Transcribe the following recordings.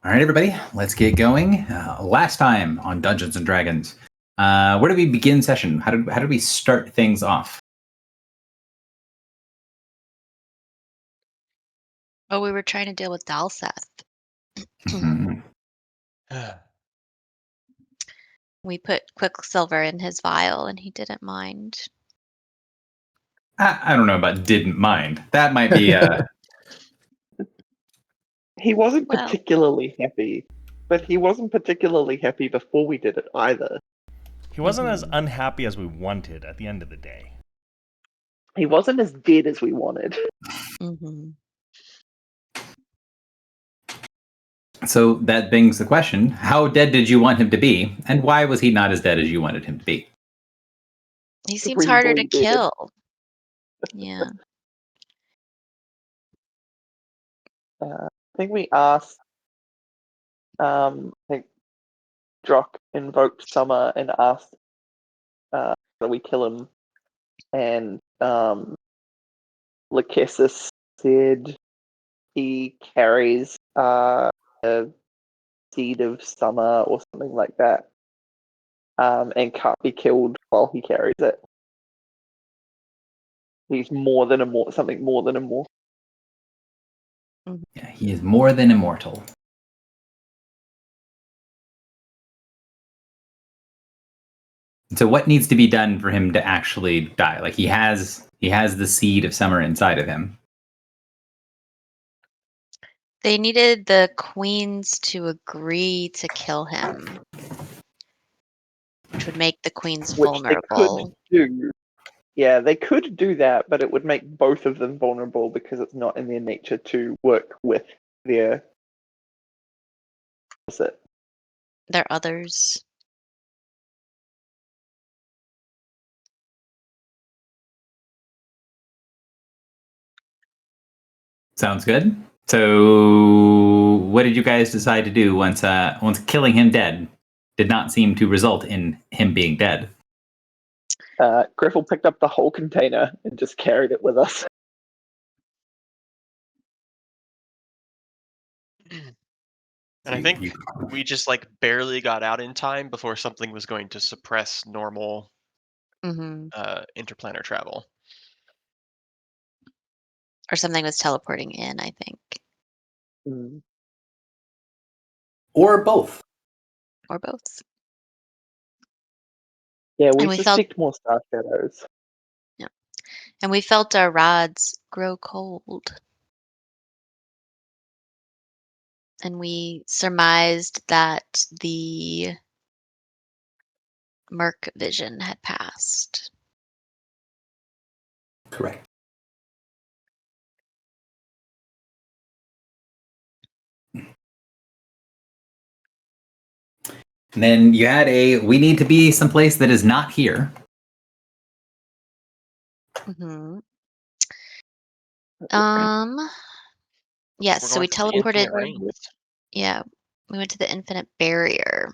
All right, everybody, let's get going. Last time on Dungeons and Dragons, where did we begin session? How did we start things off? Oh, we were trying to deal with Dalseth. Mhm. We put Quicksilver in his vial, and he didn't mind. I don't know about didn't mind. That might be. He wasn't Well. particularly happy, but he wasn't particularly happy before we did it either. He wasn't as unhappy as we wanted at the end of the day. He wasn't as dead as we wanted. Mm-hmm. So that begs the question: how dead did you want him to be, and why was he not as dead as you wanted him to be? He seems harder to Reasonably dead. kill. Yeah. I think we asked. I think Drock invoked Summer and asked, "How do we kill him?" And Lachesis said he carries a seed of summer or something like that, and can't be killed while he carries it. He's something more than immortal. Yeah, he is more than immortal. So what needs to be done for him to actually die? Like he has the seed of summer inside of him. They needed the queens to agree to kill him, which would make the queens Which vulnerable. they could do. Yeah, they could do that, but it would make both of them vulnerable because it's not in their nature to work with their opposite. They're others. Sounds good. So, what did you guys decide to do once killing him dead did not seem to result in him being dead? Griffel picked up the whole container and just carried it with us. And I think we just barely got out in time before something was going to suppress normal interplanar travel. Or something was teleporting in, I think. Mm. Or both. Or both. Yeah, we And we suspect more star shadows. Yeah. And we felt our rods grow cold. And we surmised that the Merc vision had passed. Correct. And then you had we need to be someplace that is not here. Mm-hmm. Yes, We're so we going to the Infinite teleported. Rings. Yeah, we went to the Infinite Barrier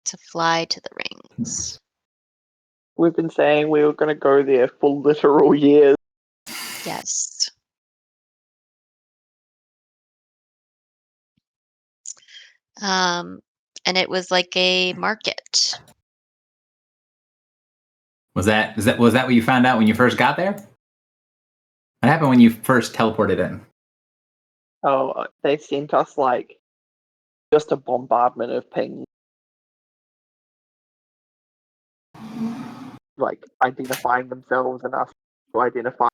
to fly to the rings. We've been saying we were going to go there for literal years. Yes. And it was like a market. Was that what you found out when you first got there? What happened when you first teleported in? Oh, they sent us just a bombardment of pings. Identifying themselves and us to identify.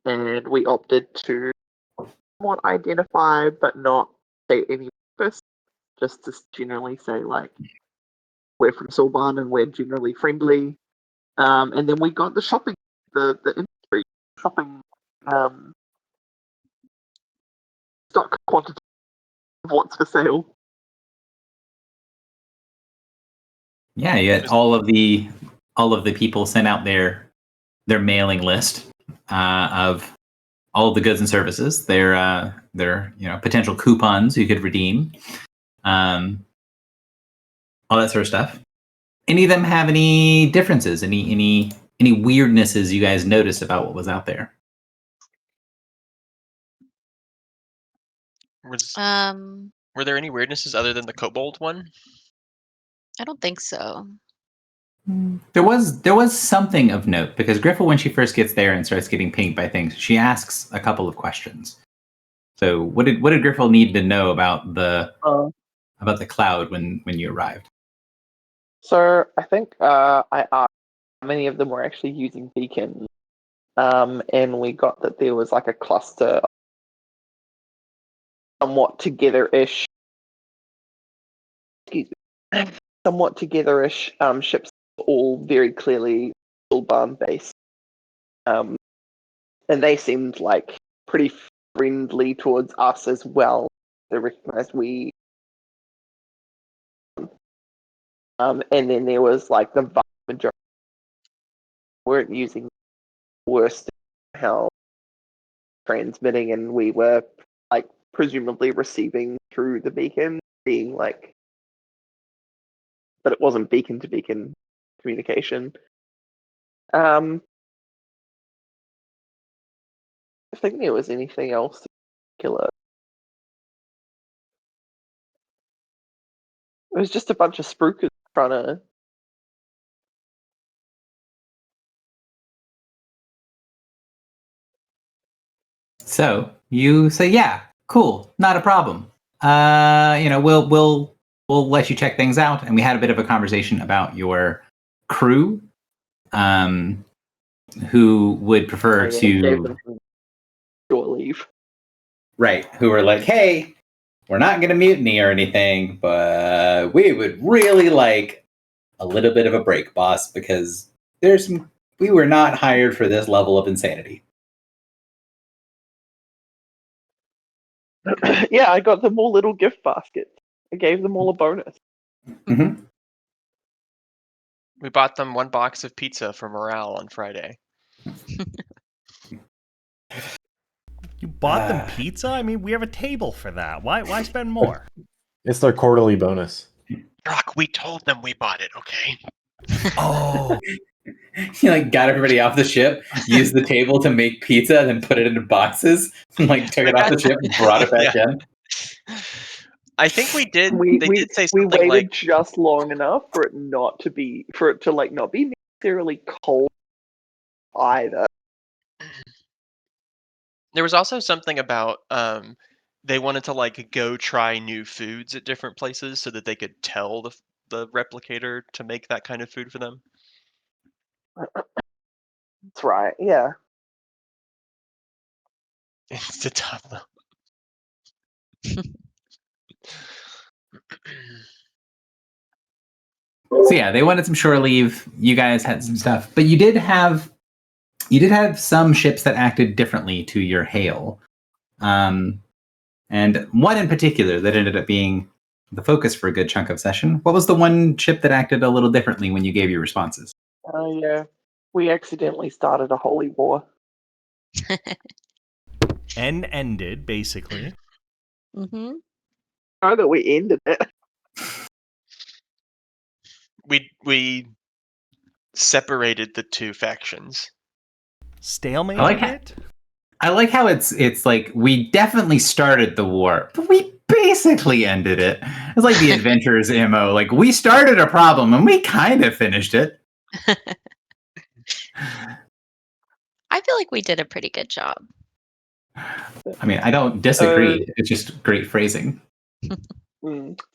And we opted to somewhat identify but not say any purpose. Just to generally say we're from Silvan and we're generally friendly. And then we got the shopping the industry shopping stock quantity of what's for sale. Yeah, you had all of the people sent out their mailing list of all of the goods and services, their potential coupons you could redeem, all that sort of stuff. Any of them have any differences? Any weirdnesses you guys noticed about what was out there? Were there any weirdnesses other than the kobold one? I don't think so. There was something of note because Griffle, when she first gets there and starts getting pinged by things, she asks a couple of questions. So what did Griffle need to know about the cloud when you arrived? So I think I asked how many of them were actually using beacons, and we got that there was like a cluster of somewhat together-ish, somewhat together-ish ships, all very clearly Ulban based, and they seemed like pretty friendly towards us as well. They recognized we. And then there was like the vast majority weren't using worst how transmitting, and we were like presumably receiving through the beacon, being like, but it wasn't beacon to beacon communication. I think there was anything else particular. It was just a bunch of spruikers trying to. So you say, yeah, cool, not a problem. We'll let you check things out. And we had a bit of a conversation about your crew, who would prefer Gave them to short leave. right, who are like, hey, we're not going to mutiny or anything, but we would really like a little bit of a break, boss, because we were not hired for this level of insanity. Yeah, I got them all little gift baskets. I gave them all a bonus. Mm-hmm. We bought them 1 box of pizza for morale on Friday. You bought them pizza? I mean, we have a table for that. Why spend more? It's their quarterly bonus. Brock, we told them we bought it, okay? Oh, You like got everybody off the ship, used the table to make pizza, then put it into boxes, and like took it off the ship and brought it back in. I think we did. We did say we something waited like, just long enough for it not to be not be necessarily cold either. there was also something about they wanted to like go try new foods at different places so that they could tell the replicator to make that kind of food for them. That's right. Yeah. It's a tough though. So yeah, they wanted some shore leave. You guys had some stuff, but you did have some ships that acted differently to your hail, and one in particular that ended up being the focus for a good chunk of session. What was the one ship that acted a little differently when you gave your responses? Yeah. We accidentally started a holy war. and ended basically. Mm-hmm. I know that we ended it. We separated the two factions. Stalemate I like it. I like how it's like we definitely started the war, but we basically ended it. It's like the adventurers MO. Like we started a problem and we kind of finished it. I feel like we did a pretty good job. I mean, I don't disagree. It's just great phrasing.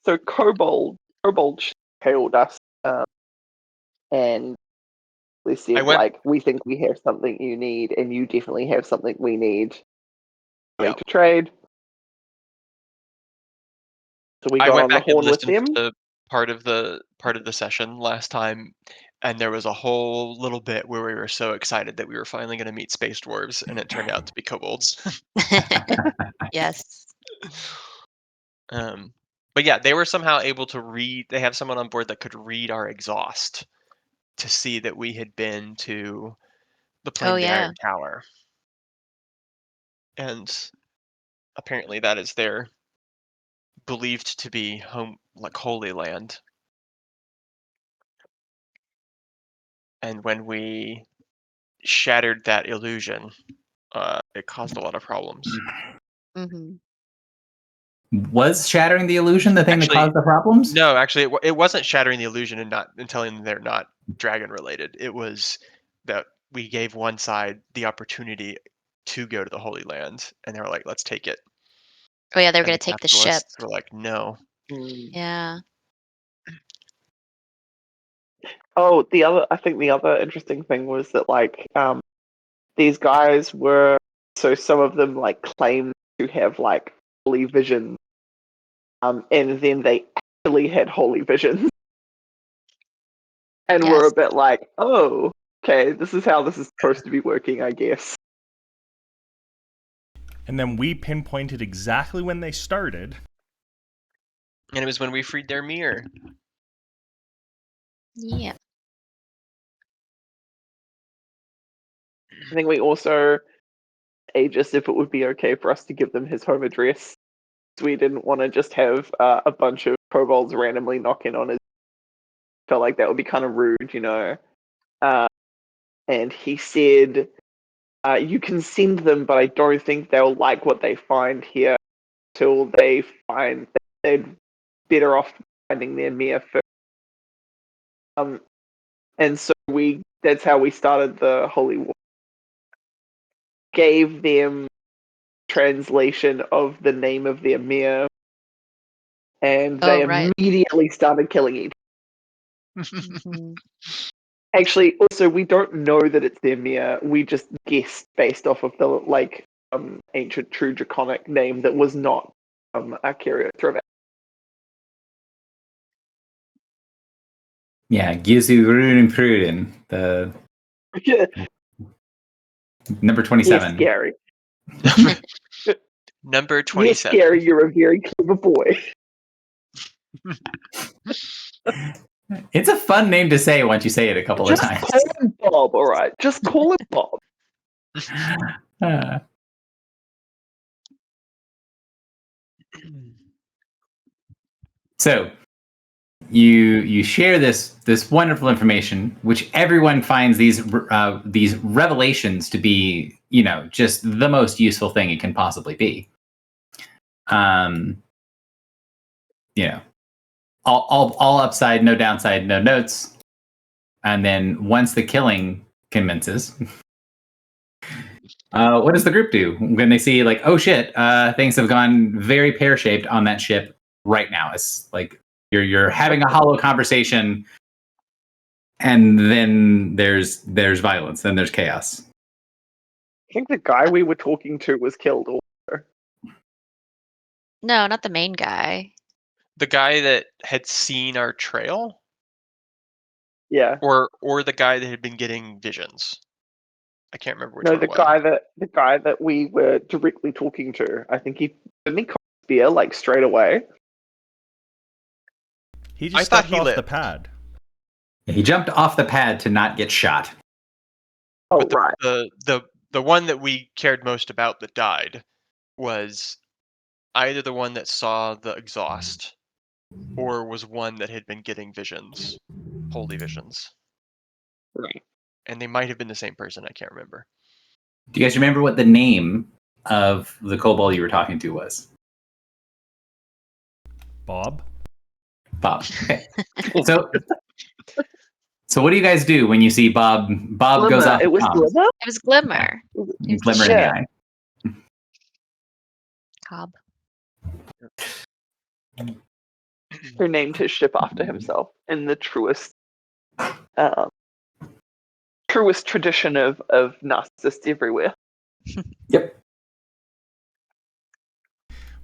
So Kobold hailed us, and they said like, we think we have something you need, and you definitely have something we need. To trade. So we got on the horn with them. To part of the session last time, and there was a whole little bit where we were so excited that we were finally going to meet space dwarves, and it turned out to be kobolds. Yes. But yeah, they were somehow able to read. They have someone on board that could read our exhaust to see that we had been to the Plain of the Iron Tower, and apparently that is their believed to be home, like Holy Land. And when we shattered that illusion, it caused a lot of problems. Mm-hmm. Was shattering the illusion the thing Actually, that caused the problems? No, actually, it wasn't shattering the illusion and telling them they're not dragon related. It was that we gave one side the opportunity to go to the Holy Land, and they were like, "Let's take it." Oh yeah, they were And gonna take the ship. capitalists were like, "No." Yeah. Oh, I think the other interesting thing was that like these guys were, so some of them like claimed to have like holy visions, and then they actually had holy visions, and were Yes. a bit like, oh, okay, this is how this is supposed to be working, I guess. And then we pinpointed exactly when they started. And it was when we freed their mirror. Yeah. I think we also asked if it would be okay for us to give them his home address. We didn't want to just have a bunch of kobolds randomly knock in on his. Felt like that would be kind of rude, you know. And he said, "You can send them, but I don't think they'll like what they find here till they find that they're better off finding their mere first." And so that's how we started the Holy War. Gave them translation of the name of their mirror, and they right. immediately started killing each. Mhm. Actually, also we don't know that it's their mirror. We just guessed based off of the like ancient true draconic name that was not Akira. Yeah, Gizu Rune Pruden, the number 27. Yes, Gary. Number Yes, 27. Gary, you're a very clever boy. It's a fun name to say once you say it a couple Just of times. call him Bob, all right? Just call him Bob. Uh, so you share this wonderful information, which everyone finds these revelations to be, you know, just the most useful thing it can possibly be. You know, all upside, no downside, no notes. And then once the killing commences, what does the group do when they see like, oh shit, things have gone very pear-shaped on that ship right now? It's like you're having a hollow conversation, and then there's violence, then there's chaos. I think the guy we were talking to was killed. No, not the main guy. The guy that had seen our trail, Yeah. or the guy that had been getting visions. I can't remember which No, one the it was. guy that we were directly talking to. I think didn't he call spear like straight away. He I just thought stepped he off the lived. pad. He jumped off the pad to not get shot. Oh, But right. the one that we cared most about that died was either the one that saw the exhaust, or was one that had been getting visions, holy visions. Right. And they might have been the same person. I can't remember. Do you guys remember what the name of the kobold you were talking to was? Bob? Bob. Okay. So what do you guys do when you see Bob Glimmer. goes off It was comms? Glimmer? It was Glimmer. It was Glimmer in the eye. Cobb. Who named his ship after himself in the truest tradition of narcissists everywhere. Yep.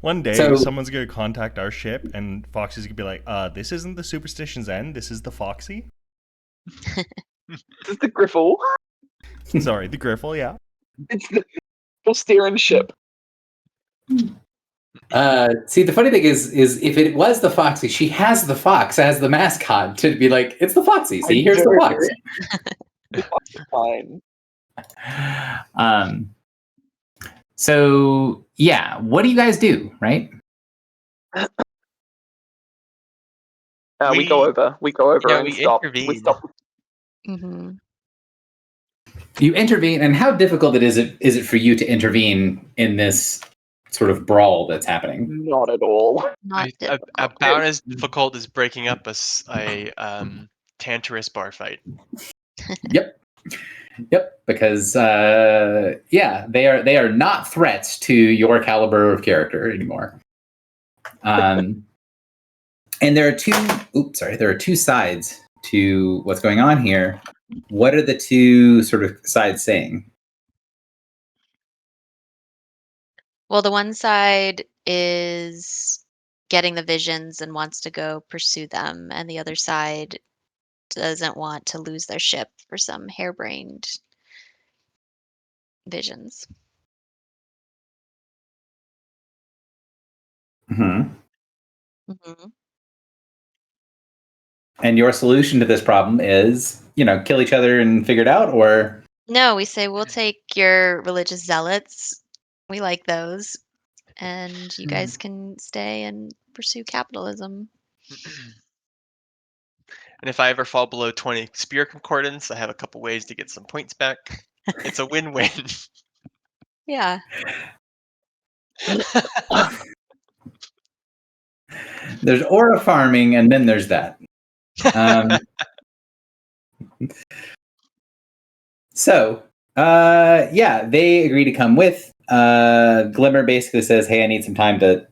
One day, So- someone's going to contact our ship, and Foxy's going to be like, this isn't the Superstition's End, this is the Foxy. This is the Griffle. Sorry, the Griffle, yeah. It's the steering ship. See, the funny thing is if it was the Foxy, she has the fox as the mascot to be like, it's the Foxy. See, here's the fox. Fine. So yeah, what do you guys do, right? We go over Yeah, and we stop. intervene. We stop. Mm-hmm. You intervene, and how difficult is it for you to intervene in this sort of brawl that's happening. Not at all. Not difficult. About as difficult as breaking up a Tantarus bar fight. Yep. Yep, because they are not threats to your caliber of character anymore. And there are two sides to what's going on here. What are the two sort of sides saying? Well, the one side is getting the visions and wants to go pursue them, and the other side doesn't want to lose their ship for some harebrained visions. hmm hmm And your solution to this problem is, kill each other and figure it out, or No, we say we'll take your religious zealots. We like those. And you guys can stay and pursue capitalism. And if I ever fall below 20 spear concordance, I have a couple ways to get some points back. It's a win-win. Yeah. there's aura farming, and then there's that. So, they agree to come with. Glimmer basically says, "Hey, I need some time to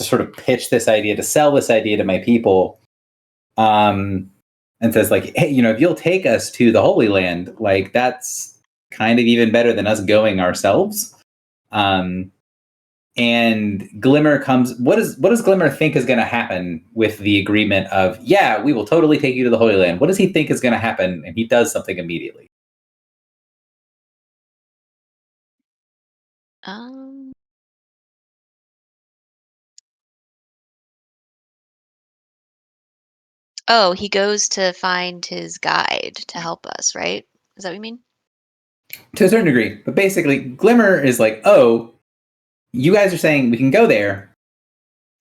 sort of pitch this idea, to sell this idea to my people." And says, like, "Hey, if you'll take us to the Holy Land, like that's kind of even better than us going ourselves." And Glimmer comes. What does Glimmer think is going to happen with the agreement of, "Yeah, we will totally take you to the Holy Land"? What does he think is going to happen? And he does something immediately. Oh, he goes to find his guide to help us, right? Is that what you mean? To a certain degree, but basically, Glimmer is like, "Oh, you guys are saying we can go there.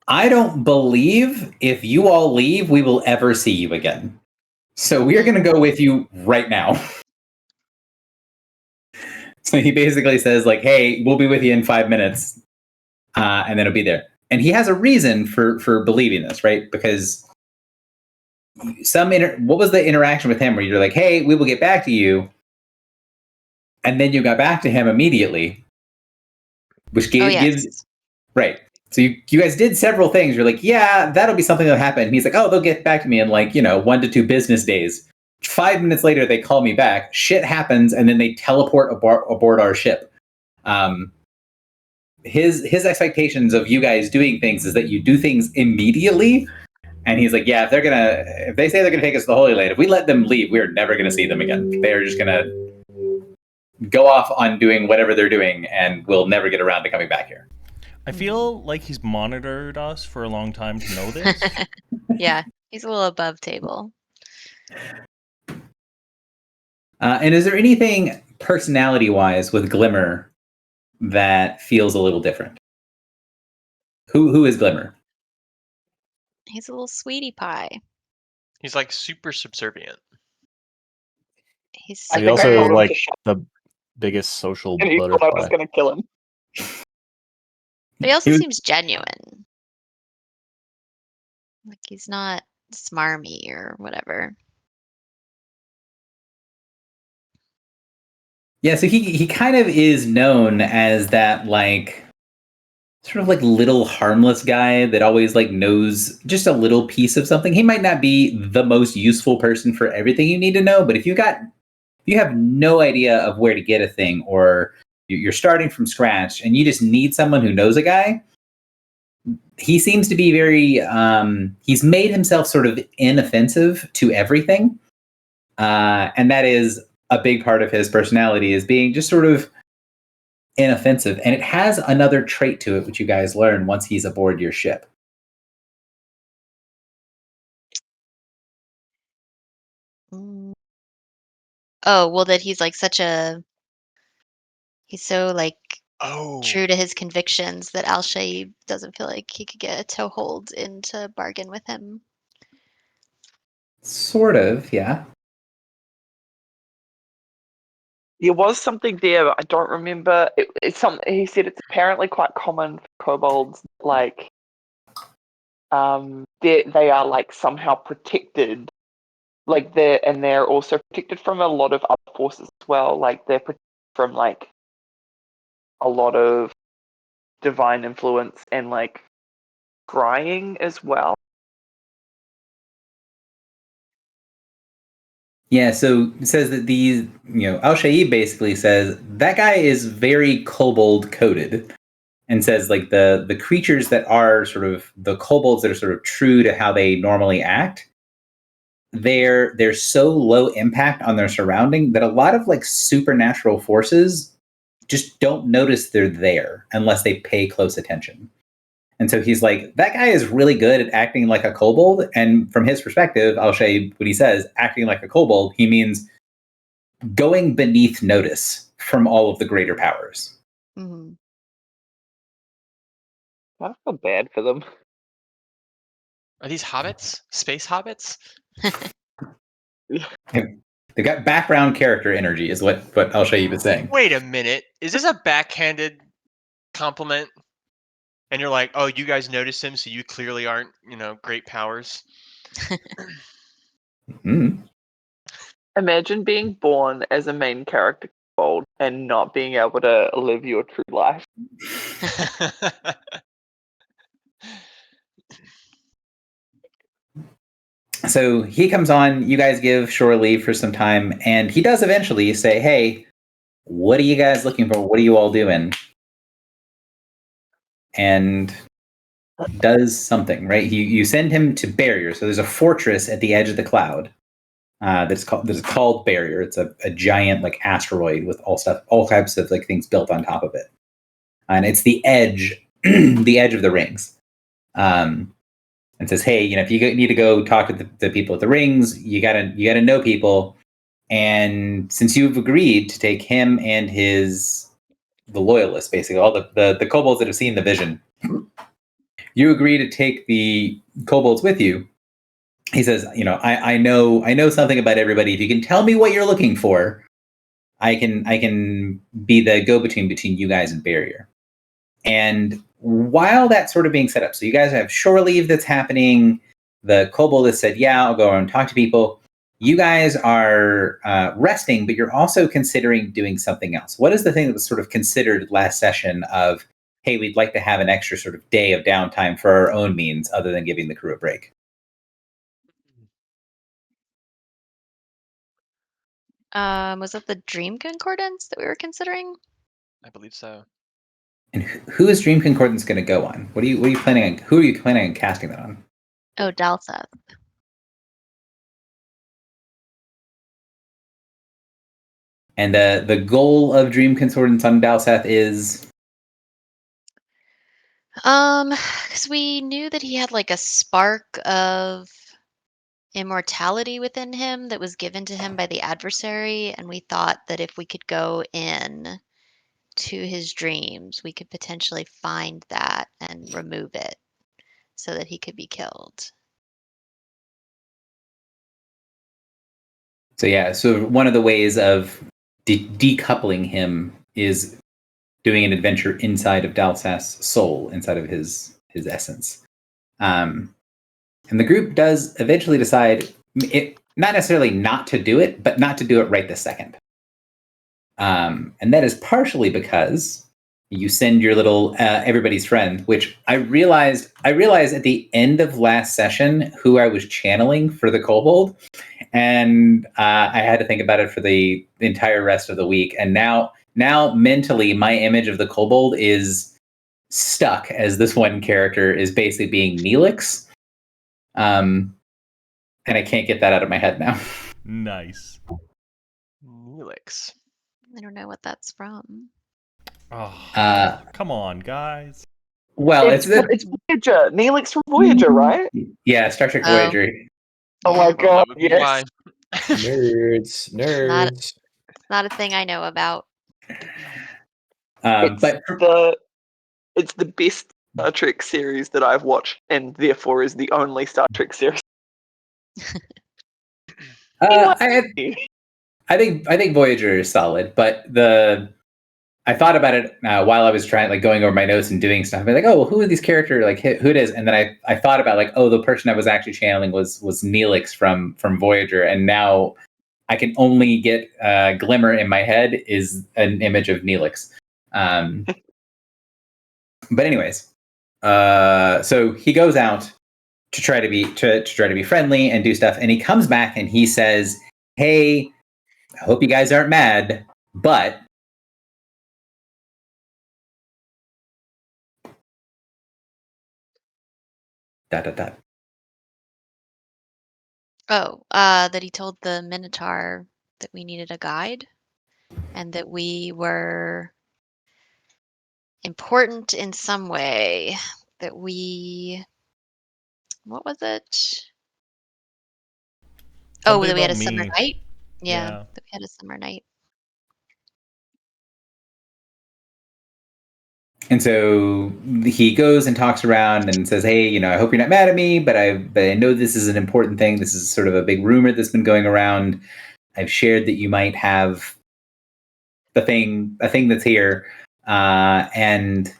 I don't believe if you all leave, we will ever see you again. So we are going to go with you right now." So he basically says, like, "Hey, we'll be with you in 5 minutes, and then it'll be there." And he has a reason for believing this, right? Because what was the interaction with him where you're like, "Hey, we will get back to you," and then you got back to him immediately, which gives right. So you guys did several things. You're like, "Yeah, that'll be something that'll happen." And he's like, "Oh, they'll get back to me in 1 to 2 business days." 5 minutes later, they call me back. Shit happens, and then they teleport aboard our ship. His expectations of you guys doing things is that you do things immediately. And he's like, "Yeah, if they say they're gonna take us to the Holy Land, if we let them leave, we're never gonna see them again. They're just gonna go off on doing whatever they're doing, and we'll never get around to coming back here." I feel like he's monitored us for a long time to know this. Yeah, he's a little above table. And is there anything personality-wise with Glimmer that feels a little different? Who is Glimmer? He's a little sweetie pie. He's like super subservient. He's I He think I also told is him like to shut the biggest social and he thought I was butterfly. going to kill him. But he also He was- seems genuine. Like he's not smarmy or whatever. Yeah, so he kind of is known as that sort of like little harmless guy that always knows just a little piece of something. He might not be the most useful person for everything you need to know, but if you have no idea of where to get a thing, or you're starting from scratch and you just need someone who knows a guy, he seems to be very he's made himself sort of inoffensive to everything. And that is a big part of his personality, is being just sort of inoffensive. And it has another trait to it, which you guys learn once he's aboard your ship. Mm. Oh, well, that he's he's so Oh, true to his convictions that Al Shaib doesn't feel like he could get a toehold in to bargain with him. Sort of, yeah. There was something there, but I don't remember. It's something he said. It's apparently quite common for kobolds. Like, they are like somehow protected. Like they're also protected from a lot of other forces as well. Like they're protected from like a lot of divine influence and like scrying as well. Yeah, so it says that these, Al-Shaib basically says that guy is very kobold coded, and says like the creatures that are sort of the kobolds that are sort of true to how they normally act, they're so low impact on their surrounding that a lot of like supernatural forces just don't notice they're there unless they pay close attention. And so he's like, that guy is really good at acting like a kobold. And from his perspective, I'll show you what he says, acting like a kobold, he means going beneath notice from all of the greater powers. Mhm. I feel bad for them. Are these hobbits? Space hobbits? They've got background character energy, is what Al Shaib is saying. Wait a minute. Is this a backhanded compliment? And you're like, oh, you guys notice him, so you clearly aren't, great powers. Mm. Imagine being born as a main character kobold and not being able to live your true life. So he comes on, you guys give shore leave for some time, and he does eventually say, hey, what are you guys looking for? What are you all doing? And does something, right? You send him to Barrier. So there's a fortress at the edge of the cloud that's called Barrier. It's a giant like asteroid with all types of like things built on top of it. And it's the edge, the edge of the rings. And says, hey, if you need to go talk to the people at the rings, you gotta know people. And since you've agreed to take him and the loyalists, basically all the kobolds that have seen the vision, you agree to take the kobolds with you. He says, I know something about everybody. If you can tell me what you're looking for, I can be the go-between between you guys and Barrier. And while that's sort of being set up, so you guys have shore leave that's happening. The kobold has said, yeah, I'll go around and talk to people. You guys are resting, but you're also considering doing something else. What is the thing that was sort of considered last session of, hey, we'd like to have an extra sort of day of downtime for our own means other than giving the crew a break? Was that the Dream Concordance that we were considering? I believe so. And who is Dream Concordance going to go on? What are you planning on? Who are you planning on casting that on? Oh, Dalseth. And the goal of Dream Concordance on Dalseth is? Because we knew that he had like a spark of immortality within him that was given to him by the adversary, and we thought that if we could go in to his dreams, we could potentially find that and remove it so that he could be killed. So yeah, so one of the ways of decoupling him is doing an adventure inside of Dalseth's soul, inside of his essence. And the group does eventually decide, not necessarily not to do it, but not to do it right this second. And that is partially because you send your little everybody's friend, which I realized at the end of last session who I was channeling for the kobold, and I had to think about it for the entire rest of the week. And now mentally, my image of the kobold is stuck as this one character is basically being Neelix. And I can't get that out of my head now. Nice. Neelix. I don't know what that's from. Oh, come on, guys. Well, it's Voyager. Neelix from Voyager, right? Yeah, Star Trek Oh. Voyager. Oh my god, that would be yes. why. Nerds. Not a thing I know about. It's the best Star Trek series that I've watched, and therefore is the only Star Trek series. I I think Voyager is solid, but I thought about it while I was going over my notes and doing stuff. I'm like, oh, well, who are these characters? Like, who it is? And then I thought about the person I was actually channeling was Neelix from Voyager, and now I can only get glimmer in my head is an image of Neelix. But anyways, so he goes out to try to be friendly and do stuff, and he comes back and he says, "Hey, I hope you guys aren't mad, but." Dot, dot, dot. Oh, that he told the Minotaur that we needed a guide and that we were important in some way. That what was it? Oh, Something that we had a about summer me. night? Yeah, Yeah. that we had a summer night. And so he goes and talks around and says, "Hey, I hope you're not mad at me, but I know this is an important thing. This is sort of a big rumor that's been going around. I've shared that you might have a thing that's here, and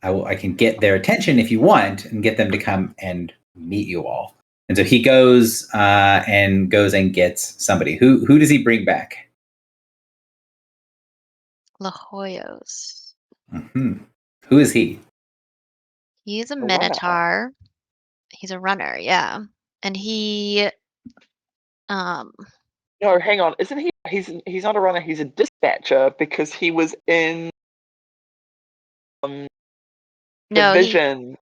I can get their attention if you want, and get them to come and meet you all." And so he goes and gets somebody. Who does he bring back? La Hoyos. Mm-hmm. Who is he? He's a runner. Minotaur. He's a runner, yeah. And he No, hang on. Isn't he? He's not a runner. He's a dispatcher because he was in the no, Vision.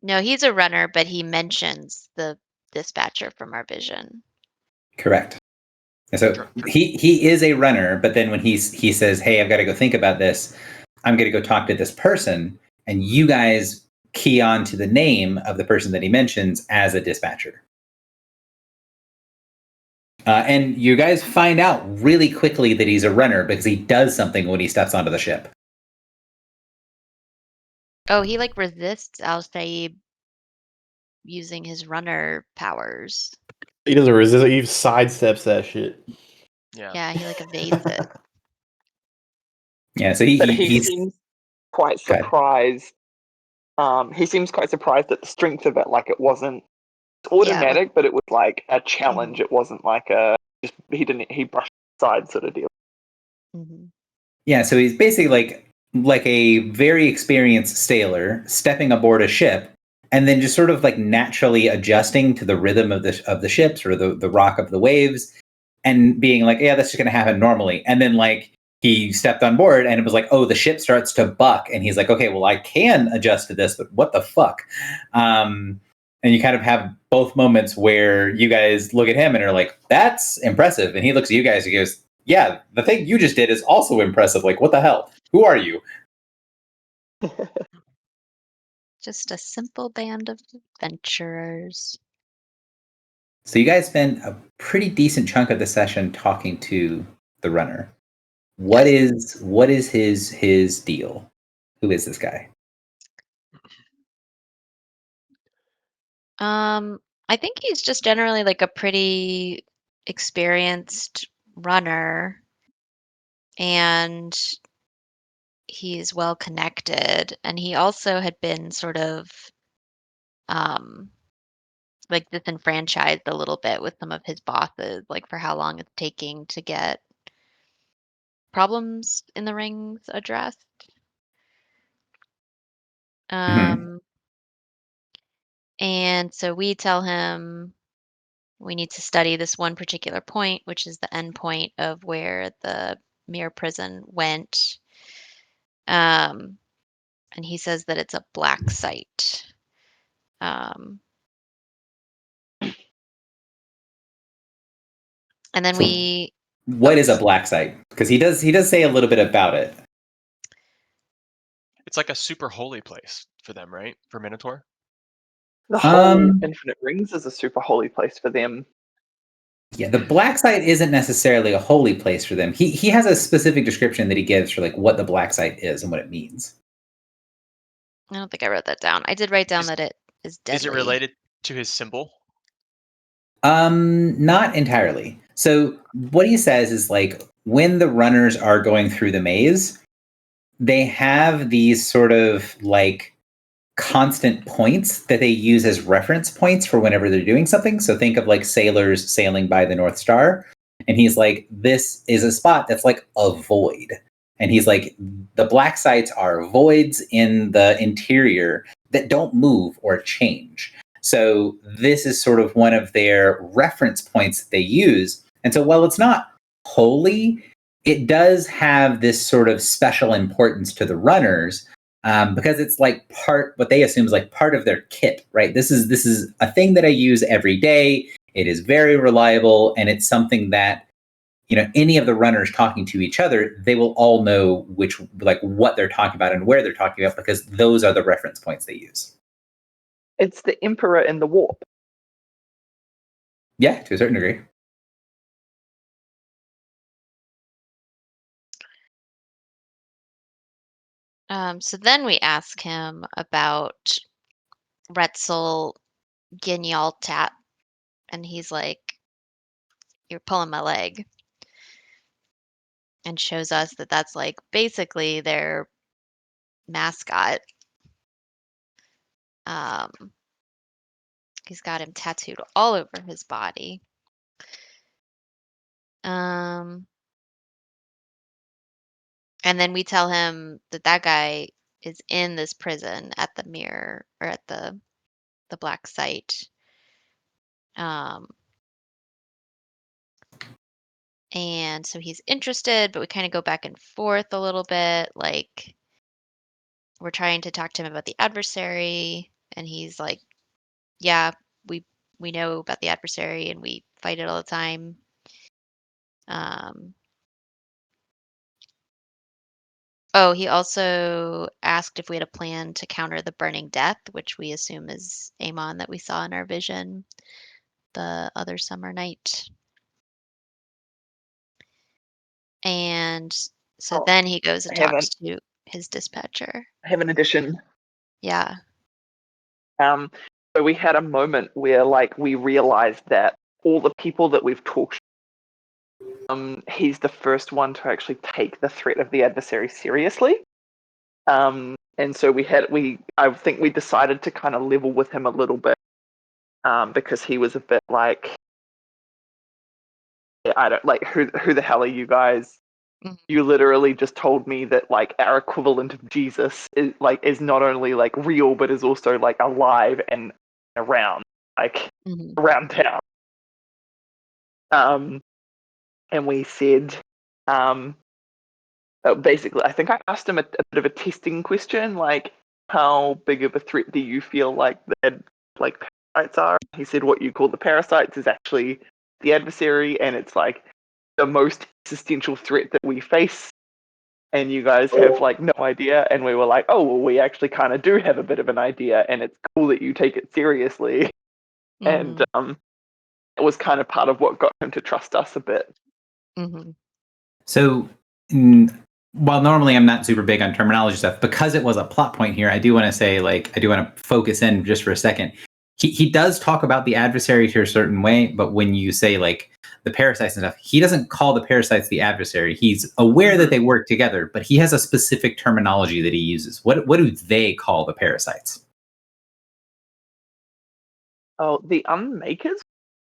he's a runner, but he mentions the dispatcher from our vision. Correct. And so he is a runner, but then when he says, "Hey, I've got to go think about this. I'm going to go talk to this person," and you guys key on to the name of the person that he mentions as a dispatcher. And you guys find out really quickly that he's a runner because he does something when he steps onto the ship. Oh, he resists Al-Saib using his runner powers. He doesn't resist. He sidesteps that shit. Yeah. Yeah, he evades it. Yeah, so But he he's seems quite Go ahead. surprised. He seems quite surprised at the strength of it. Like it wasn't automatic, but it was like a challenge. It wasn't like he brushed aside sort of deal. Mm-hmm. Yeah, so he's basically like a very experienced sailor stepping aboard a ship and then just sort of naturally adjusting to the rhythm of the ships or the rock of the waves and being like, yeah, that's just going to happen normally. And then he stepped on board and it was like, oh, the ship starts to buck. And he's like, okay, well, I can adjust to this, but what the fuck? And you kind of have both moments where you guys look at him and are like, that's impressive. And he looks at you guys and goes, yeah, the thing you just did is also impressive. Like, what the hell? Who are you? Just a simple band of adventurers. So you guys spend a pretty decent chunk of the session talking to the runner. What is his deal? Who is this guy? I think he's just generally a pretty experienced runner, and he's well connected, and he also had been sort of disenfranchised a little bit with some of his bosses, for how long it's taking to get problems in the rings addressed. And so we tell him we need to study this one particular point, which is the end point of where the mirror prison went. And he says that it's a black site. And then What is a black site? Because he does say a little bit about it. It's like a super holy place for them, right? For Minotaur. The whole Infinite Rings is a super holy place for them. Yeah, the black site isn't necessarily a holy place for them. He has a specific description that he gives for what the black site is and what it means. I don't think I wrote that down. I did write down that it is deadly. Is it related to his symbol? Not entirely. So what he says is like when the runners are going through the maze, they have these sort of like constant points that they use as reference points for whenever they're doing something. So think of like sailors sailing by the North Star. And he's like, this is a spot that's like a void. And he's like, the black sites are voids in the interior that don't move or change. So this is sort of one of their reference points that they use. And so while it's not holy, it does have this sort of special importance to the runners because it's like what they assume is like part of their kit, right? This is a thing that I use every day. It is very reliable, and it's something that any of the runners talking to each other, they will all know what they're talking about and where they're talking about because those are the reference points they use. It's the Emperor in the warp. Yeah, to a certain degree. So then we ask him about Retzel Ginyaltat, and he's like, "You're pulling my leg," and shows us that that's like basically their mascot. He's got him tattooed all over his body. And then we tell him that guy is in this prison at the mirror or at the black site. And so he's interested, but we kind of go back and forth a little bit. Like we're trying to talk to him about the adversary, and he's like, "Yeah, we know about the adversary, and we fight it all the time." Oh, he also asked if we had a plan to counter the burning death, which we assume is Amon that we saw in our vision the other summer night. And so then he goes and talks to his dispatcher. I have an addition. Yeah. So we had a moment where we realized that all the people that we've talked to, he's the first one to actually take the threat of the adversary seriously. And so I think we decided to kind of level with him a little bit, because he was a bit like, I don't like who the hell are you guys? Mhm. You literally just told me that our equivalent of Jesus is not only real but is also alive and around Mhm. around town. And we said, basically, I think I asked him a bit of a testing question, how big of a threat do you feel the parasites are? He said what you call the parasites is actually the adversary, and it's the most existential threat that we face. And you guys have no idea. And we were like, oh, well, we actually kind of do have a bit of an idea, and it's cool that you take it seriously. Mhm. And it was kind of part of what got him to trust us a bit. Mhm. So while normally I'm not super big on terminology stuff, because it was a plot point here, I do want to say, I do want to focus in just for a second. He does talk about the adversary to a certain way, but when you say the parasites and stuff, he doesn't call the parasites the adversary. He's aware that they work together, but he has a specific terminology that he uses. What do they call the parasites? Oh, the Unmakers,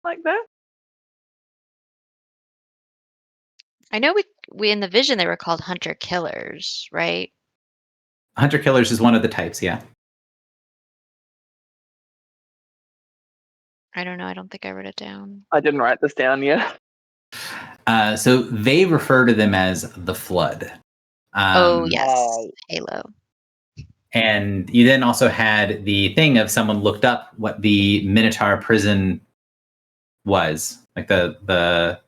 like that? I know we in the vision they were called hunter killers, right? Hunter killers is one of the types, yeah. I don't know. I don't think I wrote it down. I didn't write this down yet. So they refer to them as the Flood. Oh yes, Halo. And you then also had the thing of someone looked up what the Minotaur prison was, the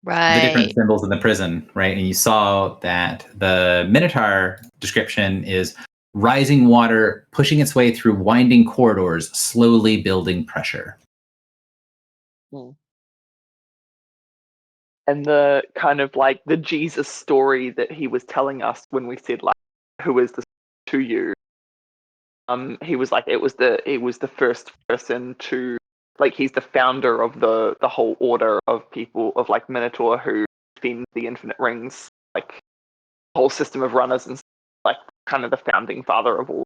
different symbols in the prison, right? And you saw that the Minotaur description is rising water pushing its way through winding corridors, slowly building pressure. And the kind of the Jesus story that he was telling us when we said who is this to you? He was it was the first person to like he's the founder of the whole order of people of like Minotaur who defend the Infinite Rings, like whole system of runners and like kind of the founding father of all.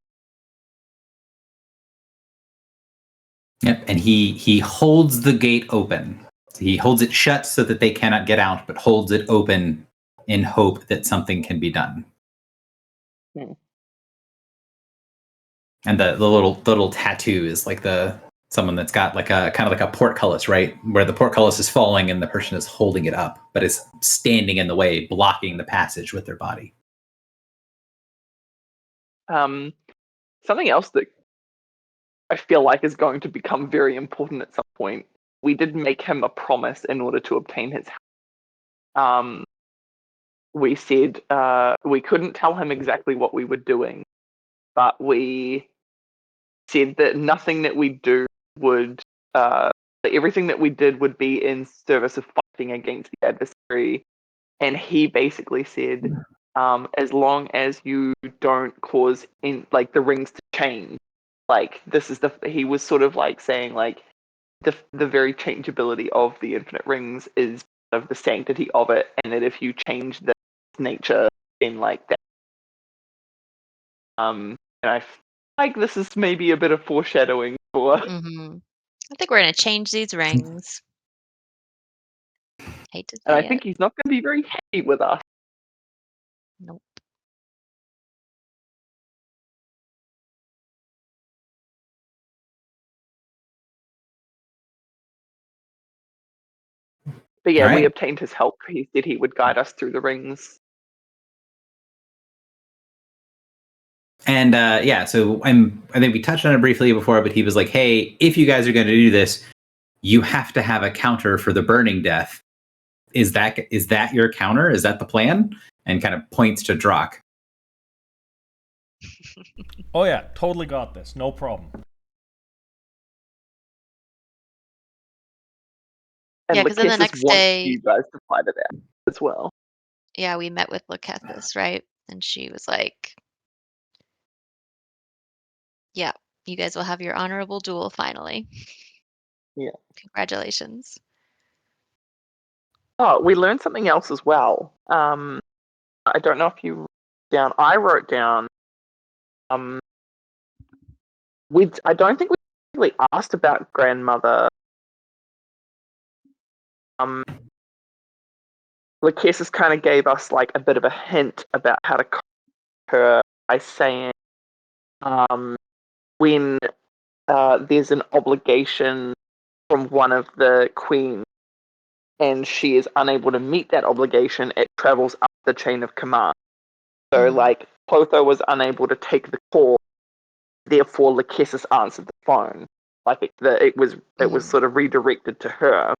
Yep, and he holds the gate open. He holds it shut so that they cannot get out, but holds it open in hope that something can be done. And the little tattoo is like someone that's got like a kind of like a portcullis, right? Where the portcullis is falling and the person is holding it up, but is standing in the way, blocking the passage with their body. Something else that I feel like is going to become very important at some point. We did make him a promise in order to obtain his help. We said we couldn't tell him exactly what we were doing, but we said that nothing that we do would, everything that we did would be in service of fighting against the adversary. And he basically said, as long as you don't cause the rings to change, like this is he was sort of like saying like the very changeability of the infinite rings is of the sanctity of it, and that if you change the nature, then like that. And I feel like this is maybe a bit of foreshadowing for. Mm-hmm. I think we're gonna change these rings. Hate to And I say think it. he's not going to be very happy with us. Nope. But yeah, All we right. obtained his help. He said he would guide us through the rings. And so I think we touched on it briefly before, but he was like, "Hey, if you guys are going to do this, you have to have a counter for the burning death. Is that your counter? Is that the plan?" And kind of points to Drock. Oh yeah, totally got this. No problem. And Yeah, 'cause then the Lachesis next wants day- you guys to fight it out as well. Yeah, we met with Lachesis, right? And she was like, "Yeah, you guys will have your honorable duel finally." Yeah. Congratulations. Oh, we learned something else as well. I don't know if you wrote down. I wrote down. I don't think we really asked about grandmother. Lachesis kind of gave us like a bit of a hint about how to contact her by saying, when there's an obligation from one of the queens and she is unable to meet that obligation, it travels up the chain of command. So, like, Clotho was unable to take the call, therefore Lachesis answered the phone. Like, it was sort of redirected to her.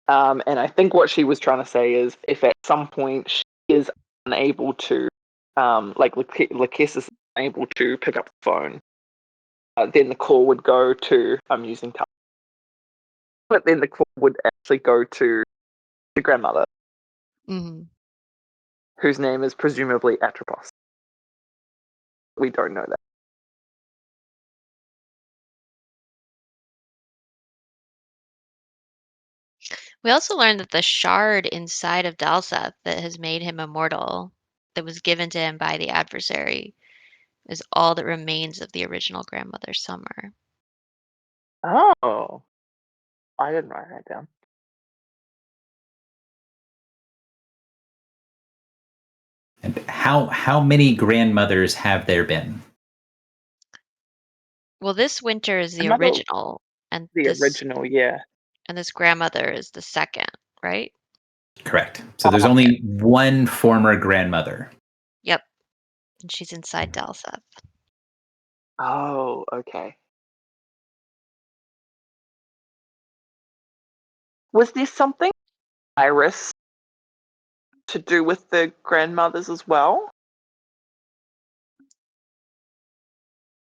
And I think what she was trying to say is, if at some point she is unable to, Lachesis is unable to pick up the phone, then the call would go to, I'm using touch, but then the call would actually go to the grandmother, Mm-hmm. whose name is presumably Atropos. We don't know that. We also learned that the shard inside of Dalseth that has made him immortal, that was given to him by the adversary, is all that remains of the original Grandmother Summer. Oh, I didn't write that down. And how many grandmothers have there been? Well, this winter is the Another- original, and The this original, yeah. and this grandmother is the second, right? Correct. So there's only one former grandmother. Yep. And she's inside Dalseth. Oh, okay. Was there something Iris to do with the grandmothers as well?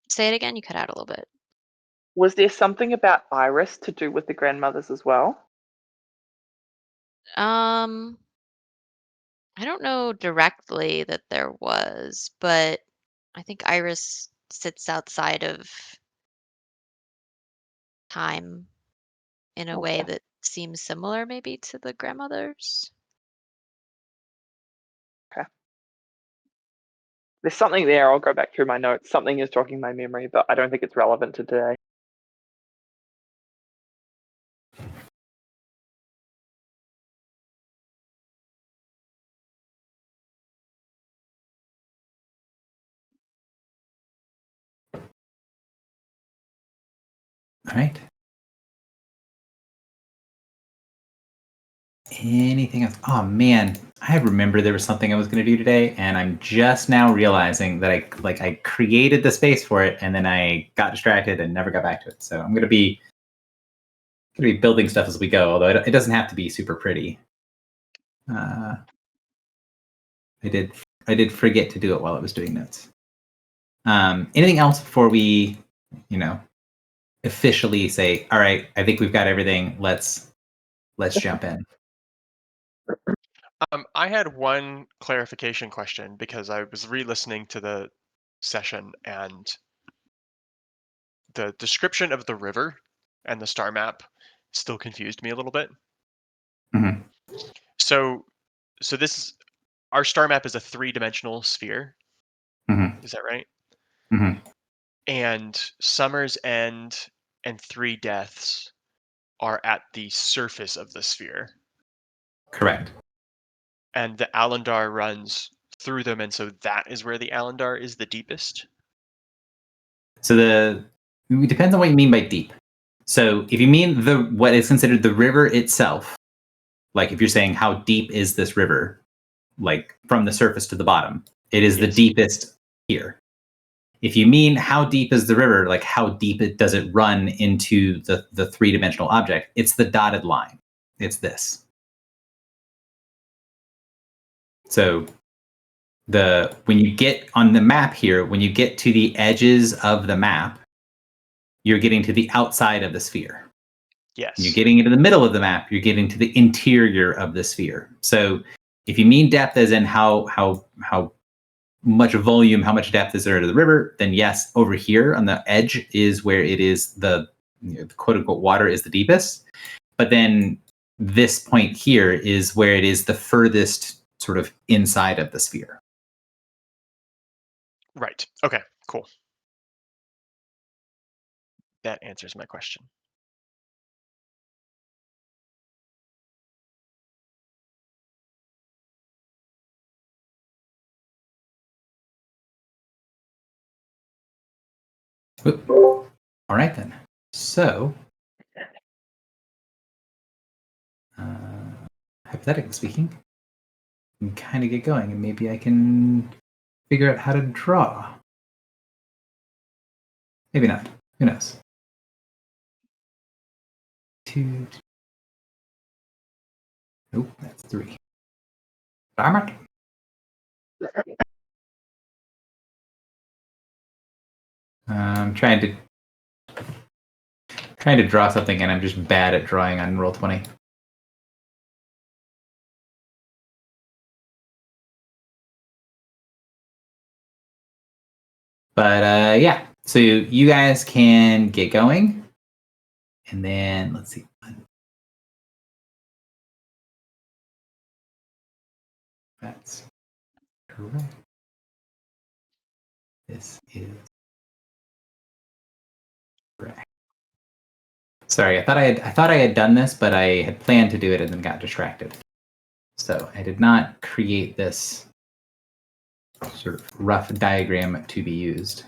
Say it again, you cut out a little bit. Was there something about Iris to do with the grandmothers as well? I don't know directly that there was, but I think Iris sits outside of time in a way that seems similar maybe to the grandmother's. There's something there. I'll go back through my notes. Something is jogging my memory, but I don't think it's relevant to today. All right. Anything else? Oh man, I remember there was something I was going to do today, and I'm just now realizing that I created the space for it, and then I got distracted and never got back to it. So I'm going to be building stuff as we go, although it doesn't have to be super pretty. I did forget to do it while I was doing notes. Anything else before we, officially say, all right, I think we've got everything. Let's jump in. I had one clarification question because I was re-listening to the session and the description of the river and the star map still confused me a little bit. Mhm. So our star map is a 3-dimensional sphere. Mhm. Is that right? Mhm. And Summer's End and Three Deaths are at the surface of the sphere. Correct. And the Alandar runs through them, and so that is where the Alandar is the deepest. So it depends on what you mean by deep. So if you mean what is considered the river itself, like if you're saying how deep is this river, like from the surface to the bottom, it is the Yes. deepest here. If you mean how deep is the river, like how deep does it run into the 3-dimensional object, it's the dotted line. It's this. So when you get on the map here, when you get to the edges of the map, you're getting to the outside of the sphere. Yes. When you're getting into the middle of the map, you're getting to the interior of the sphere. So if you mean depth as in how much volume, how much depth is there to the river, then yes, over here on the edge is where it is the quote unquote water is the deepest. But then this point here is where it is the furthest sort of inside of the sphere. Right. Okay, cool. That answers my question. Oop. All right then. So, hypothetically speaking, we can kind of get going, and maybe I can figure out how to draw. Maybe not. Who knows? 2. Nope, that's 3. Damn it. I'm trying to draw something, and I'm just bad at drawing on Roll20. But yeah, so you guys can get going, and then let's see. That's correct. This is correct. Sorry, I thought I had done this, but I had planned to do it and then got distracted. So I did not create this sort of rough diagram to be used.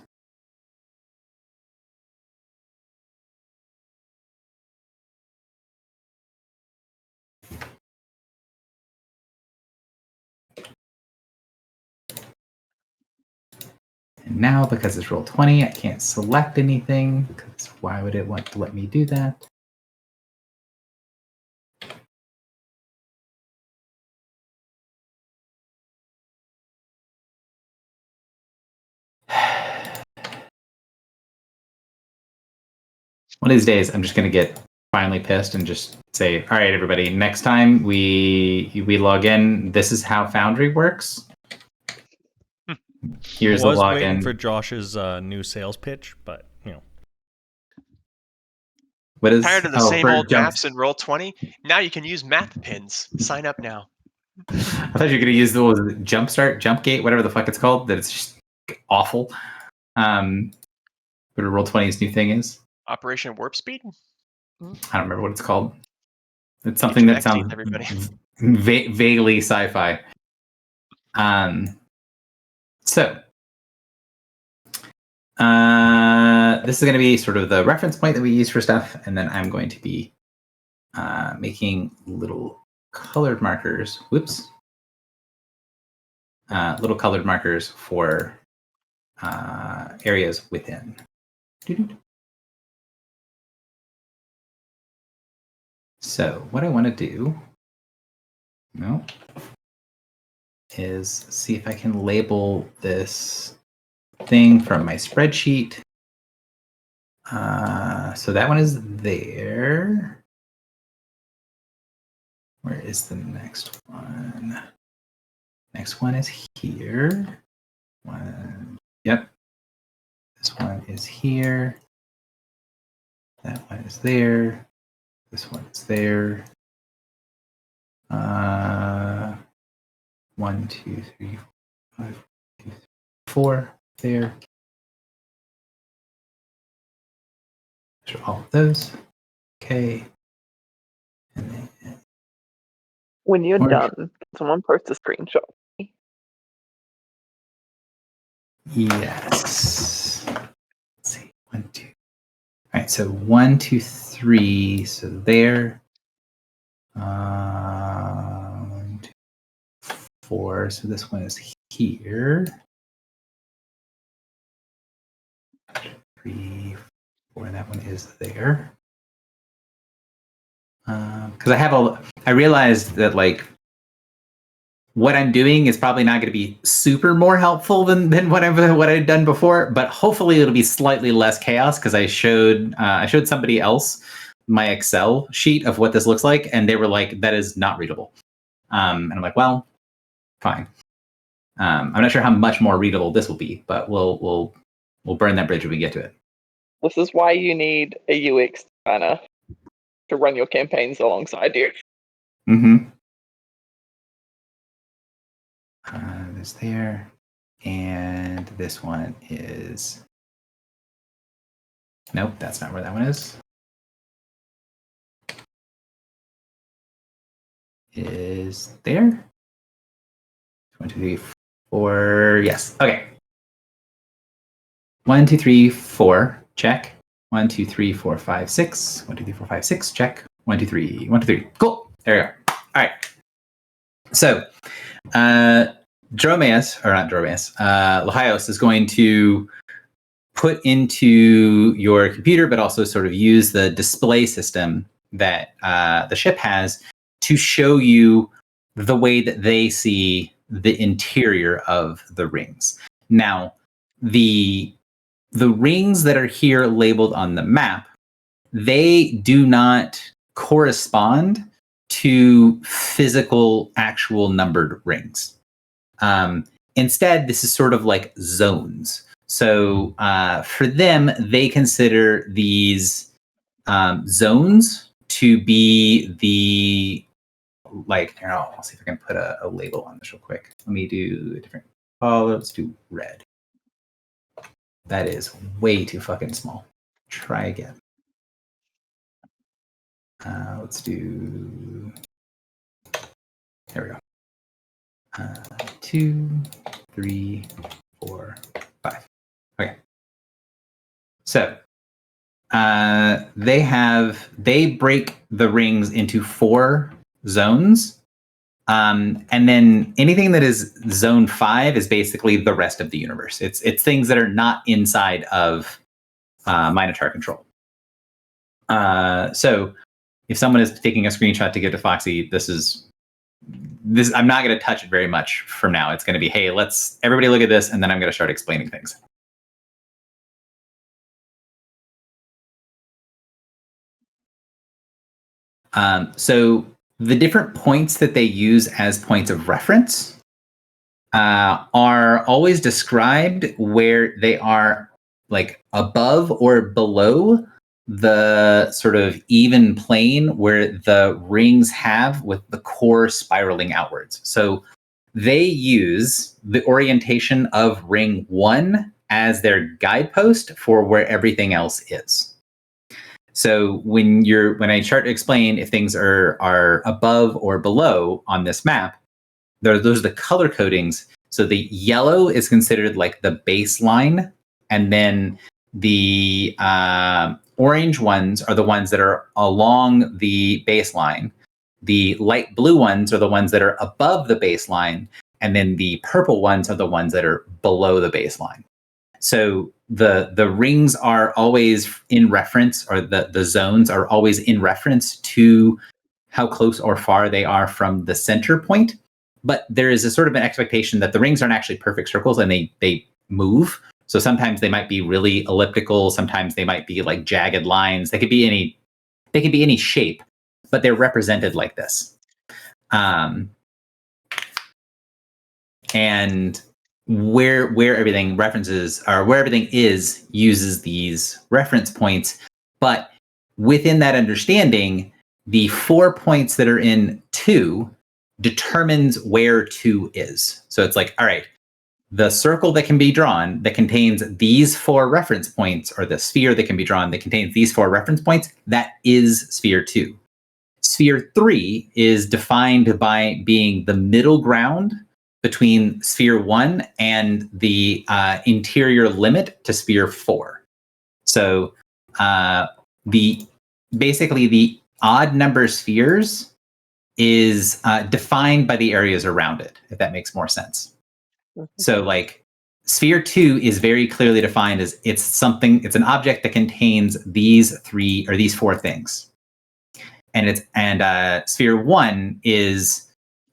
And now, because it's Roll20, I can't select anything, because why would it want to let me do that? One of these days, I'm just going to get finally pissed and just say, all right, everybody, next time we log in, this is how Foundry works. Here's the was waiting login. for Josh's new sales pitch, but What is Tired of the oh, same for old jumps. maps in Roll20? Now you can use map pins. Sign up now. I thought you were going to use the Jumpstart, Jumpgate, whatever the fuck it's called. That it's just awful. What a Roll20's new thing is. Operation Warp Speed? I don't remember what it's called. It's something that Agent X, sounds everybody. vaguely sci-fi. So this is going to be sort of the reference point that we use for stuff, and then I'm going to be making little colored markers. Whoops. Little colored markers for areas within. So what I want to do is see if I can label this thing from my spreadsheet. So that one is there. Where is the next one? Next one is here. Yep. This one is here. That one is there. This one is there. 1, 2, 3, 5, 2, 4 there. Show all of those. Okay. And then When you're Orange. done, can someone post a screenshot? yes. Let's see. 1, 2. All right. So 1, 2, 3. So there. 1, 2, 4. So this one is here. 3, 4. That one is there. Because I realized that like what I'm doing is probably not going to be super more helpful than what I've done before, but hopefully it'll be slightly less chaos because I showed somebody else my Excel sheet of what this looks like, and they were like, "That is not readable," and I'm like, "Well, fine." I'm not sure how much more readable this will be, but we'll burn that bridge when we get to it. This is why you need a UX designer to run your campaigns alongside you. Mm-hmm. There's there, and this one is. Nope, that's not where that one is. Is there? 1, 2, 3, 4. Yes. Okay. 1, 2, 3, 4. Check. 1, 2, 3, 4, 5, 6. 1, 2, 3, 4, 5, 6. Check. 1, 2, 3. 1, 2, 3. Cool. There we go. All right. So, Lahios is going to put into your computer, but also sort of use the display system that the ship has to show you the way that they see the interior of the rings. Now, the rings that are here labeled on the map, they do not correspond to physical, actual numbered rings. Instead, this is sort of like zones. So for them, they consider these zones to be the, like, here, I'll see if I can put a label on this real quick. Let me do a different color. Let's do red. That is way too fucking small. Try again. Let's do, there we go. 2, 3, 4, 5. Okay. So they break the rings into 4 zones. And then anything that is zone 5 is basically the rest of the universe. It's things that are not inside of Minotaur control. So if someone is taking a screenshot to give to Foxy, this I'm not going to touch it very much from now. It's going to be, hey, let's everybody look at this, and then I'm going to start explaining things. So the different points that they use as points of reference are always described where they are like above or below the sort of even plane where the rings have with the core spiraling outwards. So they use the orientation of ring 1 as their guidepost for where everything else is. So when I start to explain if things are above or below on this map, those are the color codings. So the yellow is considered like the baseline, and then the orange ones are the ones that are along the baseline. The light blue ones are the ones that are above the baseline, and then the purple ones are the ones that are below the baseline. So the rings are always in reference, or the zones are always in reference to how close or far they are from the center point. But there is a sort of an expectation that the rings aren't actually perfect circles, and they move. So sometimes they might be really elliptical, sometimes they might be like jagged lines. They could be any shape, but they're represented like this. And where everything references, or where everything is, uses these reference points. But within that understanding, the 4 points that are in 2 determines where 2 is. So it's like, all right, the circle that can be drawn that contains these 4 reference points, or the sphere that can be drawn that contains these 4 reference points, that is sphere 2. Sphere 3 is defined by being the middle ground between sphere 1 and the interior limit to sphere 4. So basically the odd number spheres is defined by the areas around it, if that makes more sense. So like sphere 2 is very clearly defined as it's an object that contains these 4 things. And sphere 1 is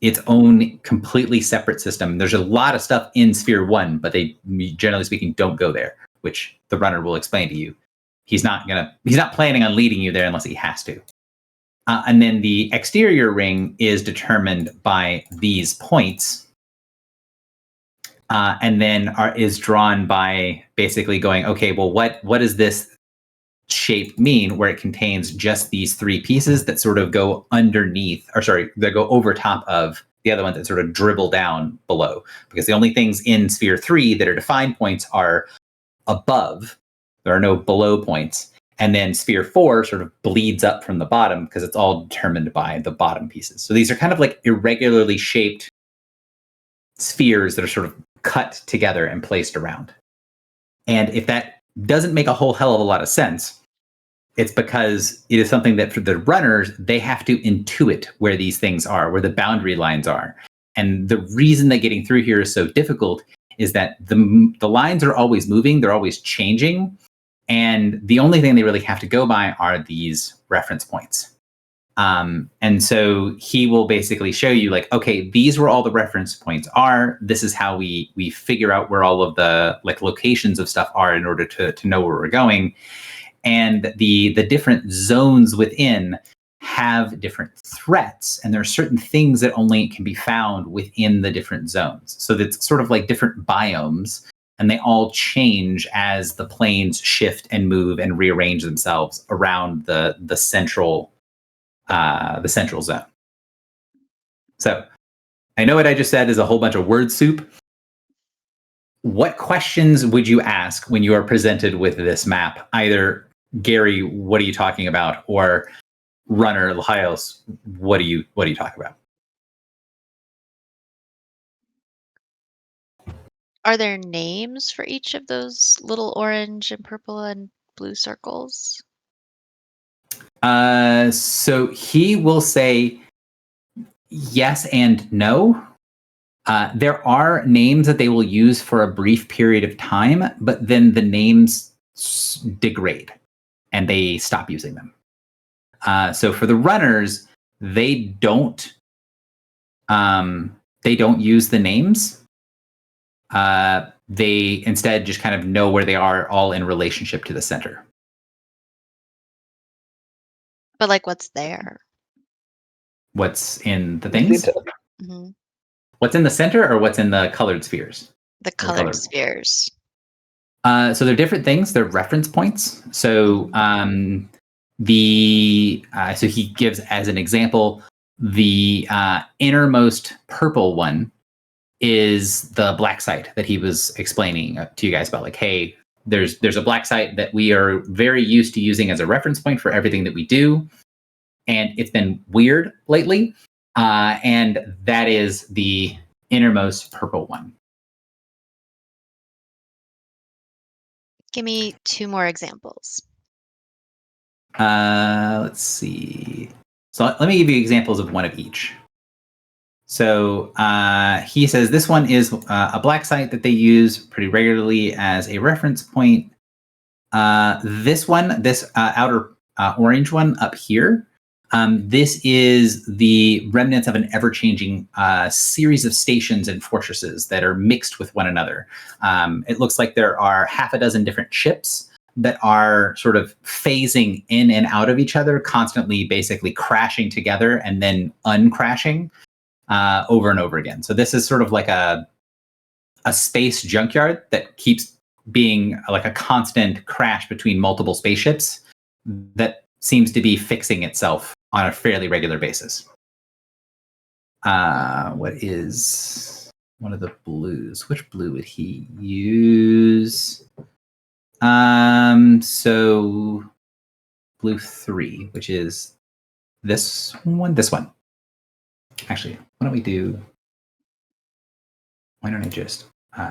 its own completely separate system. There's a lot of stuff in sphere 1, but they, generally speaking, don't go there, which the runner will explain to you. He's not planning on leading you there unless he has to. And then the exterior ring is determined by these points, and then is drawn by basically going, okay, well, what does this shape mean, where it contains just these 3 pieces that sort of go that go over top of the other ones that sort of dribble down below, because the only things in sphere 3 that are defined points are above. There are no below points. And then sphere 4 sort of bleeds up from the bottom because it's all determined by the bottom pieces. So these are kind of like irregularly shaped spheres that are sort of cut together and placed around. And if that doesn't make a whole hell of a lot of sense, it's because it is something that for the runners, they have to intuit where these things are, where the boundary lines are. And the reason that getting through here is so difficult is that the lines are always moving, they're always changing, and the only thing they really have to go by are these reference points. And so he will basically show you like, okay, these were all the reference points are. This is how we figure out where all of the like locations of stuff are in order to know where we're going. And the different zones within have different threats, and there are certain things that only can be found within the different zones. So that's sort of like different biomes, and they all change as the planes shift and move and rearrange themselves around the central zone. So I know what I just said is a whole bunch of word soup. What questions would you ask when you are presented with this map? Either Gary, what are you talking about? Or runner, Laios, what do you talk about? Are there names for each of those little orange and purple and blue circles? So he will say yes and no. There are names that they will use for a brief period of time, but then the names degrade and they stop using them. So for the runners, they don't use the names. They instead just kind of know where they are all in relationship to the center. But like what's there? What's in the things? Hmm. What's in the center or what's in the colored spheres? The colored spheres. So they're different things. They're reference points. So so he gives as an example the innermost purple one is the black site that he was explaining to you guys about. Like, hey, there's a black site that we are very used to using as a reference point for everything that we do, and it's been weird lately. And that is the innermost purple one. Give me 2 more examples. Let's see. So let me give you examples of one of each. So he says this one is a black site that they use pretty regularly as a reference point. This one, this outer orange one up here, this is the remnants of an ever-changing series of stations and fortresses that are mixed with one another. It looks like there are half a dozen different ships that are sort of phasing in and out of each other, constantly basically crashing together and then uncrashing over and over again. So this is sort of like a space junkyard that keeps being like a constant crash between multiple spaceships that seems to be fixing itself on a fairly regular basis. What is one of the blues? Which blue would he use? So blue 3, which is this one. Actually, why don't I just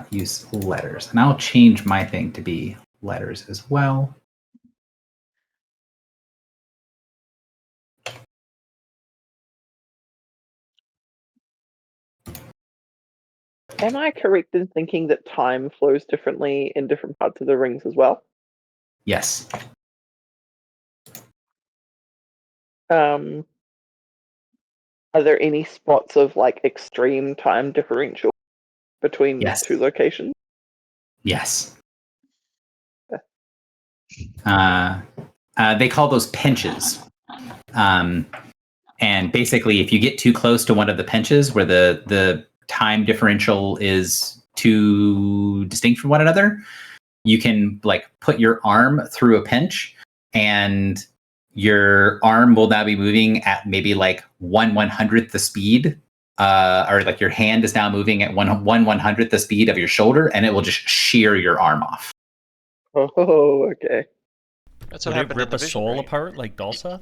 use letters? And I'll change my thing to be letters as well. Am I correct in thinking that time flows differently in different parts of the rings as well? Yes. Are there any spots of like extreme time differential between Yes. 2 locations? Yes. They call those pinches. And basically, if you get too close to one of the pinches where the time differential is too distinct from one another, you can like put your arm through a pinch, and your arm will now be moving at maybe like 1/100th the speed, or like your hand is now moving at 1/100th the speed of your shoulder, and it will just shear your arm off. Oh, okay. That's what Would it happened in rip the a Vision, soul right? apart like Dulceth?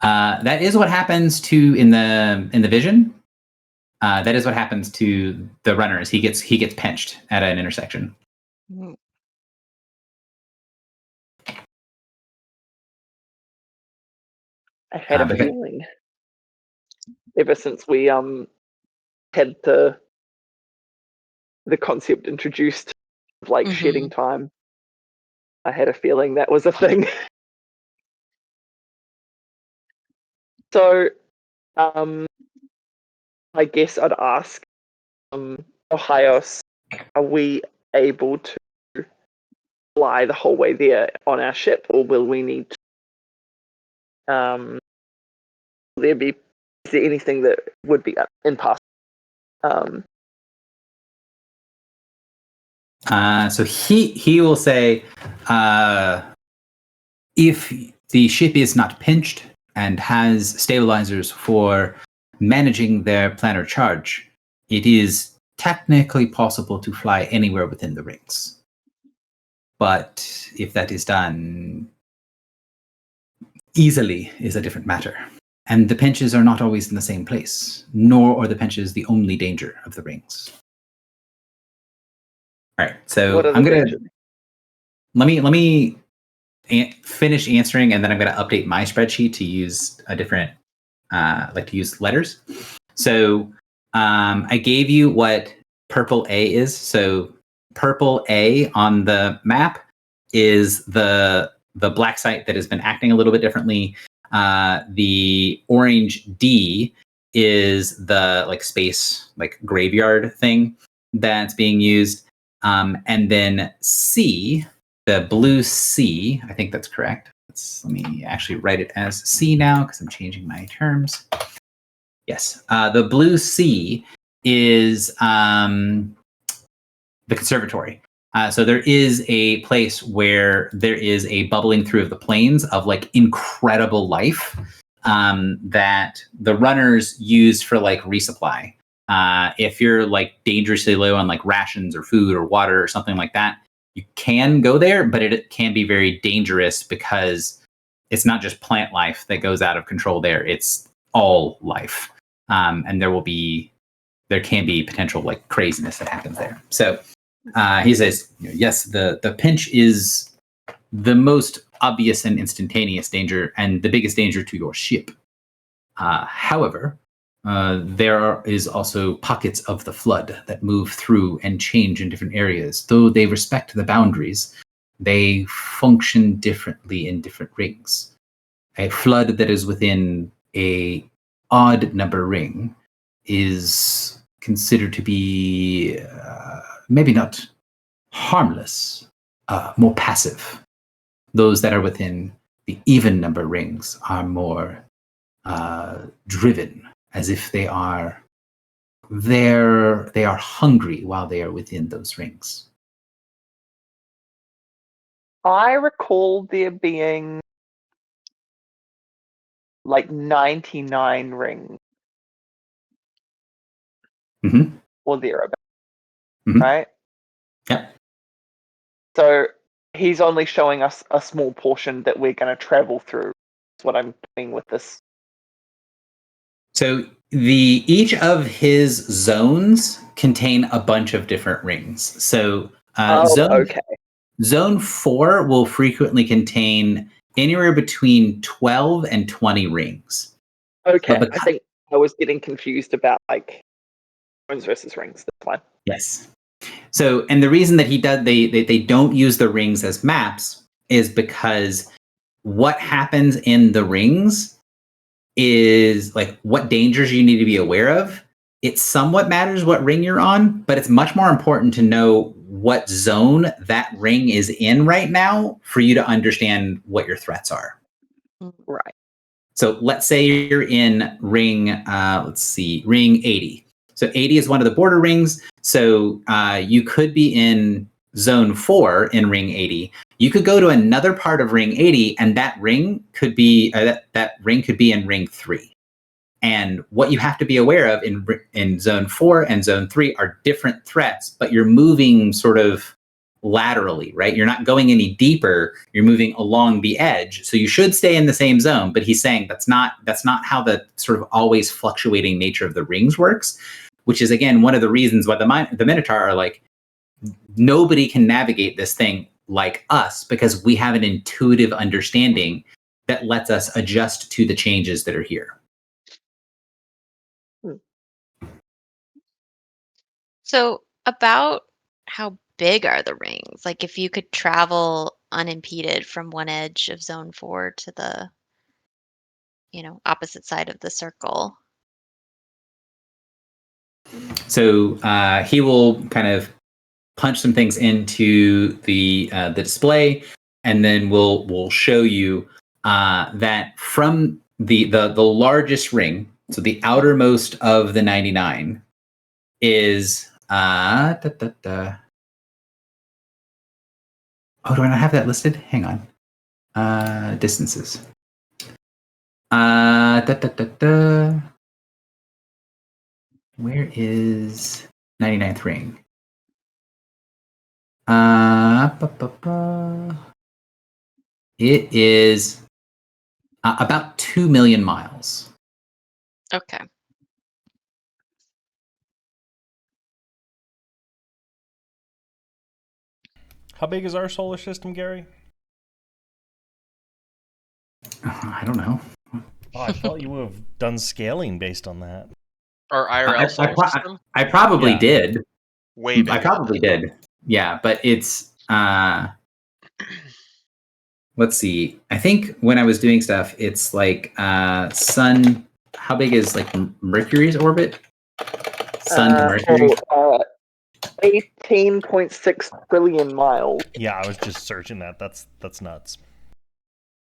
That is what happens to in the Vision. That is what happens to the runner. Is he gets pinched at an intersection. Mm. I had a but- feeling ever since we had the concept introduced of like shedding time, I had a feeling that was a thing. So I guess I'd ask Ohios, are we able to fly the whole way there on our ship, or will we need to is there anything that would be impossible? So he will say, if the ship is not pinched and has stabilizers for managing their planar charge, it is technically possible to fly anywhere within the rings. But if that is done easily is a different matter. And the pinches are not always in the same place, nor are the pinches the only danger of the rings. All right, so I'm gonna let me finish answering, and then I'm gonna update my spreadsheet to use a different, like to use letters. So I gave you what purple A is. So purple A on the map is the black site that has been acting a little bit differently. The orange D is the like space, like graveyard thing that's being used. And then C, the blue C, I think that's correct. Let me actually write it as C now because I'm changing my terms. Yes, the blue C is the conservatory. So there is a place where there is a bubbling through of the planes of like incredible life that the runners use for like resupply. If you're like dangerously low on like rations or food or water or something like that, you can go there, but it can be very dangerous because it's not just plant life that goes out of control there. It's all life. And there can be potential like craziness that happens there. So he says, yes, the pinch is the most obvious and instantaneous danger and the biggest danger to your ship. However, there is also pockets of the flood that move through and change in different areas. Though they respect the boundaries, they function differently in different rings. A flood that is within a odd number ring is considered to be maybe not harmless, more passive. Those that are within the even number rings are more driven, as if they are hungry while they are within those rings. I recall there being like 99 rings Mm-hmm. or thereabouts, Mhm. right? Yep. So he's only showing us a small portion that we're going to travel through. That's what I'm doing with this. So each of his zones contain a bunch of different rings. So Okay. Zone 4 will frequently contain anywhere between 12 and 20 rings. Okay. But I think I was getting confused about like zones versus rings. That's fine. Yes. So, and the reason that they don't use the rings as maps is because what happens in the rings is like what dangers you need to be aware of. It somewhat matters what ring you're on, but it's much more important to know what zone that ring is in right now for you to understand what your threats are. Right. So let's say you're in ring, ring 80. So 80 is one of the border rings. So you could be in zone 4 in ring 80. You could go to another part of ring 80, and that ring could be that ring could be in ring 3. And what you have to be aware of in zone 4 and zone 3 are different threats, but you're moving sort of laterally, right? You're not going any deeper. You're moving along the edge. So you should stay in the same zone, but he's saying that's not how the sort of always fluctuating nature of the rings works, which is again one of the reasons why the Minotaur are like, nobody can navigate this thing like us because we have an intuitive understanding that lets us adjust to the changes that are here. So about how big are the rings? Like if you could travel unimpeded from one edge of zone 4 to the, opposite side of the circle. So he will kind of punch some things into the display, and then we'll show you that from the largest ring, so the outermost of the 99 is Oh, do I not have that listed? Hang on. Distances. Where is 99th ring? It is about 2 million miles. Okay. How big is our solar system, Gary? I don't know. Oh, I thought you would have done scaling based on that. Our IRL solar system? I probably Yeah. did. Way bigger. I probably did. Yeah, but it's let's see. I think when I was doing stuff, it's like sun. How big is like Mercury's orbit? Sun to Mercury. 18.6 trillion miles. Yeah, I was just searching that. That's nuts.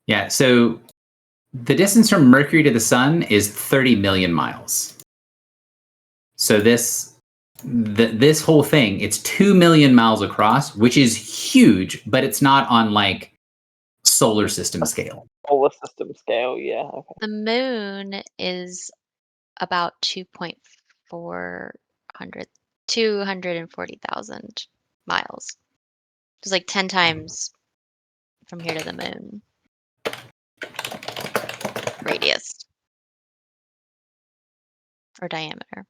Yeah, so the distance from Mercury to the sun is 30 million miles. So this this whole thing, it's 2 million miles across, which is huge, but it's not on like solar system scale. Solar system scale, yeah. Okay. The moon is about 240,000 miles. It's like 10 times from here to the moon. Radius. Or diameter.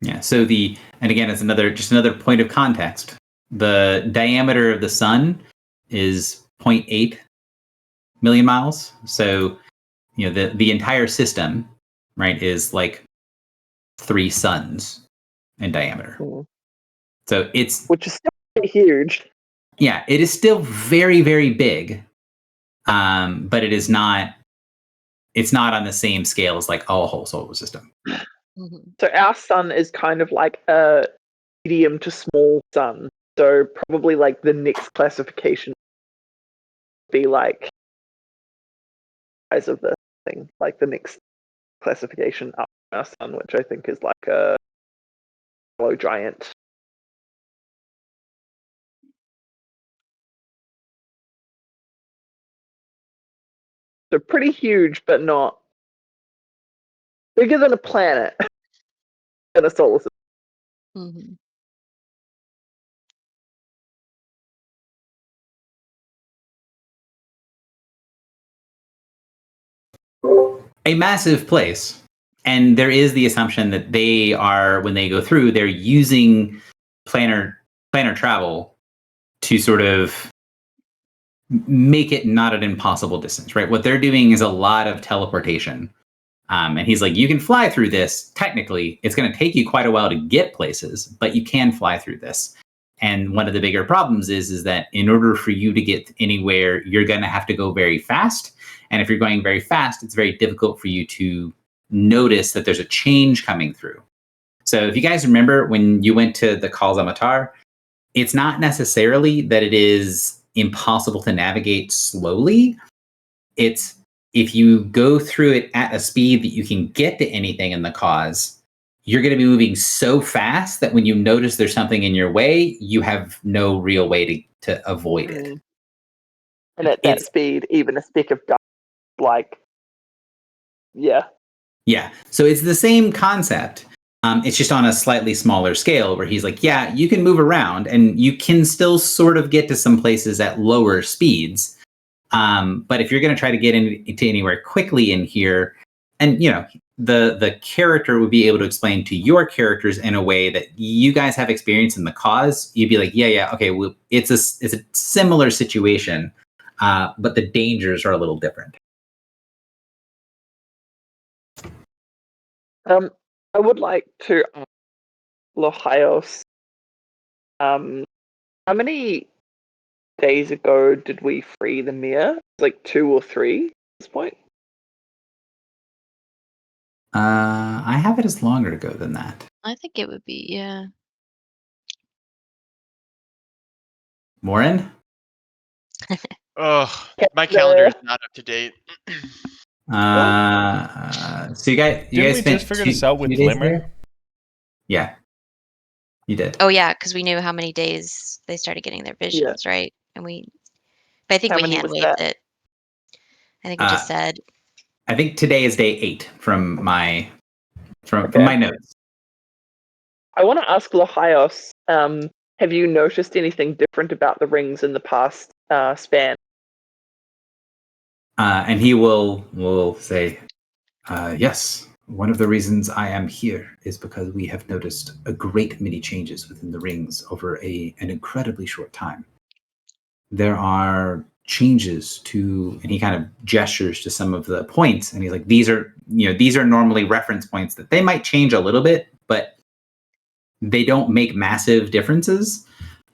Yeah. So and again, it's another point of context. The diameter of the sun is 0.8 million miles. So, the entire system, right, is like 3 suns in diameter. Mm. So which is still pretty huge. Yeah, it is still very, very big. But it's not on the same scale as like a whole solar system. Mm-hmm. So our sun is kind of like a medium to small sun. So probably like the next classification would be like size of the thing, like the next classification up from our sun, which I think is like a yellow giant. So pretty huge, but not bigger than a planet in a solar system. Mm-hmm. A massive place. And there is the assumption that they are, when they go through, they're using planar travel to sort of make it not an impossible distance, right? What they're doing is a lot of teleportation. And he's like, you can fly through this. Technically, it's going to take you quite a while to get places, but you can fly through this. And one of the bigger problems is that in order for you to get anywhere, you're going to have to go very fast. And if you're going very fast, it's very difficult for you to notice that there's a change coming through. So if you guys remember when you went to the Kalzamatar, it's not necessarily that it is impossible to navigate slowly. It's if you go through it at a speed that you can get to anything in the cause, you're going to be moving so fast that when you notice there's something in your way, you have no real way to avoid it. And at that speed, even a speck of dust, like, yeah. Yeah. So it's the same concept. It's just on a slightly smaller scale where he's like, yeah, you can move around and you can still sort of get to some places at lower speeds. But if you're going to try to get into anywhere quickly in here, and the character would be able to explain to your characters in a way that you guys have experience in the cause, you'd be like, yeah, okay, well, it's a similar situation, but the dangers are a little different. I would like to ask Lohios, how many days ago did we free the Mir? Like 2 or 3 at this point? I have it as longer ago than that. I think it would be, yeah. Morin? Ugh, my calendar is not up to date. So you guys Didn't we spent just figure this out with Glimmer? Yeah, you did. Oh yeah, because we knew how many days they started getting their visions, right? And but I think How we many hand was waved that? it. I think we just said. I think today is day 8 from my from Okay. my notes. I want to ask Lohios, have you noticed anything different about the rings in the past span? And he will say, yes, one of the reasons I am here is because we have noticed a great many changes within the rings over an incredibly short time. There are changes to, and he kind of gestures to some of the points, and he's like, these are normally reference points that they might change a little bit, but they don't make massive differences.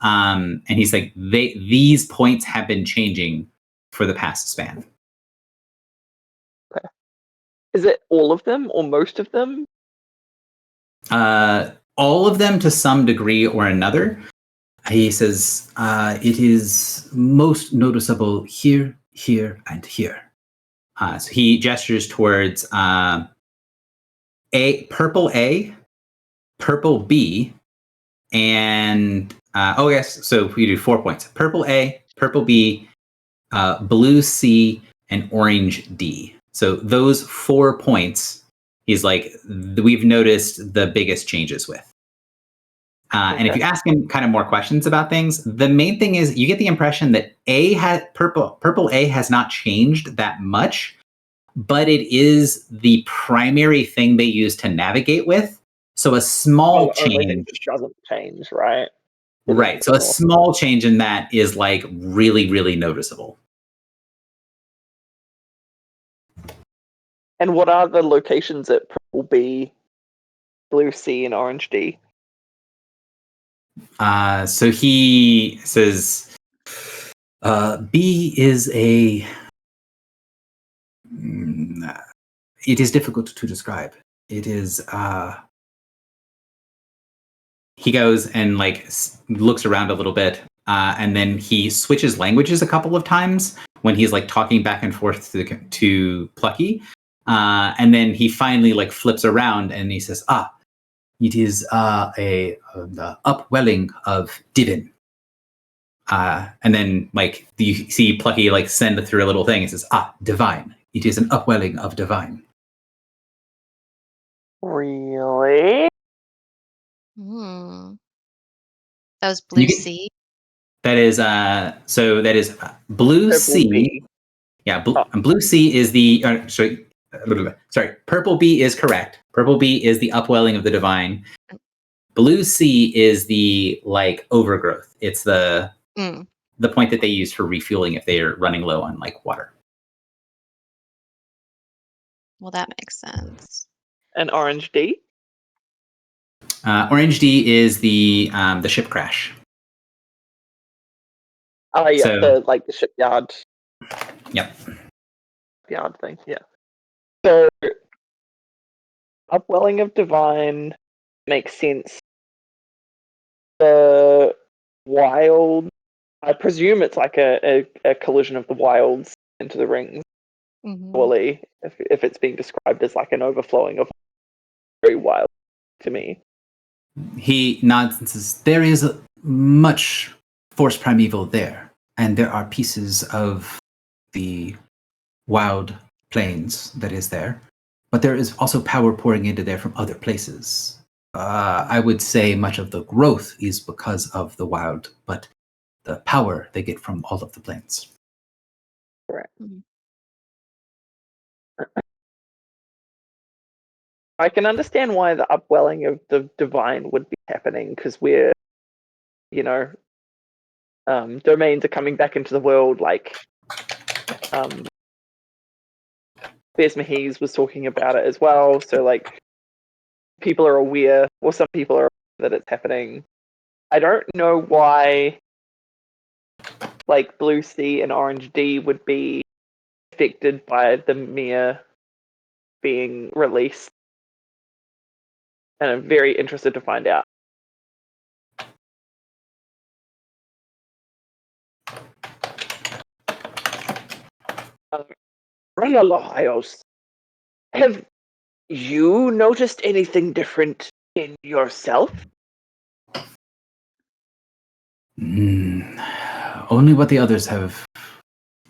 And he's like, these points have been changing for the past span. Is it all of them or most of them? All of them to some degree or another. He says, it is most noticeable here, here, and here. So he gestures towards purple A, purple B, and yes. So we do 4 points: purple A, purple B, blue C, and orange D. So those 4 points is like we've noticed the biggest changes with. And if you ask him kind of more questions about things, the main thing is you get the impression that purple A has not changed that much, but it is the primary thing they use to navigate with. So a small Only thing change, just doesn't change, right? right? So a small change in that is like really, really noticeable. And what are the locations at Purple B, Blue C, and Orange D? So he says, B is a. It is difficult to describe. It is. He goes and like looks around a little bit, and then he switches languages a couple of times when he's like talking back and forth to Plucky, and then he finally like flips around and he says, it is the upwelling of Divin. And then like you see Plucky like send through a little thing and says, divine. It is an upwelling of divine. Really? Hmm. That was blue C. That is blue Purple C. B. Yeah, blue C is the sorry. Purple B is correct. Purple B is the upwelling of the divine. Blue C is the like overgrowth. It's the point that they use for refueling if they are running low on like water. Well, that makes sense. And Orange D? Orange D is the ship crash. Oh yeah, So- the shipyard. Yep. Yard thing, yeah. So upwelling of divine makes sense. The wild, I presume it's like a collision of the wilds into the rings. Surely, if it's being described as like an overflowing of very wild to me. He nods and says, there is much force primeval there, and there are pieces of the wild plains that is there, but there is also power pouring into there from other places. I would say much of the growth is because of the wild, but the power they get from all of the plains. Correct. I can understand why the upwelling of the divine would be happening, because we're, domains are coming back into the world, like Bez Mahiz was talking about it as well. So like people are aware, or some people are aware that it's happening. I don't know why like Blue C and Orange D would be affected by the Mir being released. And I'm very interested to find out. Renalaios, have you noticed anything different in yourself? Only what the others have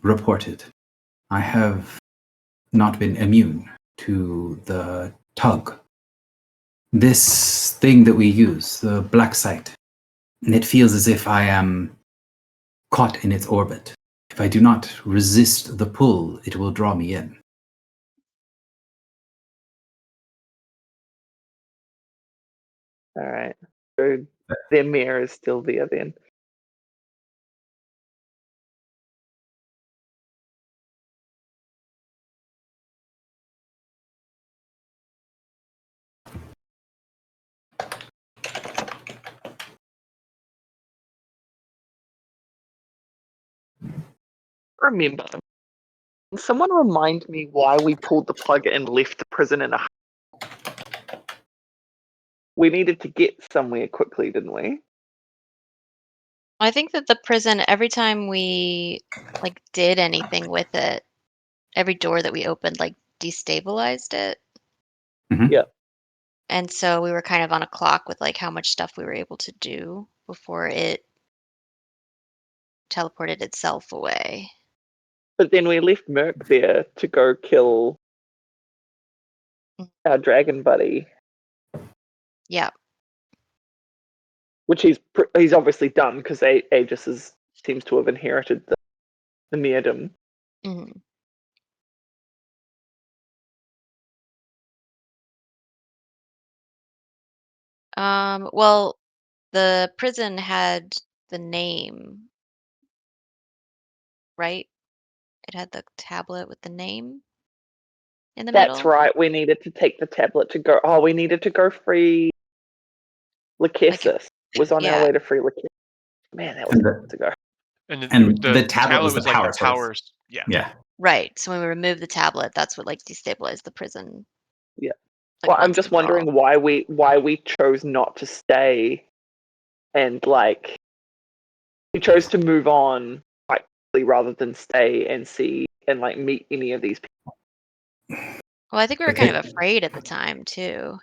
reported. I have not been immune to the tug. This thing that we use, the black sight, it feels as if I am caught in its orbit. If I do not resist the pull, it will draw me in. All right. So their mirror is still there then. Remember, can someone remind me why we pulled the plug and left the prison in a hut? We needed to get somewhere quickly, didn't we? I think that the prison, every time we like did anything with it, every door that we opened like destabilized it. Mhm. Yeah. And so we were kind of on a clock with like how much stuff we were able to do before it teleported itself away. But then we left Merc there to go kill our dragon buddy, Yeah. which he's obviously done because Aegis seems to have inherited the Meerdum. hmm Well, the prison had the name, right? It had the tablet with the name in the That's middle. right. We needed to take the tablet to go. Oh, we needed to go free Like, Lachesis. Was on our yeah, way to free Lachesis. Man, that was And months ago. And the tablet was the like power the source. power. Yeah. Yeah. right. So when we removed the tablet, that's what like destabilized the prison. Yeah. Like Well, I'm once just and for all. wondering why we chose not to stay, and like we chose to move on quite quickly rather than stay and see and like meet any of these people. Well, I think we were kind of afraid at the time too.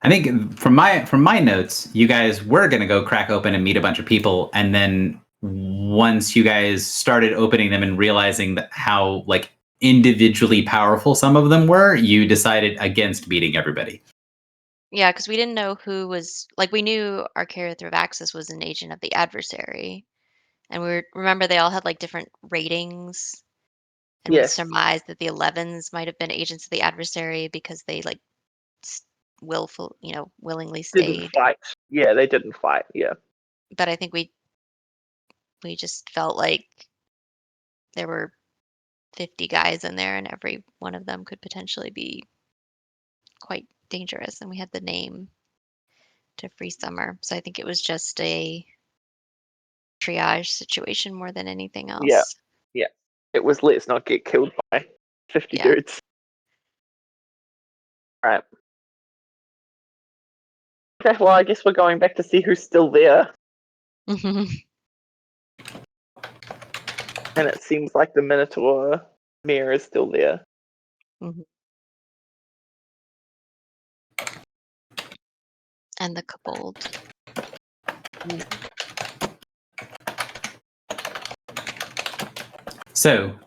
I think from my notes, you guys were gonna go crack open and meet a bunch of people, and then once you guys started opening them and realizing that how like individually powerful some of them were, you decided against meeting everybody. Yeah, because we didn't know who was like we knew Arcaria Thrivaxis was an agent of the adversary, and remember they all had like different ratings, and we Yes, surmised that the 11s might have been agents of the adversary because they like willingly didn't stayed. fight. Yeah, they didn't fight. Yeah, But I think we just felt like there were 50 guys in there, and every one of them could potentially be quite dangerous. And we had the name to free Summer, so I think it was just a triage situation more than anything yeah, else. yeah. It was let's not get killed by 50 Yeah. dudes. Right. Okay, well, I guess we're going back to see who's still there. Mhm. And it seems like the Minotaur Mirror is still there. Mhm. And the Kobold. So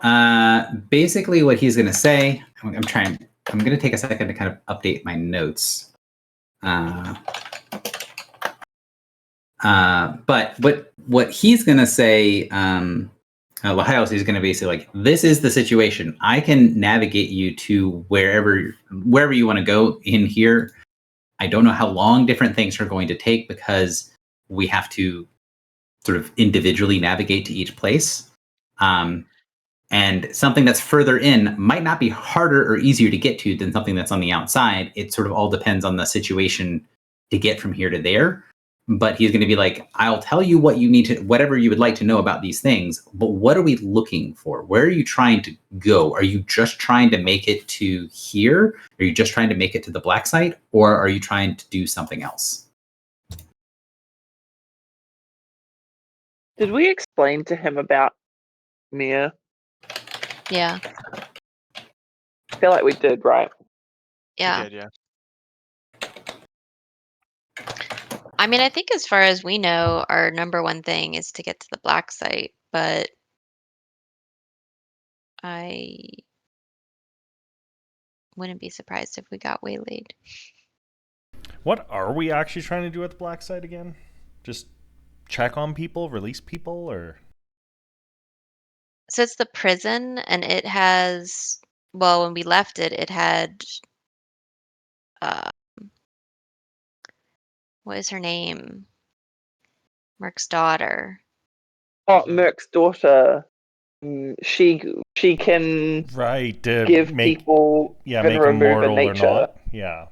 basically, what he's gonna say, I'm gonna take a second to kind of update my notes. But what he's gonna say, Lahios is gonna basically like, this is the situation. I can navigate you to wherever you want to go in here. I don't know how long different things are going to take because we have to sort of individually navigate to each place. And something that's further in might not be harder or easier to get to than something that's on the outside. It sort of all depends on the situation to get from here to there. But he's going to be like, I'll tell you what you need to, whatever you would like to know about these things. But what are we looking for? Where are you trying to go? Are you just trying to make it to here? Are you just trying to make it to the black site? Or are you trying to do something else? Did we explain to him about Mia? Yeah. I feel like we did, right? Yeah. We did, yeah. I mean, I think as far as we know, our number one thing is to get to the black site, but I wouldn't be surprised if we got waylaid. What are we actually trying to do at the black site again? Just check on people, release people, or So it's the prison, and it has, well, when we left it, it had, uh, what is her name? Merc's daughter. Oh, Merc's daughter. She can right? give people yeah, even make them remove a mortal or nature. not. Yeah.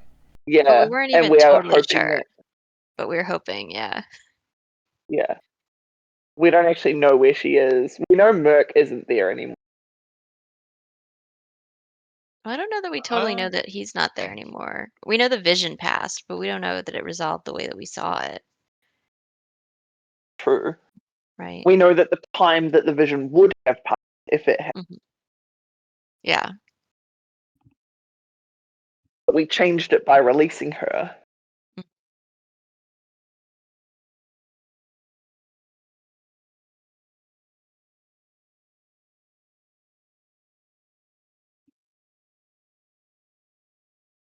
But Yeah, we weren't and even we are totally hoping sure. that. But we were hoping, yeah. Yeah, we don't actually know where she is. We know Merc isn't there anymore. I don't know that we totally know that he's not there anymore. We know the vision passed, but we don't know that it resolved the way that we saw it, True. right? We know that the time that the vision would have passed if it had. Yeah. We changed it by releasing her.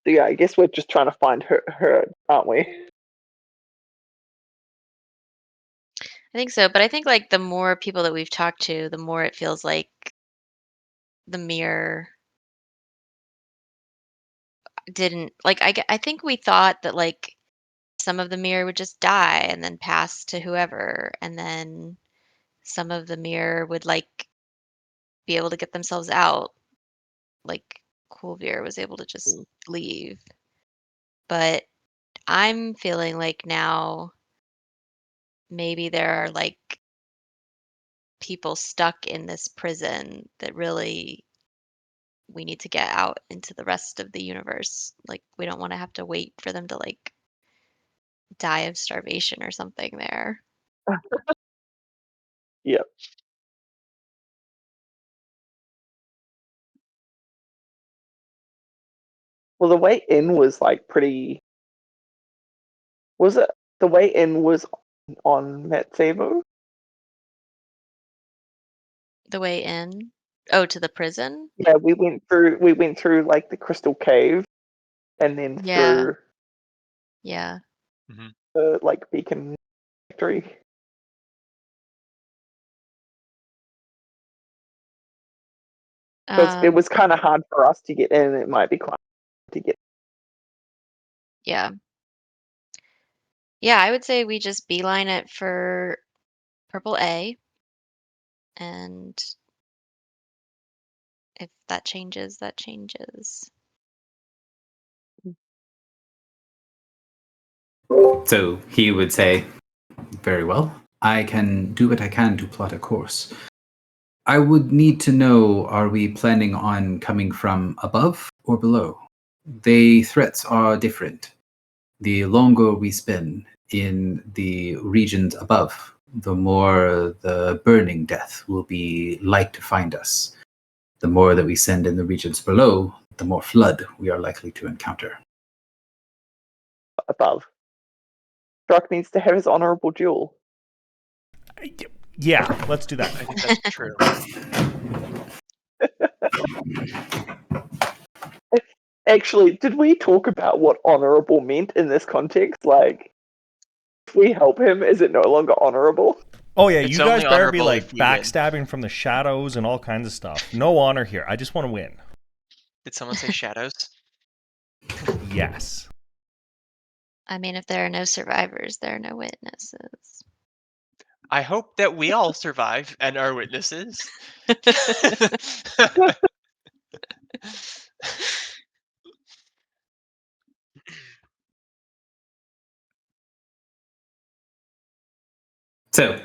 So yeah, I guess we're just trying to find her, aren't we? I think so, but I think like the more people that we've talked to, the more it feels like the mirror didn't like. I think we thought that like some of the mirror would just die and then pass to whoever, and then some of the mirror would like be able to get themselves out. Like Coolveer was able to just leave, but I'm feeling like now maybe there are like people stuck in this prison that really we need to get out into the rest of the universe. Like we don't want to have to wait for them to like die of starvation or something there. Yep. Well, the way in was like pretty. Was it the way in was on Metzevo? The way in? Oh, to the prison? Yeah, we went through like the Crystal Cave, and then Yeah. through Yeah. the like Beacon Factory. So it was kind of hard for us to get in. It might be quite hard to get. Yeah. Yeah, I would say we just beeline it for Purple A. And if that changes, that changes. So he would say, very well, I can do what I can to plot a course. I would need to know, are we planning on coming from above or below? The threats are different. The longer we spend in the regions above, the more the burning death will be like to find us. The more that we send in the regions below, the more flood we are likely to encounter. Above. Struck needs to have his honorable duel. Yeah, let's do that. I think that's true. Actually, did we talk about what honorable meant in this context? Like, if we help him, is it no longer honorable? Oh yeah, It's you guys only better be honorable like if we win. backstabbing from the shadows and all kinds of stuff. No honor here. I just want to win. Did someone say shadows? Yes. I mean, if there are no survivors, there are no witnesses. I hope that we all survive and are witnesses. So,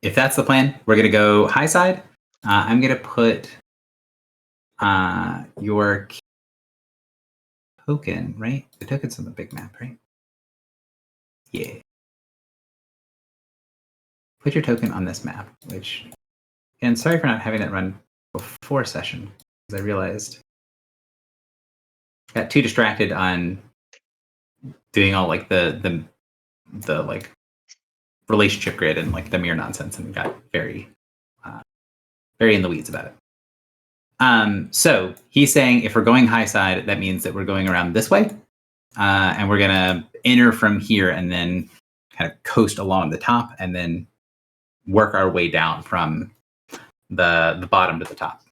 if that's the plan, we're going to go high side. I'm going to put your token, right? The token's on the big map, right? Yeah. Put your token on this map, which, and sorry for not having that run before session, because I realized I got too distracted on doing all like the like relationship grid and like the mirror nonsense, and got very in the weeds about it. So he's saying if we're going high side, that means that we're going around this way, and we're gonna enter from here and then kind of coast along the top and then work our way down from the bottom to the top.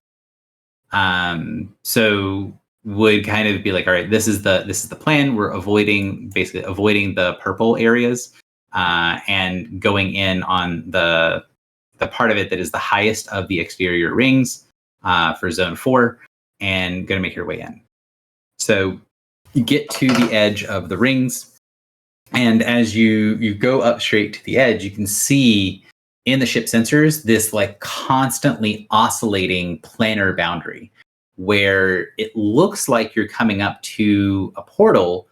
So would kind of be like, all right, this is the plan. We're basically avoiding the purple areas, and going in on the part of it that is the highest of the exterior rings, for zone 4, and going to make your way in. So you get to the edge of the rings, and as you go up straight to the edge, you can see in the ship sensors this like constantly oscillating planar boundary where it looks like you're coming up to a portal,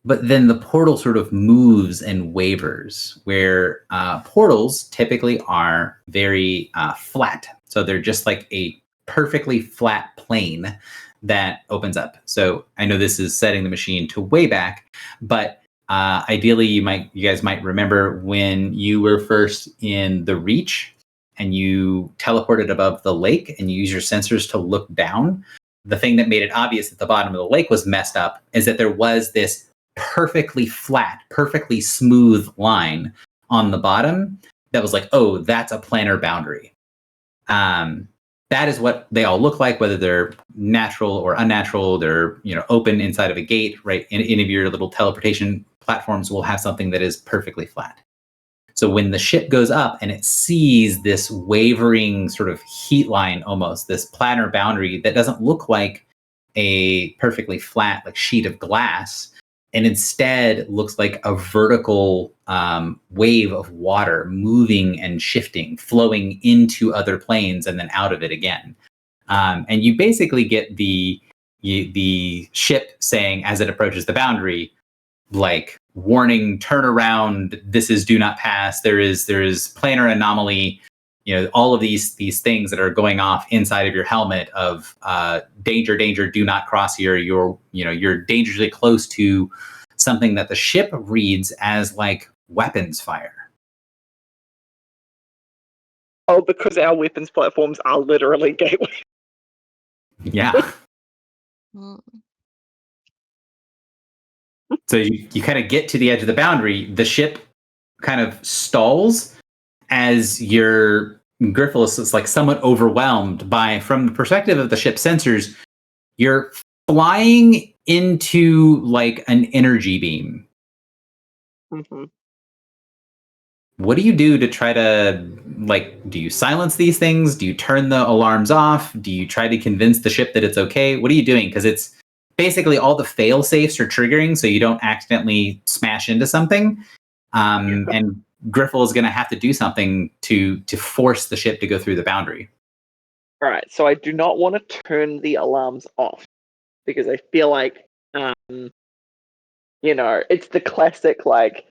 but then the portal sort of moves and wavers, where portals typically are very flat. So they're just like a perfectly flat plane that opens up. So I know this is setting the machine to way back, but ideally you guys might remember when you were first in the Reach and you teleported above the lake and you use your sensors to look down. The thing that made it obvious that the bottom of the lake was messed up is that there was this perfectly flat, perfectly smooth line on the bottom that was like, oh, that's a planar boundary. That is what they all look like, whether they're natural or unnatural. They're open inside of a gate, right? Any of your little teleportation platforms will have something that is perfectly flat. So when the ship goes up and it sees this wavering sort of heat line, almost this planar boundary that doesn't look like a perfectly flat like sheet of glass, and instead looks like a vertical wave of water moving and shifting, flowing into other planes and then out of it again. And you basically get the ship saying as it approaches the boundary, like, warning, turn around, this is do not pass, there is planar anomaly, all of these things that are going off inside of your helmet of danger, do not cross here, you're dangerously close to something that the ship reads as like weapons fire. Oh, because our weapons platforms are literally gateways. Yeah. Mm. So you kind of get to the edge of the boundary, the ship kind of stalls as your Griffiths is like somewhat overwhelmed by, from the perspective of the ship's sensors, you're flying into like an energy beam. Mm-hmm. What do you do to try to, like, do you silence these things? Do you turn the alarms off? Do you try to convince the ship that it's okay? What are you doing? Because it's basically all the fail safes are triggering so you don't accidentally smash into something. And Griffle is going to have to do something to force the ship to go through the boundary. All right, so I do not want to turn the alarms off because I feel like, it's the classic, like,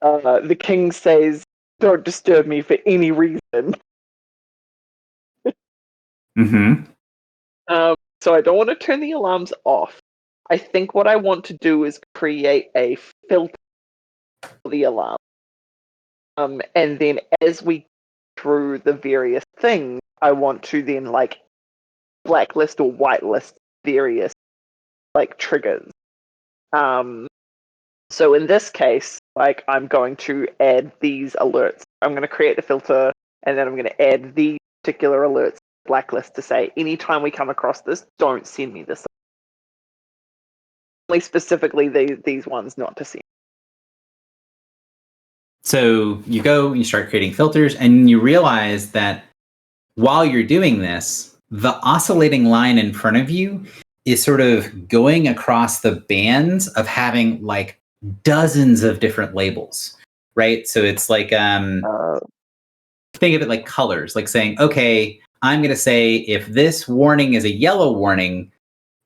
the king says, don't disturb me for any reason. Mm-hmm. So I don't want to turn the alarms off. I think what I want to do is create a filter for the alarm. And then as we through the various things, I want to then like blacklist or whitelist various like triggers. So in this case, like I'm going to add these alerts. I'm going to create the filter, and then I'm going to add these particular alerts blacklist to say anytime we come across this, don't send me this. Only specifically these ones not to send. So you go and you start creating filters, and you realize that while you're doing this, the oscillating line in front of you is sort of going across the bands of having like dozens of different labels, right? So it's like, think of it like colors, like saying, okay, I'm going to say if this warning is a yellow warning,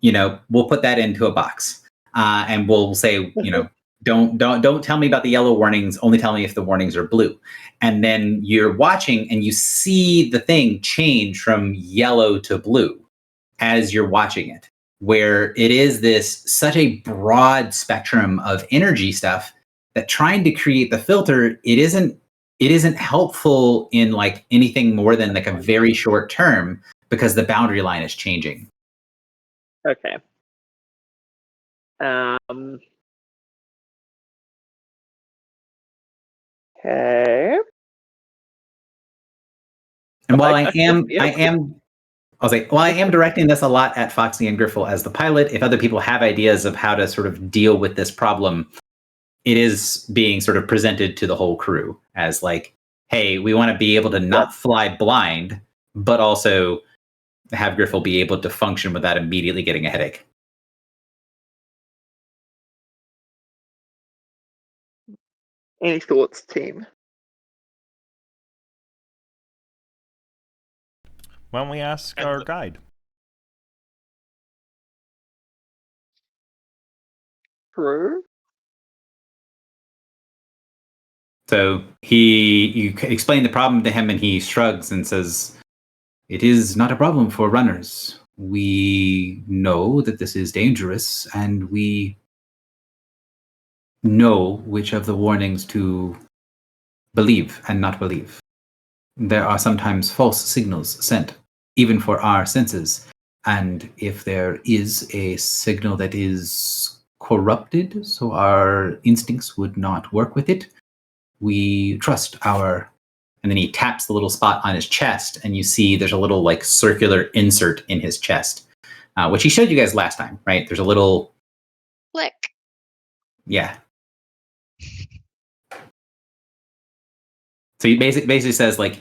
we'll put that into a box, and we'll say, don't tell me about the yellow warnings. Only tell me if the warnings are blue. And then you're watching and you see the thing change from yellow to blue as you're watching it, where it is such a broad spectrum of energy stuff that trying to create the filter, it isn't helpful in like anything more than like a very short term because the boundary line is changing. Okay. Okay. And while I was like, well, I am directing this a lot at Foxy and Griffle as the pilot. If other people have ideas of how to sort of deal with this problem, it is being sort of presented to the whole crew as like, hey, we want to be able to not fly blind, but also have Griffle be able to function without immediately getting a headache. Any thoughts, team? Why don't we ask our guide? True. So you explain the problem to him and he shrugs and says, It is not a problem for runners. We know that this is dangerous, and we know which of the warnings to believe and not believe. There are sometimes false signals sent, even for our senses. And if there is a signal that is corrupted, so our instincts would not work with it, we trust our. And then he taps the little spot on his chest, and you see there's a little like circular insert in his chest, which he showed you guys last time, right? There's a little, Click. yeah. So he basically says like,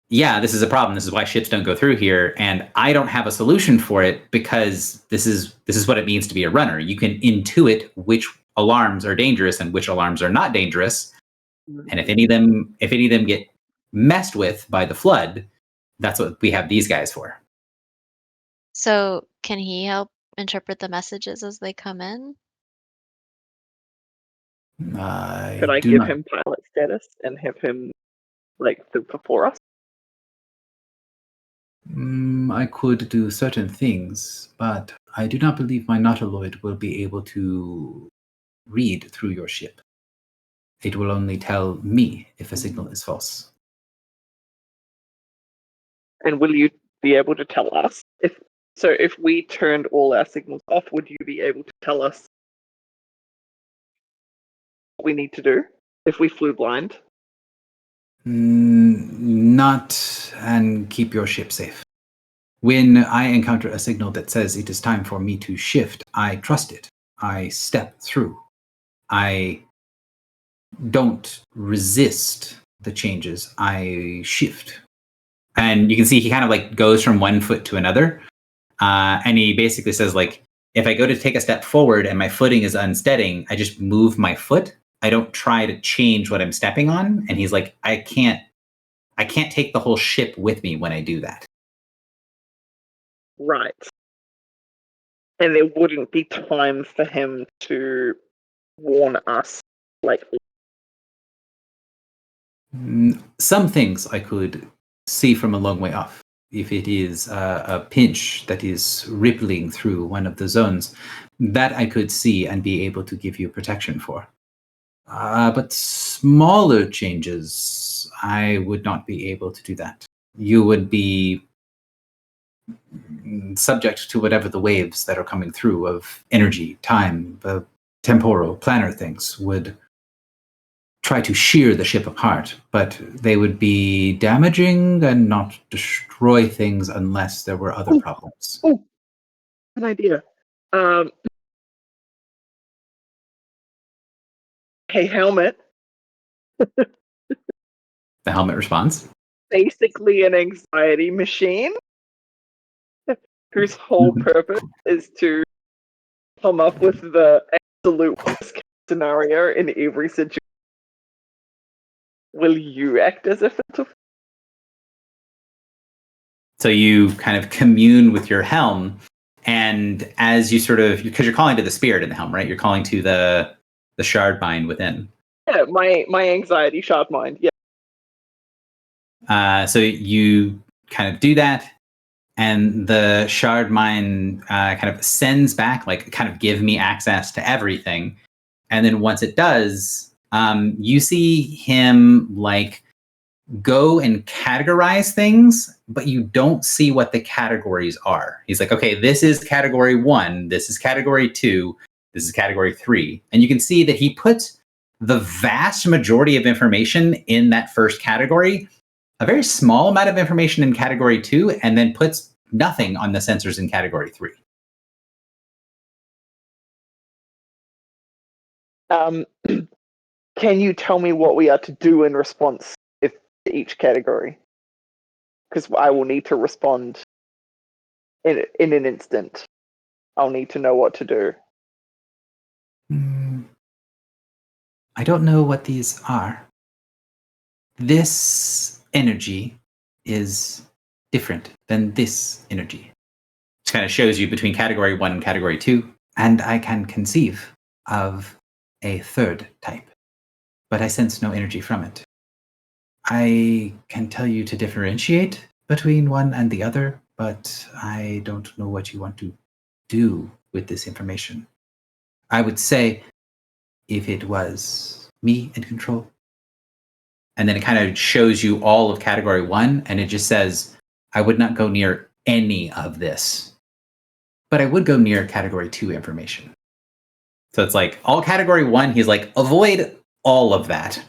yeah, this is a problem. This is why ships don't go through here, and I don't have a solution for it because this is what it means to be a runner. You can intuit which alarms are dangerous and which alarms are not dangerous, and if any of them get messed with by the flood, that's what we have these guys for. So can he help interpret the messages as they come in? Could I do give not- him pilot status and have him like filter for us? I could do certain things, but I do not believe my Nautiloid will be able to read through your ship. It will only tell me if a signal is false. And will you be able to tell us if we turned all our signals off, would you be able to tell us what we need to do if we flew blind? Not, and keep your ship safe. When I encounter a signal that says it is time for me to shift, I trust it. I step through. I don't resist the changes. I shift. And you can see he kind of like goes from one foot to another. And he basically says like, if I go to take a step forward and my footing is unsteadying, I just move my foot. I don't try to change what I'm stepping on. And he's like, I can't take the whole ship with me when I do that. Right. And there wouldn't be time for him to warn us, like, Some things I could see from a long way off. If it is a pinch that is rippling through one of the zones, that I could see and be able to give you protection for. But smaller changes, I would not be able to do that. You would be subject to whatever the waves that are coming through of energy, time, temporal, planar things would try to shear the ship apart, but they would be damaging and not destroy things unless there were other problems. Oh, good idea. Hey, Helmet. The helmet responds. Basically an anxiety machine whose whole purpose is to come up with the absolute worst case scenario in every situation. Will you act as a filter? So you kind of commune with your helm, and as you sort of, because you're calling to the spirit in the helm, right? You're calling to the shard mind within. Yeah, my anxiety shard mind. Yeah. So you kind of do that, and the shard mind kind of sends back, like, kind of give me access to everything. And then once it does, you see him like go and categorize things, but you don't see what the categories are. He's like, okay, this is category 1, this is category 2, this is category 3. And you can see that he puts the vast majority of information in that first category, a very small amount of information in category 2, and then puts nothing on the sensors in category 3. Can you tell me what we are to do in response to each category? Because I will need to respond in an instant. I'll need to know what to do. I don't know what these are. This energy is different than this energy. It kind of shows you between category 1 and category 2, and I can conceive of a third type, but I sense no energy from it. I can tell you to differentiate, between one and the other, but I don't know what you want to do with this information. I would say if it was me in control, and then it kind of shows you all of category 1, and it just says, I would not go near any of this, but I would go near category 2 information. So it's like all category 1, he's like, avoid all of that.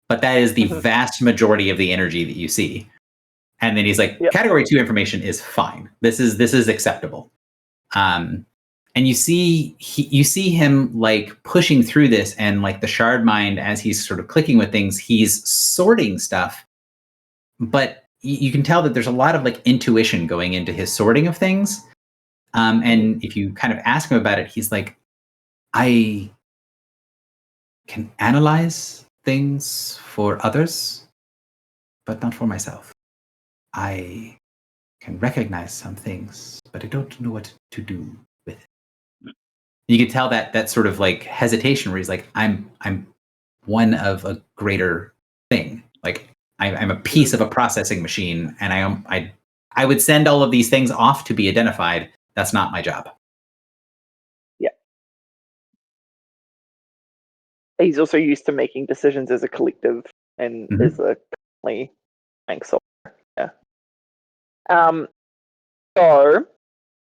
But that is the vast majority of the energy that you see. And then he's like, category 2 information is fine. This is acceptable. And you see him like pushing through this, and like the shard mind, as he's sort of clicking with things, he's sorting stuff. But you can tell that there's a lot of like intuition going into his sorting of things. And if you kind of ask him about it, he's like, I can analyze things for others, but not for myself. I can recognize some things, but I don't know what to do with it. You can tell that sort of like hesitation where he's like, I'm one of a greater thing. Like I'm a piece of a processing machine, and I would send all of these things off to be identified. That's not my job. Yeah. He's also used to making decisions as a collective and as a company. Thanks. Yeah. So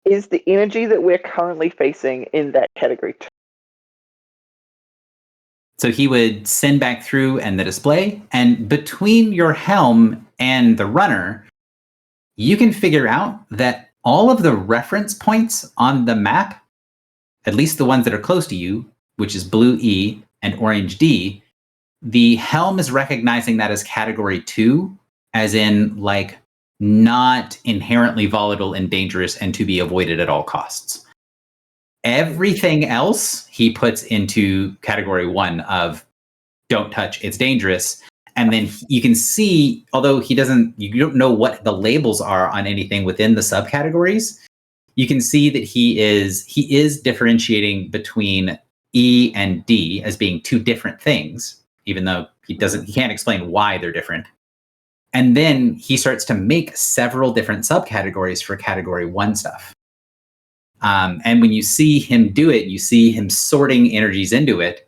is the energy that we're currently facing in that category 2? So he would send back through and the display, and between your helm and the runner, you can figure out that all of the reference points on the map, at least the ones that are close to you, which is blue E and orange D, the helm is recognizing that as category 2, as in like not inherently volatile and dangerous and to be avoided at all costs. Everything else he puts into category 1 of don't touch, it's dangerous. And then you can see, although you don't know what the labels are on anything within the subcategories, you can see that he is differentiating between E and D as being 2 different things, even though he can't explain why they're different. And then he starts to make several different subcategories for category 1 stuff. And when you see him do it, you see him sorting energies into it.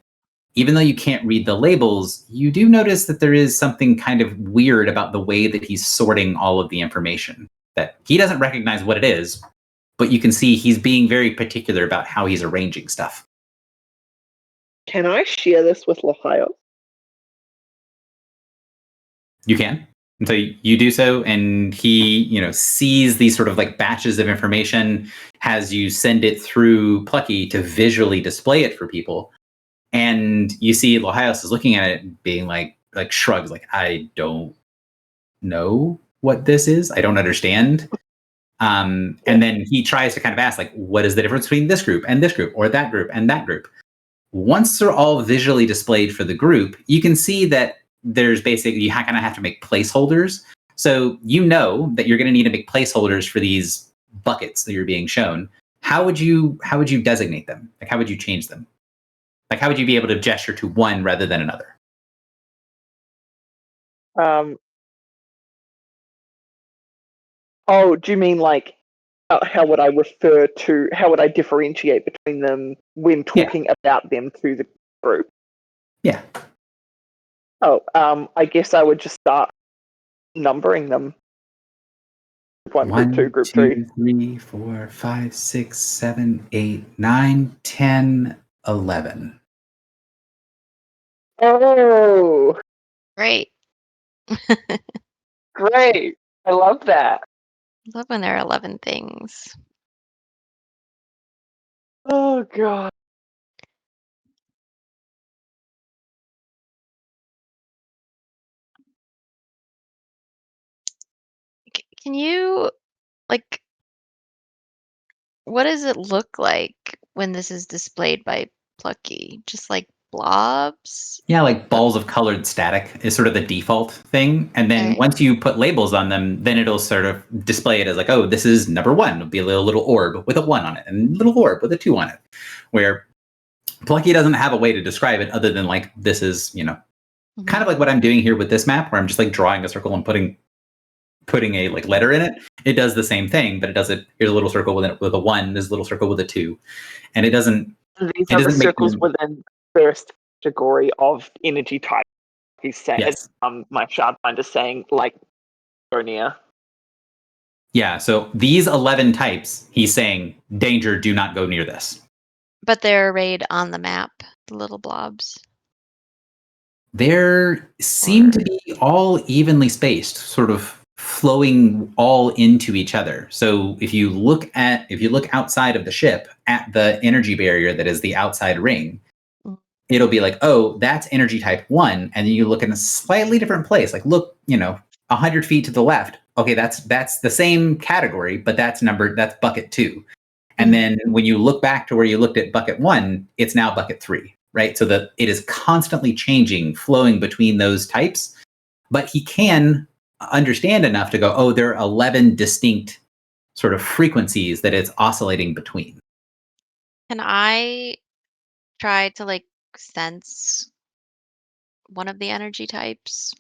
Even though you can't read the labels, you do notice that there is something kind of weird about the way that he's sorting all of the information. That he doesn't recognize what it is, but you can see he's being very particular about how he's arranging stuff. Can I share this with Lahio? You can. And so you do so, and he, sees these sort of like batches of information, has you send it through Plucky to visually display it for people. And you see Lohios is looking at it being like shrugs, like, I don't know what this is. I don't understand. And then he tries to kind of ask, like, what is the difference between this group and this group, or that group and that group? Once they're all visually displayed for the group, you can see that there's basically, you kind of have to make placeholders. So you know that you're going to need to make placeholders for these buckets that you're being shown. How would you designate them? Like, how would you change them? Like, how would you be able to gesture to one rather than another? Oh, do you mean like how would I differentiate between them when talking about them to the group? Yeah. Oh, I guess I would just start numbering them. Group 2, group 3. 3, 4, 5, 6, 7, 8, 9, 10, 11. Oh, Great. great. I love that. I love when there are 11 things. Oh, God. Can you, like, what does it look like when this is displayed by Plucky? Just like blobs? Yeah, like balls of colored static is sort of the default thing. And then once you put labels on them, then it'll sort of display it as like, oh, this is number 1. It'll be a little orb with a 1 on it, and a little orb with a 2 on it. Where Plucky doesn't have a way to describe it other than like, this is, kind of like what I'm doing here with this map, where I'm just like drawing a circle and putting putting a like letter in it, it does the same thing, but it does it. Here's a little circle with a 1. There's a little circle with a 2, and it doesn't. These It are the doesn't make circles them- within the first category of energy type. He's saying, Yes. my Shardfinder is saying, like, go near. Yeah. So these 11 types, he's saying, danger. Do not go near this. But they're arrayed on the map, the little blobs. There seem to be all evenly spaced, sort of flowing all into each other. So if you look outside of the ship at the energy barrier that is the outside ring, Mm. it'll be like, oh, that's energy type 1, and then you look in a slightly different place, like look, 100 feet to the left. Okay, that's the same category, but that's bucket 2. And then when you look back to where you looked at bucket 1, it's now bucket 3. Right, so that it is constantly changing, flowing between those types, but he can understand enough to go, oh, there are 11 distinct sort of frequencies that it's oscillating between. Can I try to like sense one of the energy types?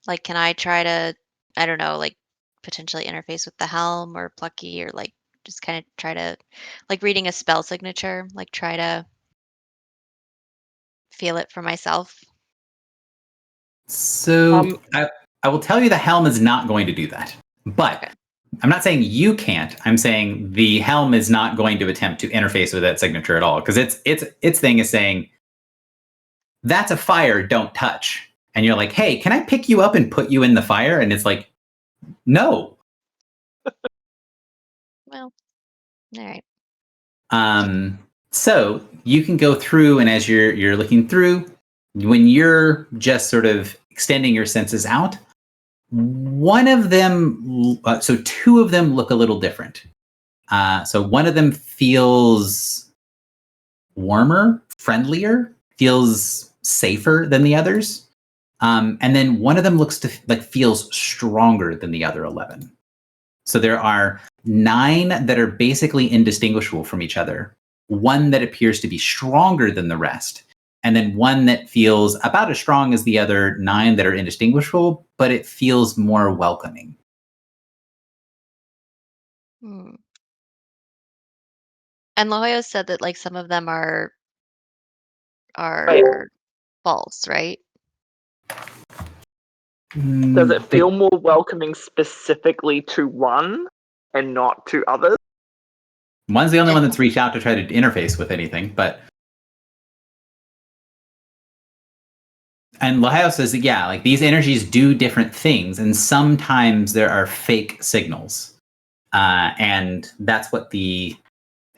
Like, can I try to, I don't know, like potentially interface with the helm or Plucky, or like just kind of try to, like reading a spell signature, like try to feel it for myself? So I will tell you the helm is not going to do that, but Okay. I'm not saying you can't. I'm saying the helm is not going to attempt to interface with that signature at all, because its thing is saying that's a fire, don't touch. And you're like, hey, can I pick you up and put you in the fire? And it's like, no. Well, all right. So you can go through, and as you're looking through, when you're just sort of extending your senses out, one of them, so 2 of them look a little different. So one of them feels warmer, friendlier, feels safer than the others. And then one of them looks to feels stronger than the other 11. So there are 9 that are basically indistinguishable from each other, 1 that appears to be stronger than the rest, and then 1 that feels about as strong as the other 9 that are indistinguishable, but it feels more welcoming. Hmm. And La Jolla said that like some of them are false, right? Does it feel more welcoming specifically to one and not to others? One's the only one that's reached out to try to interface with anything, but. And Lahio says that, yeah, like these energies do different things, and sometimes there are fake signals. And that's what his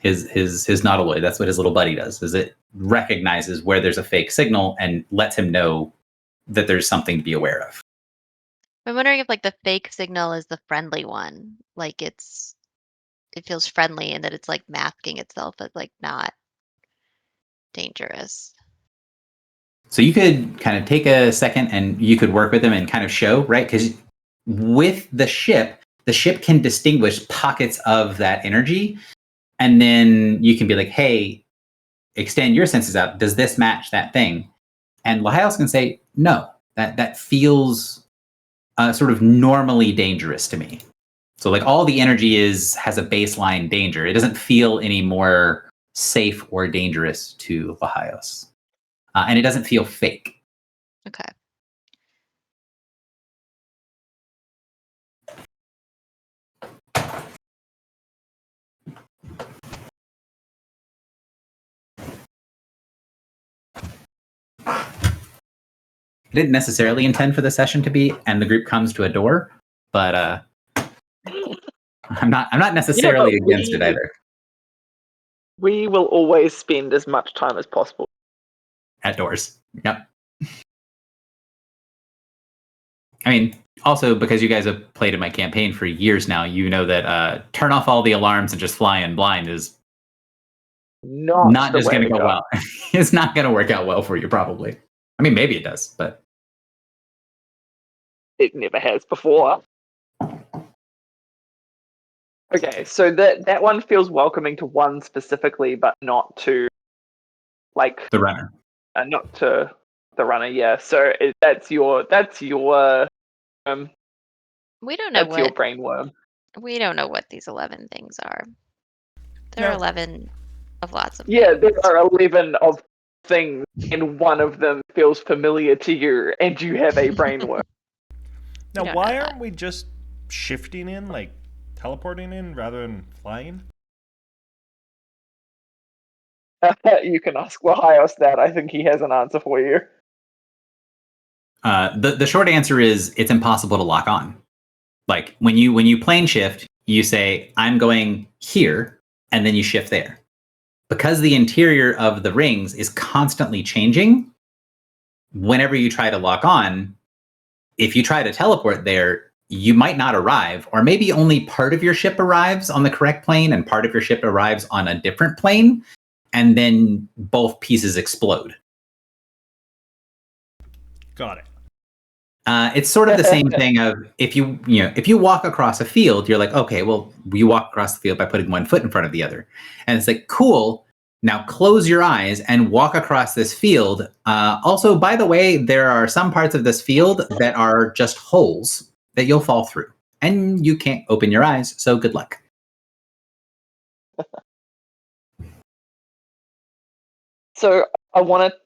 Nautiloid, that's what his little buddy does, is it recognizes where there's a fake signal and lets him know that there's something to be aware of. I'm wondering if like the fake signal is the friendly one. Like it feels friendly and that it's like masking itself as like not dangerous. So you could kind of take a second and you could work with them and kind of show, right? Because with the ship can distinguish pockets of that energy. And then you can be like, hey, extend your senses out. Does this match that thing? And Lahios can say, no, that feels sort of normally dangerous to me. So like all the energy has a baseline danger. It doesn't feel any more safe or dangerous to Lahios. And it doesn't feel fake. Okay. I didn't necessarily intend for the session to be, and the group comes to a door, but I'm not necessarily against it either. We will always spend as much time as possible At doors. Yep. I mean, also because you guys have played in my campaign for years now, you know that turn off all the alarms and just fly in blind is not just going to go well. It's not going to work out well for you, probably. I mean, maybe it does, but it never has before. Okay, so that one feels welcoming to one specifically, but not to like the runner. not to the runner. Yeah, so that's your We don't know That's your what brain worm. we don't know what these 11 things are. There are No. 11 of lots of Yeah, there things. are 11 of things, and one of them feels familiar to you, and you have a brain worm. Now, don't why know that. aren't we just shifting in, like teleporting in, rather than flying? You can ask Lahios that. I think he has an answer for you. The short answer is it's impossible to lock on. Like when you plane shift, you say I'm going here, and then you shift there. Because the interior of the rings is constantly changing, whenever you try to lock on, if you try to teleport there, you might not arrive, or maybe only part of your ship arrives on the correct plane and part of your ship arrives on a different plane, and then both pieces explode. Got it. It's sort of the same thing of if you walk across a field, you're like, okay, well, you walk across the field by putting one foot in front of the other, and it's like, cool. Now close your eyes and walk across this field. Also, by the way, there are some parts of this field that are just holes that you'll fall through, and you can't open your eyes. So good luck. So I want to.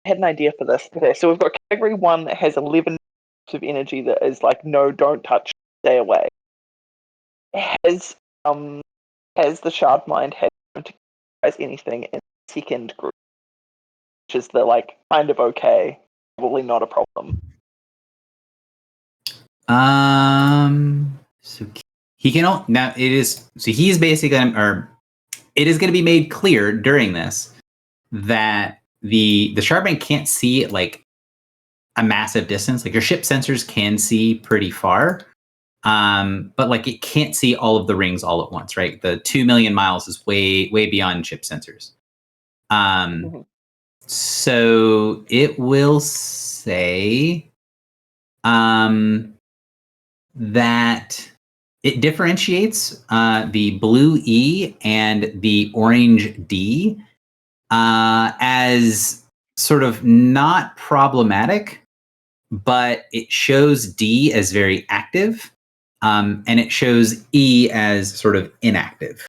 I had an idea for this. Okay, so we've got category 1 that has 11 of energy that is like, no, don't touch, stay away. Has the shard mind had to categorize anything in the second group, which is the like kind of okay, probably not a problem. So he can now it is so he's basically or it is going to be made clear during this that the Shardman can't see at like a massive distance. Like your ship sensors can see pretty far, but like it can't see all of the rings all at once, right? The 2 million miles is way beyond ship sensors. So it will say that it differentiates the blue E and the orange D as sort of not problematic, but it shows D as very active, and it shows E as sort of inactive.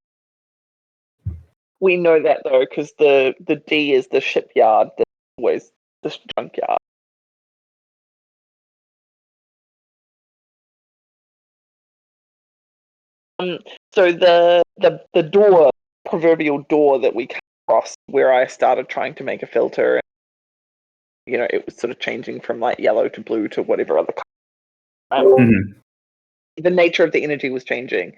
We know that though, because the D is the shipyard, that's always the junkyard. So the door, proverbial door that we come across, where I started trying to make a filter, and, it was sort of changing from like yellow to blue to whatever other color. Mhm. The nature of the energy was changing.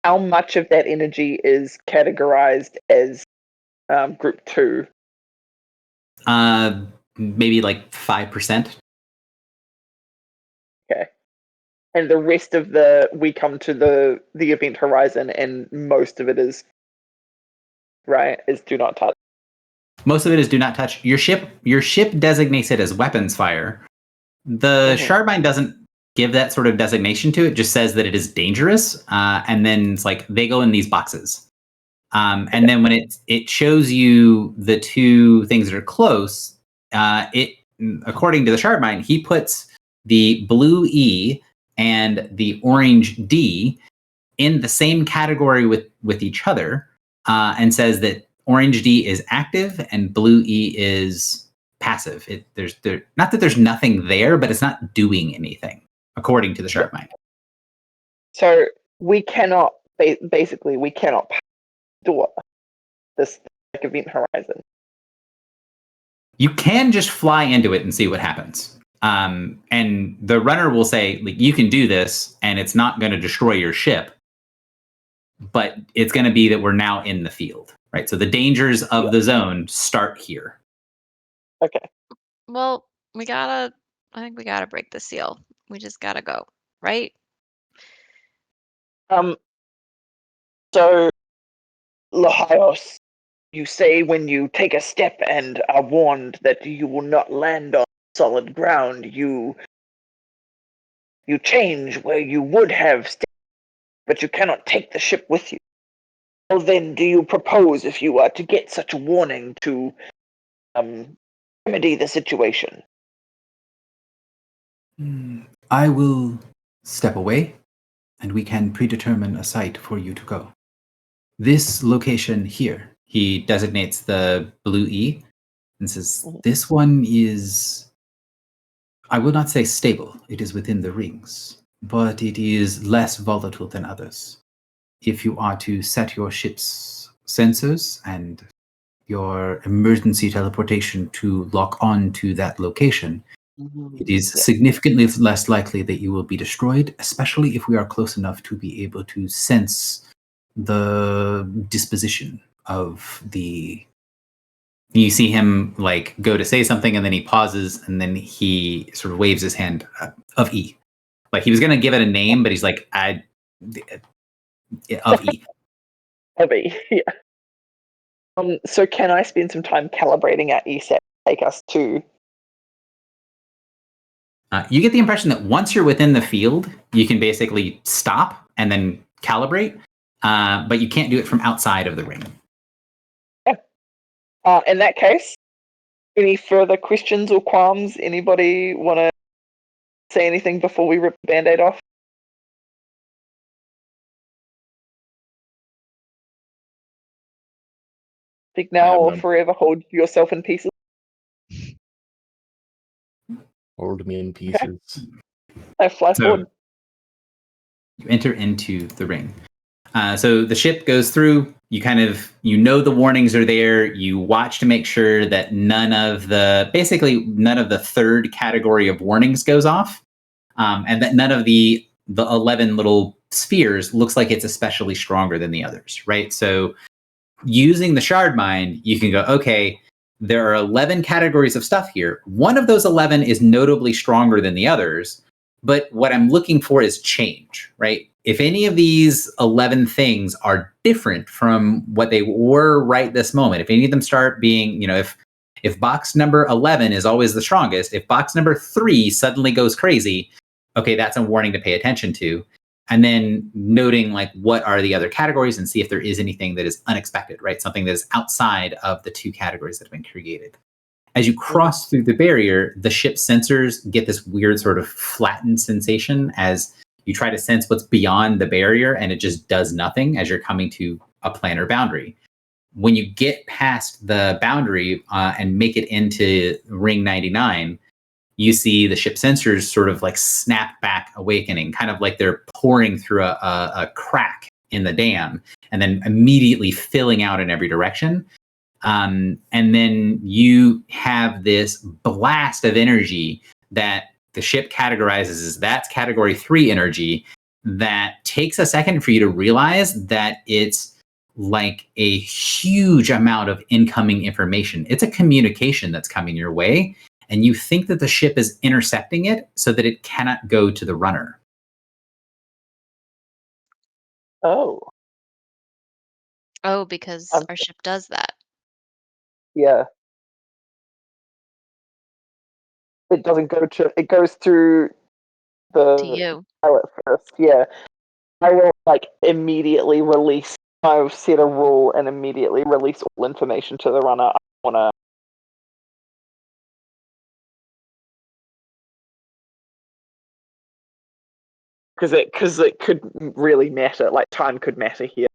How much of that energy is categorized as group 2? Maybe like 5%. Okay. And the rest of we come to the event horizon, and most of it is do not touch. Most of it is do not touch. Your ship designates it as weapons fire. The Shardbind doesn't give that sort of designation to it, just says that it is dangerous. And then it's like they go in these boxes. And then when it shows you the two things that are close, according to the Shardbind, he puts the blue E and the orange D in the same category with each other, and says that orange D is active and blue E is passive. There's not that there's nothing there, but it's not doing anything, according to the Shardbind. So we cannot basically door this event horizon. You can just fly into it and see what happens. And the runner will say, like, you can do this, and it's not going to destroy your ship, but it's going to be that we're now in the field, right? So the dangers of the zone start here. Okay. Well, I think we gotta break the seal. We just gotta go, right? So, Lahios, you say when you take a step and are warned that you will not land on solid ground, you change where you would have stayed, but you cannot take the ship with you. Well, then, do you propose, if you are to get such a warning, to remedy the situation? I will step away, and we can predetermine a site for you to go. This location here, he designates the blue E and says, this one is, I will not say stable, it is within the rings, but it is less volatile than others. If you are to set your ship's sensors and your emergency teleportation to lock on to that location, it is significantly less likely that you will be destroyed, especially if we are close enough to be able to sense the disposition of the... You see him like go to say something, and then he pauses, and then he sort of waves his hand of E. Like he was going to give it a name, but he's like, of E. Of E, yeah. So can I spend some time calibrating our ESAT take us to... You get the impression that once you're within the field, you can basically stop and then calibrate, but you can't do it from outside of the ring. In that case, any further questions or qualms? Anybody want to say anything before we rip the Band-Aid off? Think now or forever hold yourself in pieces? Hold me in pieces. I fly forward. You enter into the ring. So the ship goes through. You know the warnings are there. You watch to make sure that none of the third category of warnings goes off, and that none of the 11 little spheres looks like it's especially stronger than the others, right? So using the shard mind, you can go, okay, there are 11 categories of stuff here. One of those 11 is notably stronger than the others, but what I'm looking for is change, right? If any of these 11 things are different from what they were right this moment, if any of them start being, if box number 11 is always the strongest, if box number 3 suddenly goes crazy, okay, that's a warning to pay attention to. And then noting like what are the other categories and see if there is anything that is unexpected, right? Something that is outside of the 2 categories that have been created. As you cross through the barrier, the ship's sensors get this weird sort of flattened sensation as you try to sense what's beyond the barrier, and it just does nothing as you're coming to a planar boundary. When you get past the boundary and make it into ring 99, you see the ship sensors sort of like snap back awakening, kind of like they're pouring through a crack in the dam and then immediately filling out in every direction. And then you have this blast of energy that the ship categorizes as that's category 3 energy that takes a second for you to realize that it's like a huge amount of incoming information. It's a communication that's coming your way, and you think that the ship is intercepting it so that it cannot go to the runner. Oh, because our ship does that. yeah. It doesn't go to... It goes through the To you. pilot first, yeah. I will immediately release... I've set a rule and immediately release all information to the runner. I want to... Because it could really matter, time could matter here.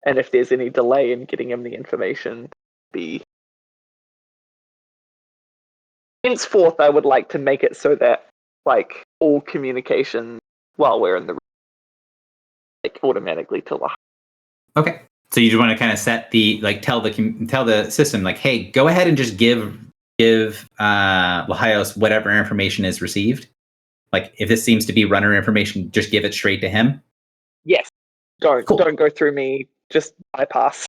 And if there's any delay in getting him the information, henceforth I would like to make it so that all communication while we're in the automatically to the... Okay. So you just want to kind of set the tell the system hey, go ahead and just give Lahios whatever information is received. If this seems to be runner information, just give it straight to him. Yes. Don't go through me. Just bypass.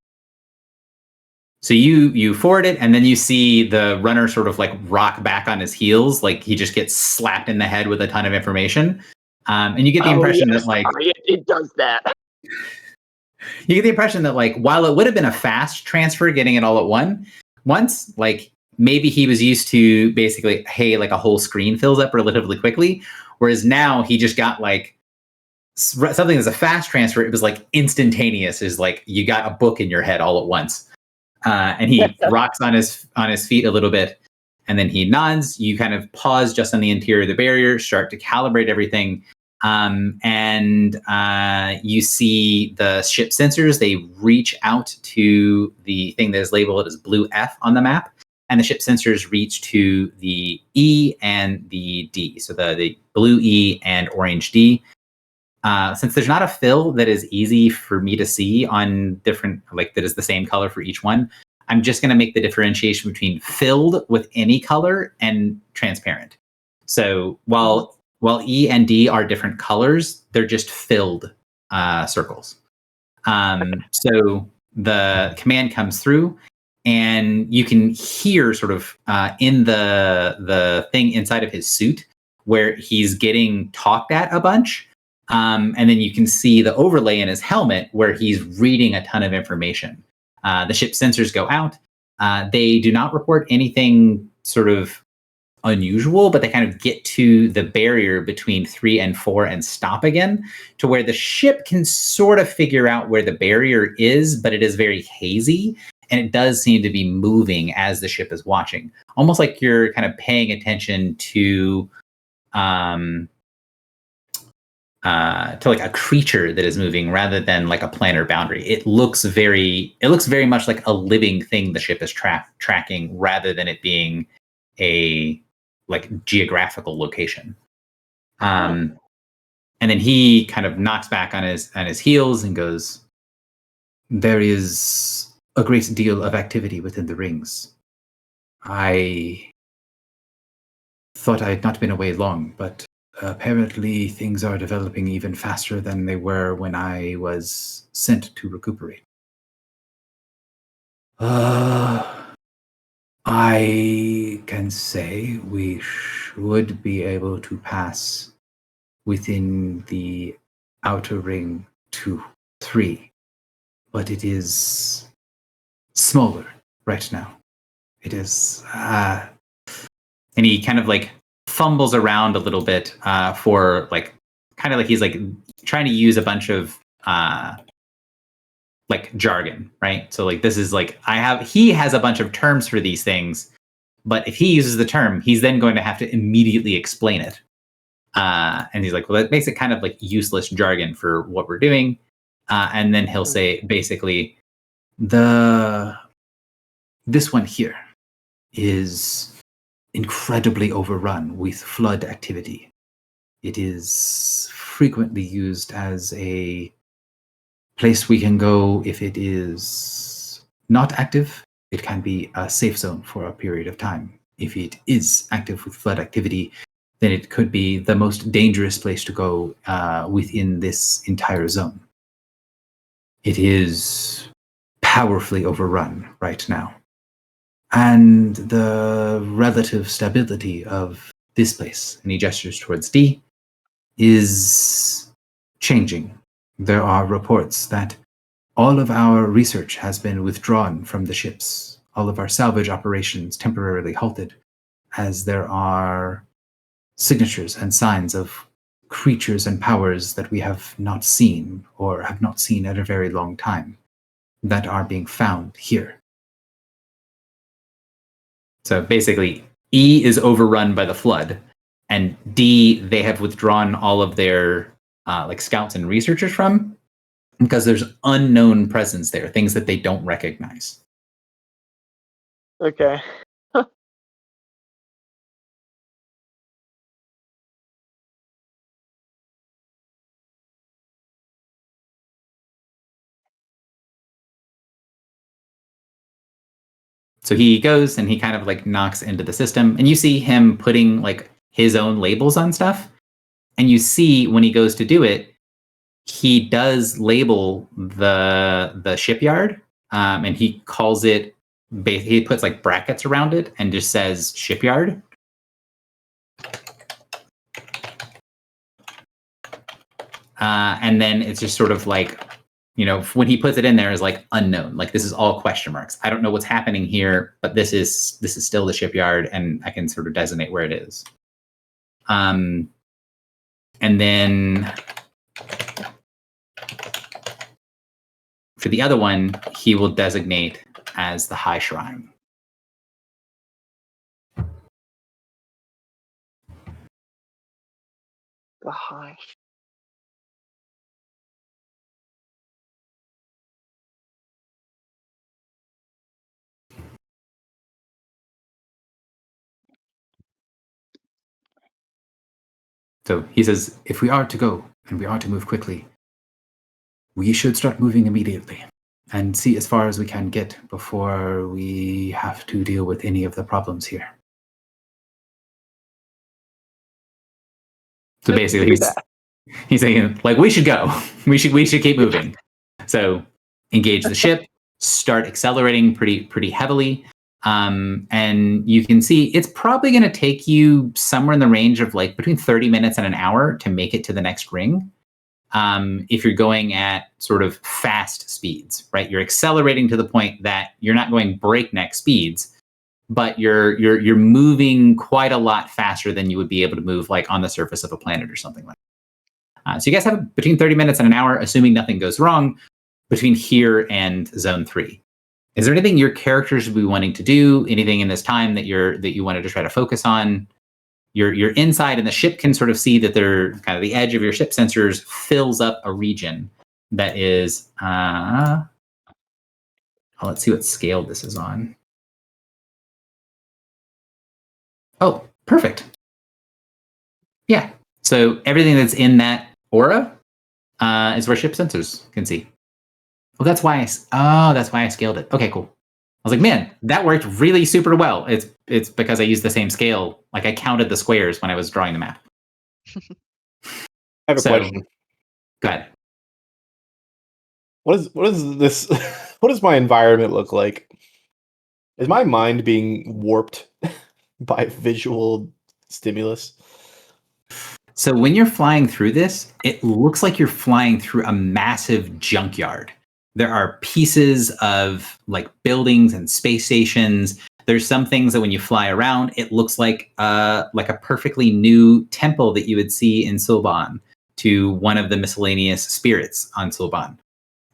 So you forward it, and then you see the runner sort of rock back on his heels, he just gets slapped in the head with a ton of information, and you get the impression that it does that. You get the impression that while it would have been a fast transfer, getting it all at once, maybe he was used to basically, hey, a whole screen fills up relatively quickly, whereas now he just got something that's a fast transfer. It was instantaneous. Is you got a book in your head all at once. And he rocks on his feet a little bit, and then he nods. You kind of pause just on the interior of the barrier, start to calibrate everything, and you see the ship sensors. They reach out to the thing that is labeled as blue F on the map, and the ship sensors reach to the E and the D. So the blue E and orange D. Since there's not a fill that is easy for me to see on different, like that is the same color for each one, I'm just going to make the differentiation between filled with any color and transparent. So while E and D are different colors, they're just filled circles. So the command comes through, and you can hear sort of in the thing inside of his suit where he's getting talked at a bunch. And then you can see the overlay in his helmet where he's reading a ton of information. The ship sensors go out. They do not report anything sort of unusual, but they kind of get to the barrier between 3 and 4 and stop again, to where the ship can sort of figure out where the barrier is, but it is very hazy. And it does seem to be moving as the ship is watching, almost like you're kind of paying attention to like a creature that is moving rather than like a planar boundary. It looks very much like a living thing the ship is tracking rather than it being a like geographical location. And then he kind of knocks back on his heels and goes, "There is a great deal of activity within the rings. I thought I had not been away long, but apparently things are developing even faster than they were when I was sent to recuperate. I can say we should be able to pass within the outer ring 2-3, but it is smaller right now. It is, and he kind of like fumbles around a little bit for like, kind of like he's like trying to use a bunch of like jargon, right? So like this is like he has a bunch of terms for these things, but if he uses the term, he's then going to have to immediately explain it. And he's like, well, that makes it kind of like useless jargon for what we're doing. And then he'll say basically, this one here is incredibly overrun with flood activity. It is frequently used as a place we can go if it is not active. It can be a safe zone for a period of time. If it is active with flood activity, then it could be the most dangerous place to go within this entire zone. It is powerfully overrun right now. And the relative stability of this place, and he gestures towards D, is changing. There are reports that all of our research has been withdrawn from the ships. All of our salvage operations temporarily halted, as there are signatures and signs of creatures and powers that we have not seen, or have not seen at a very long time, that are being found here. So basically, E is overrun by the flood, and D, they have withdrawn all of their like scouts and researchers from, because there's unknown presence there, things that they don't recognize. Okay. So he goes and he kind of like knocks into the system, and you see him putting like his own labels on stuff. And you see when he goes to do it, he does label the shipyard, and he calls it. He puts like brackets around it and just says shipyard. And then it's just sort of like, you know, when he puts it in there is like unknown, like this is all question marks. I don't know what's happening here, but this is still the shipyard, and I can sort of designate where it is. And then for the other one, he will designate as the High Shrine. The high. So he says, if we are to go and we are to move quickly, we should start moving immediately and see as far as we can get before we have to deal with any of the problems here. So basically, he's saying, like, we should go. We should keep moving. So engage the ship, start accelerating pretty heavily. And you can see it's probably going to take you somewhere in the range of like between 30 minutes and an hour to make it to the next ring. If you're going at sort of fast speeds, right? You're accelerating to the point that you're not going breakneck speeds, but you're moving quite a lot faster than you would be able to move like on the surface of a planet or something like that. So you guys have between 30 minutes and an hour, assuming nothing goes wrong, between here and Zone 3. Is there anything your characters would be wanting to do? Anything in this time that you wanted to try to focus on? You're inside, and the ship can sort of see that they're kind of the edge of your ship sensors fills up a region that is. Let's see what scale this is on. Oh, perfect. Yeah. So everything that's in that aura is where ship sensors can see. Well, that's why I scaled it. Okay, cool. I was like, man, that worked really super well. It's because I used the same scale. Like I counted the squares when I was drawing the map. I have a question. Go ahead. What is this? What does my environment look like? Is my mind being warped by visual stimulus? So when you're flying through this, it looks like you're flying through a massive junkyard. There are pieces of like buildings and space stations. There's some things that when you fly around, it looks like a perfectly new temple that you would see in Sulban to one of the miscellaneous spirits on Sulban.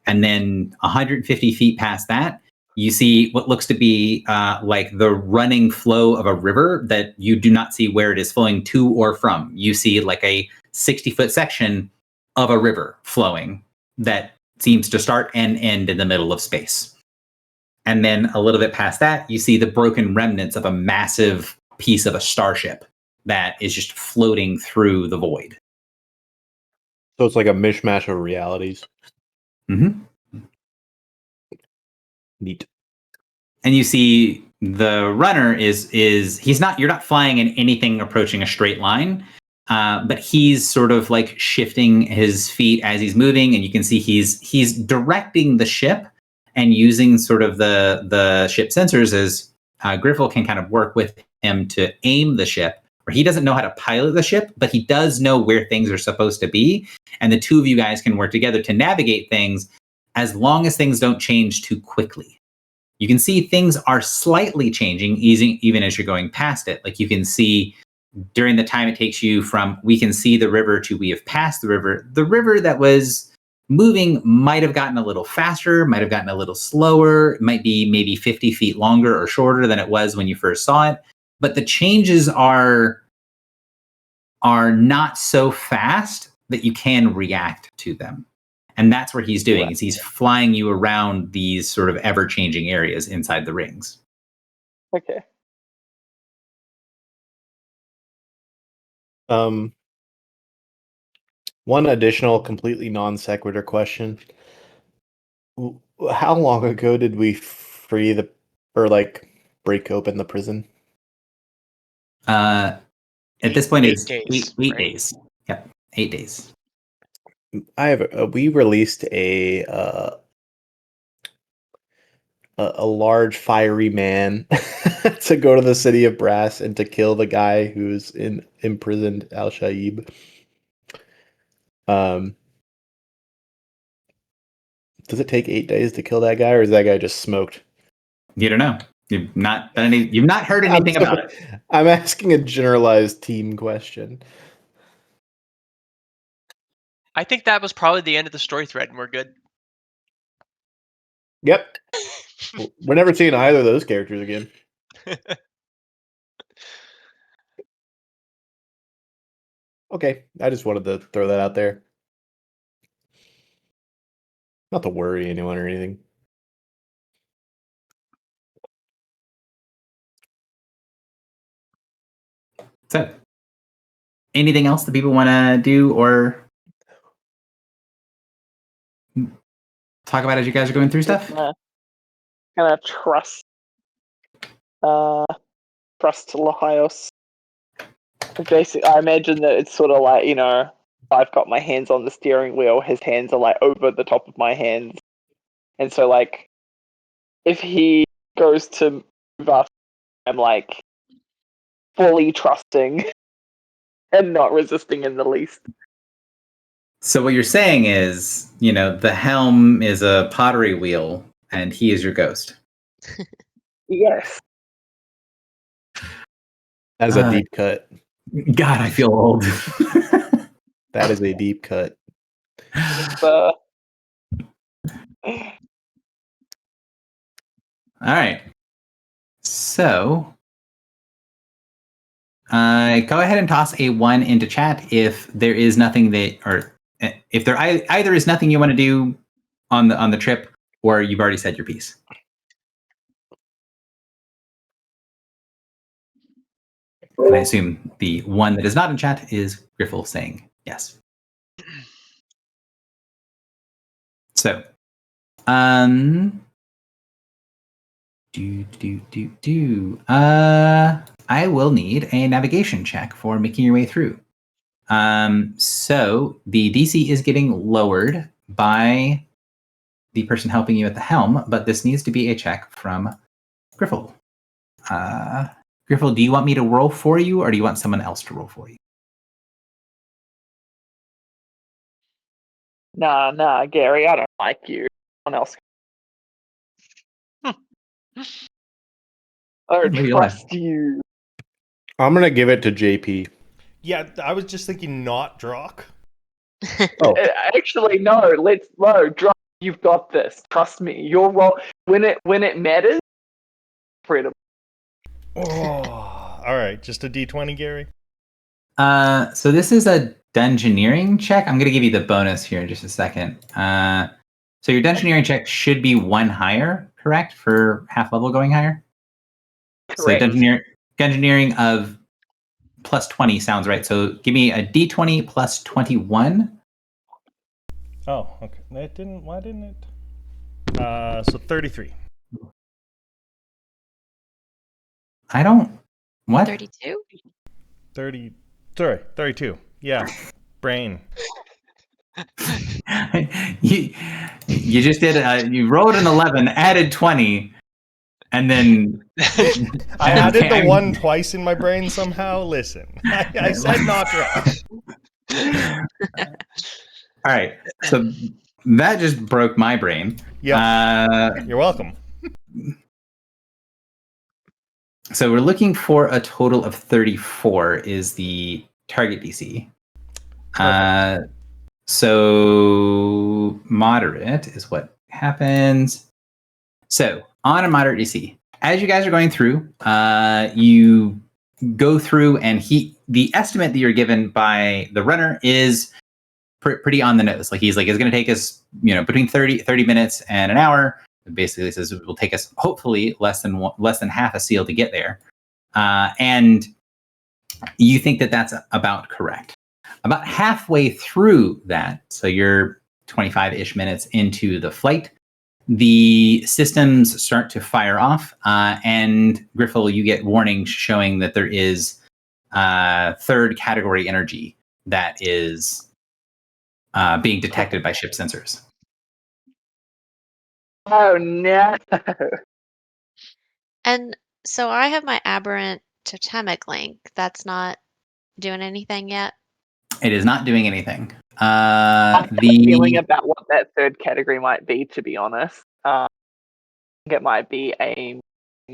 And then 150 feet past that, you see what looks to be like the running flow of a river that you do not see where it is flowing to or from. You see like a 60-foot section of a river flowing that seems to start and end in the middle of space. And then a little bit past that, you see the broken remnants of a massive piece of a starship that is just floating through the void. So it's like a mishmash of realities. Mm-hmm. Neat. And you see the runner you're not flying in anything approaching a straight line, but he's sort of like shifting his feet as he's moving, and you can see he's directing the ship and using sort of the ship sensors as Griffel can kind of work with him to aim the ship. Or he doesn't know how to pilot the ship, but he does know where things are supposed to be, and the two of you guys can work together to navigate things as long as things don't change too quickly. You can see things are slightly changing even as you're going past it. Like you can see during the time it takes you from we can see the river to we have passed the river that was moving might have gotten a little faster, might have gotten a little slower, it might be maybe 50 feet longer or shorter than it was when you first saw it. But the changes are not so fast that you can react to them. And that's what he's doing, is he's flying you around these sort of ever-changing areas inside the rings. Okay. One additional completely non sequitur question. How long ago did we break open the prison? At this point, it's 8 days, eight right? days. Yep, 8 days. We released a large fiery man to go to the city of Brass and to kill the guy who's imprisoned Al Shaib. Does it take 8 days to kill that guy, or is that guy just smoked? You don't know. You've not heard anything about it. I'm asking a generalized team question. I think that was probably the end of the story thread, and we're good. Yep. We're never seeing either of those characters again. Okay, I just wanted to throw that out there. Not to worry anyone or anything. So, anything else that people want to do or talk about as you guys are going through stuff? Gonna trust Lahios. Basically, I imagine that it's sort of like, I've got my hands on the steering wheel, his hands are like over the top of my hands. And so like if he goes to move up, I'm like fully trusting and not resisting in the least. So what you're saying is, the helm is a pottery wheel and he is your ghost. Yes. That is a deep cut. God, I feel old. That is a deep cut. But All right. So, go ahead and toss a 1 into chat if there is nothing or if there either is nothing you want to do on the trip, or you've already said your piece. And I assume the one that is not in chat is Griffle saying yes. So, I will need a navigation check for making your way through. So the DC is getting lowered by the person helping you at the helm, but this needs to be a check from Griffle. Griffle, do you want me to roll for you, or do you want someone else to roll for you? Nah, Gary, I don't like you. Someone else. I don't Maybe you'll trust you. I'm gonna give it to JP. Yeah, I was just thinking not Drock. Oh, Actually, no. Drop. You've got this. Trust me. Your role when it matters. Freedom. Oh, all right. Just a D20, Gary. So this is a dungeoneering check. I'm going to give you the bonus here in just a second. So your dungeoneering check should be 1 higher, correct? For half level going higher? Correct. So dungeoneering of plus 20 sounds right. So give me a D20 plus 21. Oh, okay. It didn't. Why didn't it? So 33. I don't. What? 32? 30. Sorry, 32. Yeah, brain. you just did. You rolled an 11, added 20, and then I added the 1 twice in my brain somehow. Listen, I said not Drock. All right. So that just broke my brain. Yeah. You're welcome. So we're looking for a total of 34 is the target DC. So moderate is what happens. So on a moderate DC, as you guys are going through, you go through and the estimate that you're given by the runner is pretty on the nose. Like he's like, it's going to take us, between 30 minutes and an hour. It basically says it will take us hopefully less than half a seal to get there. And you think that that's about correct. About halfway through that, so you're 25-ish minutes into the flight, the systems start to fire off, and Griffle, you get warnings showing that there is third category energy that is being detected by ship sensors. Oh no. And so I have my aberrant totemic link. That's not doing anything yet. It is not doing anything. I have a feeling about what that third category might be, to be honest. I think it might be aim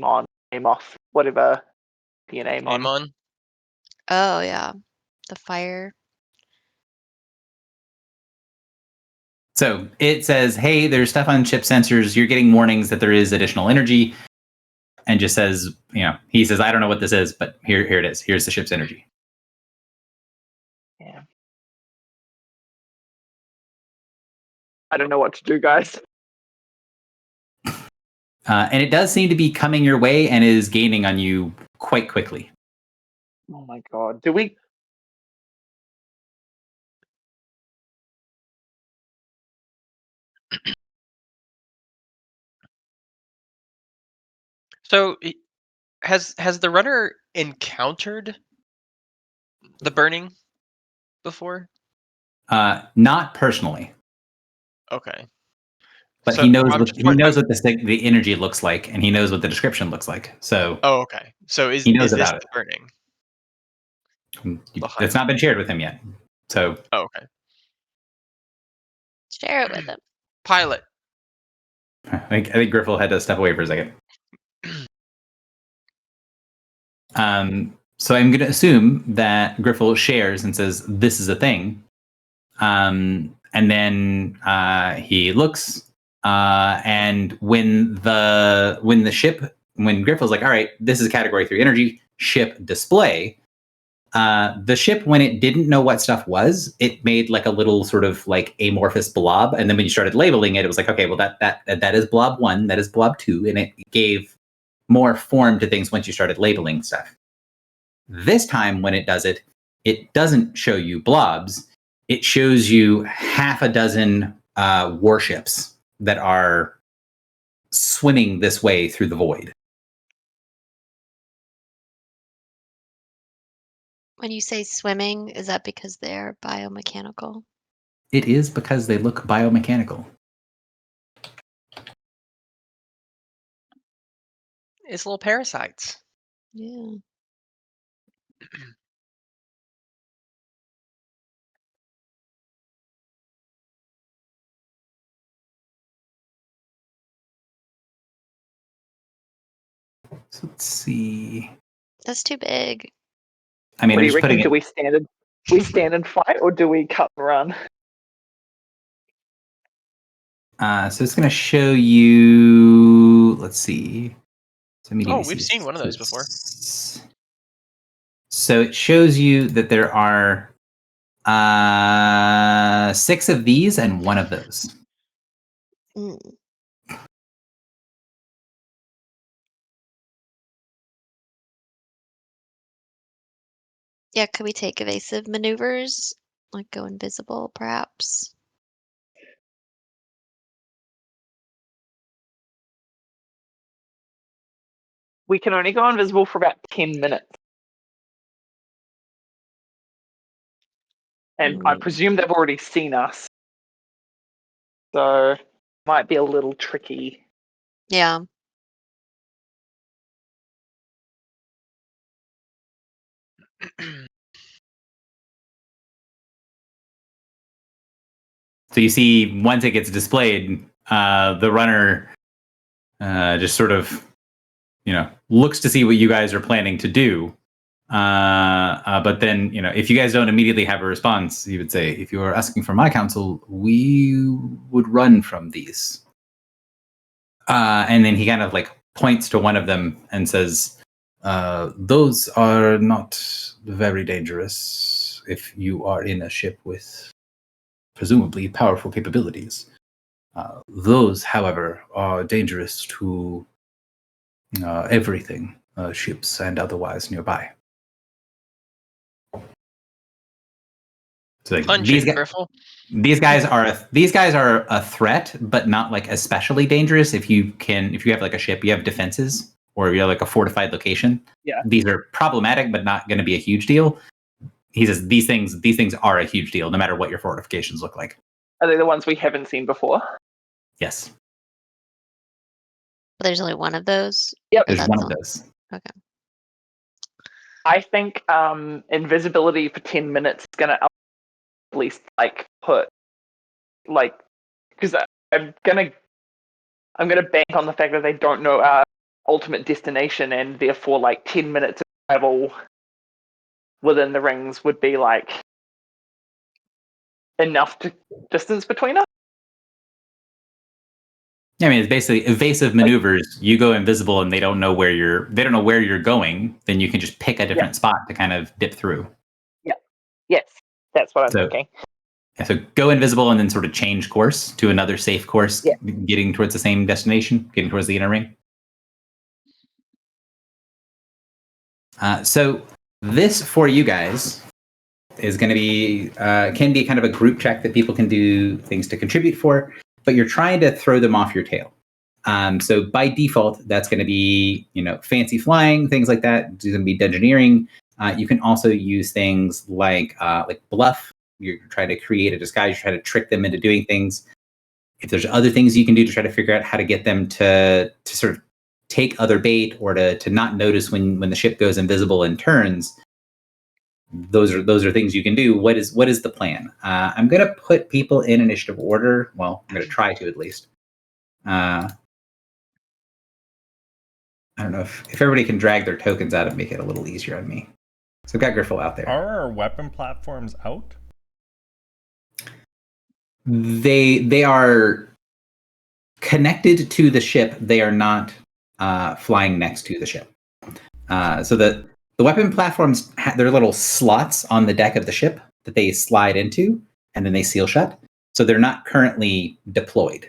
on, aim off, whatever be an aim on. Aim on. Oh yeah, the fire. So it says, hey, there's stuff on ship sensors. You're getting warnings that there is additional energy. And just says, he says, I don't know what this is, but here it is. Here's the ship's energy. Yeah. I don't know what to do, guys. And it does seem to be coming your way and is gaining on you quite quickly. Oh my god. Do we... So has the runner encountered the burning before? Not personally, Okay. but So he knows I'm what just he knows what the energy looks like, and he knows what the description looks like. So Oh, okay. So he knows is this about the burning? it's not been shared with him yet. So Oh, okay. Share it with him. Pilot. I think Griffel had to step away for a second. So I'm going to assume that Griffel shares and says, this is a thing. And then he looks, and when Griffel's like, all right, this is category 3 energy, ship display. The ship, when it didn't know what stuff was, it made like a little sort of like amorphous blob. And then when you started labeling it, it was like, okay, well, that is blob 1, that is blob 2. And it gave more form to things once you started labeling stuff. This time when it does it, it doesn't show you blobs. It shows you half a dozen warships that are swimming this way through the void. When you say swimming, is that because they're biomechanical? It is because they look biomechanical. It's little parasites. Yeah. So let's see. That's too big. I mean, What I'm do you just reckon? putting Do it. we stand and fight, or do we cut and run? So it's going to show you. Let's see. So Oh, we've seen one of those before. So it shows you that there are 6 of these and 1 of those. Mm. Yeah, could we take evasive maneuvers? Like go invisible, perhaps? We can only go invisible for about 10 minutes. And I presume they've already seen us. So, might be a little tricky. Yeah. So you see, once it gets displayed, the runner just sort of, looks to see what you guys are planning to do. But then, if you guys don't immediately have a response, you would say, if you are asking for my counsel, we would run from these. And then he kind of like points to one of them and says, those are not very dangerous if you are in a ship with presumably powerful capabilities. Those, however, are dangerous to everything, ships and otherwise nearby. So Punch these it, guys, Griffel. these guys are a threat, but not like especially dangerous. If you have like a ship, you have defenses, or you have like a fortified location. Yeah. These are problematic, but not going to be a huge deal. He says these things are a huge deal, no matter what your fortifications look like. Are they the ones we haven't seen before? Yes, But there's only one of those. Yep. there's That's one of all. those. Okay. I think invisibility for 10 minutes is going to at least like put like, because I'm gonna bank on the fact that they don't know our ultimate destination, and therefore like 10 minutes of travel within the rings would be like enough to distance between us. Yeah, I mean, it's basically evasive maneuvers. You go invisible, and they don't know where you're going. Then you can just pick a different spot to kind of dip through. Yes, that's what I'm So- thinking. Yeah, so go invisible, and then sort of change course to another safe course, Yeah. getting towards the same destination, getting towards the inner ring. So this for you guys is going to be can be kind of a group check that people can do things to contribute for, but you're trying to throw them off your tail. So by default, that's going to be fancy flying, things like that. It's going to be dungeoneering. You can also use things like bluff. You're trying to create a disguise. You're trying to trick them into doing things. If there's other things you can do to try to figure out how to get them to sort of take other bait or to not notice when the ship goes invisible and turns, those are things you can do. What is the plan? I'm going to put people in initiative order. Well, I'm going to try to at least. I don't know if everybody can drag their tokens out and make it a little easier on me. So I've got Griffle out there. Are our weapon platforms out? They are connected to the ship. They are not flying next to the ship. So the weapon platforms, they're little slots on the deck of the ship that they slide into, and then they seal shut. So they're not currently deployed.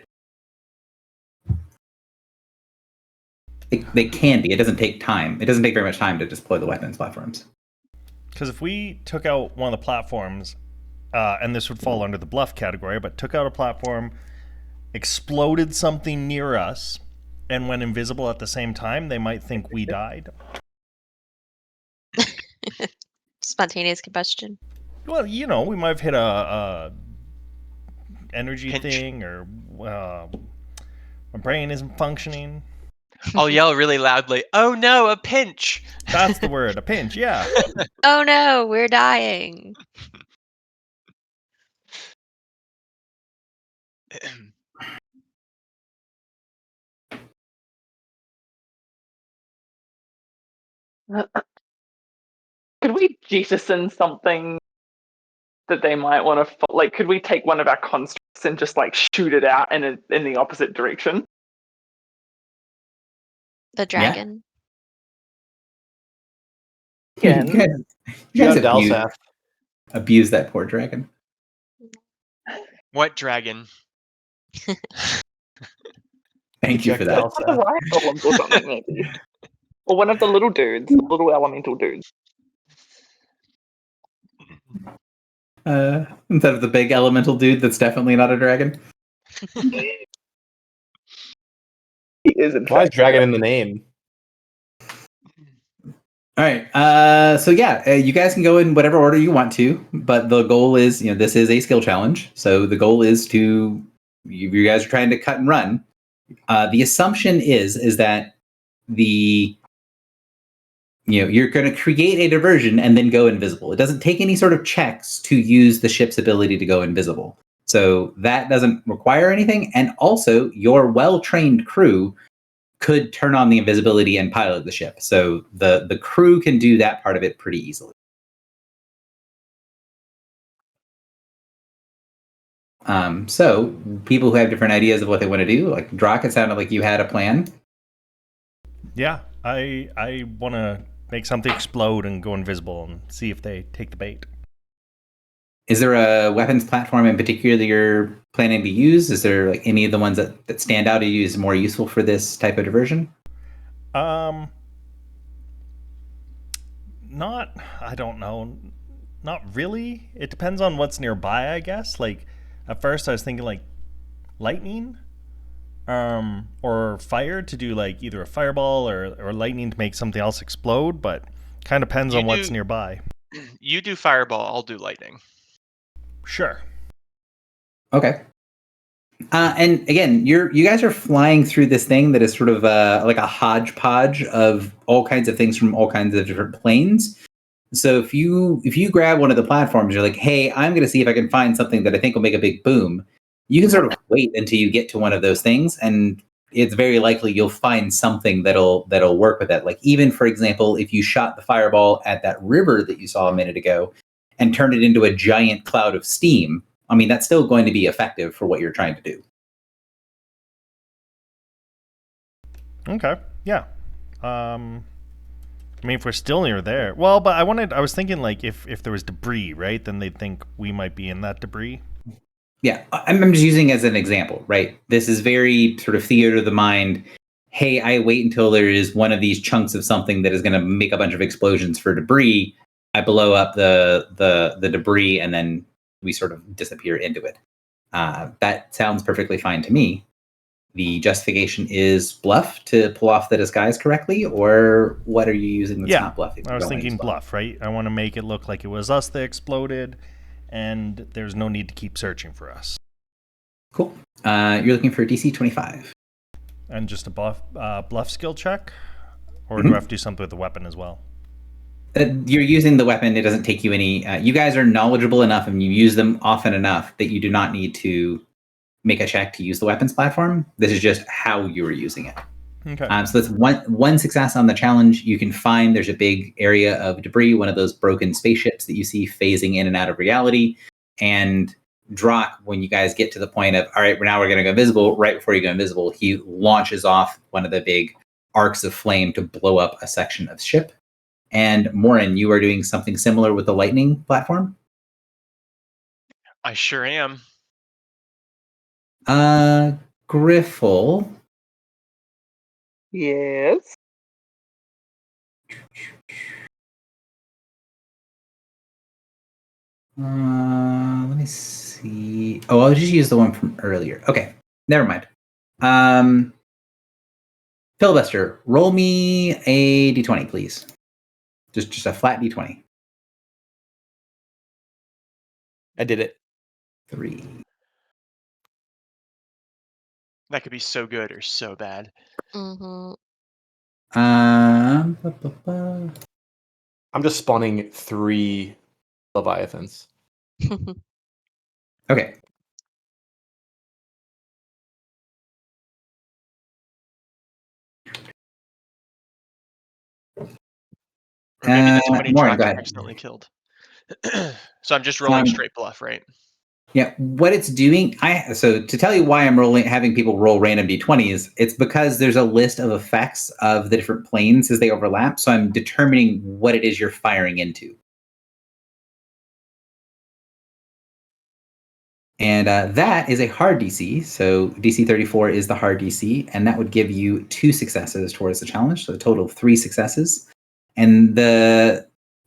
They can be. It doesn't take time. It doesn't take very much time to deploy the weapons platforms. Because if we took out one of the platforms, and this would fall under the bluff category, but took out a platform, exploded something near us, and went invisible at the same time, they might think we died. Spontaneous combustion. Well, we might have hit a energy Pinch. thing, or my brain isn't functioning. I'll yell really loudly, "Oh no, a pinch!" That's the word, a pinch, yeah. Oh no, we're dying. Could we jettison something that they might want to like? Could we take one of our constructs and just like shoot it out in the opposite direction? The dragon. Yeah. You guys Shout out abuse, Dalsaf. abuse that poor dragon. What dragon? Thank you Check for that. Dalsaf. One of the riot golems or something, maybe. Or one of the little dudes, the little elemental dudes. Instead of the big elemental dude that's definitely not a dragon. He is in Why is fact dragon in the name? All right. So yeah, you guys can go in whatever order you want to, but the goal is, this is a skill challenge. So the goal is to, you guys are trying to cut and run. The assumption is that you're going to create a diversion and then go invisible. It doesn't take any sort of checks to use the ship's ability to go invisible. So that doesn't require anything. And also, your well-trained crew could turn on the invisibility and pilot the ship. So the crew can do that part of it pretty easily. So people who have different ideas of what they want to do, like Drak, it sounded like you had a plan. Yeah, I want to make something explode and go invisible and see if they take the bait. Is there a weapons platform in particular that you're planning to use? Is there like any of the ones that stand out to you as more useful for this type of diversion? I don't know. Not really. It depends on what's nearby, I guess. Like, at first I was thinking like lightning, or fire to do like either a fireball or lightning to make something else explode, but kind of depends on what's nearby. You do fireball, I'll do lightning. Sure. Okay. And again, you guys are flying through this thing that is sort of like a hodgepodge of all kinds of things from all kinds of different planes. So if you grab one of the platforms, you're like, hey, I'm going to see if I can find something that I think will make a big boom. You can sort of wait until you get to one of those things, and it's very likely you'll find something that'll work with that. Like even, for example, if you shot the fireball at that river that you saw a minute ago and turned it into a giant cloud of steam, I mean, that's still going to be effective for what you're trying to do. Okay. Yeah. I mean, if we're still near there, well, but I was thinking like if there was debris, right? Then they'd think we might be in that debris. Yeah, I'm just using as an example, right? This is very sort of theater of the mind. Hey, I wait until there is one of these chunks of something that is going to make a bunch of explosions for debris. I blow up the debris, and then we sort of disappear into it. That sounds perfectly fine to me. The justification is bluff to pull off the disguise correctly, or what are you using that's Yeah, not bluffing? I was thinking bluff, right? I want to make it look like it was us that exploded, and there's no need to keep searching for us. Cool. You're looking for a DC 25. And just a bluff skill check? Or do I have to do something with the weapon as well? You're using the weapon. It doesn't take you any. You guys are knowledgeable enough and you use them often enough that you do not need to make a check to use the weapons platform. This is just how you are using it. Okay. So that's one success on the challenge. You can find there's a big area of debris, one of those broken spaceships that you see phasing in and out of reality. And Drock, when you guys get to the point of, all right, now we're going to go invisible, right before you go invisible, he launches off one of the big arcs of flame to blow up a section of ship. And Morin, you are doing something similar with the lightning platform? I sure am. Griffle. Yes. Let me see. Oh, I'll just use the one from earlier. Okay, never mind. Filibuster, roll me a d20, please. Just a flat d20. I did it. 3. That could be so good or so bad. Mm-hmm. Ba, ba, ba. I'm just spawning 3 Leviathans. Okay. Or maybe the 20 Morin, Drock go ahead. accidentally killed. So I'm just rolling straight bluff, right? Yeah, what it's doing, so to tell you why I'm having people roll random d20s, it's because there's a list of effects of the different planes as they overlap. So I'm determining what it is you're firing into. And that is a hard DC. So DC 34 is the hard DC, and that would give you 2 successes towards the challenge. So a total of 3 successes. And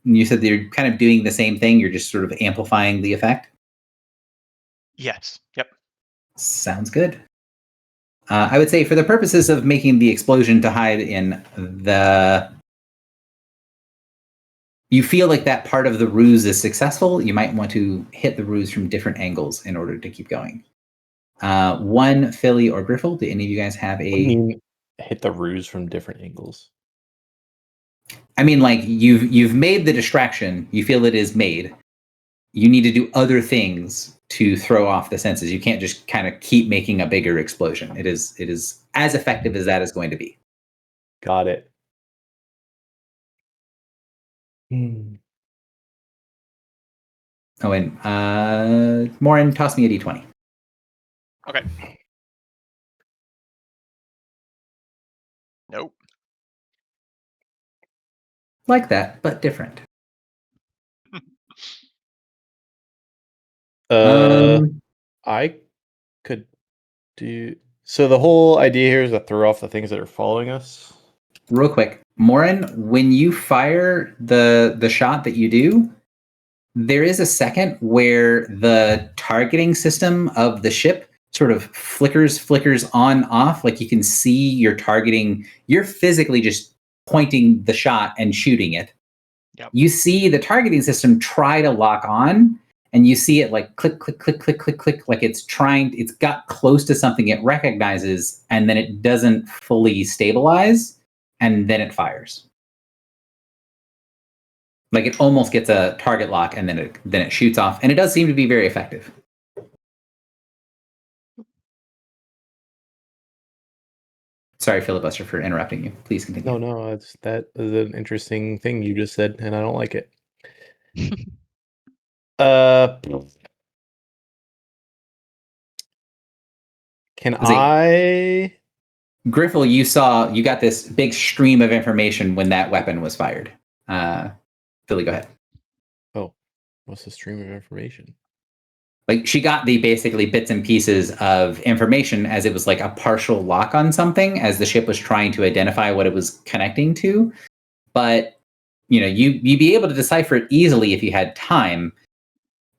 you said that you're kind of doing the same thing. You're just sort of amplifying the effect. Yes. Yep. Sounds good. I would say for the purposes of making the explosion to hide in you feel like that part of the ruse is successful, you might want to hit the ruse from different angles in order to keep going. One, Philly or Griffle, do any of you guys have I mean, hit the ruse from different angles. I mean, like you've made the distraction, you feel it is made. You need to do other things to throw off the senses. You can't just kind of keep making a bigger explosion. It is as effective as that is going to be. Got it. Oh, and Morin, toss me a d20. Okay. Nope. Like that, but different. I could do. So the whole idea here is to throw off the things that are following us. Real quick, Morin, when you fire the shot that you do, there is a second where the targeting system of the ship sort of flickers on off. Like you can see you're targeting. You're physically just pointing the shot and shooting it. Yep. You see the targeting system try to lock on, and you see it like click, click, click, click, click, click, like it's got close to something it recognizes, and then it doesn't fully stabilize, and then it fires. Like it almost gets a target lock, and then it shoots off, and it does seem to be very effective. Sorry, Filibuster, for interrupting you. Please continue. No, that is an interesting thing you just said, and I don't like it. Can I Griffle, you got this big stream of information when that weapon was fired. Philly, go ahead. Oh, what's the stream of information? Like she got the basically bits and pieces of information as it was like a partial lock on something as the ship was trying to identify what it was connecting to. But you'd be able to decipher it easily if you had time.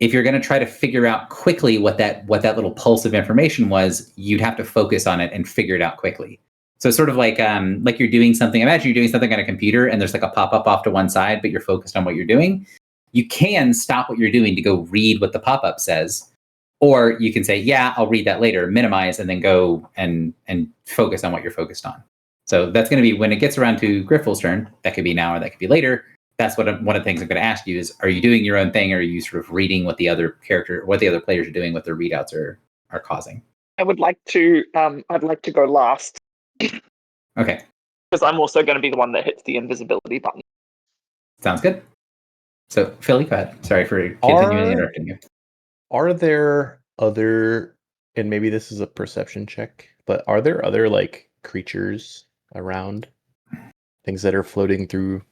If you're going to try to figure out quickly what that little pulse of information was, you'd have to focus on it and figure it out quickly. So it's sort of like you're doing something. Imagine you're doing something on a computer and there's like a pop-up off to one side, but you're focused on what you're doing. You can stop what you're doing to go read what the pop-up says, or you can say, yeah, I'll read that later, minimize, and then go and focus on what you're focused on. So that's going to be when it gets around to Griffle's turn. That could be now or that could be later. That's one of the things I'm going to ask you is, are you doing your own thing, or are you sort of reading what the other players are doing, what their readouts are causing? I would like to. I'd like to go last Okay, because I'm also going to be the one that hits the invisibility button. sounds good. So Philly, go ahead. Sorry for continuing interrupting you. Are there other, and maybe this is a perception check, but are there other like creatures around, things that are floating through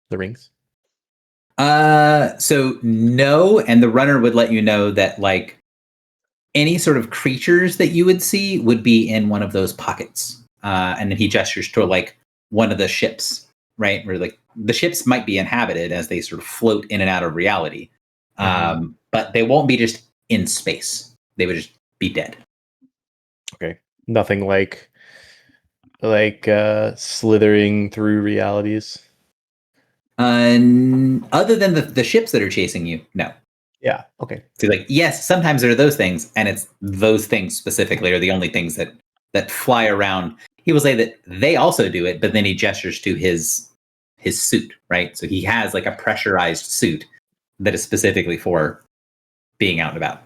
the rings? So no, and the runner would let you know that like any sort of creatures that you would see would be in one of those pockets. And then he gestures to like one of the ships, right? Where like the ships might be inhabited as they sort of float in and out of reality. But they won't be just in space. They would just be dead. Okay. Nothing like slithering through realities. Other than the ships that are chasing you, no. Yeah. Okay. So like, yes, sometimes there are those things, and it's those things specifically are the only things that fly around. He will say that they also do it, but then he gestures to his suit, right? So he has like a pressurized suit that is specifically for being out and about.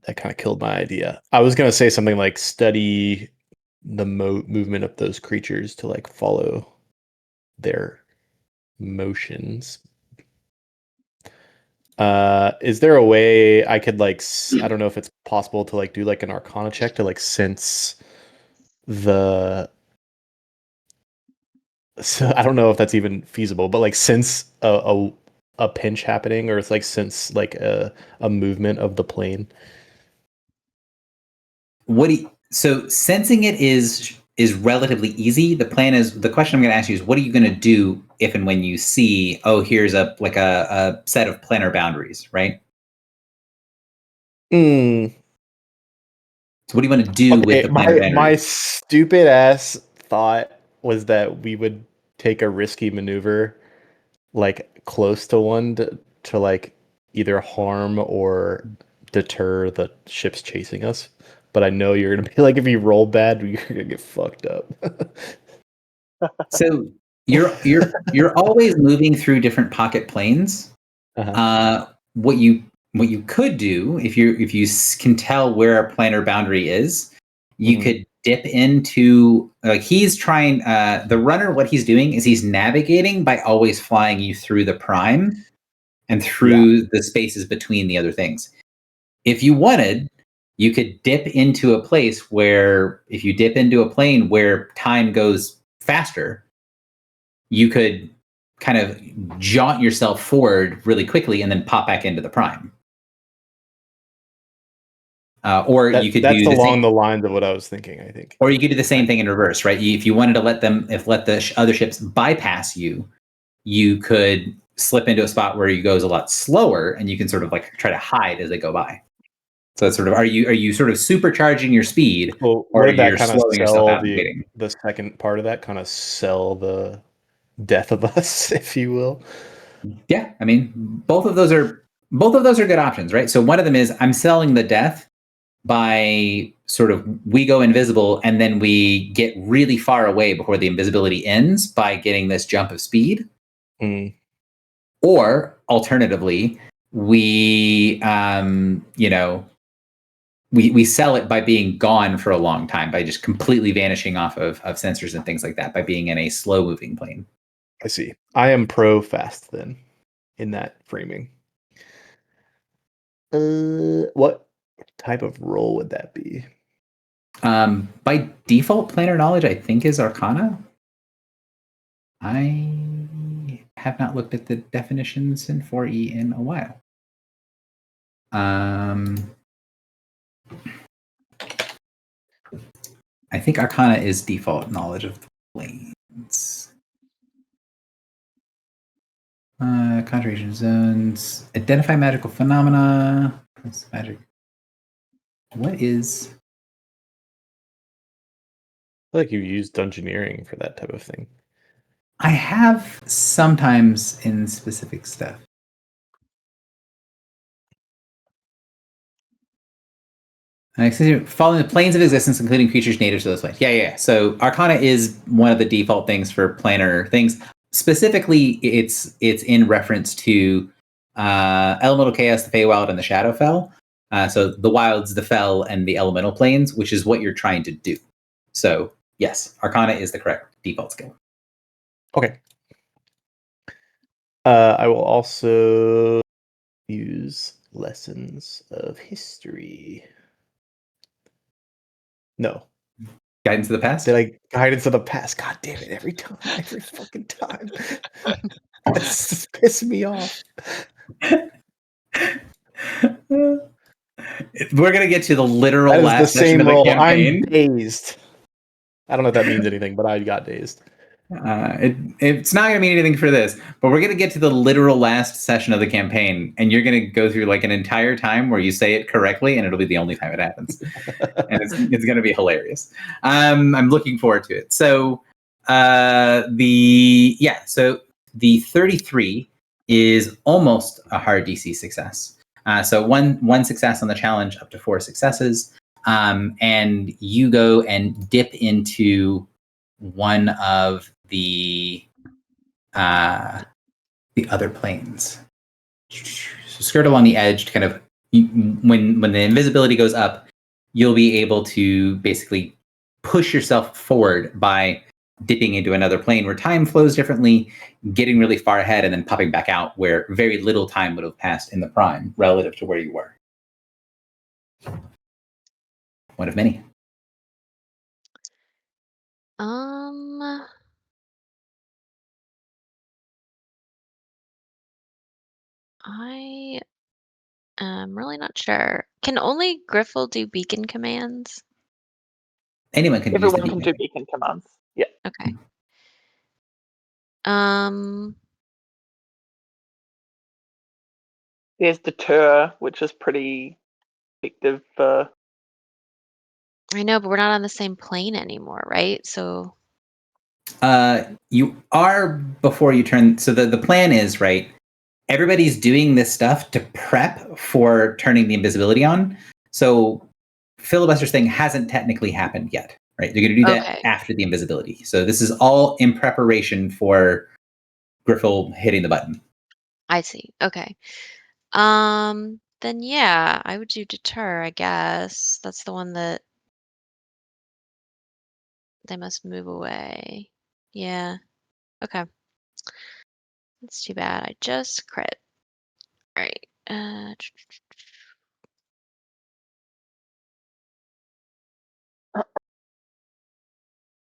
That kind of killed my idea. I was going to say something like study the movement of those creatures to like follow their motions. Is there a way I could like I don't know if it's possible to like do like an Arcana check to like sense the, so I don't know if that's even feasible, but like sense a pinch happening, or it's like sense like a movement of the plane. So sensing it is relatively easy. The question I'm going to ask you is, what are you going to do if and when you see, oh, here's a set of planar boundaries, right? So what do you want to do with the planar boundaries? My stupid ass thought was that we would take a risky maneuver like close to one to like either harm or deter the ships chasing us. But I know you're gonna be like, if you roll bad, you're gonna get fucked up. So you're always moving through different pocket planes. What you could do, if you can tell where a planar boundary is, you could dip into, like, he's trying, the runner, what he's doing is he's navigating by always flying you through the prime and through the spaces between the other things. If you wanted, you could dip into a place where, if you dip into a plane where time goes faster, you could kind of jaunt yourself forward really quickly and then pop back into the prime. Or you could that's do along the lines of what I was thinking, I think. Or you could do the same thing in reverse, right? If you wanted to let the other ships bypass you, you could slip into a spot where you goes a lot slower, and you can sort of like try to hide as they go by. So it's sort of, are you sort of supercharging your speed, or you're slowing yourself out and waiting? The second part of that kind of sell the death of us, if you will. Yeah, I mean, both of those are good options, right? So one of them is, I'm selling the death by sort of, we go invisible and then we get really far away before the invisibility ends by getting this jump of speed. Or alternatively, we we sell it by being gone for a long time, by just completely vanishing off of sensors and things like that, by being in a slow moving plane. I see. I am pro fast then. in that framing. What type of role would that be? By default, planar knowledge, I think, is Arcana. I have not looked at the definitions in 4E in a while. I think Arcana is default knowledge of the planes. Concentration zones. Identify magical phenomena. Magic. What is... I feel like you use dungeoneering for that type of thing. I have sometimes in specific stuff. Following the planes of existence, including creatures native to those planes. Yeah. So Arcana is one of the default things for planar things. Specifically, it's in reference to elemental chaos, the Feywild, and the Shadowfell. So the wilds, the fell, and the elemental planes, which is what you're trying to do. So yes, Arcana is the correct default skill. Okay. I will also use lessons of history. No. Guidance of the past? Did I guidance of the past? God damn it! Every fucking time. That's just pissing me off. We're gonna get to the literal That is last the session same of the role. campaign. I'm dazed. I don't know if that means anything, but I got dazed. It's not going to mean anything for this, but we're going to get to the literal last session of the campaign, and you're going to go through like an entire time where you say it correctly, and it'll be the only time it happens, and it's going to be hilarious. I'm looking forward to it. So the 33 is almost a hard DC success. So one success on the challenge, up to 4 successes, and you go and dip into one of the other planes. So skirt along the edge to kind of, when the invisibility goes up, you'll be able to basically push yourself forward by dipping into another plane where time flows differently, getting really far ahead, and then popping back out where very little time would have passed in the prime relative to where you were. One of many. I am really not sure. Can only Griffle do beacon commands? Anyone can use Everyone the can beacon. do beacon commands. Yeah. Okay. There's Deter, which is pretty effective for. I know, but we're not on the same plane anymore, right? So You are before you turn. So the plan is, right, everybody's doing this stuff to prep for turning the invisibility on. So Filibuster's thing hasn't technically happened yet, right? They're going to do that after the invisibility. So this is all in preparation for Griffle hitting the button. I see. Okay. Then yeah, I would do Deter, I guess. That's the one that they must move away. Yeah. Okay. That's too bad. I just crit. All right.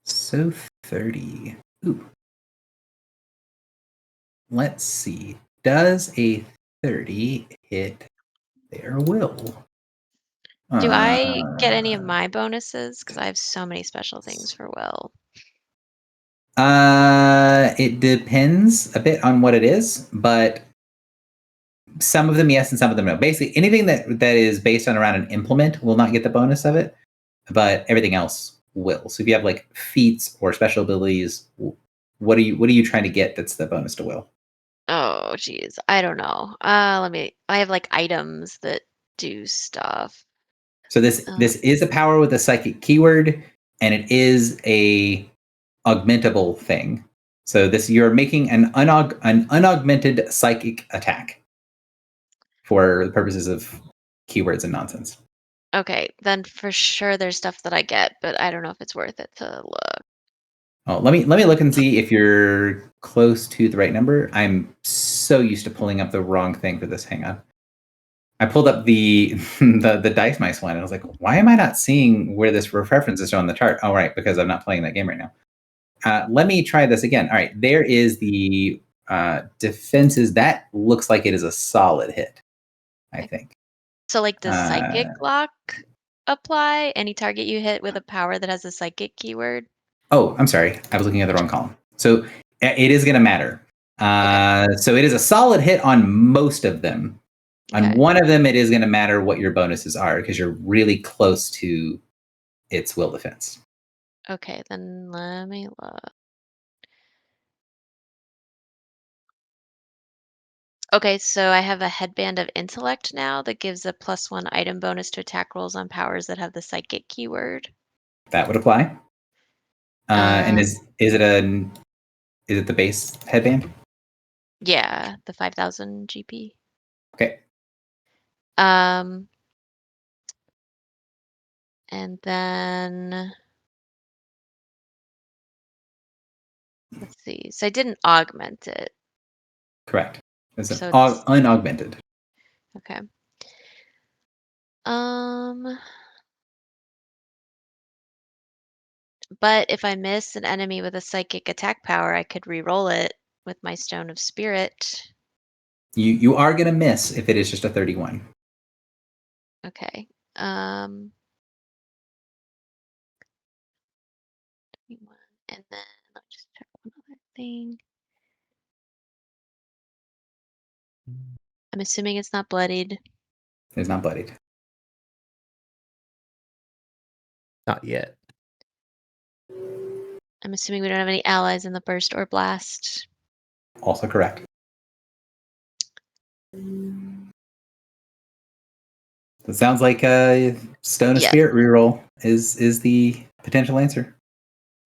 So 30. Ooh. Let's see. Does a 30 hit their will? Do I get any of my bonuses? Because I have so many special things for will. It depends a bit on what it is, but some of them yes and some of them no. Basically, anything that is based on around an implement will not get the bonus of it, but everything else will. So if you have like feats or special abilities, what are you trying to get that's the bonus to will? Oh, geez. I don't know. I have like items that do stuff. So this is a power with a psychic keyword, and it is a augmentable thing. So you're making an unaugmented psychic attack for the purposes of keywords and nonsense. Okay, then for sure there's stuff that I get, but I don't know if it's worth it to look. Oh, let me look and see if you're close to the right number. I'm so used to pulling up the wrong thing for this. Hang on. I pulled up the the Dice Mice one, and I was like, why am I not seeing where this reference is on the chart? Oh, right, because I'm not playing that game right now. Let me try this again. All right, there is the defenses. That looks like it is a solid hit, I think. So like the psychic lock apply? Any target you hit with a power that has a psychic keyword? Oh, I'm sorry. I was looking at the wrong column. So it is going to matter. So it is a solid hit on most of them. Okay. On one of them, it is going to matter what your bonuses are because you're really close to its will defense. Okay, then let me look. Okay, so I have a headband of intellect now that gives a +1 item bonus to attack rolls on powers that have the psychic keyword. That would apply. And is it the base headband? Yeah, the 5,000 GP. Okay. And then let's see. So I didn't augment it. Correct. It's So an unaugmented. Okay. But if I miss an enemy with a psychic attack power, I could re-roll it with my Stone of Spirit. You are going to miss if it is just a 31. Okay. 21. And then I'll just check one other thing. I'm assuming it's not bloodied. It's not bloodied. Not yet. I'm assuming we don't have any allies in the burst or blast. Also correct. It sounds like Stone of Yes. Spirit reroll is the potential answer.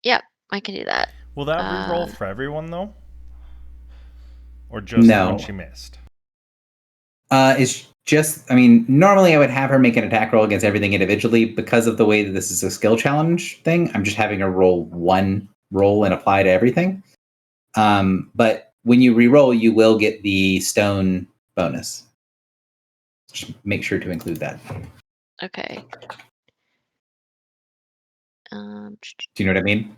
Yep, I can do that. Will that reroll for everyone though, or just No. when she missed? It's just, I mean, normally I would have her make an attack roll against everything individually. Because of the way that this is a skill challenge thing, I'm just having her roll one roll and apply to everything. But when you reroll, you will get the stone bonus. Just make sure to include that. Okay. Do you know what I mean?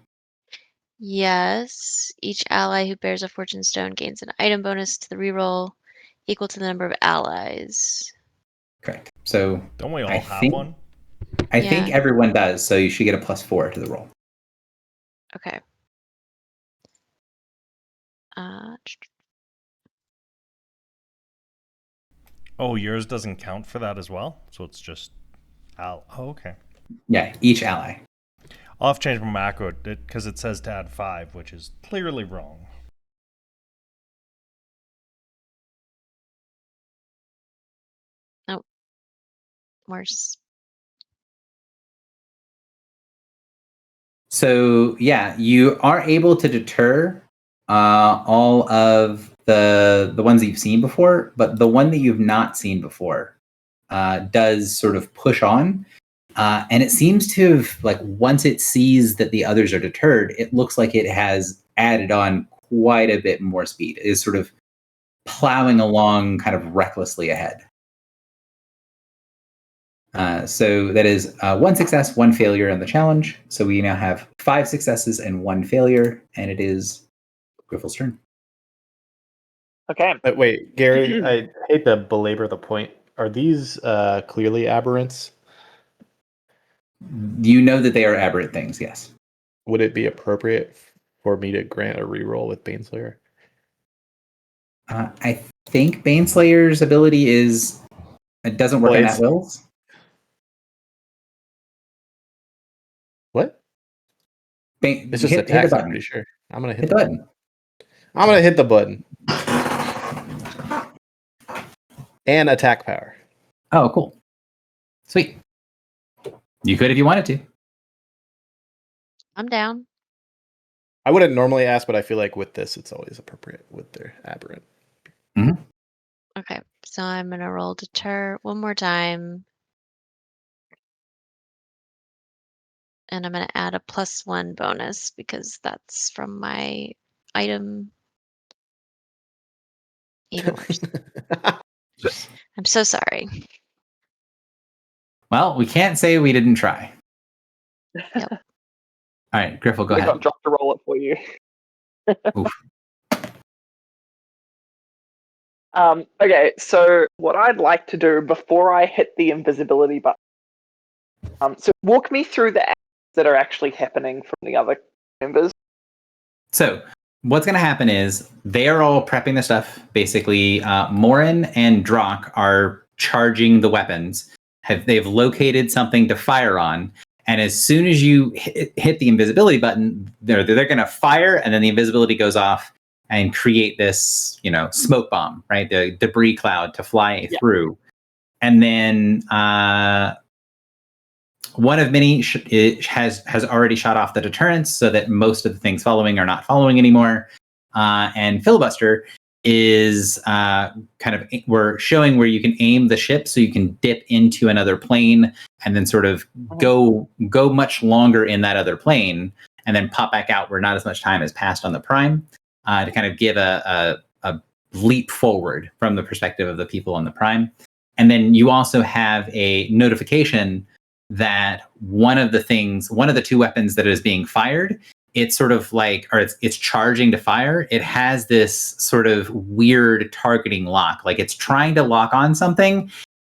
Yes. Each ally who bears a fortune stone gains an item bonus to the reroll equal to the number of allies. Correct. So Don't we all I have think- one? I think Yeah. everyone does, so you should get a +4 to the roll. Okay. Oh, yours doesn't count for that as well, so it's just Al. Oh, okay. Yeah, each ally. I'll have to change my macro because it says to add 5, which is clearly wrong. Worse. So yeah, you are able to deter all of the ones that you've seen before, but the one that you've not seen before does sort of push on, and it seems to have, like, once it sees that the others are deterred, it looks like it has added on quite a bit more speed. It is sort of plowing along kind of recklessly ahead. So that is 1 success, 1 failure on the challenge. So we now have 5 successes and 1 failure, and it is Griffel's turn. Okay. But wait, Gary, I hate to belabor the point. Are these clearly aberrants? You know that they are aberrant things, yes. Would it be appropriate for me to grant a reroll with Baneslayer? I think Baneslayer's ability is it doesn't work Well, on it's- at-wills. What? It's just hit the attacks, I'm button. pretty sure. I'm gonna Hit the button. I'm gonna hit the button. And attack power. Oh, cool. Sweet. You could if you wanted to. I'm down. I wouldn't normally ask, but I feel like with this, it's always appropriate with their aberrant. Okay, so I'm gonna roll deter one more time. And I'm gonna add a +1 bonus because that's from my item. Even worse. I'm so sorry. Well, we can't say we didn't try. Yep. All right, Griffle, go I ahead. got dropped to roll it for you. Oof. Okay, so what I'd like to do before I hit the invisibility button, so walk me through the acts that are actually happening from the other members. So what's going to happen is they are all prepping the stuff. Basically, Morin and Drock are charging the weapons. They've located something to fire on, and as soon as you hit the invisibility button, they're going to fire, and then the invisibility goes off and create this, smoke bomb, right? The debris cloud to fly through, and then one of many has already shot off the deterrents, so that most of the things following are not following anymore. And Filibuster is we're showing where you can aim the ship, so you can dip into another plane and then sort of go much longer in that other plane, and then pop back out where not as much time has passed on the Prime, to kind of give a leap forward from the perspective of the people on the Prime. And then you also have a notification that one of the two weapons that is being fired, it's sort of like, or it's charging to fire. It has this sort of weird targeting lock, like it's trying to lock on something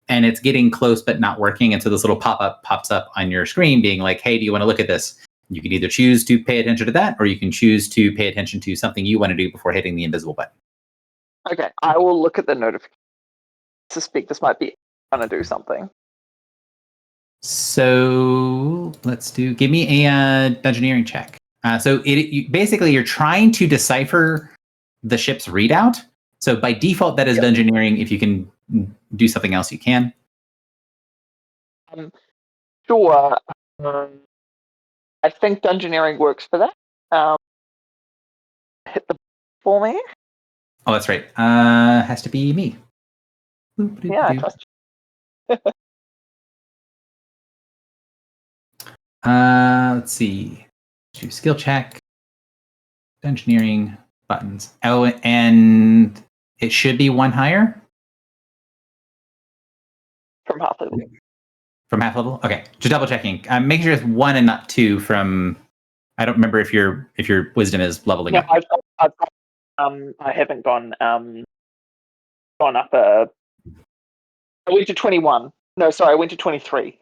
and it's getting close but not working. And so this little pop-up pops up on your screen being like, hey, do you want to look at this? You can either choose to pay attention to that, or you can choose to pay attention to something you want to do before hitting the invisible button. Okay, I will look at the notification. I suspect this might be trying to do something. So give me a dungeoneering check. So basically you're trying to decipher the ship's readout. So by default, that is dungeoneering. If you can do something else, you can. Sure. I think dungeoneering works for that. Hit the for me. Oh, that's right. Has to be me. Yeah, I trust you. Let's see. Do skill check. Dungeoneering buttons. Oh, and it should be one higher. From half level. From half level? Okay. Just double checking. Making sure it's one and not two from. I don't remember if your wisdom is leveling up. I haven't gone up. I went to 21. No, sorry, I went to 23.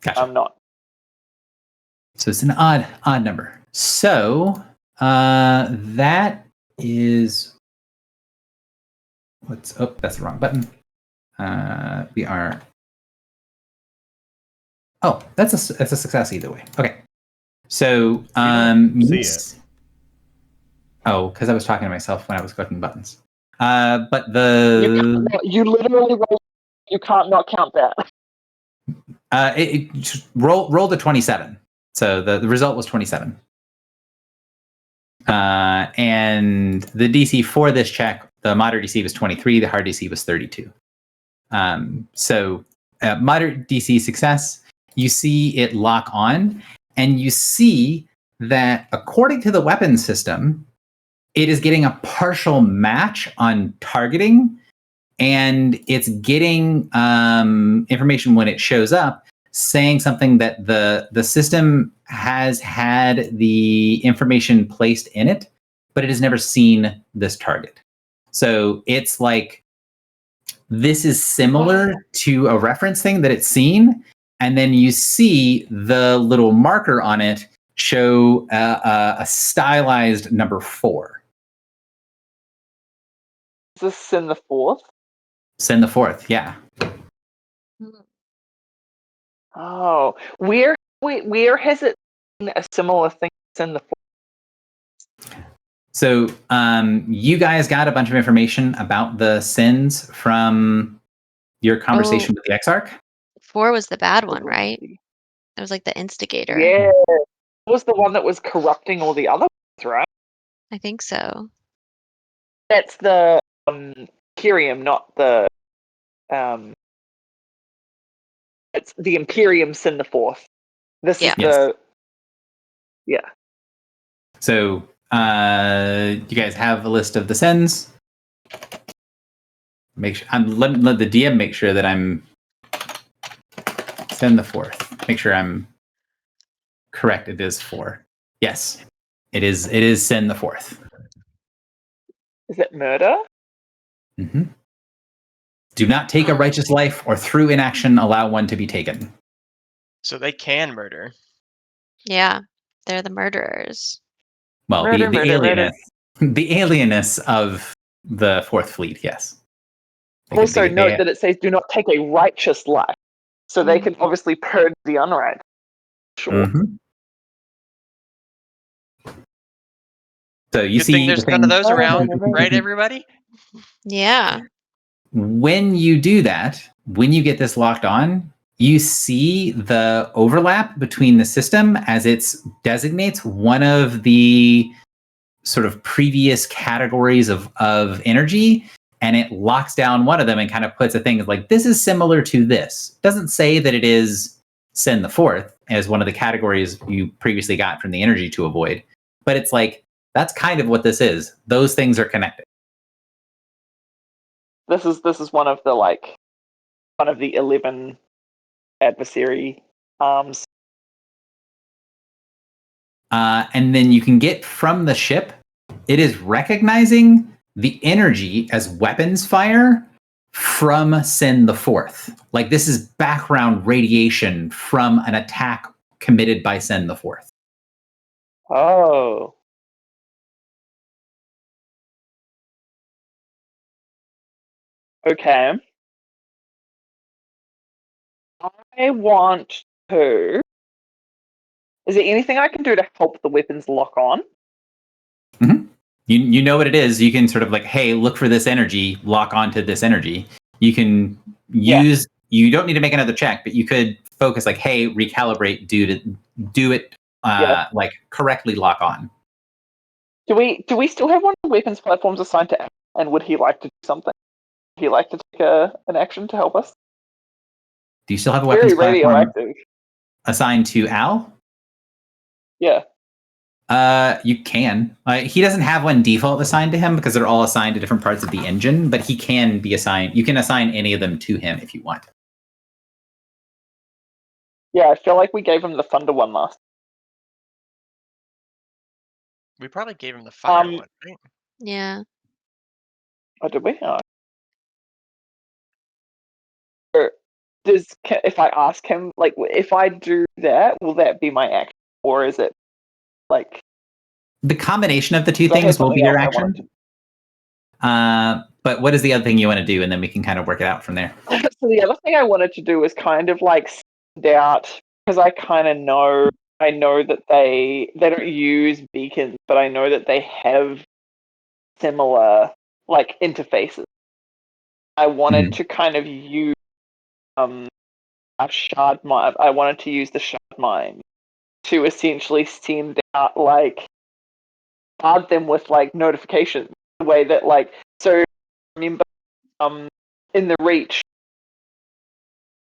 Gotcha. I'm not. So it's an odd number. So that is that's the wrong button. We are. Oh, that's a success either way. Okay. So see it. Oh, because I was talking to myself when I was clicking buttons. But the You literally you can't not count that. it just rolled a 27. So the result was 27. And the DC for this check, the moderate DC was 23, the hard DC was 32. So moderate DC success, you see it lock on, and you see that according to the weapon system, it is getting a partial match on targeting, and it's getting information when it shows up saying something that the system has had the information placed in it, but it has never seen this target. So it's like, this is similar to a reference thing that it's seen, and then you see the little marker on it show a stylized number 4. Is this Sin the Fourth? Send the 4th, yeah. Oh, where has it been a similar thing to Sin the Fourth? So you guys got a bunch of information about the sins from your conversation with the Exarch? 4 was the bad one, right? It was like the instigator. Yeah, it was the one that was corrupting all the other ones, right? I think so. That's the Imperium, not the it's the Imperium Sin the Fourth. This is the So you guys have a list of the sins. make sure let the DM make sure that I'm send the 4th. Make sure I'm correct. It is 4. Yes, it is. It is send the 4th. Is it murder? Mm-hmm. Do not take a righteous life, or through inaction allow one to be taken. So they can murder. Yeah, they're the murderers. Well, Murder, the murder, murder. the alienness of the 4th Fleet, yes. They could Also, be- note they- that it says do not take a righteous life. So they can obviously purge the unright. Sure. Mhm. So you Good see thing there's the none of thing- those around, right, everybody? Yeah. when you do that, when you get this locked on, you see the overlap between the system as it designates one of the sort of previous categories of energy, and it locks down one of them and kind of puts a thing like, this is similar to this. Doesn't say that it is send the 4th as one of the categories you previously got from the energy to avoid, but it's like, that's kind of what this is. Those things are connected. This is one of the 11 adversary arms. And then you can get from the ship, it is recognizing the energy as weapons fire from Sin the 4th. Like, this is background radiation from an attack committed by Sin the 4th. Oh. Okay. I want to. Is there anything I can do to help the weapons lock on? You know what it is. You can sort of like, hey, look for this energy, lock onto this energy. You can use, you don't need to make another check, but you could focus like, hey, recalibrate, do it like correctly lock on. Do we still have one of the weapons platforms assigned to Al? And would he like to do something? Would he like to take an action to help us? Do you still have a weapons Very platform radioactive. assigned to Al? Yeah. You can. He doesn't have one default assigned to him because they're all assigned to different parts of the engine, but he can be assigned. You can assign any of them to him if you want. Yeah, I feel like we gave him the Thunder one last. We probably gave him the fire one, right? Yeah. Oh, did we? Oh. If I ask him, like, if I do that, will that be my action, or is it like The combination of the two I had things will be something your else I wanted action. But what is the other thing you want to do? And then we can kind of work it out from there. So the other thing I wanted to do was kind of like send out, because I kind of know, I know that they don't use beacons, but I know that they have similar like interfaces. I wanted to kind of use a shard mine. I wanted to use the shard mine to essentially send out like guard them with like notifications. The way that like, so remember in the Reach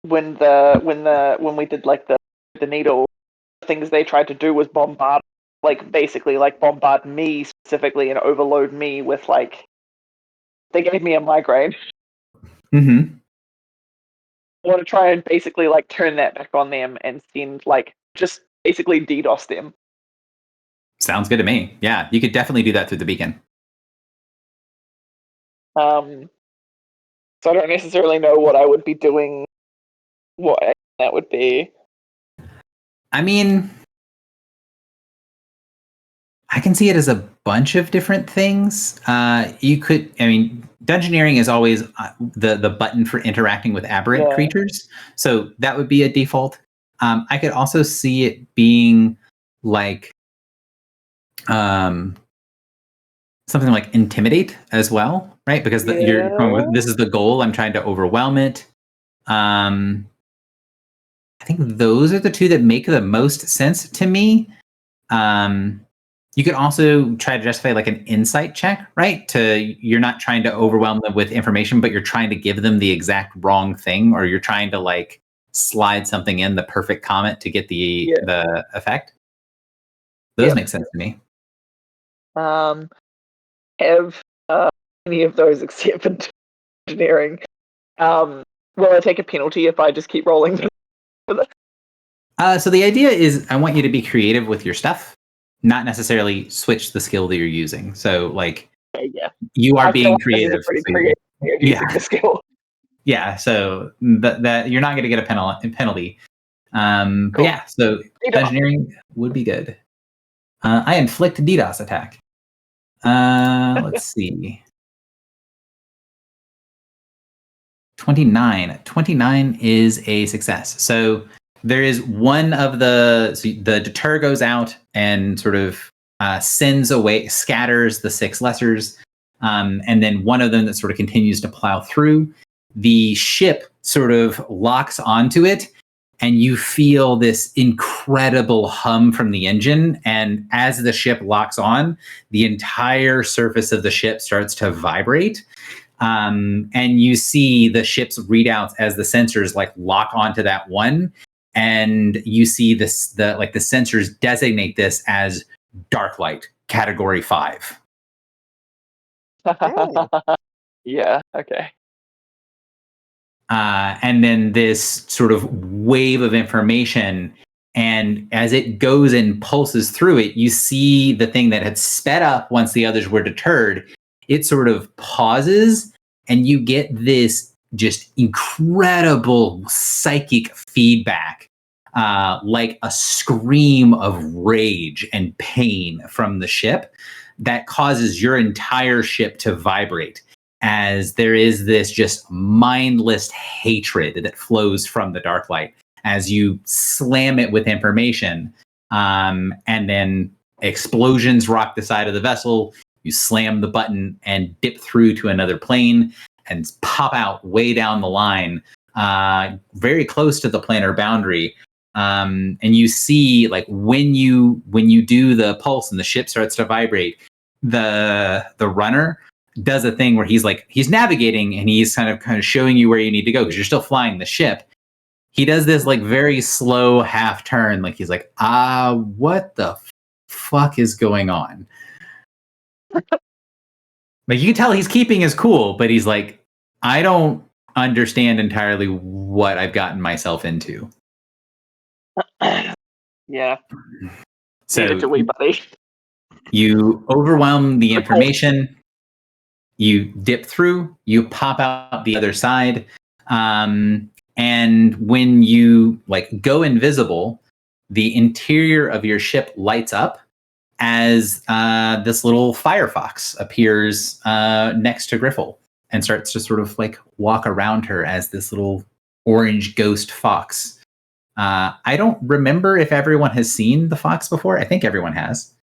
when we did like the needle, things they tried to do was bombard, like basically like bombard me specifically and overload me with like, they gave me a migraine. Mm-hmm. I want to try and basically like turn that back on them and send like just basically DDoS them. Sounds good to me. Yeah, you could definitely do that through the beacon. So I don't necessarily know what I would be doing, what that would be. I mean, I can see it as a bunch of different things. You could, I mean, Dungeoneering is always the button for interacting with aberrant creatures. So that would be a default. I could also see it being like something like intimidate as well, right? Because this is the goal. I'm trying to overwhelm it. I think those are the two that make the most sense to me. You could also try to justify like an insight check, right? You're not trying to overwhelm them with information, but you're trying to give them the exact wrong thing, or you're trying to like slide something in the perfect comment to get the effect. Those make sense to me. Have any of those accepted? engineering. Will I take a penalty if I just keep rolling? So the idea is I want you to be creative with your stuff, not necessarily switch the skill that you're using. So like Yeah. you are I feel being like this is creative. a pretty so- creative way of using Yeah. the skill. Yeah, so that you're not going to get a penalty. But Cool. yeah, so DDoS. engineering would be good. I inflict DDoS attack. Let's see. 29. 29 is a success. So there is one of the deter goes out and sort of sends away, scatters the 6 lessers, and then one of them that sort of continues to plow through. The ship sort of locks onto it, and you feel this incredible hum from the engine. And as the ship locks on, the entire surface of the ship starts to vibrate. And you see the ship's readouts as the sensors like lock onto that one. And you see the sensors designate this as dark light, category 5. Yeah, okay. And then this sort of wave of information, and as it goes and pulses through it, you see the thing that had sped up once the others were deterred. It sort of pauses, and you get this just incredible psychic feedback, like a scream of rage and pain from the ship that causes your entire ship to vibrate, as there is this just mindless hatred that flows from the dark light as you slam it with information. And then explosions rock the side of the vessel. You slam the button and dip through to another plane and pop out way down the line, very close to the planar boundary. And you see, like, when you do the pulse and the ship starts to vibrate, the runner does a thing where he's navigating and he's kind of showing you where you need to go because you're still flying the ship. He does this like very slow half turn, like he's like, what the fuck is going on? Like, you can tell he's keeping his cool, but he's like, I don't understand entirely what I've gotten myself into. Yeah. So Needed to wee buddy. you overwhelm the information, you dip through, you pop out the other side, and when you like go invisible, the interior of your ship lights up as this little firefox appears next to Griffle and starts to sort of like walk around her as this little orange ghost fox. I don't remember if everyone has seen the fox before. I think everyone has.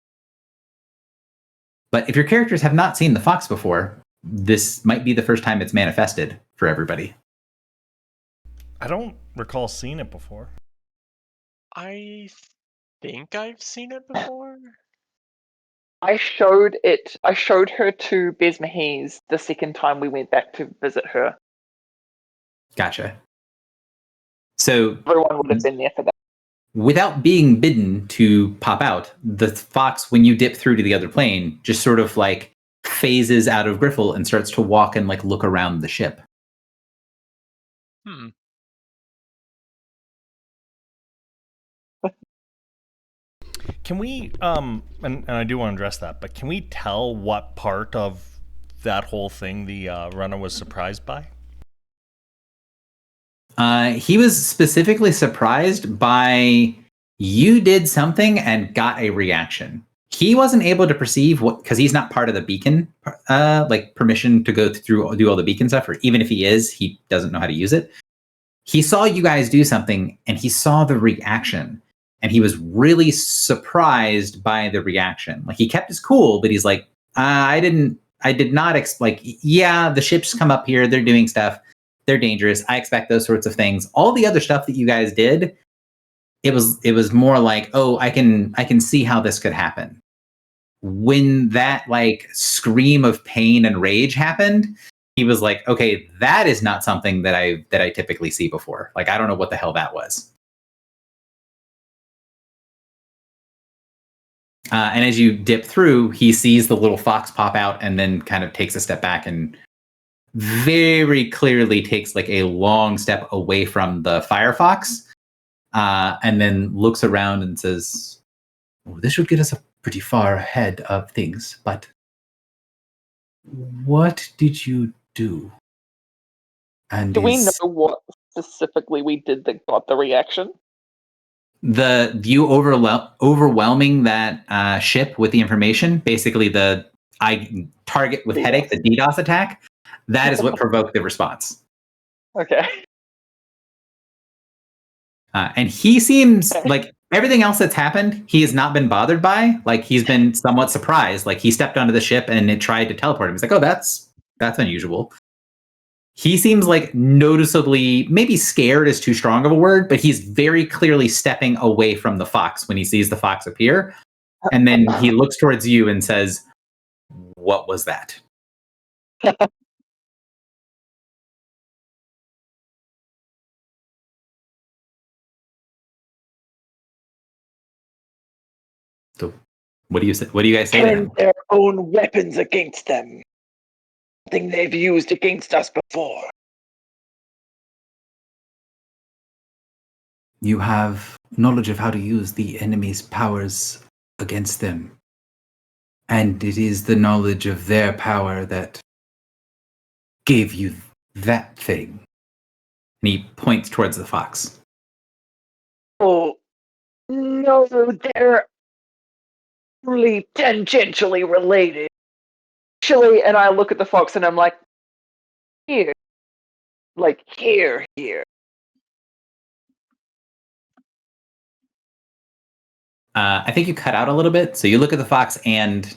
But if your characters have not seen the fox before, this might be the first time it's manifested for everybody. I don't recall seeing it before. I think I've seen it before. I showed her to Besmahees the second time we went back to visit her. Gotcha. So Everyone would have been there for that. without being bidden to pop out, the fox, when you dip through to the other plane, just sort of like phases out of Griffle and starts to walk and like look around the ship. Can we, and I do want to address that, but can we tell what part of that whole thing the runner was surprised by? He was specifically surprised by you did something and got a reaction. He wasn't able to perceive what, because he's not part of the beacon, like permission to go through, do all the beacon stuff, or even if he is, he doesn't know how to use it. He saw you guys do something and he saw the reaction, and he was really surprised by the reaction. Like, he kept his cool, but he's like, I did not like, yeah, the ships come up here, they're doing stuff, they're dangerous, I expect those sorts of things. All the other stuff that you guys did, it was more like, oh, I can see how this could happen. When that like scream of pain and rage happened, he was like, okay, that is not something that I typically see before. Like, I don't know what the hell that was. And as you dip through, he sees the little fox pop out and then kind of takes a step back, and very clearly takes like a long step away from the Firefox, and then looks around and says, oh, this should get us pretty far ahead of things, but what did you do? And Do we know what specifically we did that got the reaction? you overwhelming that ship with the information, basically the target with DDoS. headache, the DDoS attack, that is what provoked the response. Okay. And he seems like everything else that's happened, he has not been bothered by. Like he's been somewhat surprised. Like he stepped onto the ship and it tried to teleport him. He's like, oh, that's unusual. He seems like noticeably, maybe scared is too strong of a word, but he's very clearly stepping away from the fox when he sees the fox appear. And then he looks towards you and says, what was that? So what do you say? What do you guys say to him? Turn their own weapons against them. Something they've used against us before. You have knowledge of how to use the enemy's powers against them. And it is the knowledge of their power that gave you that thing. And he points towards the fox. Oh, no, they're only tangentially related. Actually, and I look at the fox and I'm like, here. Like, here. I think you cut out a little bit. So you look at the fox and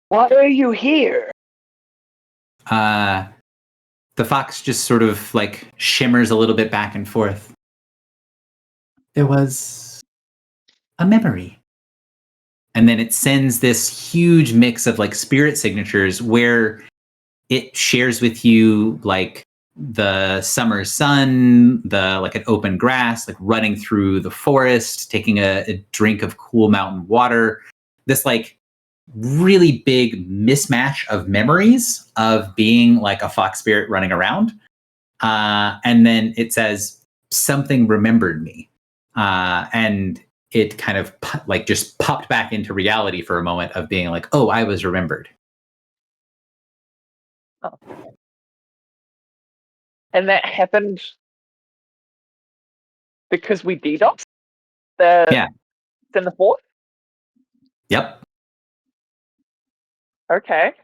Why are you here? the fox just sort of like shimmers a little bit back and forth. There was a memory. And then it sends this huge mix of like spirit signatures where it shares with you like the summer sun, the like an open grass, like running through the forest, taking a drink of cool mountain water. This like really big mismatch of memories of being like a fox spirit running around. And then it says, something remembered me. And it kind of like just popped back into reality for a moment of being like, oh, I was remembered. Oh. And that happened because we DDoS? Yeah. In the fourth? Yep. Okay.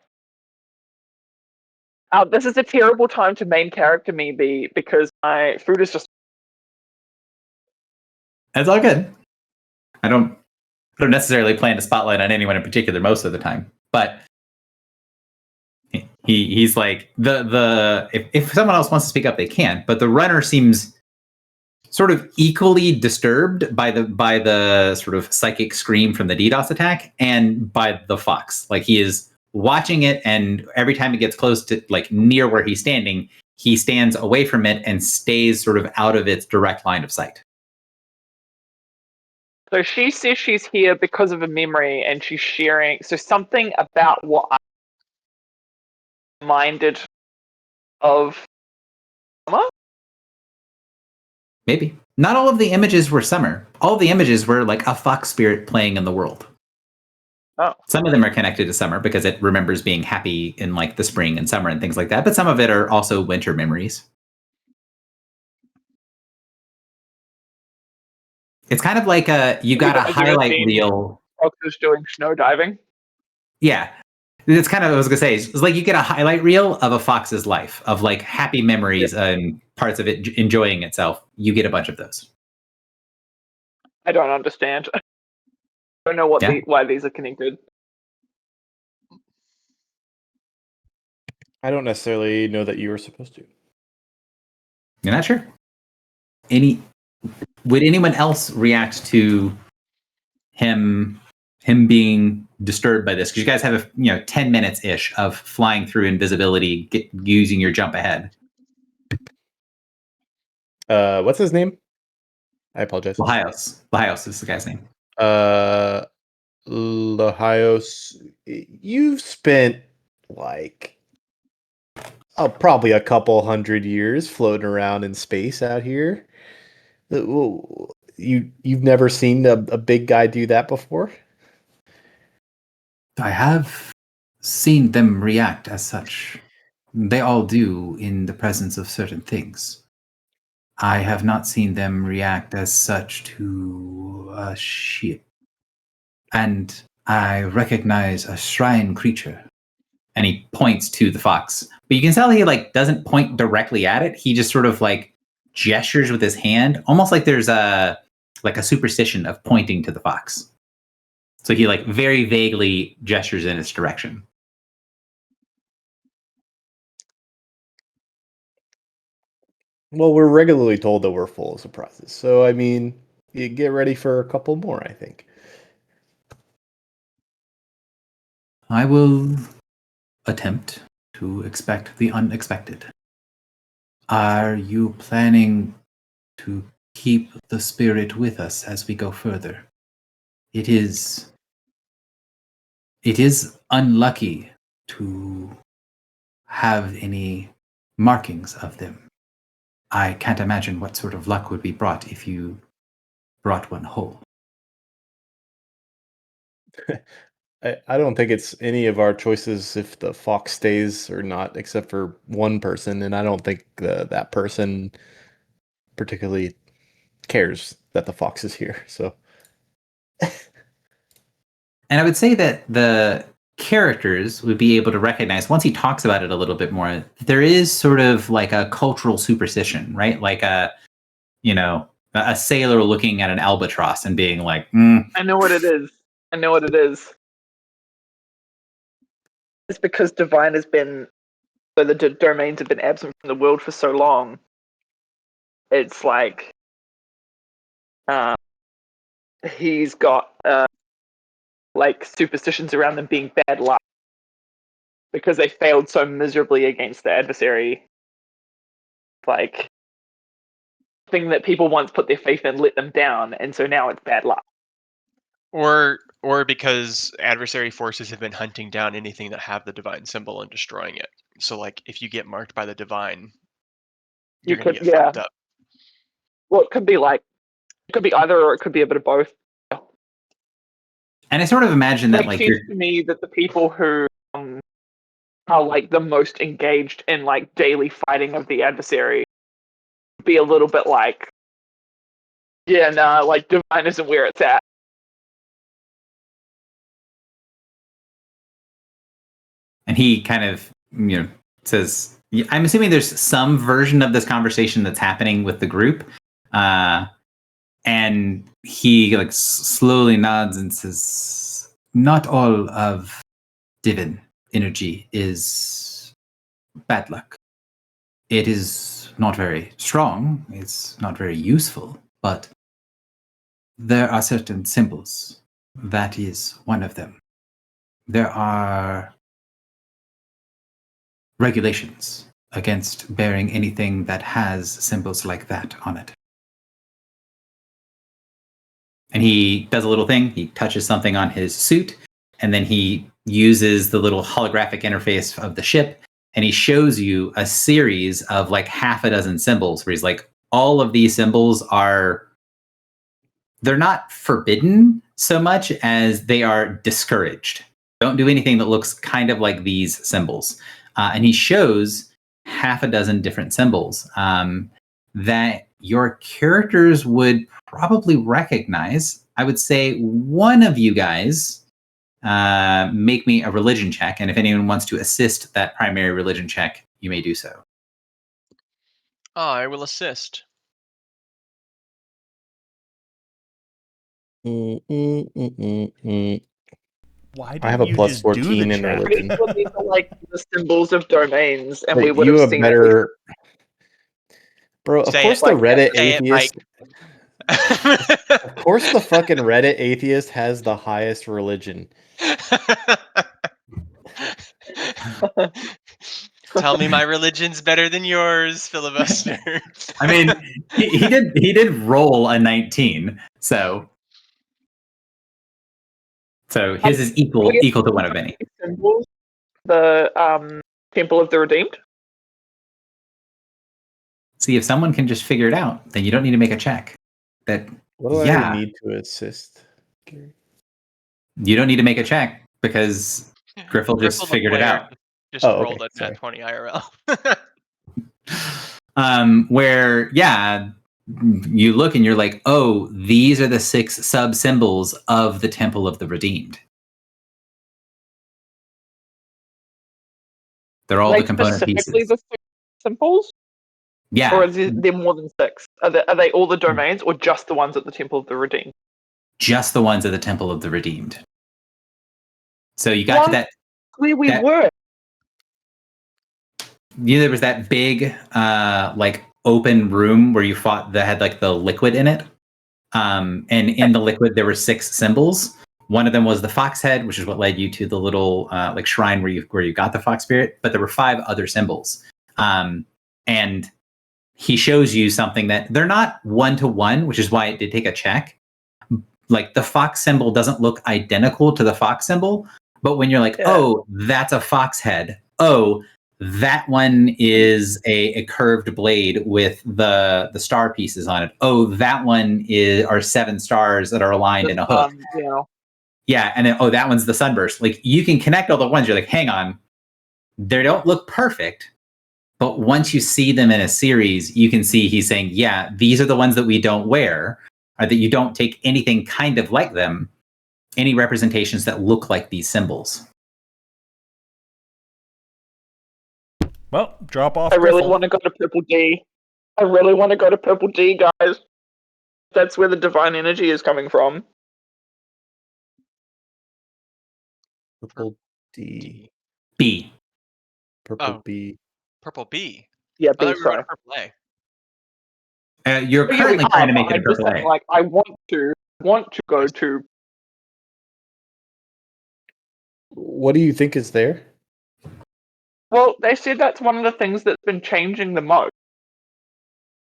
This is a terrible time to main character me because my food is just... That's all good. I don't necessarily plan to spotlight on anyone in particular most of the time, but he's like if someone else wants to speak up, they can. But the runner seems sort of equally disturbed by the sort of psychic scream from the DDoS attack and by the fox. Like he is watching it, and every time it gets close to like near where he's standing, he stands away from it and stays sort of out of its direct line of sight. So she says she's here because of a memory, and she's sharing. So something about what I'm reminded of Summer? Maybe. Not all of the images were summer. All of the images were like a fox spirit playing in the world. Oh. Some of them are connected to summer because it remembers being happy in like the spring and summer and things like that. But some of it are also winter memories. It's kind of like you got a highlight reel. Foxes doing snow diving. Yeah. It's kind of, I was going to say, it's like you get a highlight reel of a fox's life, of like happy memories and parts of it enjoying itself. You get a bunch of those. I don't understand. I don't know why these are connected. I don't necessarily know that you were supposed to. You're not sure? Would anyone else react to him being disturbed by this? Because you guys have 10 minutes ish of flying through invisibility, using your jump ahead. What's his name? I apologize. Lahios is the guy's name. Lahios, you've spent like probably a couple hundred years floating around in space out here. You've never seen a big guy do that before? I have seen them react as such. They all do in the presence of certain things. I have not seen them react as such to a ship. And I recognize a shrine creature. And he points to the fox. But you can tell he like doesn't point directly at it. He just sort of like gestures with his hand, almost like there's a superstition of pointing to the fox. So he like very vaguely gestures in its direction. Well, we're regularly told that we're full of surprises. So, I mean, you get ready for a couple more, I think. I will attempt to expect the unexpected. Are you planning to keep the spirit with us as we go further? It is unlucky to have any markings of them. I can't imagine what sort of luck would be brought if you brought one whole. I don't think it's any of our choices if the fox stays or not, except for one person, and I don't think that person particularly cares that the fox is here. So, and I would say that the characters would be able to recognize, once he talks about it a little bit more, there is sort of like a cultural superstition, right? Like a sailor looking at an albatross and being like, I know what it is. It's because Divine has been, so the domains have been absent from the world for so long. It's like, he's got like superstitions around them being bad luck because they failed so miserably against the adversary. Like, thing that people once put their faith in let them down, and so now it's bad luck. Or because adversary forces have been hunting down anything that have the divine symbol and destroying it. So like if you get marked by the divine, you're gonna get fucked up. Well, it could be either, or it could be a bit of both. and I sort of imagine that like seems to me that the people who are like the most engaged in like daily fighting of the adversary be a little bit like, yeah, nah, like Divine isn't where it's at. And he kind of, says, I'm assuming there's some version of this conversation that's happening with the group. And he like slowly nods and says, not all of divine energy is bad luck. It is not very strong. It's not very useful, but there are certain symbols. That is one of them. There are regulations against bearing anything that has symbols like that on it. And he does a little thing. He touches something on his suit, and then he uses the little holographic interface of the ship, and he shows you a series of like half a dozen symbols where he's like, all of these symbols they're not forbidden so much as they are discouraged. Don't do anything that looks kind of like these symbols. And he shows half a dozen different symbols that your characters would probably recognize. I would say one of you guys make me a religion check, and if anyone wants to assist that primary religion check, you may do so. I will assist. Why I have a plus 14 in religion. These are like the symbols of domains, and But we would you have have seen better. Bro, of Say course it. the Like, Reddit say it, atheist. Mike. Of course the fucking Reddit atheist has the highest religion. Tell me my religion's better than yours, filibuster. I mean, he did roll a 19, so his is equal to one of any. symbols. The Temple of the Redeemed. See, if someone can just figure it out, then you don't need to make a check. That What do Yeah. I need to assist? Gary? you don't need to make a check because Griffle just the figured it player out. Just Oh, rolled okay, a sorry. nat 20 IRL. Where you look and you're like, oh, these are the 6 sub symbols of the Temple of the Redeemed. They're all Like the component specifically pieces. the 6 symbols, Yeah, or is there more than 6? Are they all the domains, or just the ones at the Temple of the Redeemed? just the ones of the Temple of the Redeemed. So you got to What? that. Where we That- were. There was that big, like open room where you fought that had like the liquid in it. And in the liquid there were 6 symbols. One of them was the fox head, which is what led you to the little like shrine where you got the fox spirit. But there were 5 other symbols, and he shows you something that they're not 1-to-1, which is why it did take a check. Like the fox symbol doesn't look identical to the fox symbol, but when you're like, Yeah. oh, that's a fox head. Oh, that one is a curved blade with the star pieces on it. Oh, that one are 7 stars that are aligned in a hook. Yeah. Yeah, and then oh, that one's the sunburst. Like you can connect all the ones. You're like, hang on, they don't look perfect, but once you see them in a series, you can see he's saying, yeah, these are the ones that we don't wear, or that you don't take anything kind of like them, any representations that look like these symbols. Well, drop off. I really Griffle. want to go to Purple D. I really want to go to Purple D, guys. That's where the divine energy is coming from. Purple D. B. Purple Oh. B. Purple B. Yeah, I thought B, we were sorry. going to Purple A. You're Yeah, we currently are, trying to but make it a I'm just purple saying, A. like, I want to go to. What do you think is there? Well, they said that's one of the things that's been changing the most,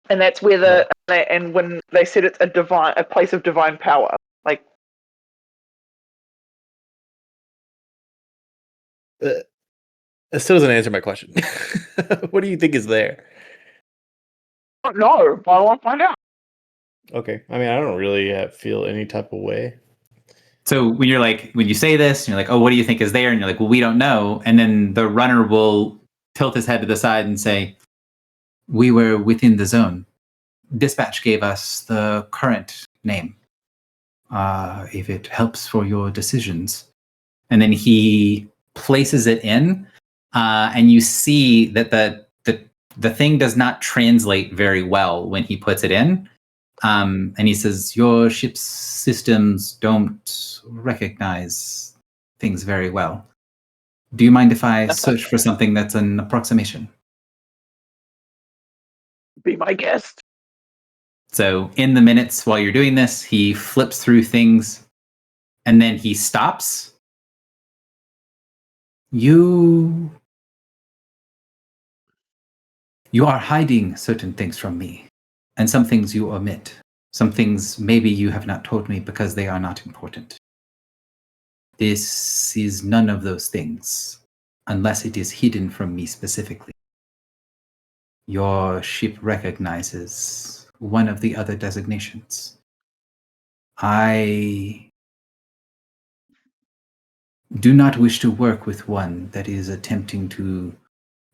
and that's where and when they said it's a place of divine power, like. It still doesn't answer my question. What do you think is there? I don't know, but I want to find out. Okay, I mean, I don't really feel any type of way. So when you say this, and you're like, oh, what do you think is there? And you're like, well, we don't know. And then the runner will tilt his head to the side and say, we were within the zone. Dispatch gave us the current name. If it helps for your decisions. And then he places it in, and you see that the thing does not translate very well when he puts it in. And he says, your ship's systems don't recognize things very well. Do you mind if I search for something that's an approximation? Be my guest. So in the minutes while you're doing this, he flips through things and then he stops. You are hiding certain things from me, and some things you omit. Some things maybe you have not told me because they are not important. This is none of those things, unless it is hidden from me specifically. Your ship recognizes one of the other designations. I do not wish to work with one that is attempting to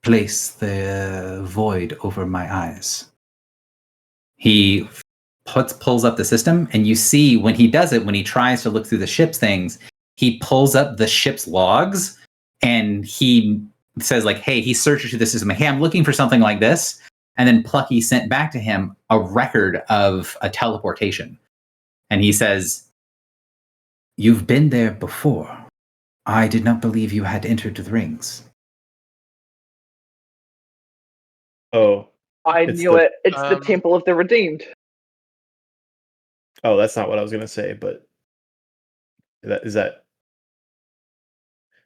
place the void over my eyes. He pulls up the system, and you see when he does it, when he tries to look through the ship's things, he pulls up the ship's logs, and he says, like, hey, he searches through the system. Hey, I'm looking for something like this. And then Plucky sent back to him a record of a teleportation. And he says, you've been there before. I did not believe you had entered the rings. Oh, I It's knew the- it. It's the Temple of the Redeemed. oh, that's not what I was gonna say, but is that?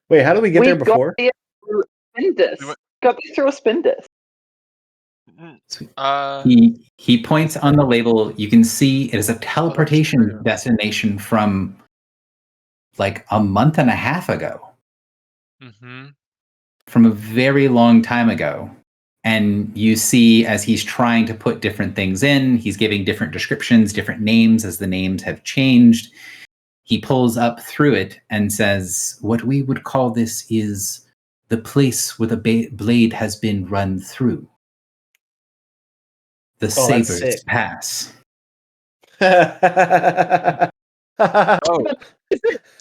Wait, how did we get there before? Got there through a spin disc. We went- Got there through a spin disc. He points on the label. You can see it is a teleportation true. destination from like a month and a half ago, Mm-hmm. from a very long time ago. And you see as he's trying to put different things in, he's giving different descriptions, different names as the names have changed. He pulls up through it and says, "What we would call this is the place where the blade has been run through. The Oh, that's Sabers sick. Pass." Oh,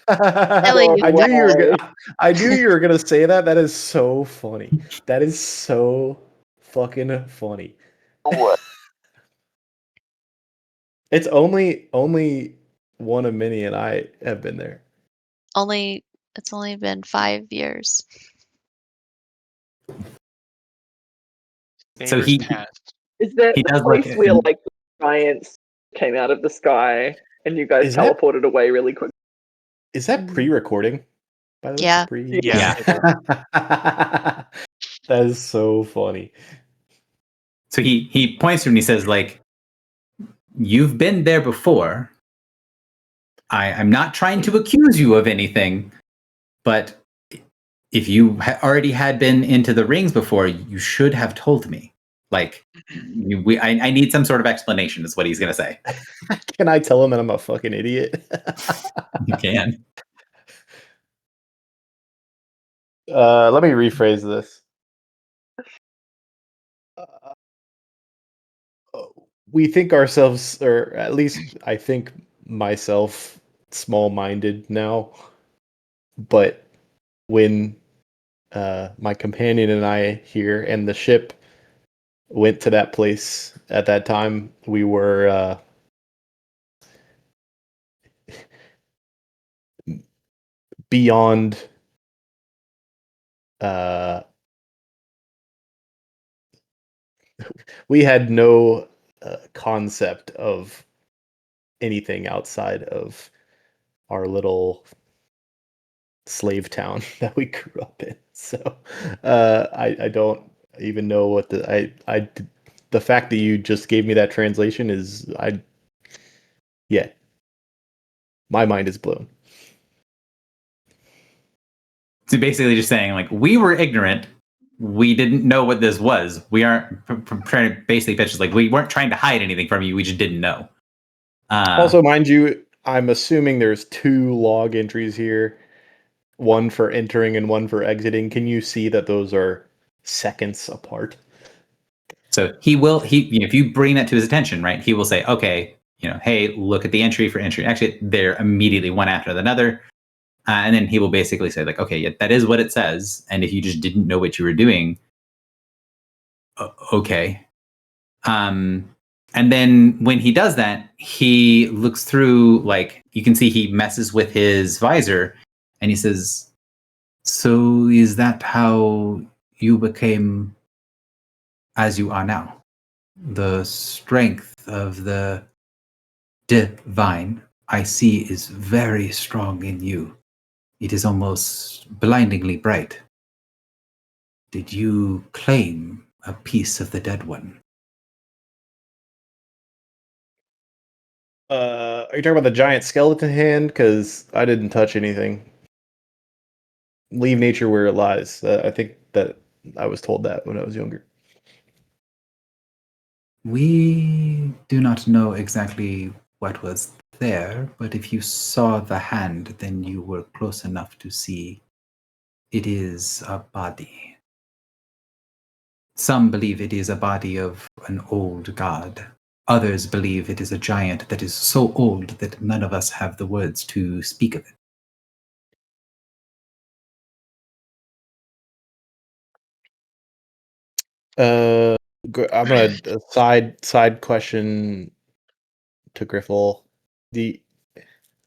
Ellie, I knew you were Wow. gonna. I knew you were gonna say that. That is so funny. That is so fucking funny. What? It's only one of many, and I have been there. it's only been 5 years. So Sabers he- Pass. Is that He the does look place at where him. like the giants came out of the sky and you guys Is that- teleported away really quick? Is that Mhm. pre-recording? By the way, Yeah. Yeah. That is so funny. So he points to him and he says, like, "You've been there before. I'm not trying to accuse you of anything, but if you already had been into the rings before, you should have told me. Like, I need some sort of explanation," is what he's going to say. Can I tell him that I'm a fucking idiot? You can. Let me rephrase this. We think ourselves, or at least I think myself, small-minded now. But when my companion and I here and the ship went to that place at that time, we were beyond we had no concept of anything outside of our little slave town that we grew up in. So I don't even know what the fact that you just gave me that translation is yeah, my mind is blown. So basically just saying, like, we were ignorant. We didn't know what this was. We aren't trying to basically pitch, like, we weren't trying to hide anything from you. We just didn't know. Also, mind you, I'm assuming there's 2 log entries here, one for entering and one for exiting. Can you see that those are seconds apart? So if you bring that to his attention, right, he will say, okay, hey, look at the entry for entry. Actually, they're immediately one after another. And then he will basically say, like, okay, yeah, that is what it says. And if you just didn't know what you were doing, okay. And then when he does that, he looks through, like, you can see he messes with his visor and he says, "So is that how you became as you are now? The strength of the divine I see is very strong in you. It is almost blindingly bright. Did you claim a piece of the dead one?" Are you talking about the giant skeleton hand? Because I didn't touch anything. Leave nature where it lies. I think that I was told that when I was younger. We do not know exactly what was there, but if you saw the hand, then you were close enough to see it is a body. Some believe it is a body of an old god. Others believe it is a giant that is so old that none of us have the words to speak of it. I'm gonna side question to Griffle.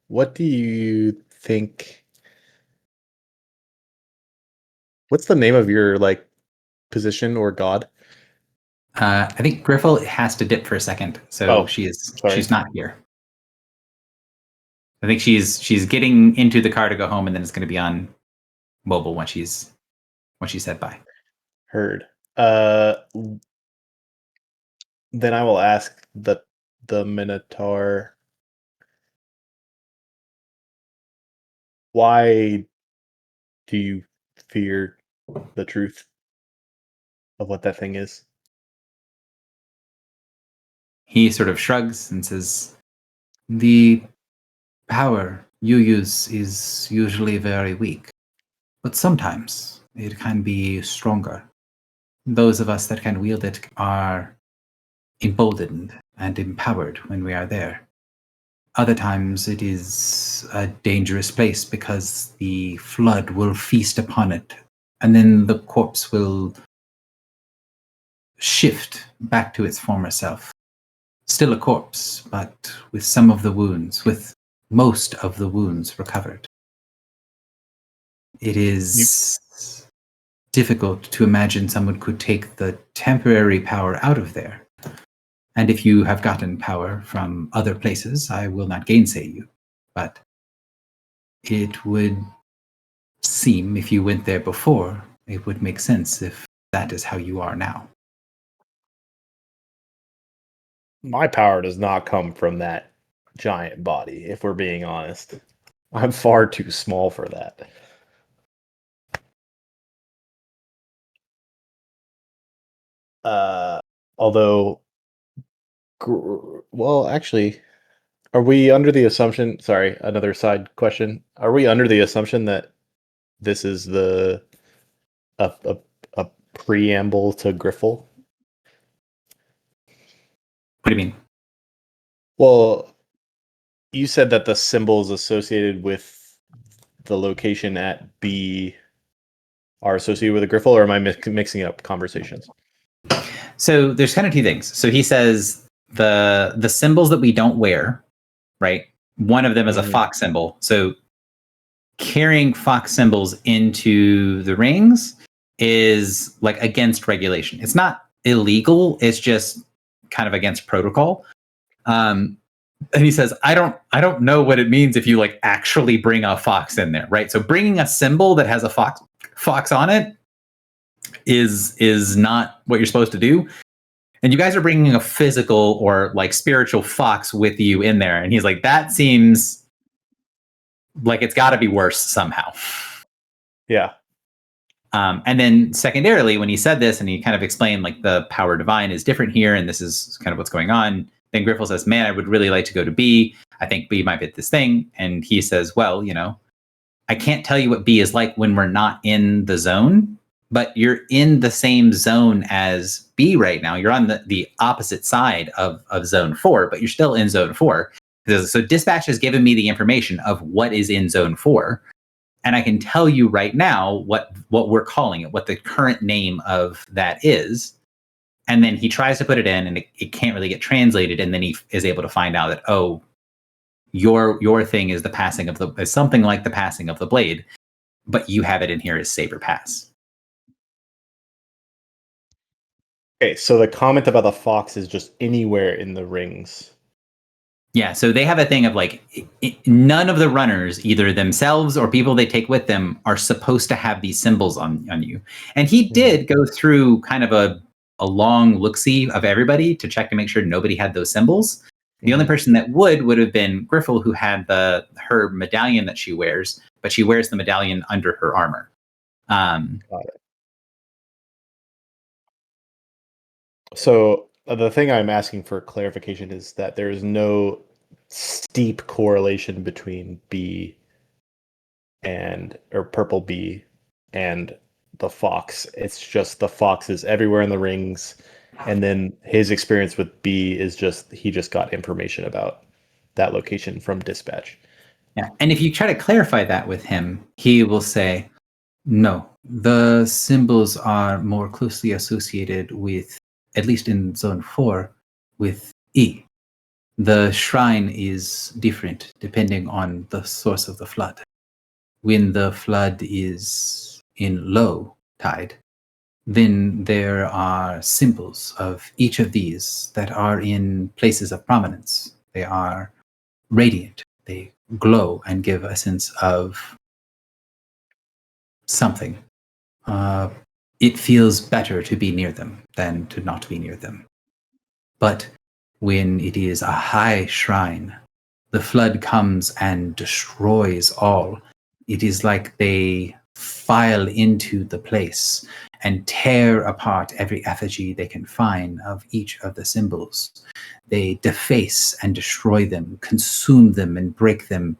What do you think? What's the name of your position or god? I think Griffle has to dip for a second, so Oh, she's sorry. not here. I think she's getting into the car to go home, and then it's going to be on mobile when she's said bye. Heard. Then I will ask the Minotaur. Why do you fear the truth? of what that thing is? He sort of shrugs and says, "The power you use is usually very weak, but sometimes it can be stronger. Those of us that can wield it are emboldened and empowered when we are there. Other times it is a dangerous place because the flood will feast upon it, and then the corpse will shift back to its former self. Still a corpse, but with some of the wounds, with most of the wounds recovered. It is difficult to imagine someone could take the temporary power out of there. And if you have gotten power from other places, I will not gainsay you. But it would seem, if you went there before, it would make sense if that is how you are now." My power does not come from that giant body, if we're being honest. I'm far too small for that. Although, well, actually, are we under the assumption? Sorry, another side question. Are we under the assumption that this is a preamble to Griffle? What do you mean? Well, you said that the symbols associated with the location at B are associated with a Griffle, or am I mixing up conversations? So there's kind of two things. So he says the symbols that we don't wear, right? One of them is a fox symbol. So carrying fox symbols into the rings is like against regulation. It's not illegal. It's just kind of against protocol. And he says, I don't know what it means if you like actually bring a fox in there, right? So bringing a symbol that has a fox on it is not what you're supposed to do. And you guys are bringing a physical or like spiritual fox with you in there. And he's like, that seems like it's got to be worse somehow. Yeah. And then secondarily, when he said this and he kind of explained like the power divine is different here and this is kind of what's going on, then Griffle says, man, I would really like to go to B. I think B might fit this thing. And he says, well, you know, I can't tell you what B is like when we're not in the zone, but you're in the same zone as B right now. You're on the opposite side of zone 4, but you're still in zone 4. So dispatch has given me the information of what is in zone 4. And I can tell you right now what we're calling it, what the current name of that is. And then he tries to put it in and it can't really get translated. And then he is able to find out that, oh, your thing is is something like the passing of the blade, but you have it in here as Saber Pass. Okay, so the comment about the fox is just anywhere in the rings. Yeah, so they have a thing of like, none of the runners, either themselves or people they take with them, are supposed to have these symbols on you. And he did go through kind of a long look-see of everybody to check to make sure nobody had those symbols. The only person that would have been Griffle, who had her medallion that she wears, but she wears the medallion under her armor. Got it. So the thing I'm asking for clarification is that there is no steep correlation between B or purple B and the fox. It's just the fox is everywhere in the rings, and then his experience with B is just he just got information about that location from dispatch. Yeah, and if you try to clarify that with him, he will say, no, the symbols are more closely associated with, at least in zone 4, with E. The shrine is different depending on the source of the flood. When the flood is in low tide, then there are symbols of each of these that are in places of prominence. They are radiant. They glow and give a sense of something. It feels better to be near them than to not be near them. But when it is a high shrine, the flood comes and destroys all. It is like they file into the place and tear apart every effigy they can find of each of the symbols. They deface and destroy them, consume them, and break them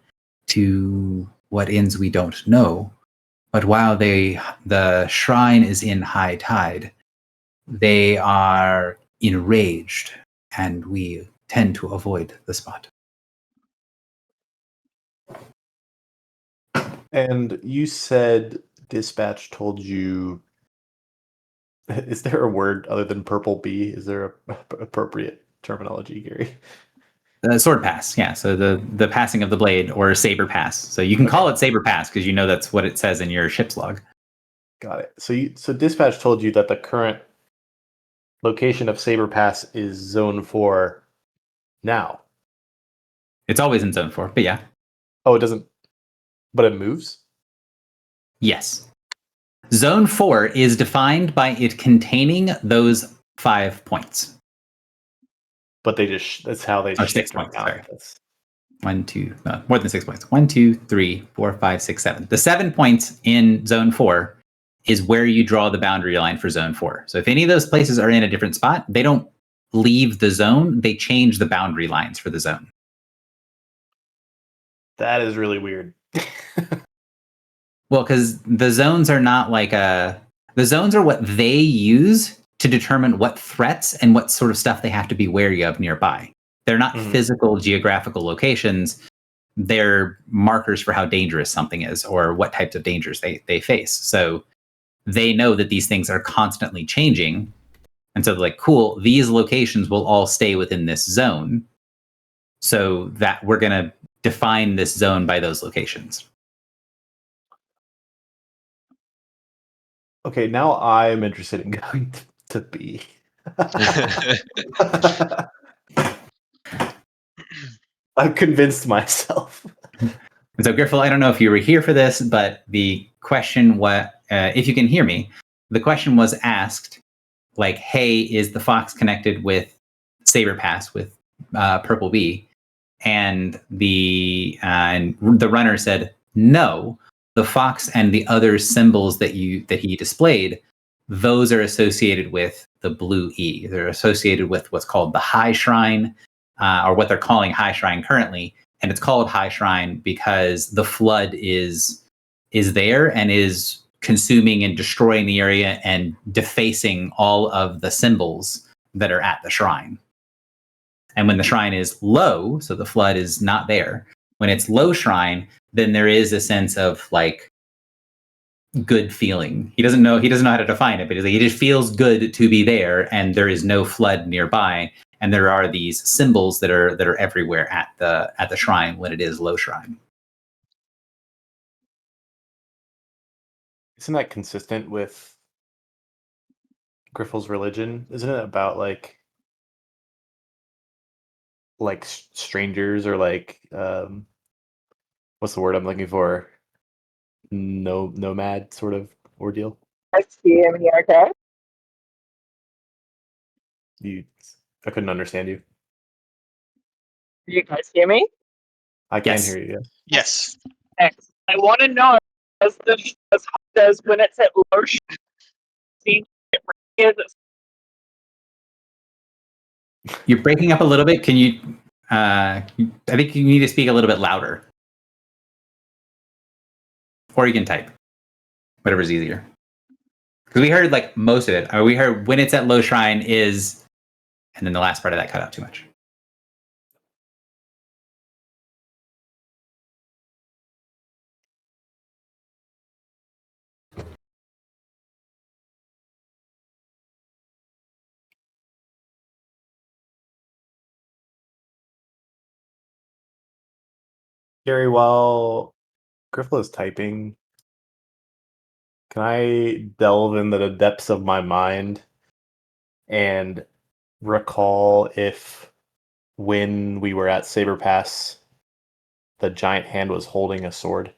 to what ends we don't know. But while the shrine is in high tide, they are enraged, and we tend to avoid the spot. And you said dispatch told you. Is there a word other than purple bee? Is there a appropriate terminology, Gary? Sword pass, yeah. So the passing of the blade, or saber pass. So you can call it saber pass because you know that's what it says in your ship's log. Got it. So dispatch told you that the current location of Saber Pass is Zone 4 now. It's always in Zone 4, but yeah. Oh, it doesn't. But it moves? Yes. Zone 4 is defined by it containing those 5 points. But they just, that's how they Or shift 6 points, around. sorry. 1, 2, no, more than 6 points. 1, 2, 3, 4, 5, 6, 7. The 7 points in Zone 4 is where you draw the boundary line for Zone 4. So if any of those places are in a different spot, they don't leave the zone, they change the boundary lines for the zone. That is really weird. Well, because the zones are not like the zones are what they use to determine what threats and what sort of stuff they have to be wary of nearby. They're not physical geographical locations. They're markers for how dangerous something is or what types of dangers they face. So they know that these things are constantly changing. And so they're like, cool, these locations will all stay within this zone. So that we're going to define this zone by those locations. Okay, now I'm interested in going to B. I've convinced myself. And so, Griffel, I don't know if you were here for this, but the question, if you can hear me, the question was asked, like, hey, is the fox connected with Saber Pass, with Purple Bee? And the runner said, no, the fox and the other symbols that he displayed, those are associated with the blue E. They're associated with what's called the High Shrine, or what they're calling High Shrine currently. And it's called High Shrine because the flood is there and is consuming and destroying the area and defacing all of the symbols that are at the shrine. And when the shrine is low, so the flood is not there, when it's low shrine, then there is a sense of like good feeling. He doesn't know how to define it, but he just feels good to be there, and there is no flood nearby. And there are these symbols that are everywhere at the shrine when it is low shrine. Isn't that consistent with Griffel's religion? Isn't it about like strangers or like what's the word I'm looking for? Nomad sort of ordeal? I okay? I couldn't understand you. Do you guys hear me? I can Yes. hear you. Yes. X. I want to know as when it's at low You're breaking up a little bit. Can you? I think you need to speak a little bit louder, or you can type, whatever's easier. Because we heard like most of it. We heard when it's at low shrine is, and then the last part of that cut out too much. Gary, while Griffel is typing, can I delve into the depths of my mind and recall if when we were at Saber Pass, the giant hand was holding a sword?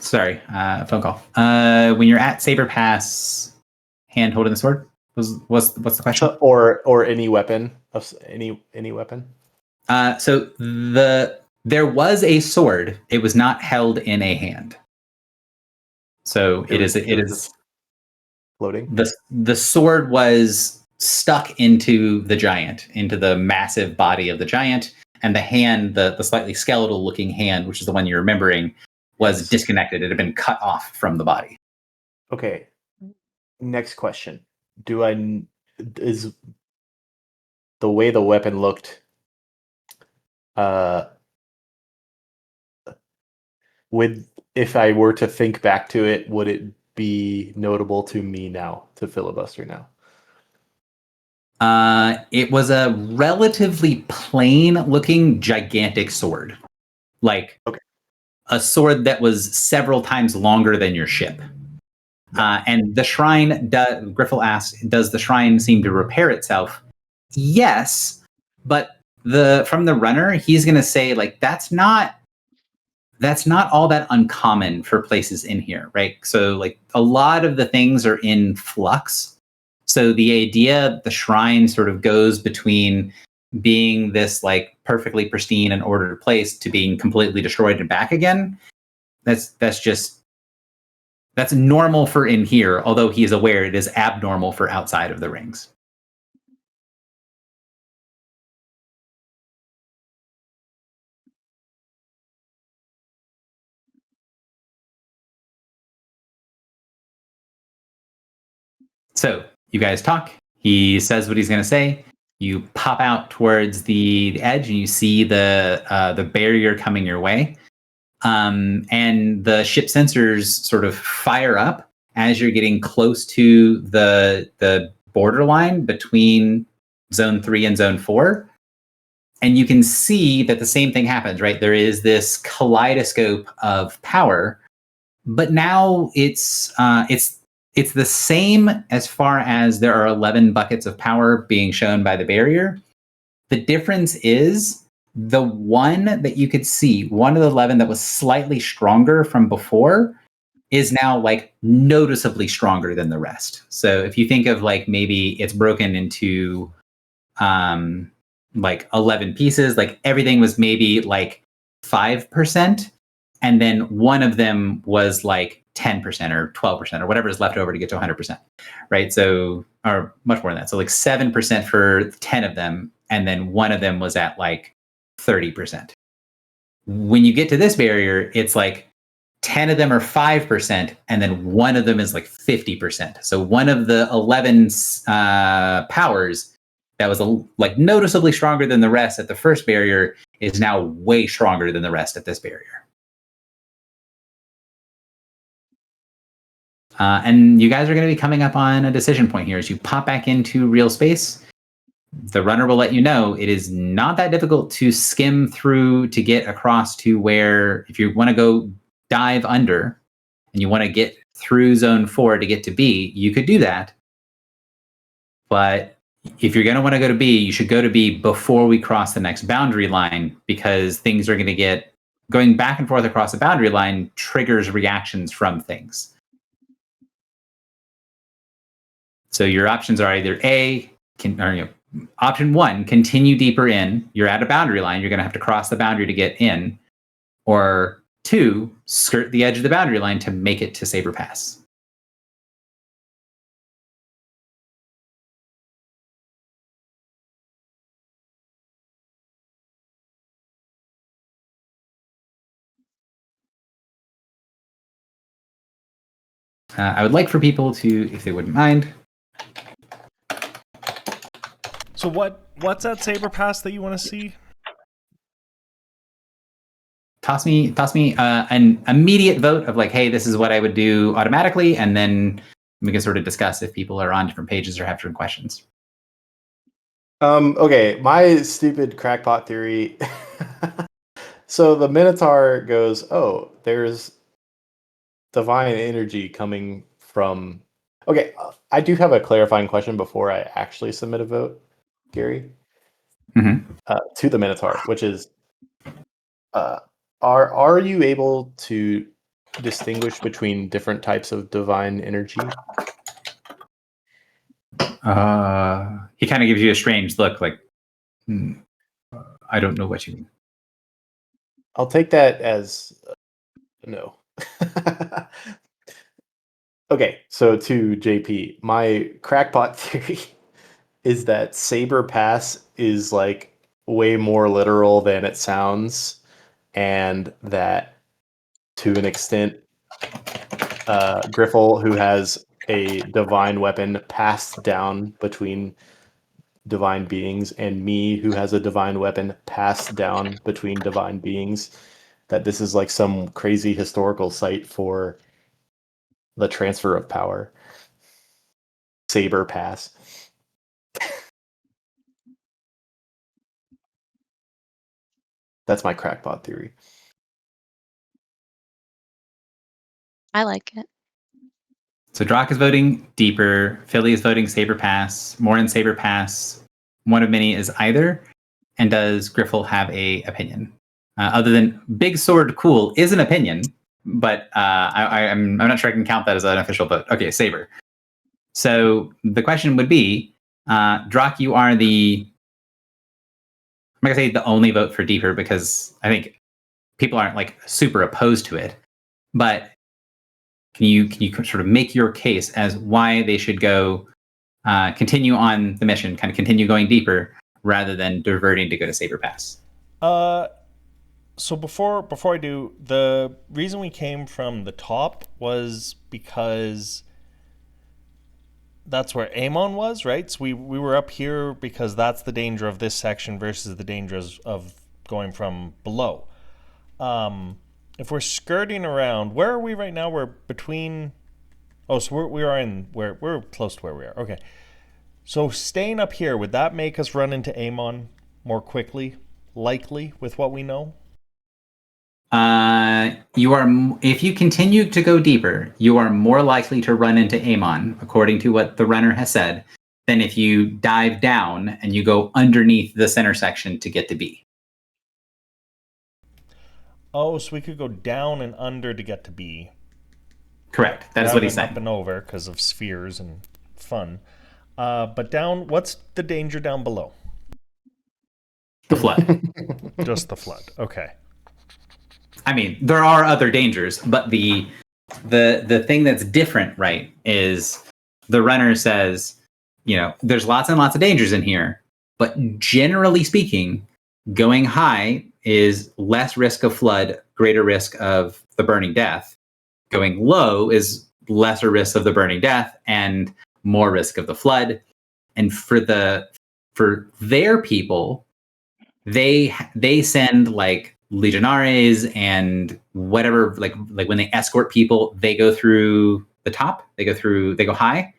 Sorry, phone call. When you're at Saber Pass, hand holding the sword. What's the question? Or any weapon of any weapon? So there was a sword. It was not held in a hand. So it is just floating. the sword was stuck into the giant, into the massive body of the giant, and the hand, the slightly skeletal looking hand, which is the one you're remembering, was Yes. disconnected. It had been cut off from the body. Okay. Next question. Is the way the weapon looked if I were to think back to it, would it be notable to me now, to Filibuster now? It was a relatively plain looking gigantic sword. Like a sword that was several times longer than your ship. And the shrine, Griffel asked, does the shrine seem to repair itself? Yes, but from the runner, he's going to say, like, that's not all that uncommon for places in here, right? So, like, a lot of the things are in flux. So the idea, the shrine sort of goes between being this like perfectly pristine and ordered place to being completely destroyed and back again. That's normal for in here, although he is aware it is abnormal for outside of the rings. So you guys talk. He says what he's going to say. You pop out towards the edge, and you see the barrier coming your way. And the ship sensors sort of fire up as you're getting close to the borderline between Zone 3 and Zone 4. And you can see that the same thing happens, right? There is this kaleidoscope of power, but now it's the same as far as there are 11 buckets of power being shown by the barrier. The difference is the one that you could see, one of the 11 that was slightly stronger from before, is now like noticeably stronger than the rest. So if you think of like maybe it's broken into like 11 pieces, like everything was maybe like 5%, and then one of them was like 10% or 12% or whatever is left over to get to 100%, right? So, or much more than that. So like 7% for 10 of them, and then one of them was at like 30%. When you get to this barrier, it's like 10 of them are 5%, and then one of them is like 50%. So one of the 11 powers that was like noticeably stronger than the rest at the first barrier is now way stronger than the rest at this barrier. And you guys are going to be coming up on a decision point here as you pop back into real space. The runner will let you know it is not that difficult to skim through to get across to where, if you want to go dive under and you want to get through Zone 4 to get to B, you could do that. But if you're going to want to go to B, you should go to B before we cross the next boundary line, because things are going to get going back and forth across the boundary line triggers reactions from things. So your options are either option 1, continue deeper in. You're at a boundary line. You're going to have to cross the boundary to get in. Or 2, skirt the edge of the boundary line to make it to Saber Pass. I would like for people to, if they wouldn't mind. So what's that Saber Pass that you want to see? Toss me an immediate vote of like, hey, this is what I would do automatically, and then we can sort of discuss if people are on different pages or have different questions. Okay, my stupid crackpot theory. So the Minotaur goes, oh, there's divine energy coming from... Okay, I do have a clarifying question before I actually submit a vote, Gary. To the Minotaur, which is, are you able to distinguish between different types of divine energy? He kind of gives you a strange look, like, I don't know what you mean. I'll take that as no. Okay, so to JP, my crackpot theory is that Saber Pass is like way more literal than it sounds, and that to an extent, Griffle, who has a divine weapon passed down between divine beings, and me, who has a divine weapon passed down between divine beings, that this is like some crazy historical site for the transfer of power. Saber Pass. That's my crackpot theory. I like it. So Drock is voting deeper. Philly is voting Saber Pass. Morin Saber Pass. One of many is either. And does Griffle have a opinion? Other than Big Sword Cool is an opinion, but I'm not sure I can count that as an official vote. Okay, Saber. So the question would be, Drock, you are the, I'm not gonna say the only vote for deeper because I think people aren't like super opposed to it, but can you sort of make your case as why they should go continue on the mission, kind of continue going deeper rather than diverting to go to Saber Pass? So before I do, the reason we came from the top was because that's where Amon was, right? So we were up here because that's the danger of this section versus the dangers of going from below. If we're skirting around, where are we right now? We're between. Oh, so we're close to where we are. Okay. So staying up here, would that make us run into Amon more quickly? Likely with what we know? You are, if you continue to go deeper, you are more likely to run into Amon, according to what the runner has said, than if you dive down and you go underneath the center section to get to B. Oh, so we could go down and under to get to B. Correct. That's what he's saying. Up and over because of spheres and fun. But down, what's the danger down below? The flood. Just the flood. Okay. I mean, there are other dangers, but the thing that's different, right, is the runner says, you know, there's lots and lots of dangers in here, but generally speaking, going high is less risk of flood, greater risk of the burning death. Going low is lesser risk of the burning death and more risk of the flood. And for their people, they send like legionaries and whatever, like when they escort people, they go through the top, they go high.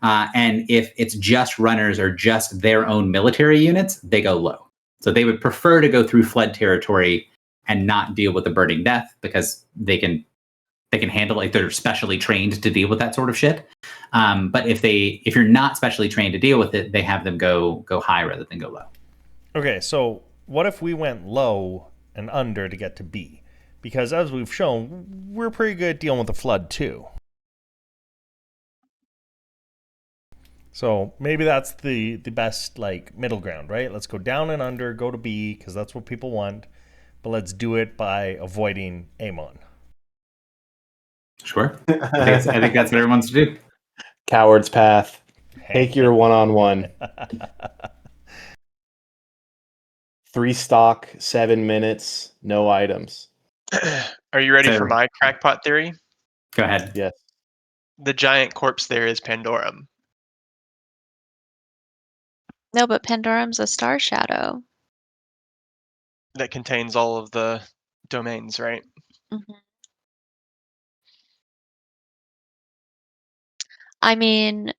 And if it's just runners or just their own military units, they go low. So they would prefer to go through flood territory and not deal with the burning death because they can handle, like, they're specially trained to deal with that sort of shit. But if you're not specially trained to deal with it, they have them go high rather than go low. Okay, so what if we went low and under to get to B? Because as we've shown, we're pretty good at dealing with the flood too. So maybe that's the best like middle ground, right? Let's go down and under, go to B, because that's what people want. But let's do it by avoiding Amon. Sure. I think that's what everyone wants to do. Coward's path. Take your one-on-one. 3 stock, 7 minutes, no items. Are you ready So- for my crackpot theory? Go ahead. Yes. The giant corpse there is Pandorum. No, but Pandorum's a star shadow. That contains all of the domains, right? Mhm. I mean,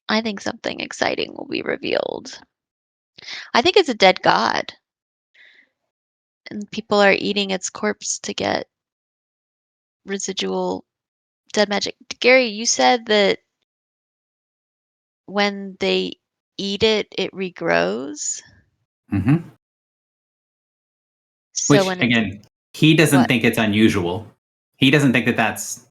I think something exciting will be revealed. I think it's a dead god. And people are eating its corpse to get residual dead magic. Gary, you said that when they eat it, it regrows. Mm-hmm. So Which, when it's, again, he doesn't What? think it's unusual. He doesn't think that that's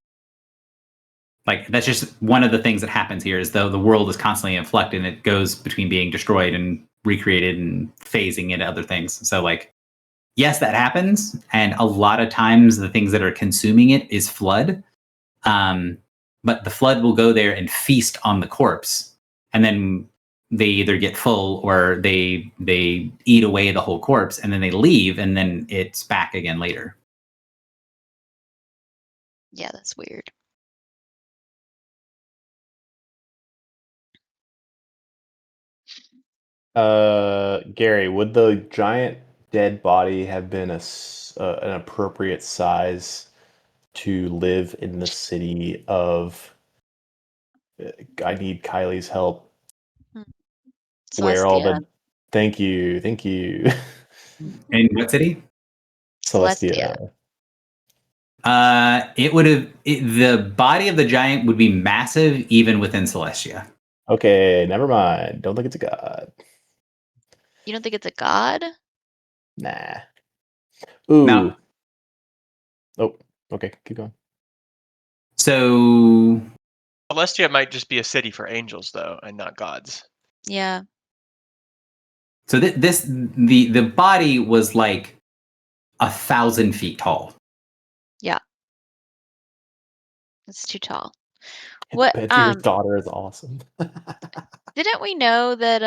like, that's just one of the things that happens here is though the world is constantly in flux and it goes between being destroyed and recreated and phasing into other things. So like, yes, that happens. And a lot of times the things that are consuming it is flood. but the flood will go there and feast on the corpse, and then they either get full or they eat away the whole corpse, and then they leave, and then it's back again later. Yeah, that's weird. Gary, would the giant dead body have been an appropriate size to live in the city of I need Kylie's help? Where all Celestia. the thank you. In what city? Celestia. It would have the body of the giant would be massive even within Celestia. Okay, never mind. Don't think it's a god. You don't think it's a god? Nah. Ooh. Now, Oh, okay, keep going. so Celestia might just be a city for angels, though, and not gods. Yeah. So the body was like 1,000 feet tall. It's too tall. What Bedford's daughter is awesome. didn't we know that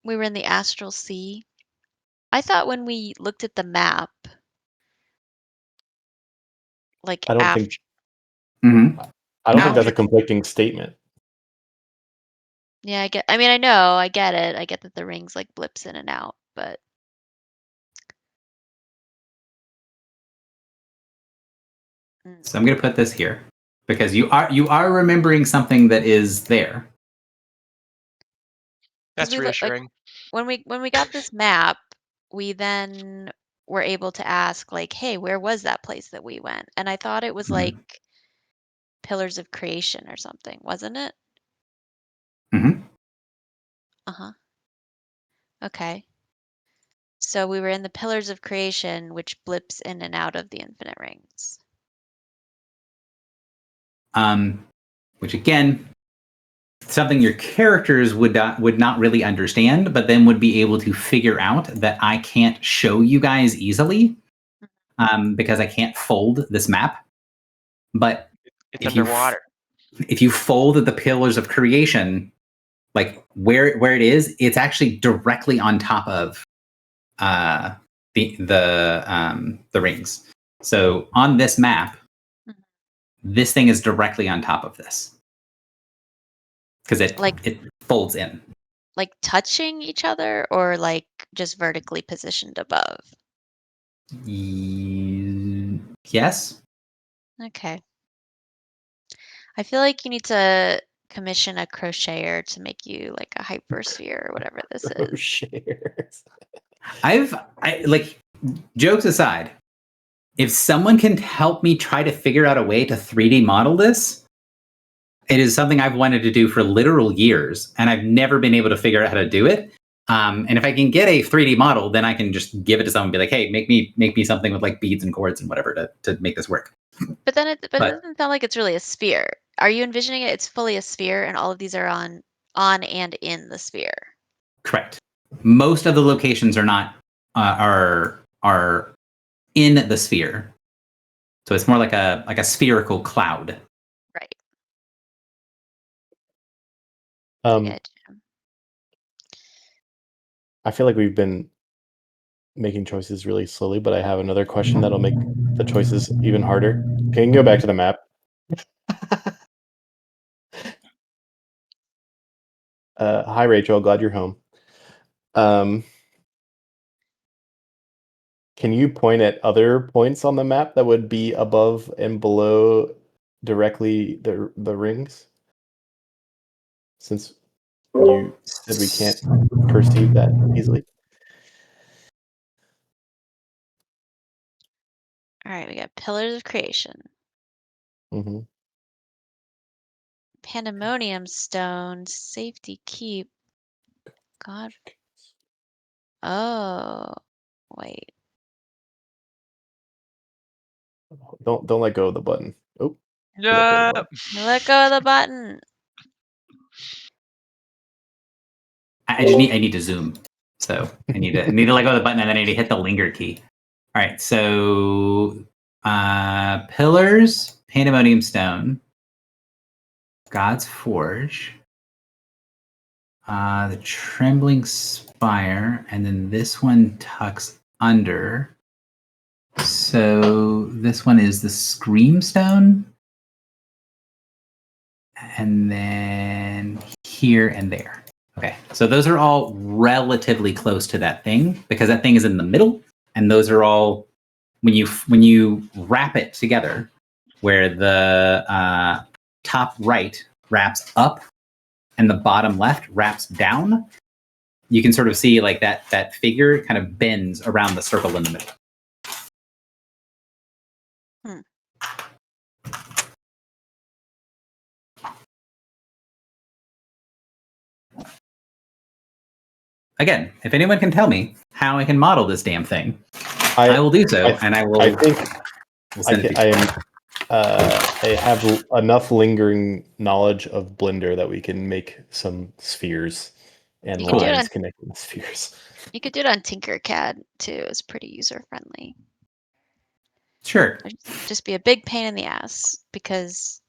we were in the astral sea? I thought when we looked at the map, like I don't after think Mm-hmm. I don't think that's after a conflicting statement. Yeah, I mean, I know, I get it. I get that the rings like blips in and out, but So I'm going to put this here because you are remembering something that is there. That's we like reassuring. when we got this map, we then were able to ask like, "Hey, where was that place that we went?" And I thought it was Mhm. like Pillars of Creation or something, wasn't it? Mm-hmm. Uh-huh. Okay. So we were in the Pillars of Creation, which blips in and out of the Infinite Rings. Which again, something your characters would not really understand, but then would be able to figure out that I can't show you guys easily because I can't fold this map. But It's if you underwater. if you fold the Pillars of Creation, like where it is, it's actually directly on top of the rings. So on this map, this thing is directly on top of this because it folds in. Like touching each other or like just vertically positioned above? Yes. Okay. I feel like you need to commission a crocheter to make you like a hypersphere or whatever this is. Crocheters. I like, jokes aside, if someone can help me try to figure out a way to 3D model this, it is something I've wanted to do for literal years, and I've never been able to figure out how to do it. And if I can get a 3D model, then I can just give it to someone and be like, "Hey, make me something with like beads and cords and whatever to make this work." But then it doesn't sound like it's really a sphere. Are you envisioning it? It's fully a sphere, and all of these are on and in the sphere. Correct. Most of the locations are not are in the sphere, so it's more like a spherical cloud. Right. I feel like we've been making choices really slowly, but I have another question that'll make the choices even harder. Can you go back to the map? Hi, Rachel. Glad you're home. Can you point at other points on the map that would be above and below directly the rings? Since you said we can't perceive that easily. All right, we got Pillars of Creation. Mm-hmm. Pandemonium Stone, Safety Keep. God. Oh, wait. Don't let go of the button. Oh. Yeah. Let go of the button. I need to zoom. So I need to let go of the button and then I need to hit the linger key. All right. So pillars, Pandemonium Stone. God's Forge, the Trembling Spire, and then this one tucks under. So this one is the Screamstone, and then here and there. Okay, so those are all relatively close to that thing because that thing is in the middle, and those are all when you wrap it together, where the top right wraps up and the bottom left wraps down. You can sort of see like that figure kind of bends around the circle in the middle. Again, if anyone can tell me how I can model this damn thing, I will do so, and I will. I think we'll send it to you. I have enough lingering knowledge of Blender that we can make some spheres and You can do it lines on- connecting the spheres. You could do it on Tinkercad too. It's pretty user friendly. Sure. Just be a big pain in the ass because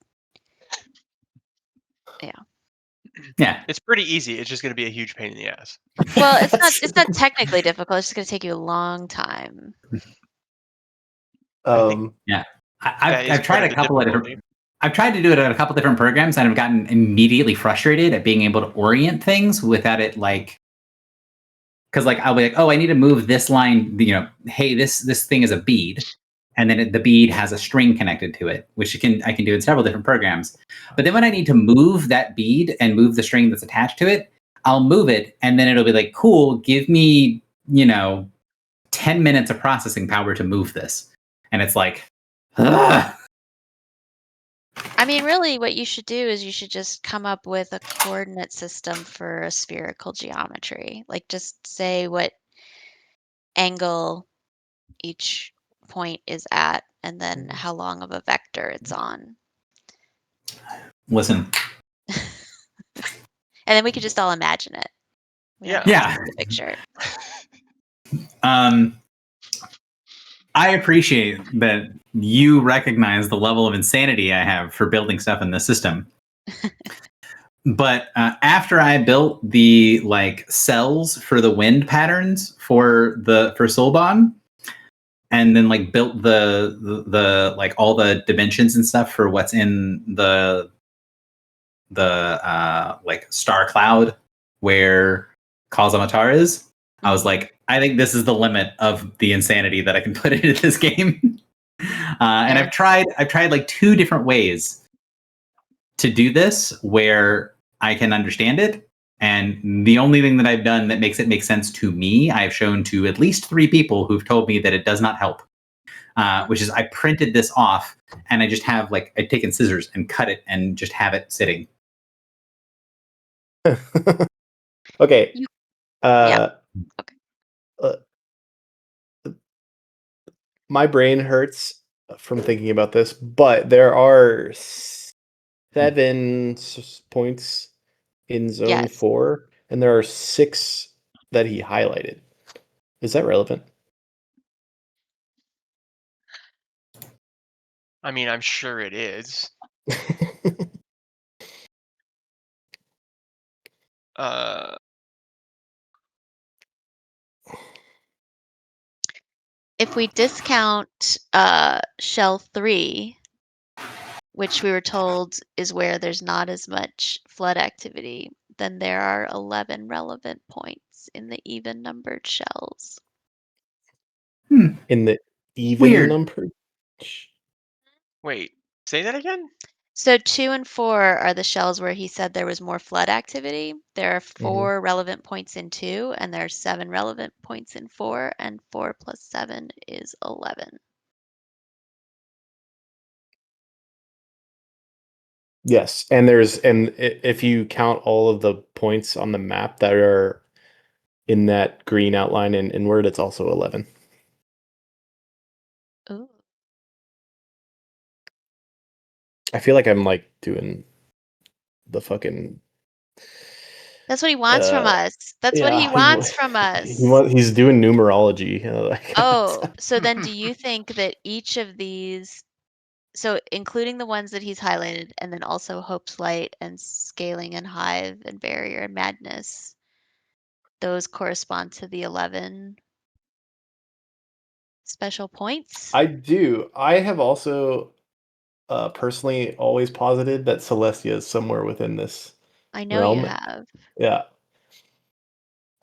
Yeah. It's pretty easy. It's just going to be a huge pain in the ass. well, it's not technically difficult. It's just going to take you a long time. Um, I've tried a couple of different. I've tried to do it on a couple different programs, and I've gotten immediately frustrated at being able to orient things without it like. Because like I'll be like, oh, I need to move this line. You know, hey, this thing is a bead, and then the bead has a string connected to it, which I can do in several different programs. But then when I need to move that bead and move the string that's attached to it, I'll move it, and then it'll be like, cool, give me 10 minutes of processing power to move this, and it's like, ugh. I mean, really, what you should do is you should just come up with a coordinate system for a spherical geometry. Like, just say what angle each point is at, and then how long of a vector it's on. Listen. And then we could just all imagine it. We don't Yeah. have to see the picture. I appreciate that you recognize the level of insanity I have for building stuff in this system. But after I built the cells for the wind patterns for Soulbahn, and then built the all the dimensions and stuff for what's in the star cloud where Kazamatar is, I was like, I think this is the limit of the insanity that I can put into this game. And I've tried like 2 different ways to do this where I can understand it. And the only thing that I've done that makes it make sense to me, I've shown to at least 3 people who've told me that it does not help. Which is I printed this off and I just have I've taken scissors and cut it and just have it sitting. okay. Yeah. Okay. My brain hurts from thinking about this, but there are 7 points in zone Yes. 4, and there are 6 that he highlighted. Is that relevant? I mean, I'm sure it is. If we discount shell 3, which we were told is where there's not as much flood activity, then there are 11 relevant points in the even numbered shells. In the even Weird. number? Wait, say that again? So 2 and 4 are the shells where he said there was more flood activity. There are 4 relevant points in 2, and there are 7 relevant points in 4, and 4 plus 7 is 11. Yes, and if you count all of the points on the map that are in that green outline and inward, it's also 11. Ooh. I feel like I'm doing the fucking. That's what he wants from us. That's what he wants from us. He's doing numerology. Oh, so then do you think that each of these So including the ones that he's highlighted, and then also Hope's Light and Scaling and Hive and Barrier and Madness. Those correspond to the 11 special points. I do. I have also personally always posited that Celestia is somewhere within this I know you realm. have. Yeah.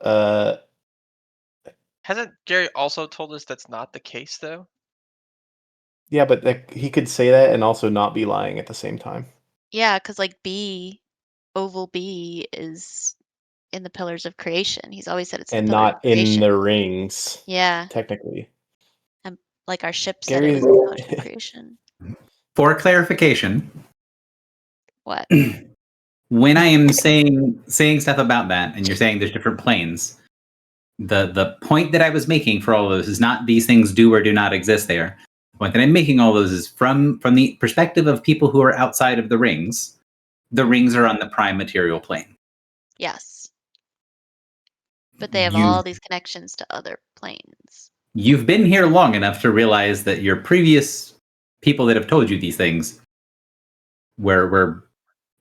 Uh, Hasn't Gary also told us that's not the case though? yeah, but he could say that and also not be lying at the same time. Yeah, because like B, Oval B is in the Pillars of Creation. He's always said it's And the Pillars not of in Creation. the rings, Yeah, technically. and like our ship said it Gary's was the Pillars of Creation. For clarification, What? when I am saying stuff about that, and you're saying there's different planes, the point that I was making for all of those is not these things do or do not exist there. The point that I'm making all those is from the perspective of people who are outside of the rings. The rings are on the prime material plane. Yes. But they have You've- all these connections to other planes. You've been here long enough to realize that your previous people that have told you these things were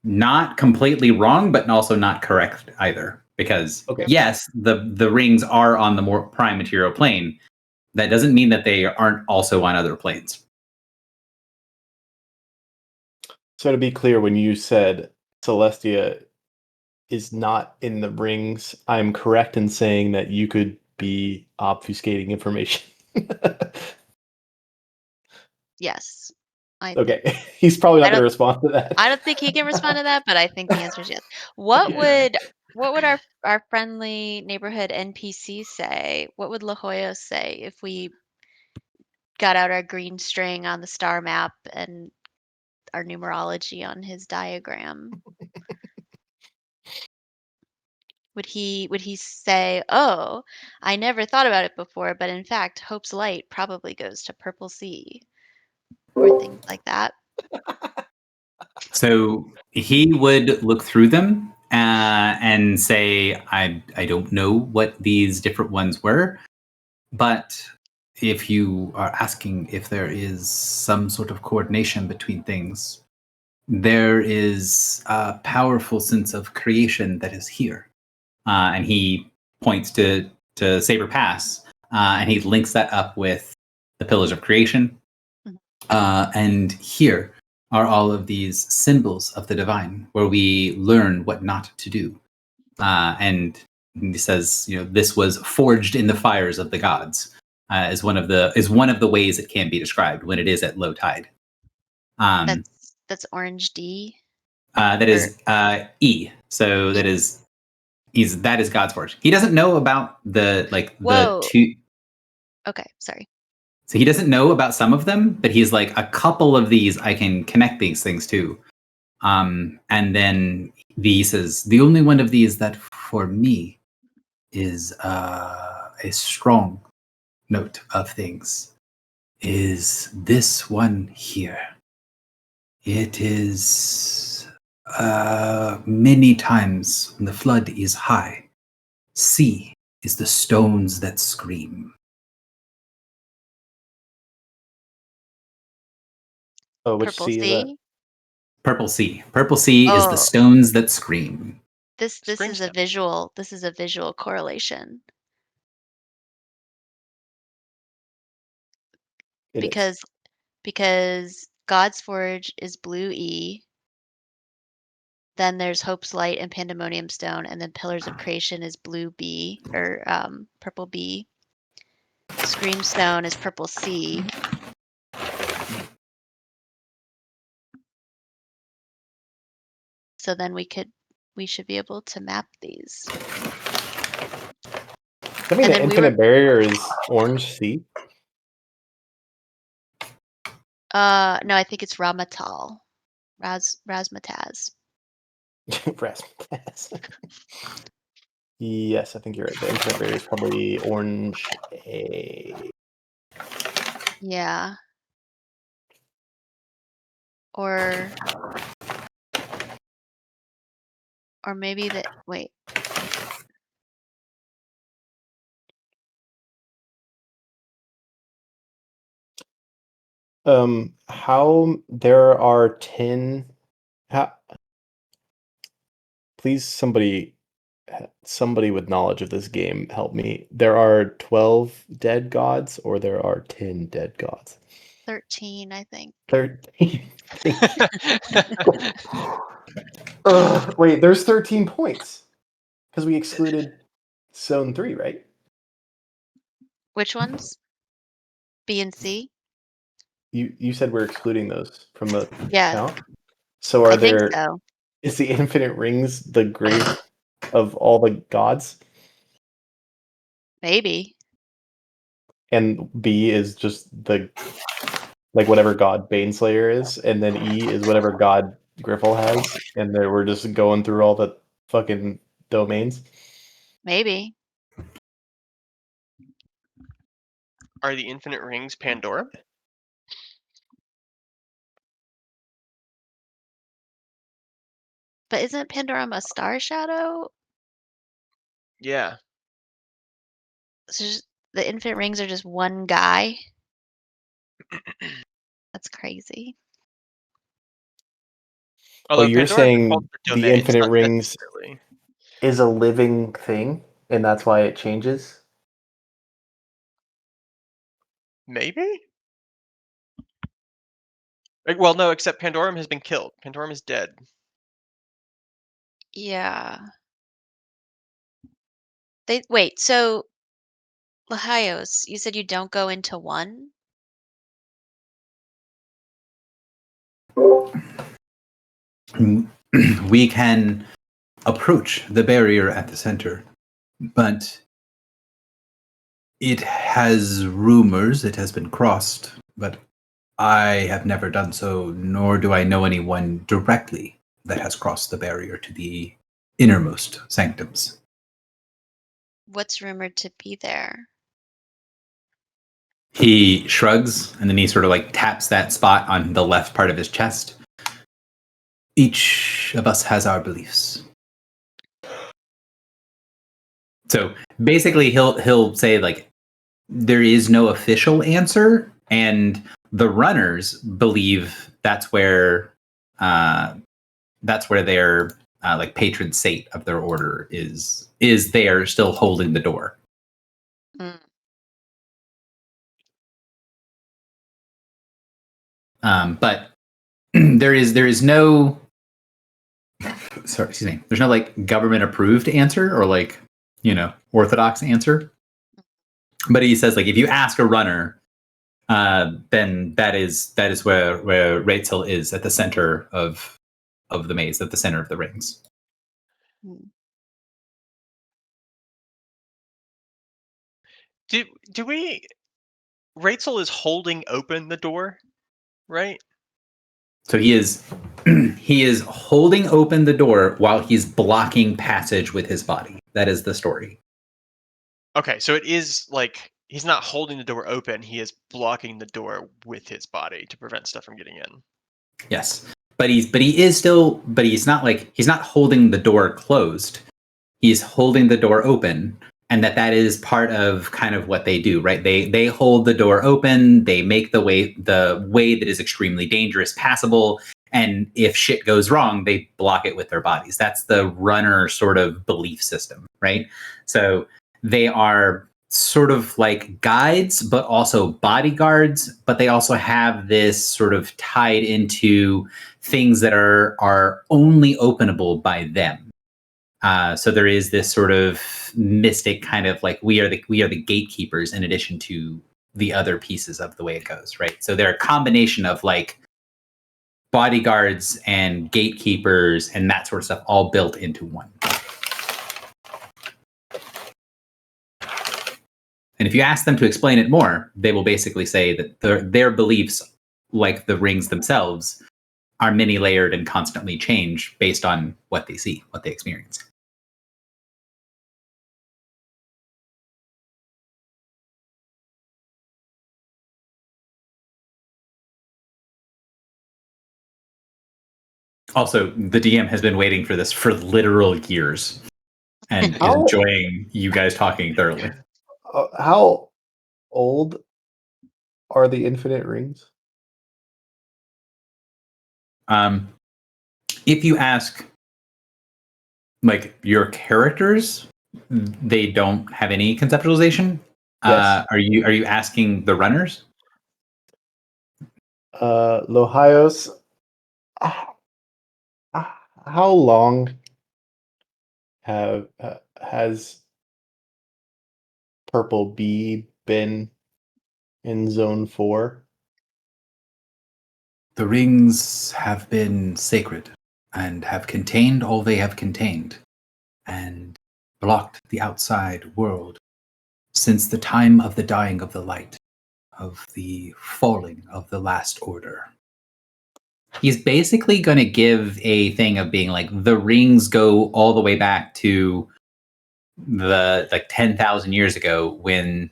not completely wrong, but also not correct either. Because yes, the rings are on the more prime material plane. That doesn't mean that they aren't also on other planes. So to be clear, when you said Celestia is not in the rings, I'm correct in saying that you could be obfuscating information. Yes. Okay. He's probably not I going to don't- respond to that. I don't think he can respond to that, but I think the answer is yes. What would our friendly neighborhood NPC say? What would La Jolla say if we got out our green string on the star map and our numerology on his diagram? Would he say, "Oh, I never thought about it before, but in fact, Hope's Light probably goes to Purple Sea," or things like that? So he would look through them and say, I don't know what these different ones were, but if you are asking if there is some sort of coordination between things, there is a powerful sense of creation that is here. And he points to Saber Pass, and he links that up with the Pillars of Creation. And here are all of these symbols of the divine, where we learn what not to do. And he says, this was forged in the fires of the gods, is one of the ways it can be described when it is at low tide. That's orange D. That is E. So that is God's forge. He doesn't know about the Whoa. two. Okay, sorry. So he doesn't know about some of them, but he's like, a couple of these I can connect these things to. And then he says, the only one of these that for me is a strong note of things is this one here. It is many times when the flood is high, sea is the stones that scream. Oh, which Purple sea is that? Sea. Purple sea. Purple sea is the Oh. stones that scream. This is a Screamstone. visual. This is a visual correlation It is. because God's Forge is blue E. Then there's Hope's Light and Pandemonium Stone, and then Pillars of Creation is blue B or purple B. Screamstone is purple C. So then we should be able to map these. I mean, And the then we infinite barrier is orange sea. No, I think it's Ramatal. Razmataz. Rasmus. Yes, I think you're right. The infinite barrier is probably orange A. Yeah. Or maybe wait. How there are 10. How, please, somebody with knowledge of this game, help me. There are 12 dead gods, or there are 10 dead gods? 13, I think. 13. Wait, there's 13 points because we excluded zone 3, right? Which ones? B and C? You said we're excluding those from the Yeah, count. So are I think there? so. Is the infinite rings the grave of all the gods, Maybe. and B is just the like whatever god Baneslayer is, and then E is whatever god Griffle has, and then we're just going through all the fucking domains. Maybe. Are the infinite rings Pandora? But isn't Pandorum a star shadow? Yeah. So the infinite rings are just one guy? That's crazy. Although you're Pandora's a saying cult for the domains, infinite not rings necessarily. is a living thing, and that's why it changes. Maybe? Like, well, no, except Pandorum has been killed. Pandorum is dead. Yeah. Wait, so Lahios, you said you don't go into one? We can approach the barrier at the center, but it has rumors it has been crossed, but I have never done so, nor do I know anyone directly that has crossed the barrier to the innermost sanctums. What's rumored to be there? He shrugs and then he sort of like taps that spot on the left part of his chest. Each of us has our beliefs. So basically he'll say like there is no official answer, and the runners believe that's where their like patron saint of their order is there still holding the door. Mm. But there is no sorry, excuse me. There's no like government approved answer or like, orthodox answer. But he says like if you ask a runner, then that is where Rachel is at the center of the maze, at the center of the rings. Mm. Do we? Rachel is holding open the door, right? So he is holding open the door while he's blocking passage with his body. That is the story. Okay, so it is like he's not holding the door open; he is blocking the door with his body to prevent stuff from getting in. Yes, but he's not holding the door closed. He's holding the door open, and that is part of kind of what they do, right? They hold the door open. They make the way that is extremely dangerous passable. And if shit goes wrong, they block it with their bodies. That's the runner sort of belief system, right? So they are sort of like guides, but also bodyguards. But they also have this sort of tied into things that are only openable by them. So there is this sort of mystic kind of like we are the gatekeepers in addition to the other pieces of the way it goes, right? So they're a combination of like bodyguards and gatekeepers and that sort of stuff all built into one. And if you ask them to explain it more, they will basically say that their beliefs, like the rings themselves, are many layered and constantly change based on what they see, what they experience. Also, the DM has been waiting for this for literal years and is enjoying you guys talking thoroughly. How old are the infinite rings? If you ask, like, your characters, they don't have any conceptualization. Yes. Are you asking the runners? Lohios, how long has Purple Bee been in Zone 4? The rings have been sacred and have contained all they have contained and blocked the outside world since the time of the dying of the light, of the falling of the last order. He's basically going to give a thing of being like, the rings go all the way back to the 10,000 years ago when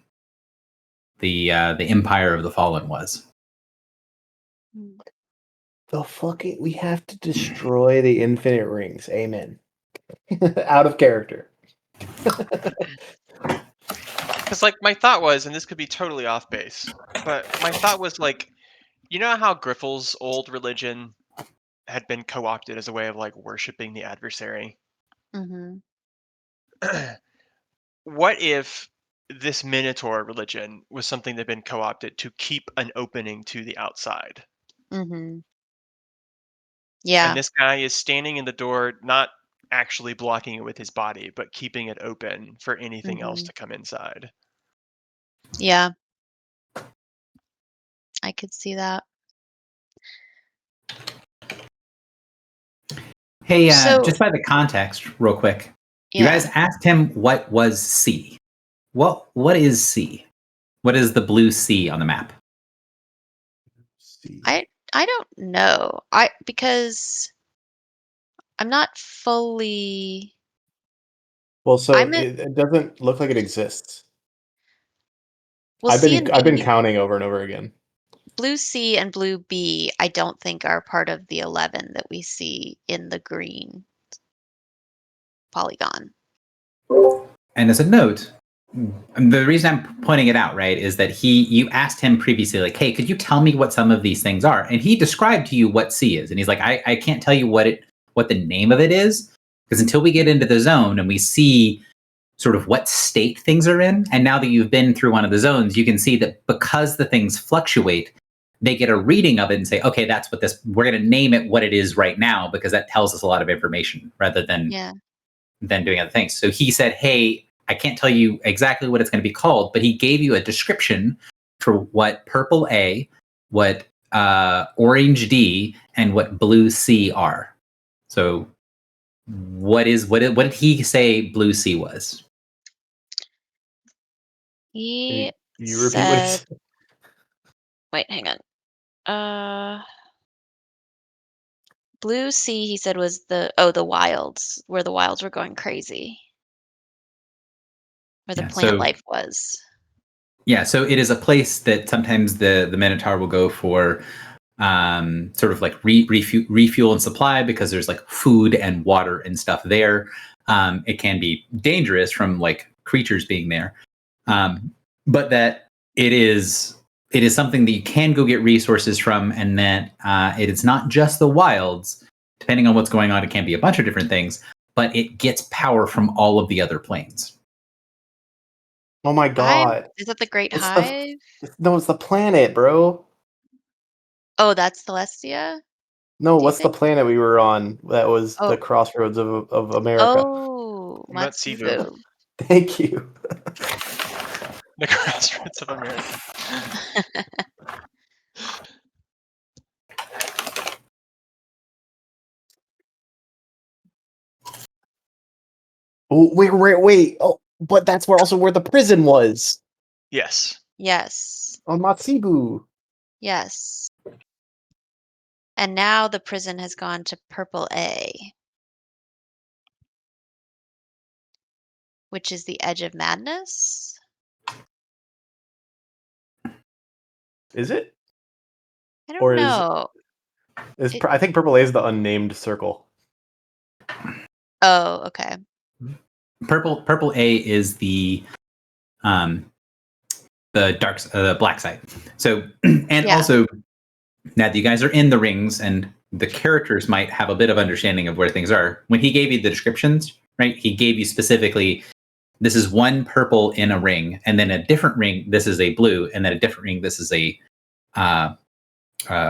the Empire of the Fallen was. We have to destroy the infinite rings. Amen. Out of character. Because like my thought was, and this could be totally off base, but my thought was like, you know how Griffel's old religion had been co-opted as a way of like worshiping the adversary? Mm-hmm. What if this Minotaur religion was something that had been co-opted to keep an opening to the outside? Mm-hmm. Yeah. And this guy is standing in the door, not actually blocking it with his body, but keeping it open for anything else Mhm. to come inside. Yeah. I could see that. Hey, So- just by the context, real quick, you Yeah. guys asked him what was C. What is C? What is the blue C on the map? See. I don't know. Because I'm not fully. Well, so I'm in- it doesn't look like it exists. Well, C and I've been B, counting over and over again. blue C and blue B, I don't think are part of the 11 that we see in the green polygon. And as a note, the reason I'm pointing it out, right, is that you asked him previously, like, hey, could you tell me what some of these things are? And he described to you what C is. And he's like, I can't tell you what the name of it is, because until we get into the zone and we see sort of what state things are in, and now that you've been through one of the zones, you can see that because the things fluctuate, they get a reading of it and say, okay, that's what this, we're going to name it what it is right now, because that tells us a lot of information rather than doing other things. So he said, hey, I can't tell you exactly what it's going to be called, but he gave you a description for what purple A, what orange D, and what blue C are. So what did he say blue C was? He You repeat what he said, said? wait, hang on. Blue C, he said, was the wilds, where the wilds were going crazy. Where the Yeah, plant so- life was. Yeah, so it is a place that sometimes the Minotaur will go for sort of like refuel and supply, because there's like food and water and stuff there. It can be dangerous from like creatures being there, but that it is something that you can go get resources from, and that it is not just the wilds. Depending on what's going on, it can be a bunch of different things, but it gets power from all of the other planes. Oh my god. Is that the Great It's the- Hive? No, it's the planet, bro. Oh, that's Celestia? No, Do you what's the think? planet we were on that was Oh. the crossroads of America? Oh, Matsivu. Matsivu. Thank you. The crossroads of America. Oh, wait. Oh, but that's also where the prison was. Yes. Yes. On Matsibu. Yes. And now the prison has gone to Purple A, which is the edge of madness. Is it? I don't Or is- know. I think Purple A is the unnamed circle. Oh, okay. Purple A is the black side. So, and Yeah. also, now that you guys are in the rings and the characters might have a bit of understanding of where things are. When he gave you the descriptions, right? He gave you specifically, this is one purple in a ring, and then a different ring, this is a blue, and then a different ring, this is a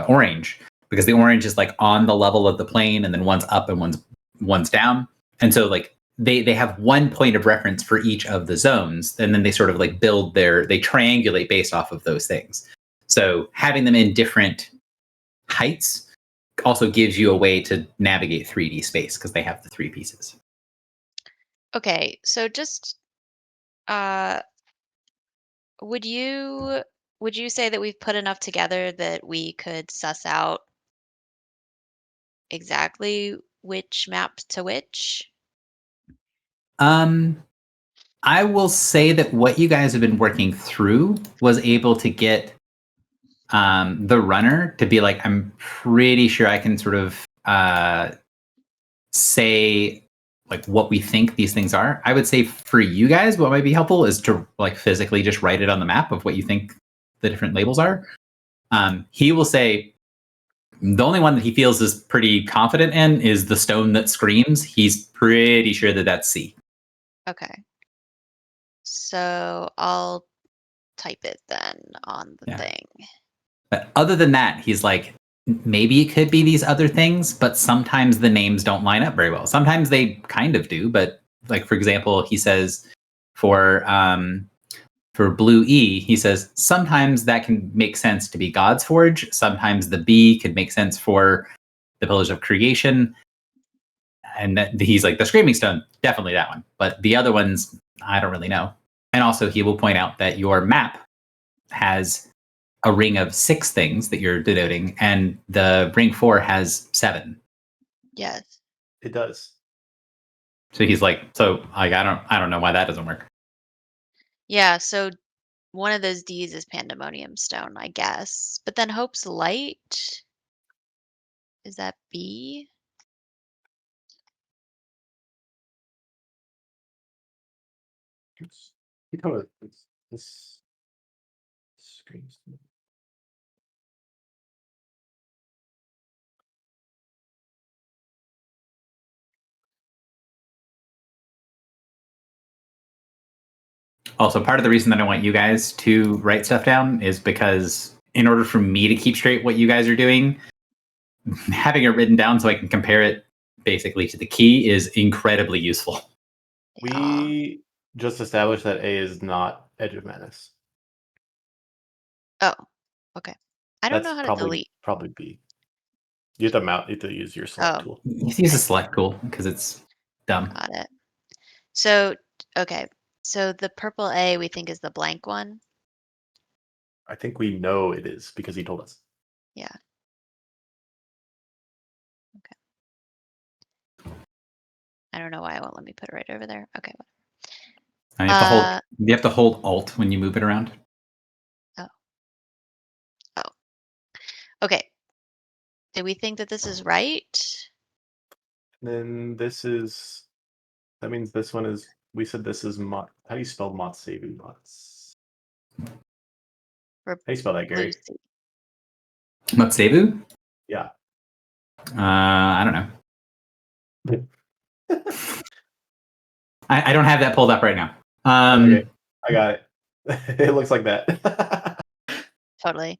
orange, because the orange is like on the level of the plane, and then one's up and one's down, and so like they have one point of reference for each of the zones, and then they sort of like they triangulate based off of those things. So having them in different heights also gives you a way to navigate 3D space because they have the 3 pieces. Okay, so just would you say that we've put enough together that we could suss out exactly which map to which? I will say that what you guys have been working through was able to get the runner to be like, I'm pretty sure I can sort of say like what we think these things are. I would say for you guys, what might be helpful is to like physically just write it on the map of what you think the different labels are. He will say the only one that he feels is pretty confident in is the stone that screams. He's pretty sure that that's C. Okay. So I'll type it then on the thing. But other than that, he's like, maybe it could be these other things, but sometimes the names don't line up very well. Sometimes they kind of do, but like, for example, he says for Blue E, he says sometimes that can make sense to be God's Forge. Sometimes the B could make sense for the Pillars of Creation. And he's like, the Screaming Stone, definitely that one. But the other ones, I don't really know. And also he will point out that your map has a ring of 6 things that you're denoting, and the ring 4 has 7. Yes. It does. So he's like, so like, I don't know why that doesn't work. Yeah, so one of those D's is Pandemonium Stone, I guess. But then Hope's Light, is that B? You know what? This screams. Also, part of the reason that I want you guys to write stuff down is because in order for me to keep straight what you guys are doing, having it written down so I can compare it basically to the key is incredibly useful. We just established that A is not Edge of Madness. Oh, okay. I don't That's know how to delete. probably B. You have to use your select tool. You use a select tool because it's dumb. Got it. So, okay. So the purple A we think is the blank one. I think we know it is because he told us. Yeah. Okay. I don't know why it won't let me put it right over there. Okay. You have to hold Alt when you move it around. Oh. Okay. Do we think that this is right? Then that means this one is, we said this is how do you spell Motsebu? How do you spell that, Gary? Lucy. Motsebu? Yeah. I don't know. I don't have that pulled up right now. Okay, I got it. It looks like that. Totally.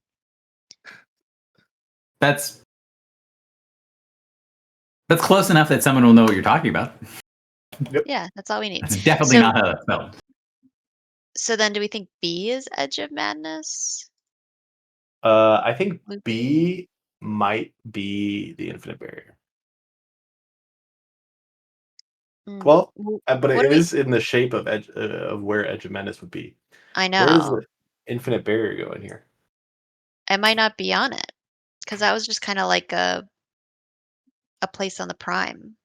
That's close enough that someone will know what you're talking about. Yep. Yeah, that's all we need. That's definitely not how that's spelled. So then do we think B is Edge of Madness? I think Would B might be the Infinite Barrier. Well, but what it do we- is in the shape of where Edge of Madness would be. I Where does know. the Infinite Barrier go in here? It might not be on it. Because that was just kind of like a place on the prime.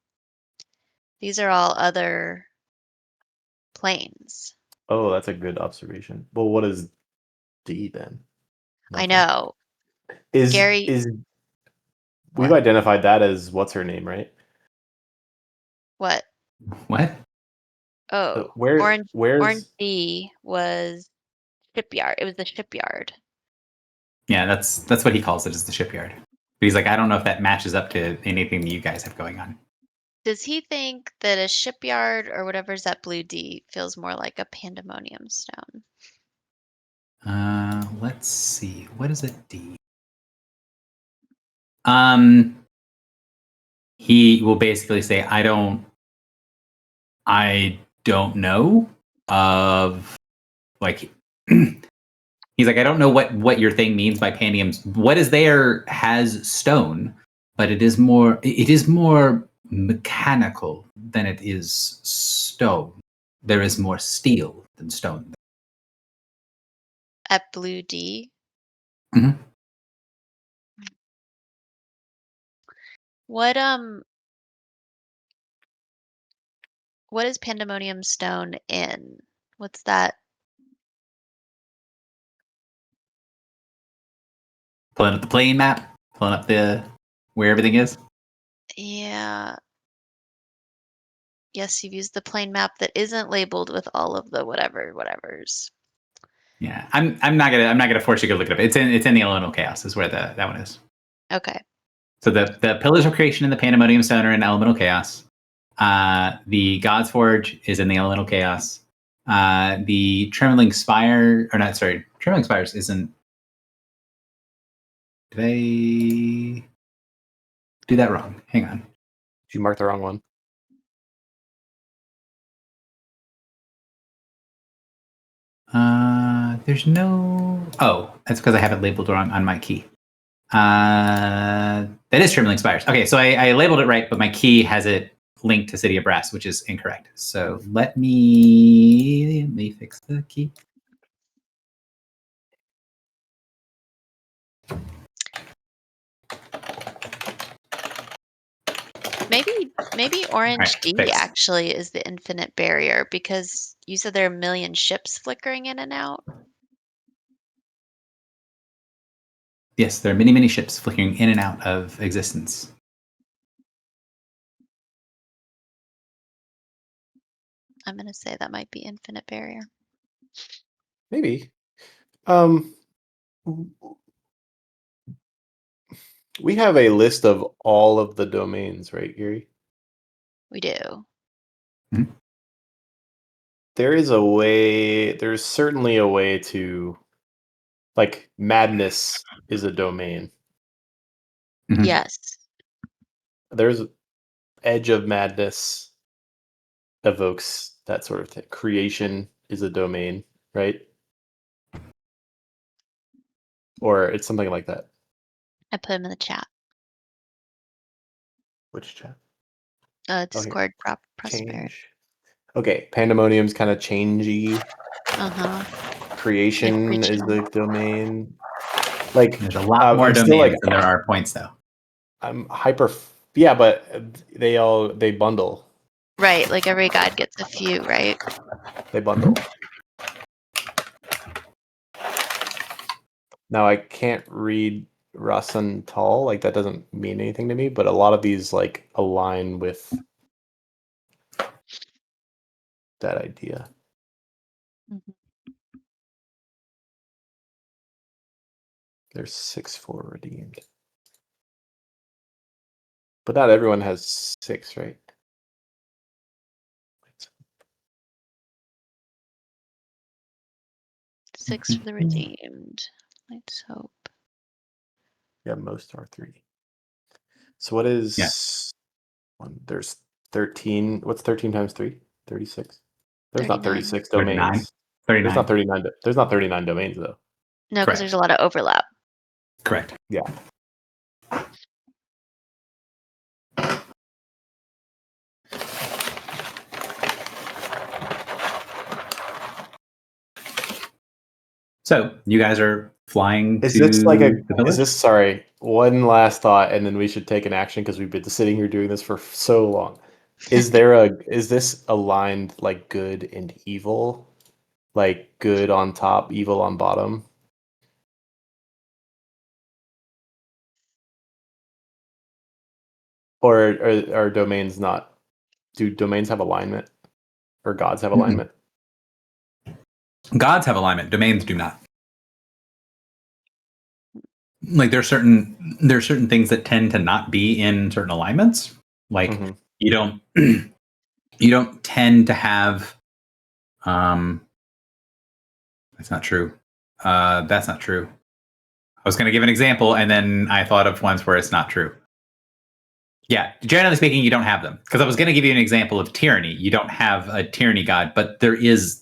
These are all other planes. Oh, that's a good observation. Well, what is D then? I Nothing. know. Gary- We've What? identified that as what's her name, right? What? What? Oh, Where's Orange D was shipyard. It was the shipyard. Yeah, that's what he calls it, is the shipyard. But he's like, I don't know if that matches up to anything that you guys have going on. Does he think that a shipyard or whatever's at Blue D feels more like a pandemonium stone? Let's see. What is it? D. He will basically say, I don't know of like he's like, I don't know what your thing means by pandiums. What is there has stone, but it is more mechanical than it is stone. There is more steel than stone. At Blue D? Mhm. What is pandemonium stone in? What's that? Pulling up the plane map, pulling up the where everything is. Yeah. Yes, you've used the plane map that isn't labeled with all of the whatevers. Yeah, I'm not gonna force you to go look it up. It's in the Elemental Chaos is where that one is. Okay. So the Pillars of Creation and the Pandemonium Stone are in Elemental Chaos. The God's Forge is in the Elemental Chaos. The Trembling Spire, or not, sorry, Trembling Spires isn't. Did I do that wrong? Hang on. Did you mark the wrong one? There's no. Oh, that's because I have it labeled wrong on my key. That is Trembling Spires. Okay, so I labeled it right, but my key has it linked to City of Brass, which is incorrect. So let me fix the key. Maybe Orange Alright, D fixed. actually is the infinite barrier because you said there are a million ships flickering in and out. Yes, there are many ships flickering in and out of existence. I'm gonna say that might be infinite barrier. Maybe. We have a list of all of the domains, right, Yuri? We do. There's certainly a way to, like, madness is a domain. Mhm. Yes. There's Edge of Madness evokes that sort of thing. Creation is a domain, right? Or it's something like that. I put him in the chat. Which chat? Discord prosperity. Change. Okay, Pandemonium's kind of changey. Uh-huh. Creation is regional. the domain. Like, There's a lot more I'm domains still, like, than there are points, though. I'm hyper. Yeah, but they bundle. Right, like every guide gets a few, right? They bundle. Now I can't read Rasan Tal, like that doesn't mean anything to me, but a lot of these like align with that idea. Mhm. There's 6-4 redeemed. But not everyone has 6, right? Six for the redeemed. Let's hope. Yeah, most are 3. So what is there's 13. What's 13 times 3? 36. There's not 39. 36 39. domains. 39. There's not 39. There's not 39 domains though. No, because Correct. there's a lot of overlap. Correct. Yeah. So you guys are flying Is to this like the village? sorry, one last thought and then we should take an action because we've been sitting here doing this for so long. Is this aligned like good and evil? Like good on top, evil on bottom? Or are domains not? Do domains have alignment? Or gods have Mm-mm. alignment? Gods have alignment. Domains do not. there's certain things that tend to not be in certain alignments. Like Mhm. you don't you don't tend to have that's not true. That's not true. I was going to give an example, and then I thought of ones where it's not true. Yeah, generally speaking, you don't have them. Because I was going to give you an example of tyranny. You don't have a tyranny god, but there is,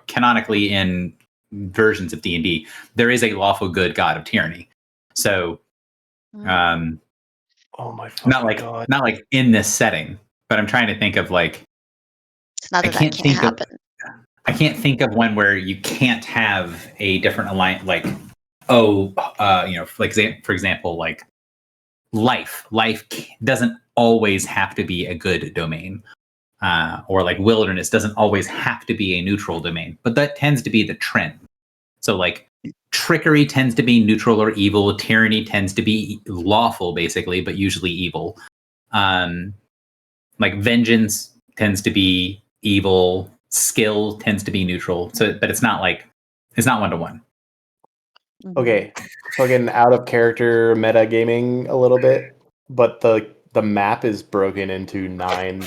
canonically in versions of D&D, there is a lawful good god of tyranny. So, Mm. Oh my fucking god! not like in this setting, but I'm trying to think of like It's not I that that can't can't think happen. I can't think of one where you can't have a different alliance. Like, for example, like life. Life doesn't always have to be a good domain, or like wilderness doesn't always have to be a neutral domain. But that tends to be the trend. So, like, trickery tends to be neutral or evil. Tyranny tends to be lawful, basically, but usually evil. Like vengeance tends to be evil. Skill tends to be neutral. So, but it's not 1-to-1. Mhm. Okay, so getting out of character metagaming a little bit, but the map is broken into 9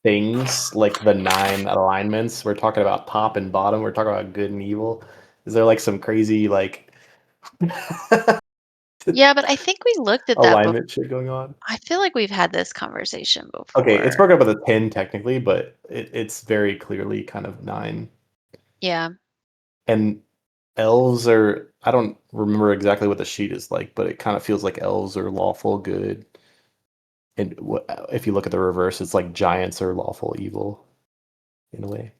things, like the 9 alignments. We're talking about top and bottom. We're talking about good and evil. Is there like some crazy like Yeah, but I think we looked at that before. alignment shit going on? I feel like we've had this conversation before. Okay, it's broken up with a 10 technically, but it's very clearly kind of 9. Yeah. And elves are, I don't remember exactly what the sheet is like, but it kind of feels like elves are lawful good. And if you look at the reverse, it's like giants are lawful evil in a way.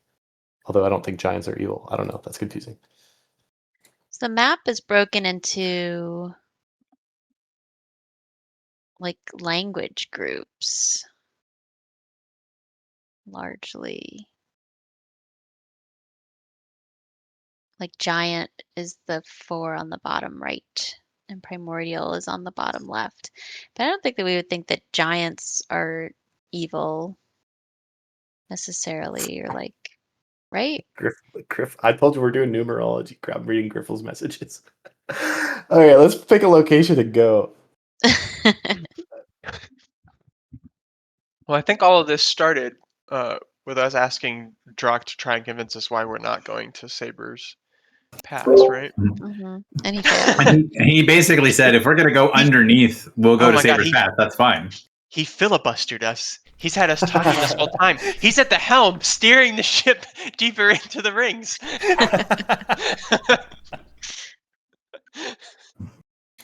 Although I don't think giants are evil. I don't know. That's confusing. So the map is broken into like language groups largely. Like giant is the 4 on the bottom right, and primordial is on the bottom left. But I don't think that we would think that giants are evil necessarily, or like, right? Griff, I told you we're doing numerology. I'm reading Griffle's messages. Okay, let's pick a location to go. Well, I think all of this started with us asking Drock to try and convince us why we're not going to Saber's pass, right? And he failed. He basically said, if we're going to go underneath, we'll go Oh to my God, Saber's Path. That's fine. He filibustered us. He's had us talking this whole time. He's at the helm, steering the ship deeper into the rings.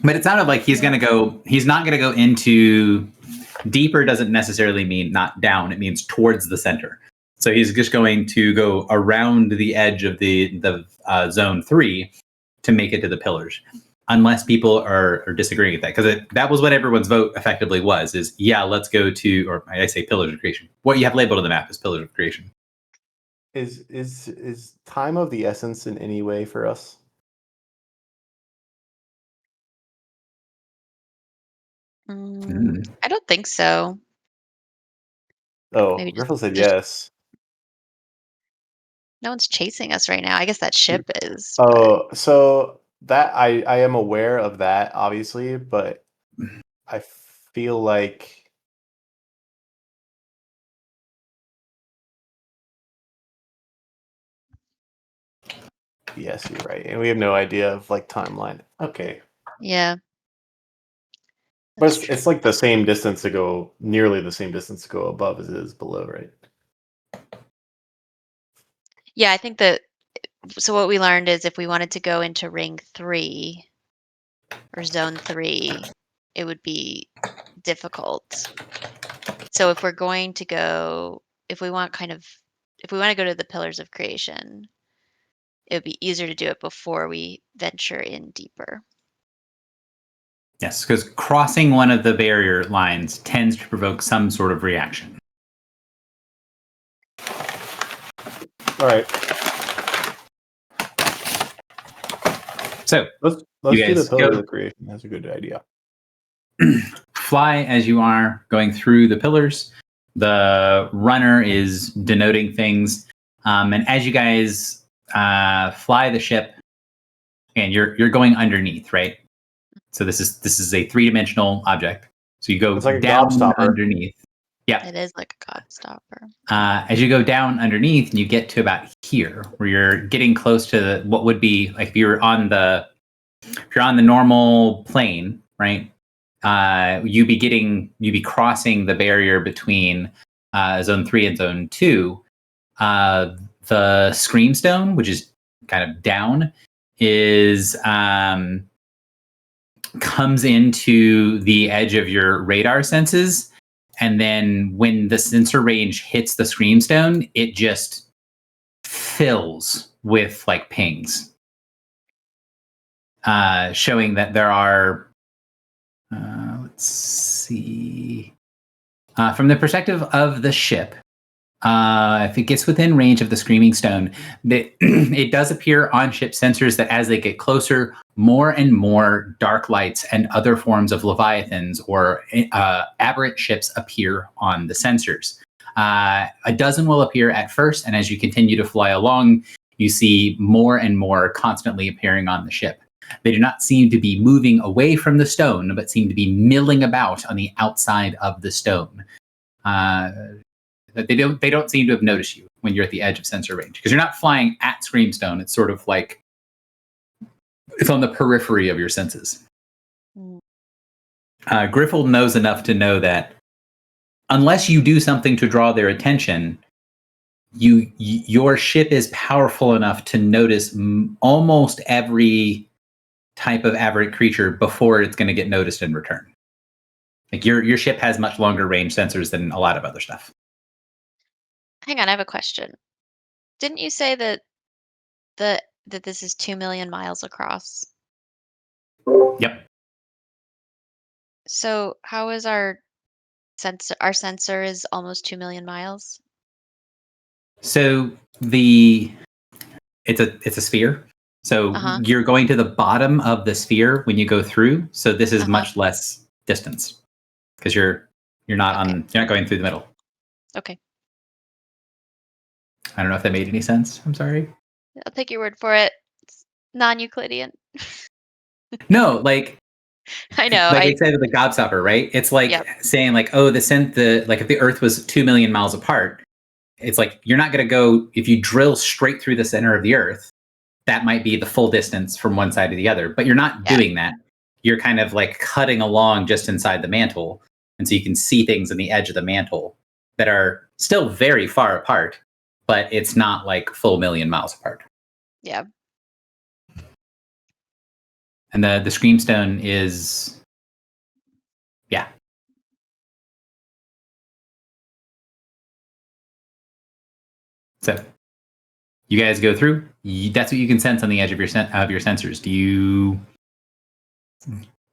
But it sounded like he's not going to go into deeper. Doesn't necessarily mean not down. It means towards the center. So he's just going to go around the edge of the zone 3 to make it to the pillars. Unless people are disagreeing with that, because that was what everyone's vote effectively was, is let's go to, or I say Pillars of Creation. What you have labeled on the map is Pillars of Creation. Is time of the essence in any way for us? I don't think so. Oh, Maybe Griffle said just- yes. No one's chasing us right now. I guess that ship is. but- Oh, so that I am aware of that, obviously, but I feel like yes, you're right, and we have no idea of like timeline. Okay, Yeah. but That's it's like the same distance to go, nearly the same distance to go above as it is below, right? Yeah, I think that. So what we learned is if we wanted to go into ring 3 or zone 3, it would be difficult. So if we're going to go, if we want to go to the Pillars of Creation, it would be easier to do it before we venture in deeper. Yes, because crossing one of the barrier lines tends to provoke some sort of reaction. All right, So let's You do the guys Pillars go. of Creation. That's a good idea. fly as you are going through the pillars. The runner is denoting things. And as you guys fly the ship and you're going underneath, right? So this is a 3-dimensional object. So you go It's like a down gobstopper. underneath. Yeah. It is like a gobstopper. As you go down underneath, and you get to about here, where you're getting close to what would be like if you're on the normal plane, right? You'd be crossing the barrier between zone 3 and zone 2. The Screamstone, which is kind of down, is comes into the edge of your radar senses, and then when the sensor range hits the Screamstone, it just fills with like pings, showing that there are. Let's see. From the perspective of the ship, if it gets within range of the Screaming Stone, it does appear on ship sensors that as they get closer, more and more dark lights and other forms of leviathans or aberrant ships appear on the sensors. A dozen will appear at first, and as you continue to fly along, you see more and more constantly appearing on the ship. They do not seem to be moving away from the stone, but seem to be milling about on the outside of the stone. They don't seem to have noticed you when you're at the edge of sensor range, because you're not flying at Screamstone. It's sort of like it's on the periphery of your senses. Griffle knows enough to know that unless you do something to draw their attention, your ship is powerful enough to notice almost every type of aberrant creature before it's going to get noticed in return. Like your ship has much longer range sensors than a lot of other stuff. Hang on, I have a question. Didn't you say that that this is 2 million miles across? Yep. So how is our sensor? Our sensor is almost 2 million miles. So it's a sphere. So Uh-huh. you're going to the bottom of the sphere when you go through. So this is Uh-huh. much less distance because you're not Okay. you're not going through the middle. Okay, I don't know if that made any sense. I'm sorry. I'll take your word for it. It's non-Euclidean. No, like I know. I said with the gobstopper, right? It's like Yep. saying like, oh, like if the Earth was 2 million miles apart, it's like you're not going to go if you drill straight through the center of the Earth. That might be the full distance from one side to the other, but you're not Yeah. doing that. You're kind of like cutting along just inside the mantle, and so you can see things in the edge of the mantle that are still very far apart, but it's not like full million miles apart. Yeah. And the Screamstone is, yeah. So you guys go through. That's what you can sense on the edge of your sensors. Do you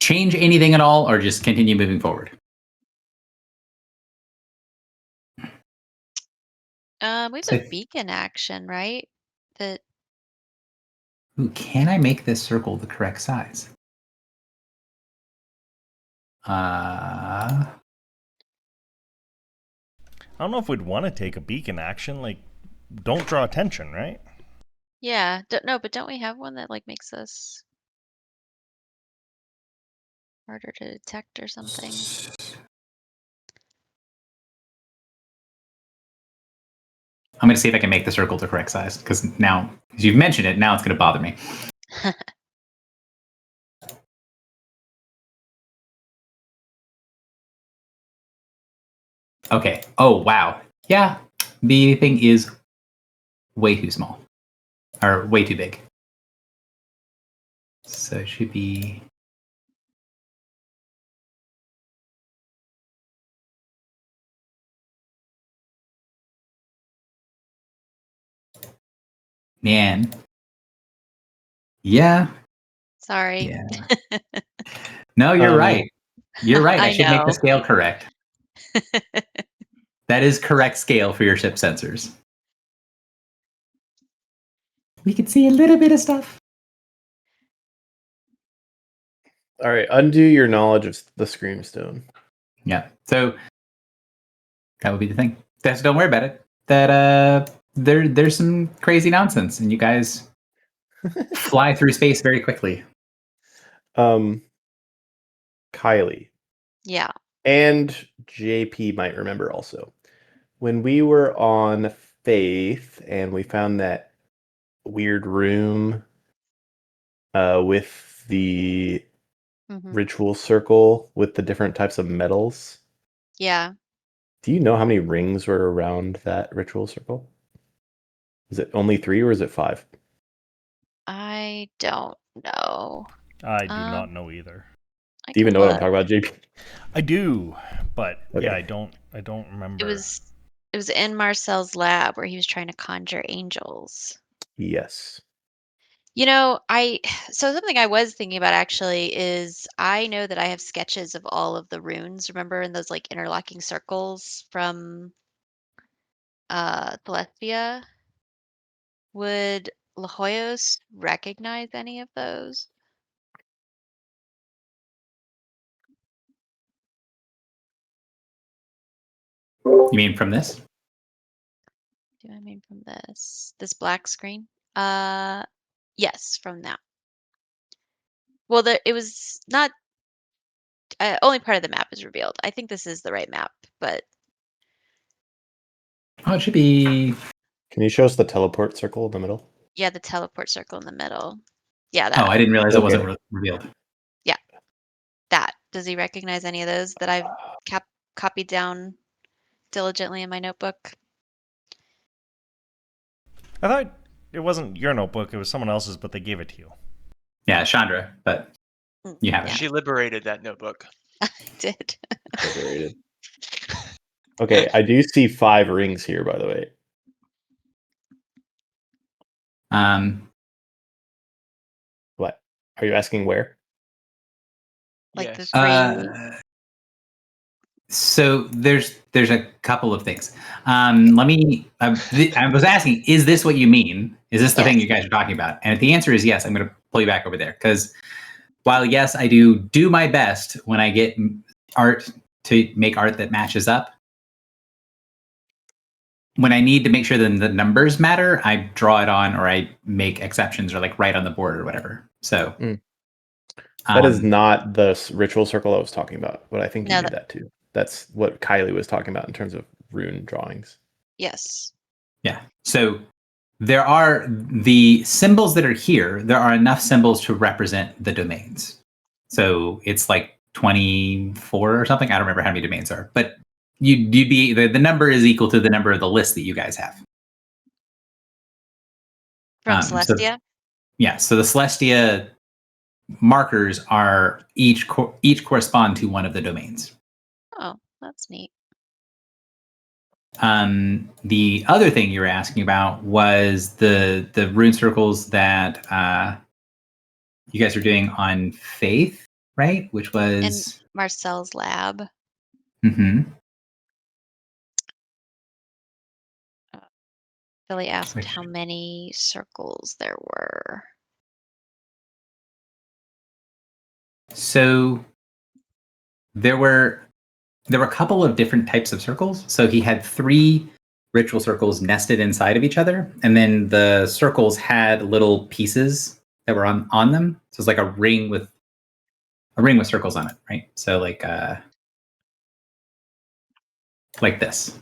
change anything at all, or just continue moving forward? We have So- a beacon action, right? That Ooh, can I make this circle the correct size? I don't know if we'd want to take a beacon action. Like, don't draw attention, right? yeah. No, but don't we have one that like makes us harder to detect or something? I'm going to see if I can make the circle the correct size, because now, as you've mentioned it, now it's going to bother me. Okay. Oh, wow. Yeah, the thing is way too small, or way too big. So it should be... Man. Yeah. Sorry. Yeah. No, you're right. You're right. I I should make know. the scale correct. That is correct scale for your ship sensors. We can see a little bit of stuff. All right, undo your knowledge of the Screamstone. Yeah. So that would be the thing. Don't worry about it. That there's some crazy nonsense, and you guys fly through space very quickly. Kylie Yeah. and JP might remember also. When we were on Faith and we found that weird room with the Hmm. ritual circle with the different types of metals. Yeah. Do you know how many rings were around that ritual circle? Is it only 3 or is it 5? I don't know. I do Um, not know either. I Do you even can know what I'm look. talking about, JP? I do, but Okay. yeah, I don't remember. It was in Marcel's lab where he was trying to conjure angels. Yes. You know, so something I was thinking about actually is I know that I have sketches of all of the runes. Remember in those like interlocking circles from Thalethia? Would Lahoyos recognize any of those? You mean from this? Do I mean from this black screen? Yes, from that. Well, it was not only part of the map is revealed. I think this is the right map, but Oh, it should be. Can you show us the teleport circle in the middle? yeah, the teleport circle in the middle. Yeah, Oh, that. I didn't realize it Okay. wasn't revealed. That. Does he recognize any of those that I've copied down diligently in my notebook? I thought it wasn't your notebook; it was someone else's, but they gave it to you. Yeah, Chandra, but you have it. Yeah. She liberated that notebook. I did. Liberated. Okay, I do see 5 rings here, by the way. What? Are you asking where? Like the Yes. three. So there's a couple of things. Let me. I was asking, is this what you mean? Is this the thing Yes. you guys are talking about? And if the answer is yes, I'm going to pull you back over there because while yes, I do my best when I get art to make art that matches up. When I need to make sure that the numbers matter, I draw it on or I make exceptions or like write on the board or whatever. So That is not the ritual circle I was talking about, but I think you No, did that too. That's what Kylie was talking about in terms of rune drawings. Yes. yeah. So there are the symbols that are here. There are enough symbols to represent the domains. So it's like 24 or something. I don't remember how many domains are, but you'd be the number is equal to the number of the list that you guys have. From So- Celestia? Yeah. So the Celestia markers are each correspond to one of the domains. Oh, that's neat. The other thing you were asking about was the rune circles that you guys are doing on Faith, right? Which was Marcel's lab. Mhm. Billy asked Which- how many circles there were. So there were a couple of different types of circles. So he had 3 ritual circles nested inside of each other, and then the circles had little pieces that were on them. So it's like a ring with circles on it, right? So like this.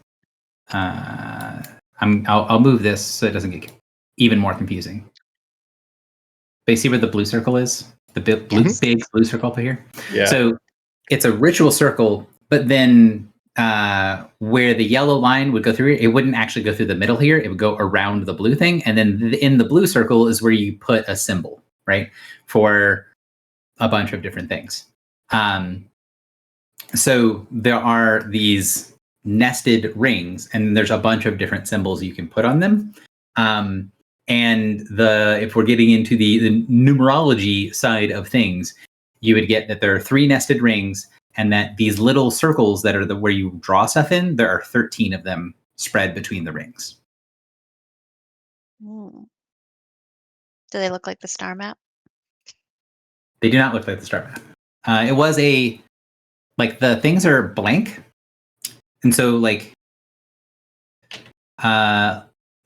I'll move this so it doesn't get even more confusing. But you see where the blue circle is? The big Yes. blue circle up here. Yeah. So it's a ritual circle, but then where the yellow line would go through, it wouldn't actually go through the middle here. It would go around the blue thing, and then in the blue circle is where you put a symbol, right, for a bunch of different things. So there are these nested rings, and there's a bunch of different symbols you can put on them. And if we're getting into the numerology side of things, you would get that there are 3 nested rings, and that these little circles that are where you draw stuff in, there are 13 of them spread between the rings. Do they look like the star map? They do not look like the star map. It was like the things are blank, and so like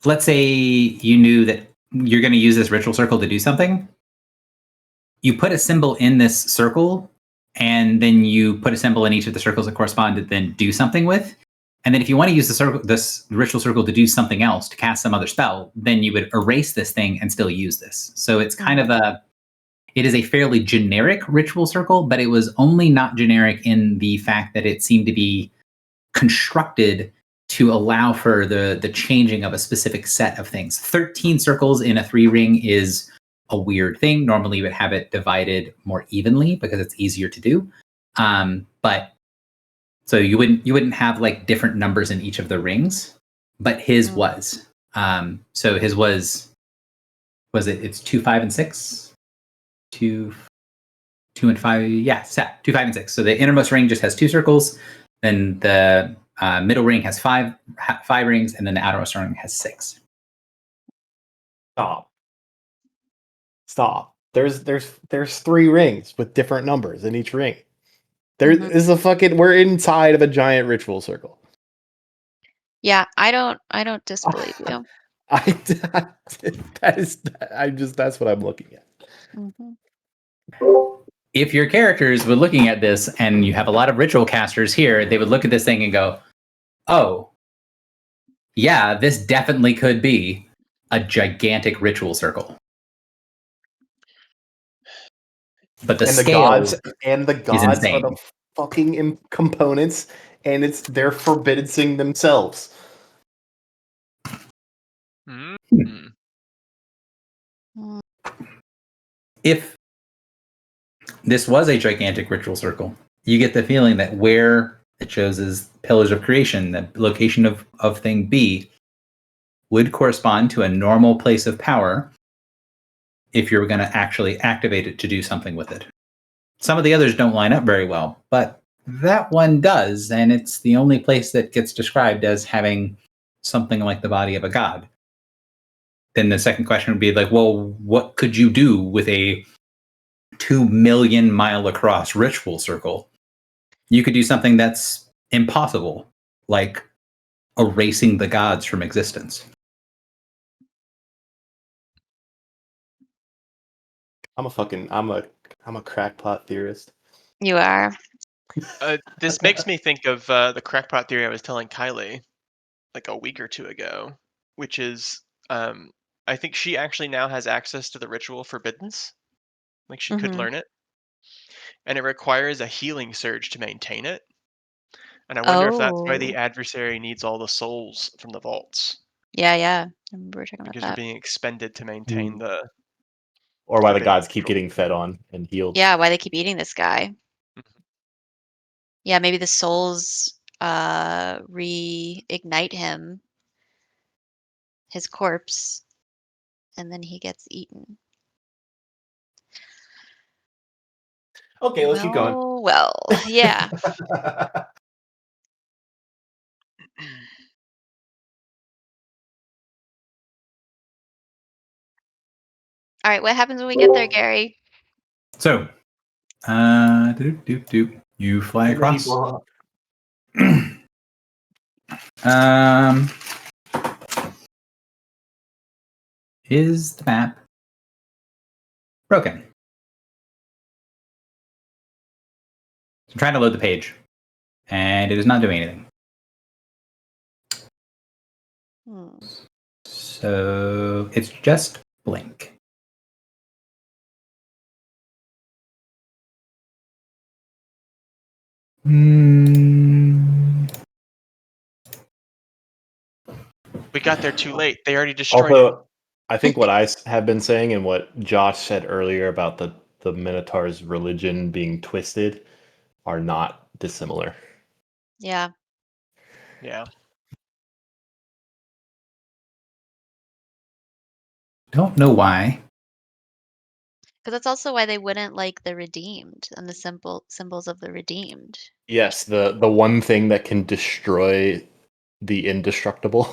let's say you knew that you're going to use this ritual circle to do something, you put a symbol in this circle, and then you put a symbol in each of the circles that correspond to then do something with. And then if you want to use this ritual circle to do something else, to cast some other spell, then you would erase this thing and still use this. So it's kind of it is a fairly generic ritual circle, but it was only not generic in the fact that it seemed to be constructed to allow for the changing of a specific set of things. 13 circles in a 3-ring is a weird thing. Normally you would have it divided more evenly because it's easier to do. But so you wouldn't have like different numbers in each of the rings, but his was. So his was it? It's 2, 5, and 6. 2 and 5. Yeah, 2, 5, and 6. So the innermost ring just has 2 circles. Then the middle ring has 5 rings, and then the outermost ring has 6. Stop. There's 3 rings with different numbers in each ring. There is we're inside of a giant ritual circle. Yeah, I don't disbelieve you. That's what I'm looking at. If your characters were looking at this and you have a lot of ritual casters here, they would look at this thing and go, oh, yeah, this definitely could be a gigantic ritual circle. But the gods are the fucking components, and they're forbidding themselves. If this was a gigantic ritual circle, you get the feeling that where it shows as pillars of creation, the location of thing B, would correspond to a normal place of power if you're going to actually activate it to do something with it. Some of the others don't line up very well, but that one does, and it's the only place that gets described as having something like the body of a god. Then the second question would be like, well, what could you do with a 2 million mile across ritual circle? You could do something that's impossible, like erasing the gods from existence. I'm a crackpot theorist. You are. This makes me think of the crackpot theory I was telling Kylie like a week or 2 ago, which is I think she actually now has access to the ritual forbiddance. Like she could learn it. And it requires a healing surge to maintain it. And I wonder if that's why the adversary needs all the souls from the vaults. Yeah. I remember talking about Because that. they're being expended to maintain the... Or why the gods keep getting fed on and healed. Yeah, why they keep eating this guy. Yeah, maybe the souls reignite him, his corpse, and then he gets eaten. Okay, let's keep going. Well, yeah. All right, what happens when we get there, Gary? So, you fly across. Is the map broken? So I'm trying to load the page, and it is not doing anything. So it's just blank. We got there too late. They already destroyed it. Also, I think what I have been saying and what Josh said earlier about the Minotaur's religion being twisted are not dissimilar. Yeah. Don't know why. Because that's also why they wouldn't like the redeemed and the symbols of the redeemed. Yes, the one thing that can destroy the indestructible.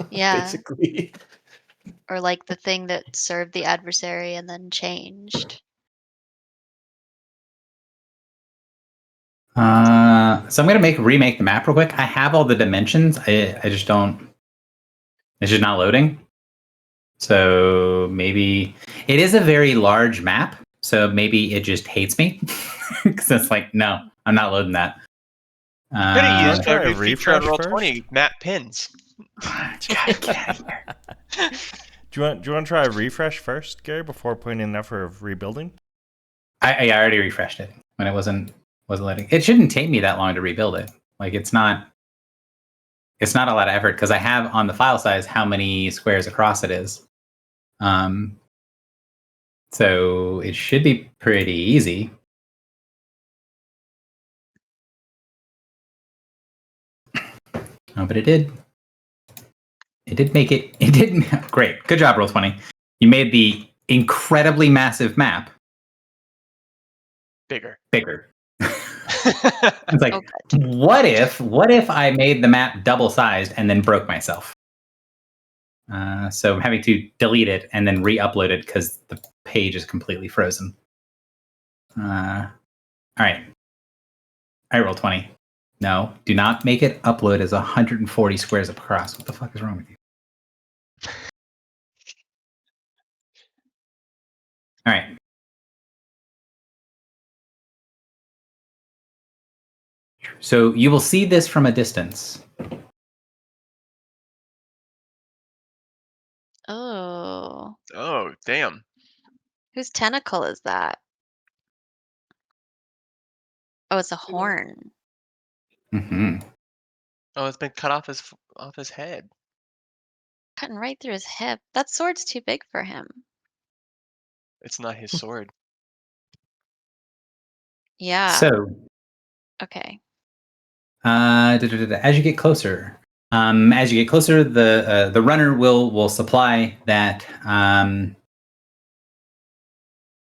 Yeah. Basically. Or like the thing that served the adversary and then changed. So I'm gonna remake the map real quick. I have all the dimensions. I just don't. It's just not loading. So maybe it is a very large map. So maybe it just hates me because it's like, no, I'm not loading that. Could have used try a every feature on refresh Roll20 map pins. Get out of here. Do you want to try a refresh first, Gary, before putting in an effort of rebuilding? I already refreshed it when it wasn't letting. It shouldn't take me that long to rebuild it. Like it's not a lot of effort because I have on the file size how many squares across it is. So it should be pretty easy. Oh, but it did. It did make it. It did. Great. Good job, Roll20. You made the incredibly massive map Bigger. It's like, Oh, good. what if I made the map double sized and then broke myself? So I'm having to delete it and then re-upload it because the page is completely frozen. All right, Roll20. No, do not make it upload as 140 squares across. What the fuck is wrong with you? All right. So you will see this from a distance. Oh, Oh, damn. whose tentacle is that? Oh, it's a horn. Mm-hmm. Oh, it's been cut off his head. Cutting right through his hip. That sword's too big for him. It's not his sword. Yeah. So Okay. as you get closer, the runner will supply that.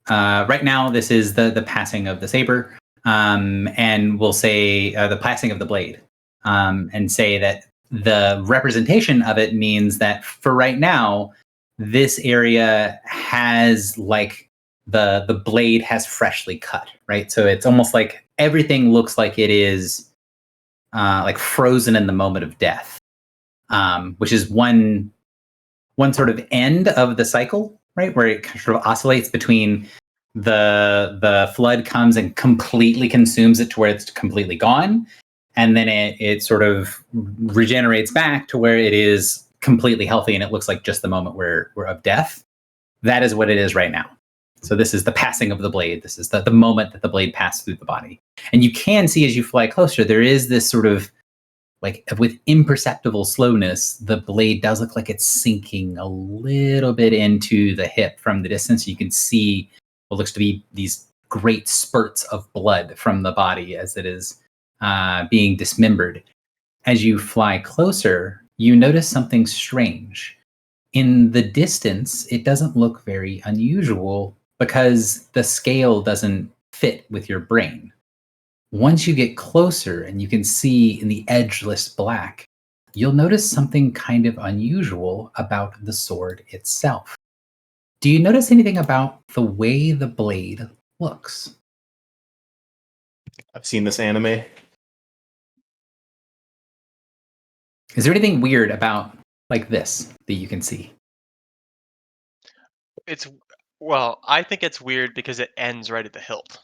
Right now, this is the passing of the saber, and we'll say the passing of the blade, and say that the representation of it means that for right now, this area has like the blade has freshly cut, right? So it's almost like everything looks like it is like frozen in the moment of death, which is one sort of end of the cycle, right, where it sort of oscillates between the flood comes and completely consumes it to where it's completely gone, and then it sort of regenerates back to where it is completely healthy and it looks like just the moment where we're of death. That is what it is right now. So this is the passing of the blade. This is the moment that the blade passed through the body. And you can see as you fly closer, there is this sort of like with imperceptible slowness, the blade does look like it's sinking a little bit into the hip from the distance. You can see what looks to be these great spurts of blood from the body as it is being dismembered. As you fly closer, you notice something strange. In the distance, it doesn't look very unusual because the scale doesn't fit with your brain. Once you get closer and you can see in the edgeless black, you'll notice something kind of unusual about the sword itself. Do you notice anything about the way the blade looks? I've seen this anime. Is there anything weird about like this that you can see? I think it's weird because it ends right at the hilt.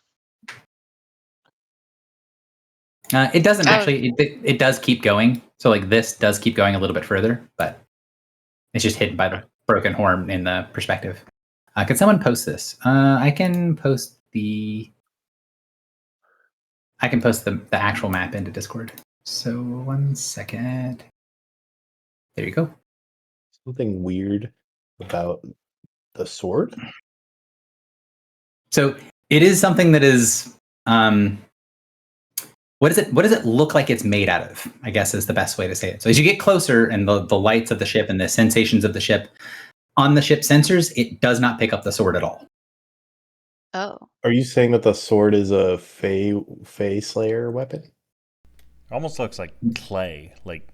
It doesn't Oh. actually. It does keep going. So like this does keep going a little bit further, but it's just hidden by the broken horn in the perspective. Can someone post this? I can post the actual map into Discord. So 1 second. There you go. Something weird about the sword? So it is something that is. What does it look like it's made out of? I guess is the best way to say it. So as you get closer and the lights of the ship and the sensations of the ship, on the ship sensors, it does not pick up the sword at all. Oh. Are you saying that the sword is a Fey Slayer weapon? Almost looks like clay, like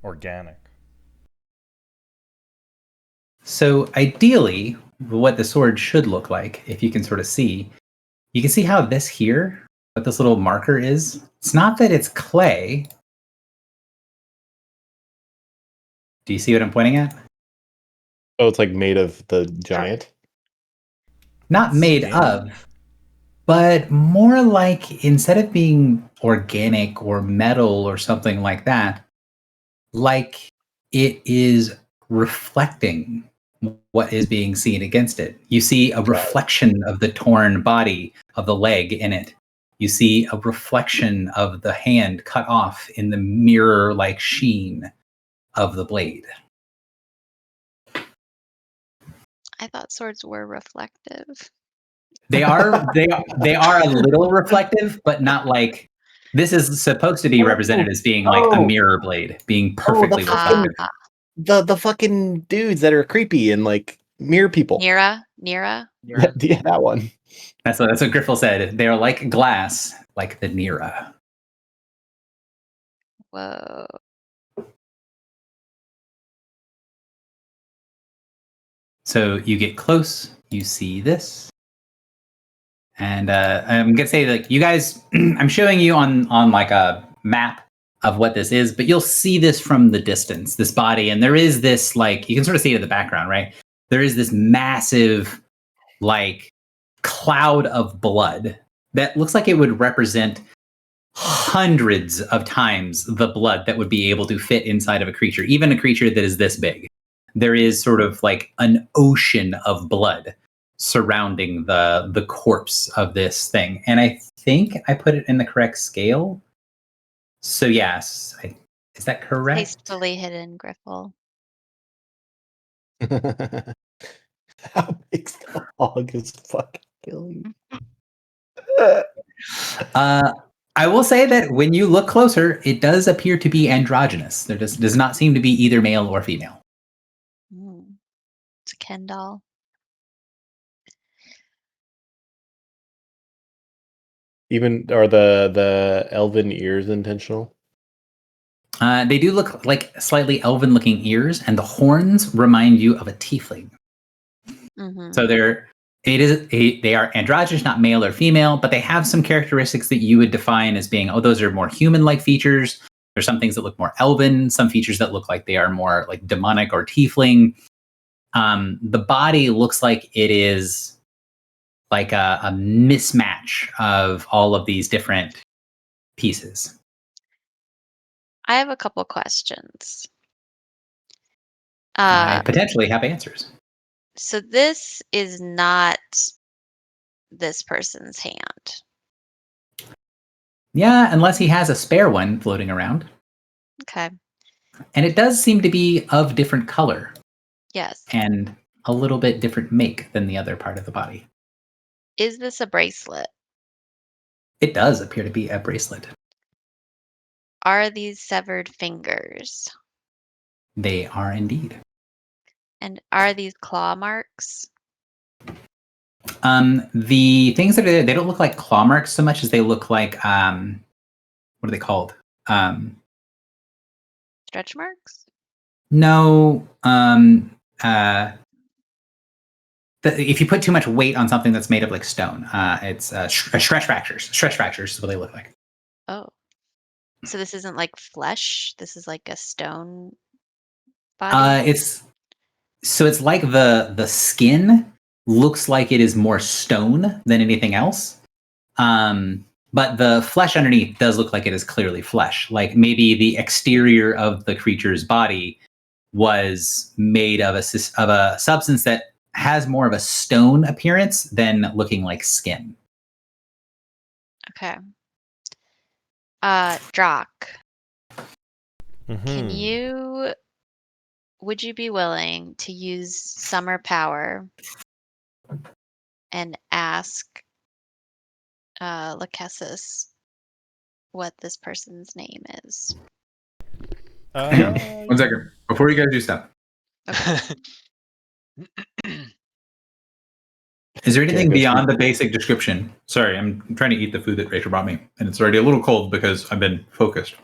organic. So ideally, what the sword should look like, if you can sort of see, you can see how this here, what this little marker is. It's not that it's clay. Do you see what I'm pointing at? Oh, it's like made of the giant. Not made Skin? of, but more like instead of being organic or metal or something like that, like it is reflecting what is being seen against it. You see a reflection of the torn body of the leg in it. You see a reflection of the hand cut off in the mirror like sheen of the blade. I thought swords were reflective. They are a little reflective, but not like this is supposed to be represented as being like a Oh. mirror blade, being perfectly fucking- reflective. The fucking dudes that are creepy and like mirror people. Nira? Yeah, that one. That's what Griffel said. They are like glass, like the Nira. Whoa. So you get close, you see this, and I'm gonna say like you guys. I'm showing you on like a map of what this is, but you'll see this from the distance, this body, and there is this like you can sort of see it in the background, right? There is this massive like cloud of blood that looks like it would represent hundreds of times the blood that would be able to fit inside of a creature, even a creature that is this big. There is sort of like an ocean of blood surrounding the corpse of this thing. And I think I put it in the correct scale. So yes, is that correct? Tastefully hidden, Griffle. How big's the hog is fucking killing me. I will say that when you look closer, it does appear to be androgynous. There does not seem to be either male or female. It's a Ken doll. Even are the elven ears intentional? They do look like slightly elven-looking ears, and the horns remind you of a tiefling. Mm-hmm. So they are androgynous, not male or female, but they have some characteristics that you would define as being, those are more human-like features. There's some things that look more elven, some features that look like they are more like demonic or tiefling. The body looks like it is like a mismatch of all of these different pieces. I have a couple questions. I potentially have answers. So this is not this person's hand. Yeah, unless he has a spare one floating around. Okay. And it does seem to be of different color Yes. and a little bit different make than the other part of the body. Is this a bracelet? It does appear to be a bracelet. Are these severed fingers? They are indeed. And are these claw marks? The things that are there, they don't look like claw marks so much as they look like what are they called? Stretch marks? No. If you put too much weight on something that's made of like stone, it's stress fractures. Stress fractures is what they look like. Oh. So this isn't like flesh. This is like a stone body. It's like the skin looks like it is more stone than anything else. But the flesh underneath does look like it is clearly flesh. Like maybe the exterior of the creature's body was made of a substance that has more of a stone appearance than looking like skin. Okay. Drock, Mhm. would you be willing to use summer power and ask Lachesis what this person's name is? Hang on. 1 second. Before you guys do stuff, is there anything beyond the basic description? Sorry, I'm trying to eat the food that Rachel brought me, and it's already a little cold because I've been focused.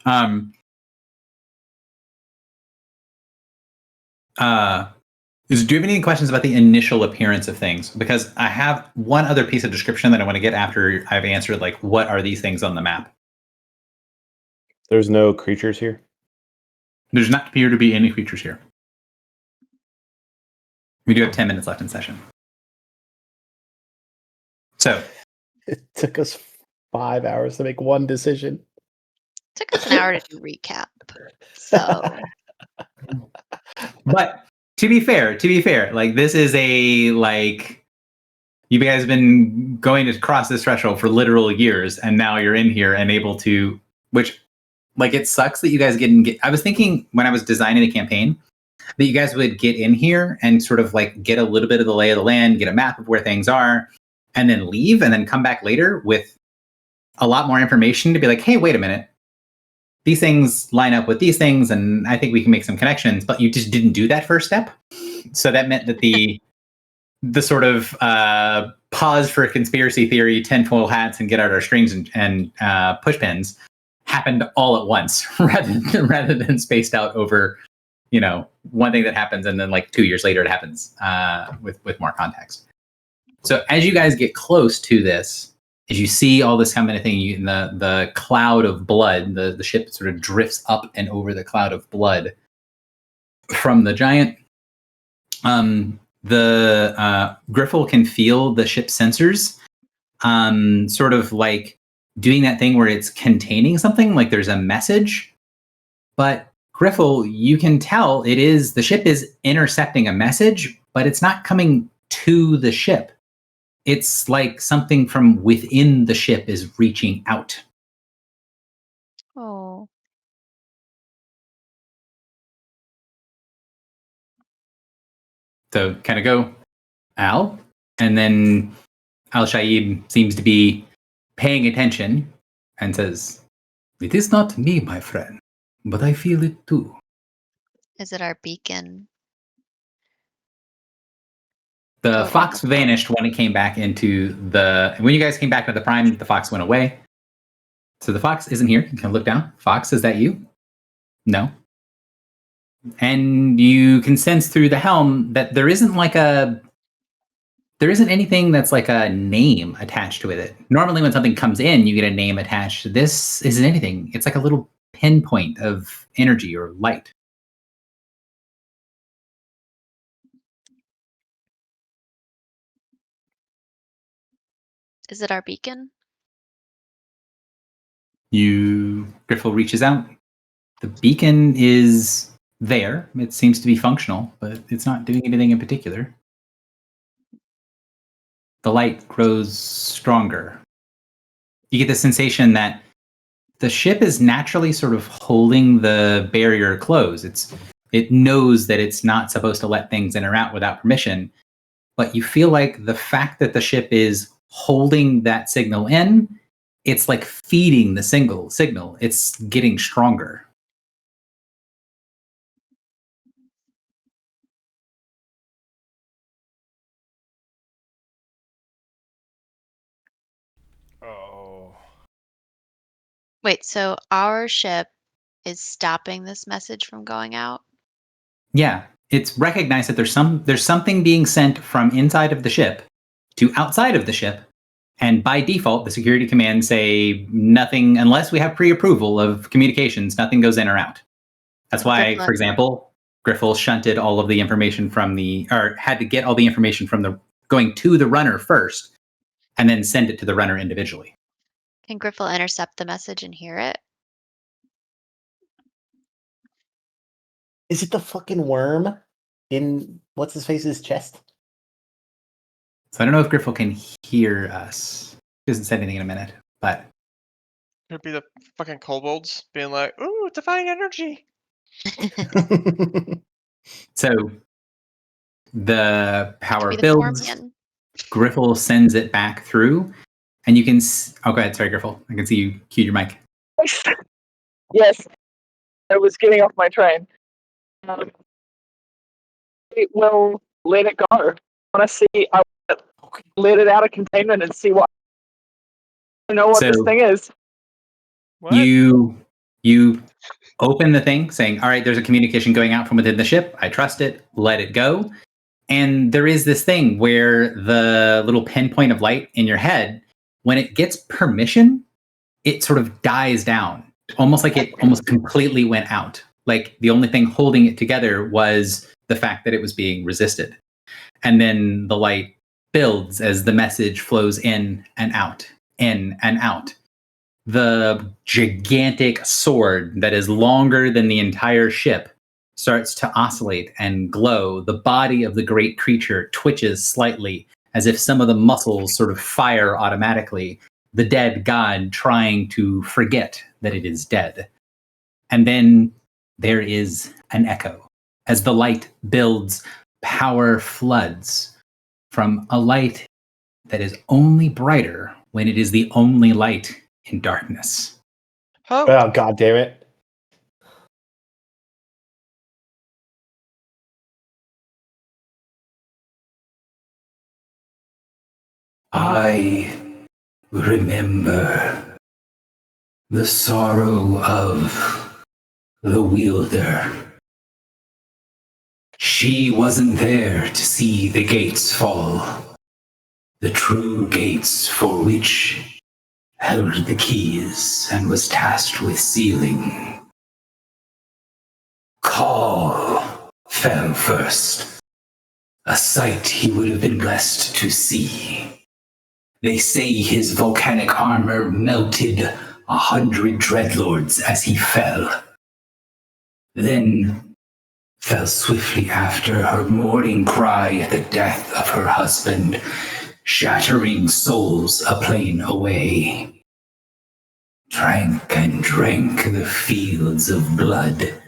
Do you have any questions about the initial appearance of things? Because I have one other piece of description that I want to get after I've answered, like, what are these things on the map? There's no creatures here. There's not appear to be any creatures here. We do have 10 minutes left in session. So, It took us 5 hours to make one decision. Took us an hour to do recap. So but to be fair, like this is a like you guys have been going to cross this threshold for literal years, and now you're in here and able to, which like it sucks that you guys get. I was thinking when I was designing the campaign that you guys would get in here and sort of like get a little bit of the lay of the land, get a map of where things are, and then leave, and then come back later with a lot more information to be like, hey, wait a minute. These things line up with these things, and I think we can make some connections, but you just didn't do that first step. So that meant that the sort of pause for conspiracy theory, tinfoil hats, and get out our strings and push pins happened all at once rather than spaced out over, you know, one thing that happens and then like 2 years later it happens with more context. So as you guys get close to this, as you see all this kind of thing, the cloud of blood, the ship sort of drifts up and over the cloud of blood from the giant. The Griffle can feel the ship's sensors, sort of like doing that thing where it's containing something, like there's a message. But Griffle, you can tell the ship is intercepting a message, but it's not coming to the ship. It's like something from within the ship is reaching out. oh. So kind of go, Al, and then Al Shaib seems to be paying attention and says, "It is not me, my friend, but I feel it too." Is it our beacon? The Totally. fox vanished when it came back into when you guys came back with the prime, the fox went away. So the fox isn't here. You can look down. Fox, is that you? No. And you can sense through the helm that there isn't anything that's like a name attached with it. Normally when something comes in, you get a name attached. This isn't anything. It's like a little pinpoint of energy or light. Is it our beacon? Griffle reaches out. The beacon is there. It seems to be functional, but it's not doing anything in particular. The light grows stronger. You get the sensation that the ship is naturally sort of holding the barrier closed. It knows that it's not supposed to let things in or out without permission, but you feel like the fact that the ship is holding that signal in, it's like feeding the signal. It's getting stronger. Oh. Wait, so our ship is stopping this message from going out? Yeah, it's recognized that there's something being sent from inside of the ship to outside of the ship, and by default, the security commands say nothing unless we have pre-approval of communications. Nothing goes in or out. That's why, for example, Griffle shunted all of the information had to get all the information from going to the runner first, and then send it to the runner individually. Can Griffle intercept the message and hear it? Is it the fucking worm in what's his face's chest? So I don't know if Griffle can hear us. He doesn't say anything in a minute, but Could be the fucking kobolds being like, "Ooh, divine energy." so the power Be the builds. Formian. Griffle sends it back through, and you can. Oh, go ahead. Sorry, Griffle. I can see you cued your mic. Yes, I was getting off my train. It will let it go. I want to see. I want to let it out of containment and see what. I know what this thing is. What? You open the thing, saying, "All right, there's a communication going out from within the ship. I trust it. Let it go." And there is this thing where the little pinpoint of light in your head, when it gets permission, it sort of dies down, almost like it almost completely went out. Like the only thing holding it together was the fact that it was being resisted. And then the light builds as the message flows in and out, in and out. The gigantic sword that is longer than the entire ship starts to oscillate and glow. The body of the great creature twitches slightly as if some of the muscles sort of fire automatically, the dead god trying to forget that it is dead. And then there is an echo. As the light builds, power floods from a light that is only brighter when it is the only light in darkness. Oh, Oh, god damn it. I remember the sorrow of the wielder. She wasn't there to see the gates fall, the true gates for which held the keys and was tasked with sealing. Call fell first, a sight he would have been blessed to see. They say his volcanic armor melted 100 dreadlords as he fell. Then fell swiftly after her mourning cry at the death of her husband, shattering souls a plane away. Drank and drank the fields of blood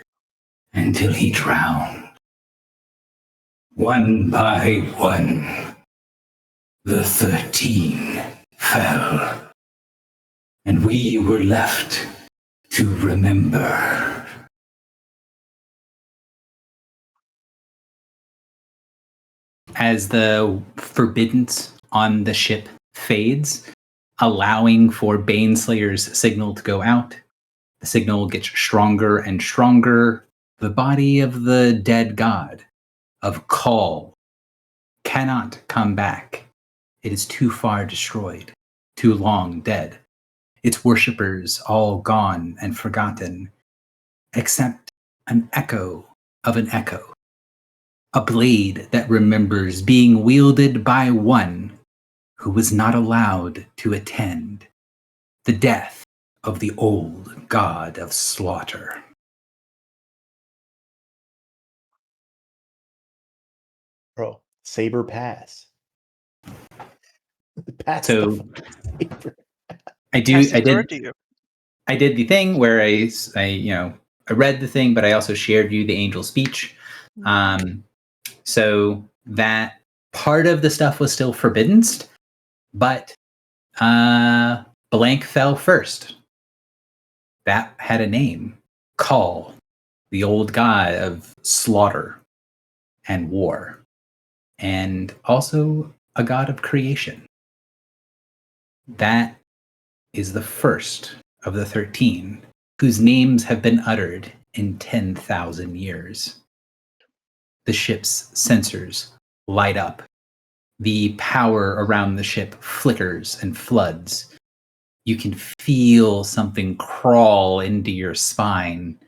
until he drowned. One by one, the 13 fell, and we were left to remember. As the forbiddance on the ship fades, allowing for Baneslayer's signal to go out, the signal gets stronger and stronger. The body of the dead god of Call cannot come back. It is too far destroyed, too long dead. Its worshippers all gone and forgotten, except an echo of an echo. A blade that remembers being wielded by one who was not allowed to attend the death of the old god of slaughter. Bro, Saber Pass. Pass So the Saber. I pass the did sword to you. I did the thing where I read the thing, but I also shared you the angel speech. So that part of the stuff was still forbidden, but blank fell first. That had a name, Call, the old god of slaughter and war, and also a god of creation. That is the first of the 13, whose names have been uttered in 10,000 years. The ship's sensors light up. The power around the ship flickers and floods. You can feel something crawl into your spine,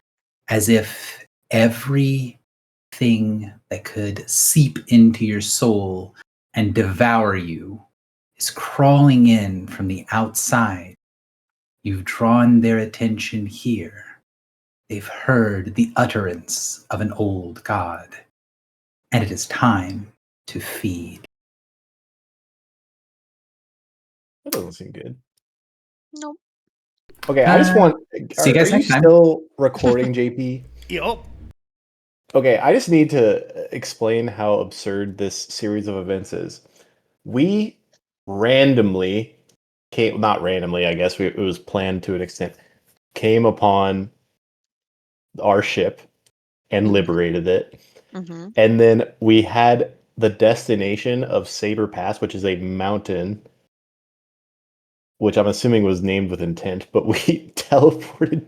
as if everything that could seep into your soul and devour you is crawling in from the outside. You've drawn their attention here. They've heard the utterance of an old god, and it is time to feed. That doesn't seem good. Nope. Okay, I just want. see you guys are you next time. still recording, JP? Yup. Okay, I just need to explain how absurd this series of events is. We randomly came, not randomly, I guess it was planned to an extent, came upon our ship and liberated it. Mm-hmm. And then we had the destination of Saber Pass, which is a mountain, which I'm assuming was named with intent, but we teleported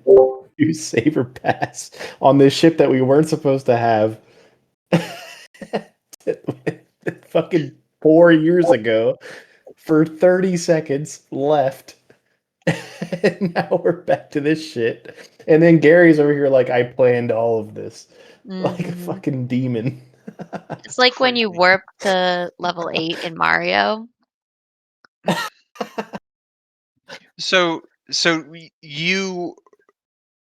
to Saber Pass on this ship that we weren't supposed to have fucking 4 years ago for 30 seconds left. And now we're back to this shit. And then Gary's over here like, I planned all of this. Like a Mhm. fucking demon. It's like when you Crazy. warp to level 8 in Mario. So you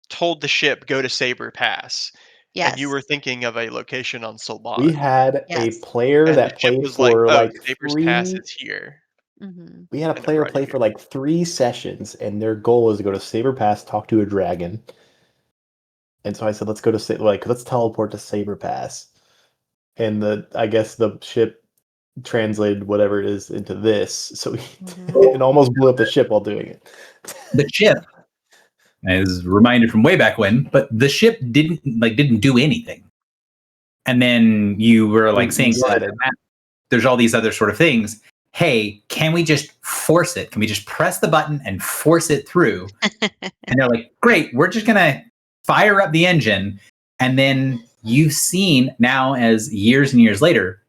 told the ship go to Saber Pass, and you Yes. were thinking of a location on We Solban, had a Yes. player and the that ship played was like, for "Oh, like Saber's Pass 3. is here," hmm We had a and it player brought you play here. for like 3 sessions, and their goal was to go to Saber Pass, talk to a dragon. And so I said, let's go to let's teleport to Saber Pass. And I guess the ship translated whatever it is into this, so it almost blew up the ship while doing it. The ship is reminded from way back when, but the ship didn't do anything. And then you were like saying, said "Oh, it. there's all these other sort of things. Hey, can we just force it? Can we just press the button and force it through?" And they're like, "Great, we're just gonna fire up the engine." And then you've seen now, as years and years later,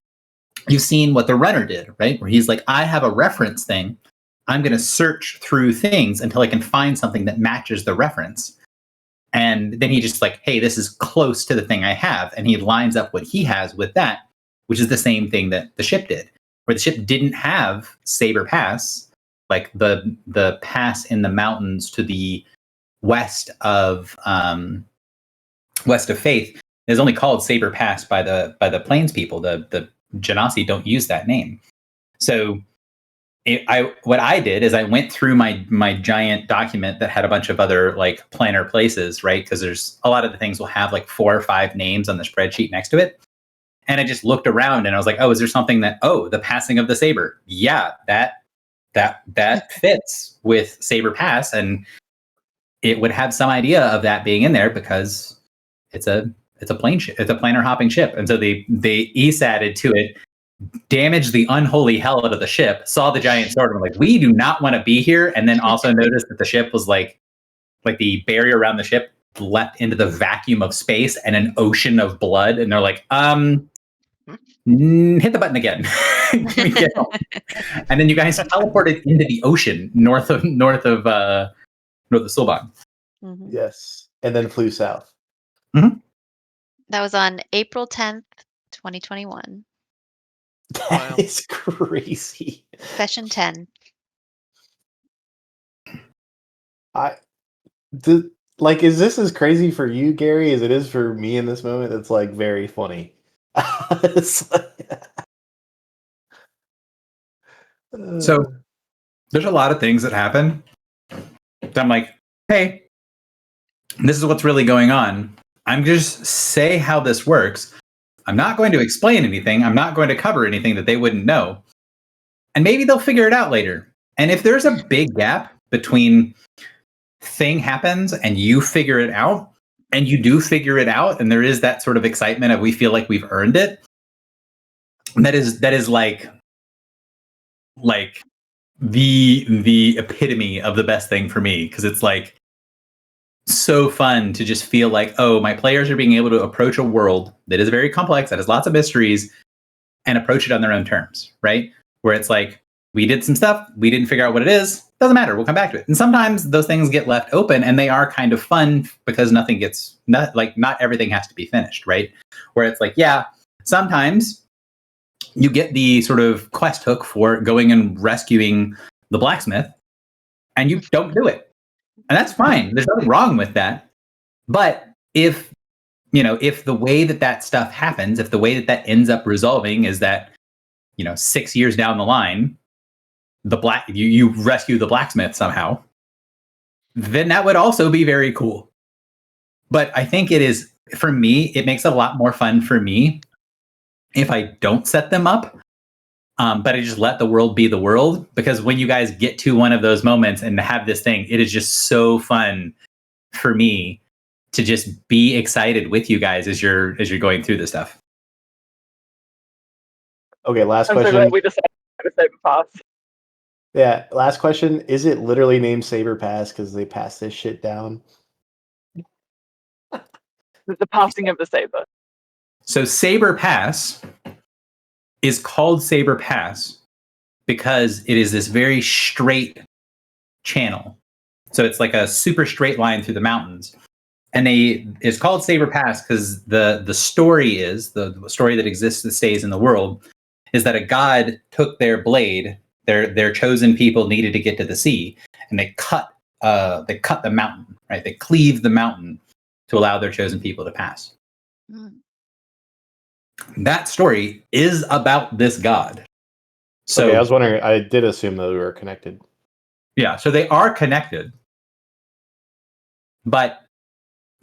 you've seen what the runner did, right? Where he's like, I have a reference thing. I'm going to search through things until I can find something that matches the reference. And then he just like, hey, this is close to the thing I have. And he lines up what he has with that, which is the same thing that the ship did, where the ship didn't have Saber Pass, like the pass in the mountains to the west of Faith is only called Saber Pass by the Plains people. The Genasi don't use that name. So what I did is I went through my giant document that had a bunch of other like planner places, right? Because there's a lot of the things will have like 4 or 5 names on the spreadsheet next to it. And I just looked around and I was like, oh, is there something that, the passing of the saber? Yeah, that fits with Saber Pass. And it would have some idea of that being in there because it's a plane ship. It's a planar hopping ship. And so they ESATted to it, damaged the unholy hell out of the ship, saw the giant sword, and were like, we do not want to be here. And then also noticed that the ship was like the barrier around the ship leapt into the vacuum of space and an ocean of blood. And they're like, hit the button again. And then you guys teleported into the ocean north of Sulban. Mhm. Yes, and then flew south. That was on April 10th, 2021. That Wow. is crazy. Session 10. Is this as crazy for you, Gary, as it is for me in this moment? It's like very funny. It's like- So there's a lot of things that happen. I'm like, hey, this is what's really going on. I'm just say how this works. I'm not going to explain anything. I'm not going to cover anything that they wouldn't know. And maybe they'll figure it out later. And if there's a big gap between thing happens and you figure it out, and you do figure it out, and there is that sort of excitement of we feel like we've earned it, that is like the epitome of the best thing for me, because it's like so fun to just feel like, oh, my players are being able to approach a world that is very complex, that has lots of mysteries, and approach it on their own terms, right? Where it's like, we did some stuff, we didn't figure out what it is, doesn't matter, we'll come back to it. And sometimes those things get left open and they are kind of fun because not everything has to be finished, right? Where it's like, yeah, sometimes you get the sort of quest hook for going and rescuing the blacksmith and you don't do it. And that's fine. There's nothing wrong with that. But if the way that stuff happens, if the way that ends up resolving is that, 6 years down the line, you rescue the blacksmith somehow, then that would also be very cool. But I think it is, for me, it makes it a lot more fun for me if I don't set them up. But I just let the world be the world, because when you guys get to one of those moments and have this thing, it is just so fun for me to just be excited with you guys as you're going through this stuff. Okay, last I'm so question. glad we decided to Saber Pass. Yeah, last question. Is it literally named Saber Pass because they pass this shit down? The passing of the saber. So Saber Pass is called Saber Pass because it is this very straight channel. So it's like a super straight line through the mountains. and it's called Saber Pass because the story is the story that exists that stays in the world is that a god took their blade, their chosen people needed to get to the sea, and they cut the mountain, right? They cleave the mountain to allow their chosen people to pass. Mm. That story is about this god. So Okay, I was wondering. I did assume that we were connected. yeah, so they are connected, but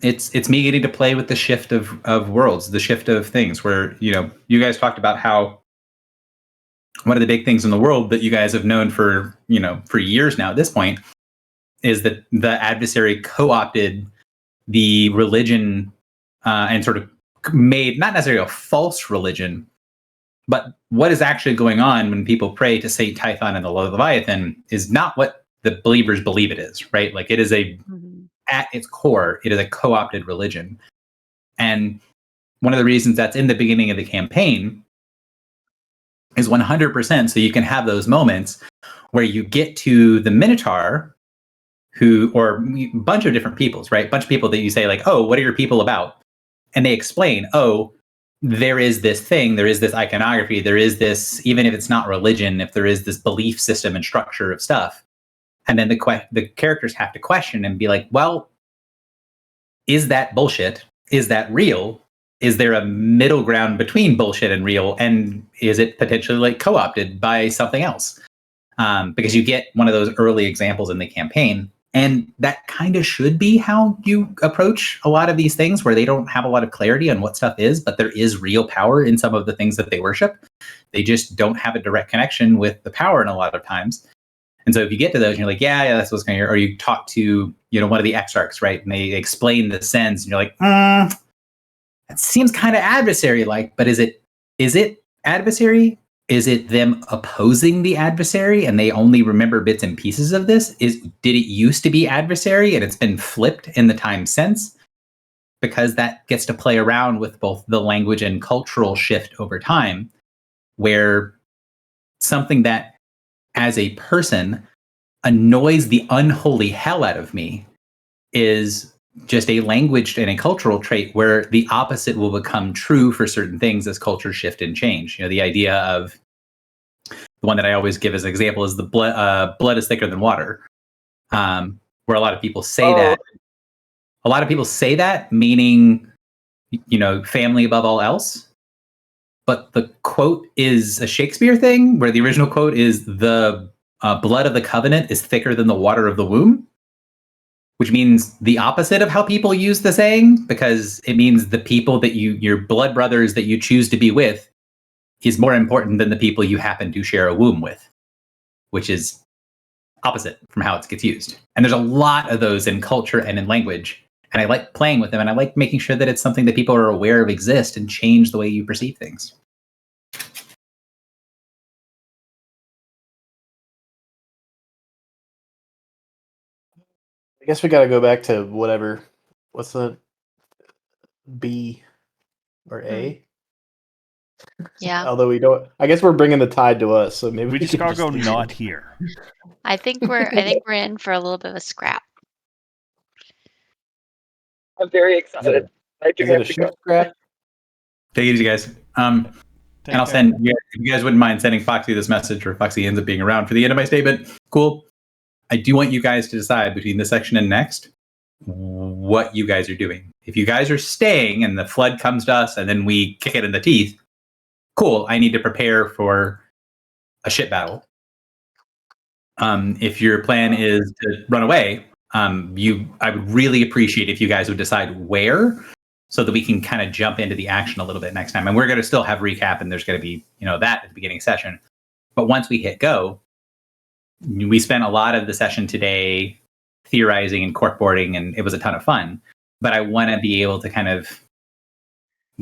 it's me getting to play with the shift of worlds, the shift of things. Where you guys talked about how one of the big things in the world that you guys have known for years now at this point is that the adversary co-opted the religion and sort of made not necessarily a false religion, but what is actually going on when people pray to Saint Typhon and the Leviathan is not what the believers believe it is, right? Like it is at its core, it is a co-opted religion. And one of the reasons that's in the beginning of the campaign is 100% so you can have those moments where you get to the Minotaur, or a bunch of different peoples, right? A bunch of people that you say like, oh, what are your people about? And they explain, oh, there is this thing, there is this iconography, there is this, even if it's not religion, if there is this belief system and structure of stuff. And then the characters have to question and be like, well, is that bullshit? Is that real? Is there a middle ground between bullshit and real? And is it potentially like co-opted by something else? Because you get one of those early examples in the campaign. And that kind of should be how you approach a lot of these things where they don't have a lot of clarity on what stuff is, but there is real power in some of the things that they worship. They just don't have a direct connection with the power in a lot of times. And so if you get to those and you're like, yeah, that's what's going on. Or you talk to, one of the exarchs, right? And they explain the sense and you're like, that seems kind of adversary-like, but is it adversary? Is it them opposing the adversary and they only remember bits and pieces of this? Did it used to be adversary and it's been flipped in the time since? Because that gets to play around with both the language and cultural shift over time, where something that as a person annoys the unholy hell out of me is just a language and a cultural trait where the opposite will become true for certain things as cultures shift and change. The idea of the one that I always give as an example is the blood is thicker than water, where a lot of people say that. A lot of people say that, meaning, family above all else. But the quote is a Shakespeare thing, where the original quote is the blood of the covenant is thicker than the water of the womb, which means the opposite of how people use the saying, because it means the people that your blood brothers that you choose to be with is more important than the people you happen to share a womb with, which is opposite from how it gets used. And there's a lot of those in culture and in language. And I like playing with them, and I like making sure that it's something that people are aware of exist and change the way you perceive things. I guess we got to go back to whatever. What's the B or A? Yeah. Although we don't. I guess we're bringing the tide to us, so maybe We just gotta go leave not it. here. I think we're in for a little bit of a scrap. I'm very excited. I do Is it have a to shoot go. scrap? Take it easy, guys. And I'll send, if you guys wouldn't mind sending Foxy this message, or Foxy ends up being around for the end of my statement, cool. I do want you guys to decide between this section and next what you guys are doing. If you guys are staying and the flood comes to us and then we kick it in the teeth, cool. I need to prepare for a shit battle. If your plan is to run away, I would really appreciate if you guys would decide where, so that we can kind of jump into the action a little bit next time. And we're going to still have recap, and there's going to be that at the beginning session. But once we hit go, we spent a lot of the session today theorizing and corkboarding, and it was a ton of fun. But I want to be able to kind of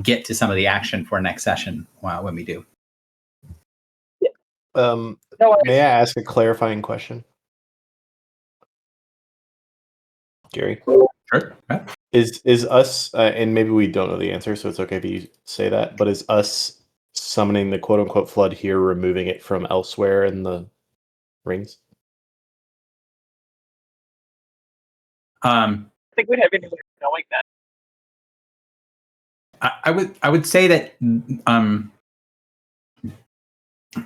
get to some of the action for next session when we do. May I ask a clarifying question? Gary? Sure. Yeah. Is us, and maybe we don't know the answer, so it's okay if you say that, but is us summoning the quote-unquote flood here removing it from elsewhere in the rings? I think we'd have any way of knowing that. I would say that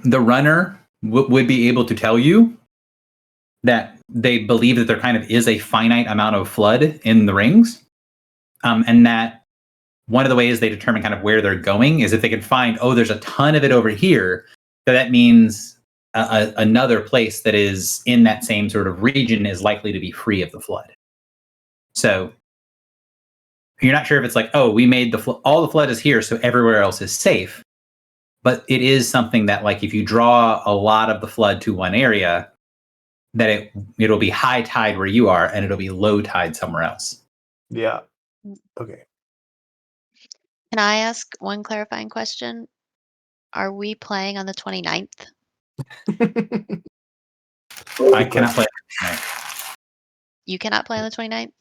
the runner would be able to tell you that they believe that there kind of is a finite amount of flood in the rings, and that one of the ways they determine kind of where they're going is if they can find, oh, there's a ton of it over here, so that means another place that is in that same sort of region is likely to be free of the flood. So you're not sure if it's like, oh, we made all the flood is here, so everywhere else is safe. But it is something that, like, if you draw a lot of the flood to one area, that it'll be high tide where you are, and it'll be low tide somewhere else. Yeah. Okay. Can I ask one clarifying question? Are we playing on the 29th? I cannot play. No. You cannot play on the 29th?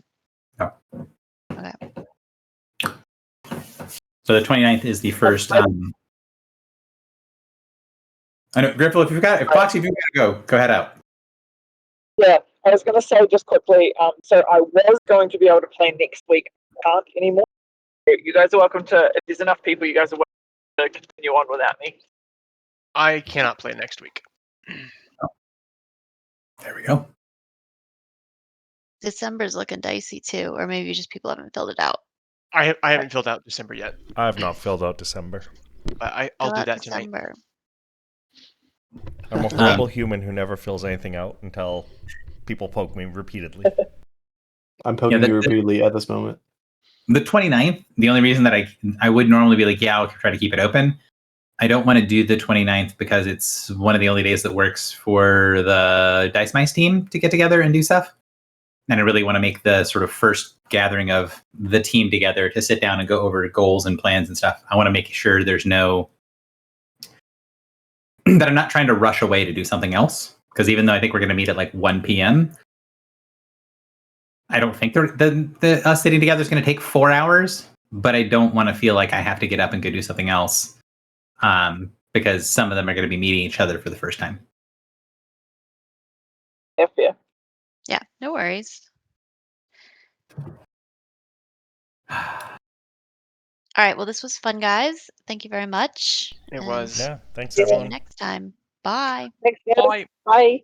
No. Okay. So the 29th is the first. I know, Griffel, if Foxy, if you gotta go ahead out. Yeah, I was going to say just quickly, so I was going to be able to play next week. I can't anymore. You guys are welcome to, if there's enough people, you guys are welcome to continue on without me. I cannot play next week. There we go. December's looking dicey too, or maybe just people haven't filled it out. I haven't filled out December yet, I have not filled out December. but I'll Fill do out that tonight. December. I'm a horrible human who never fills anything out until people poke me repeatedly. I'm poking Yeah, you repeatedly at this moment. The 29th, the only reason that I would normally be like, yeah, I'll try to keep it open. I don't want to do the 29th because it's one of the only days that works for the Dice Mice team to get together and do stuff. And I really want to make the sort of first gathering of the team together to sit down and go over goals and plans and stuff. I want to make sure there's no... that I'm not trying to rush away to do something else. Because even though I think we're going to meet at like 1 p.m., I don't think the us sitting together is going to take 4 hours. But I don't want to feel like I have to get up and go do something else. Because some of them are going to be meeting each other for the first time. Yeah. Yeah, no worries. All right, well, this was fun, guys. Thank you very much. It and was. Yeah, thanks See you everyone. next time. Bye. Thanks, guys. Bye. Bye.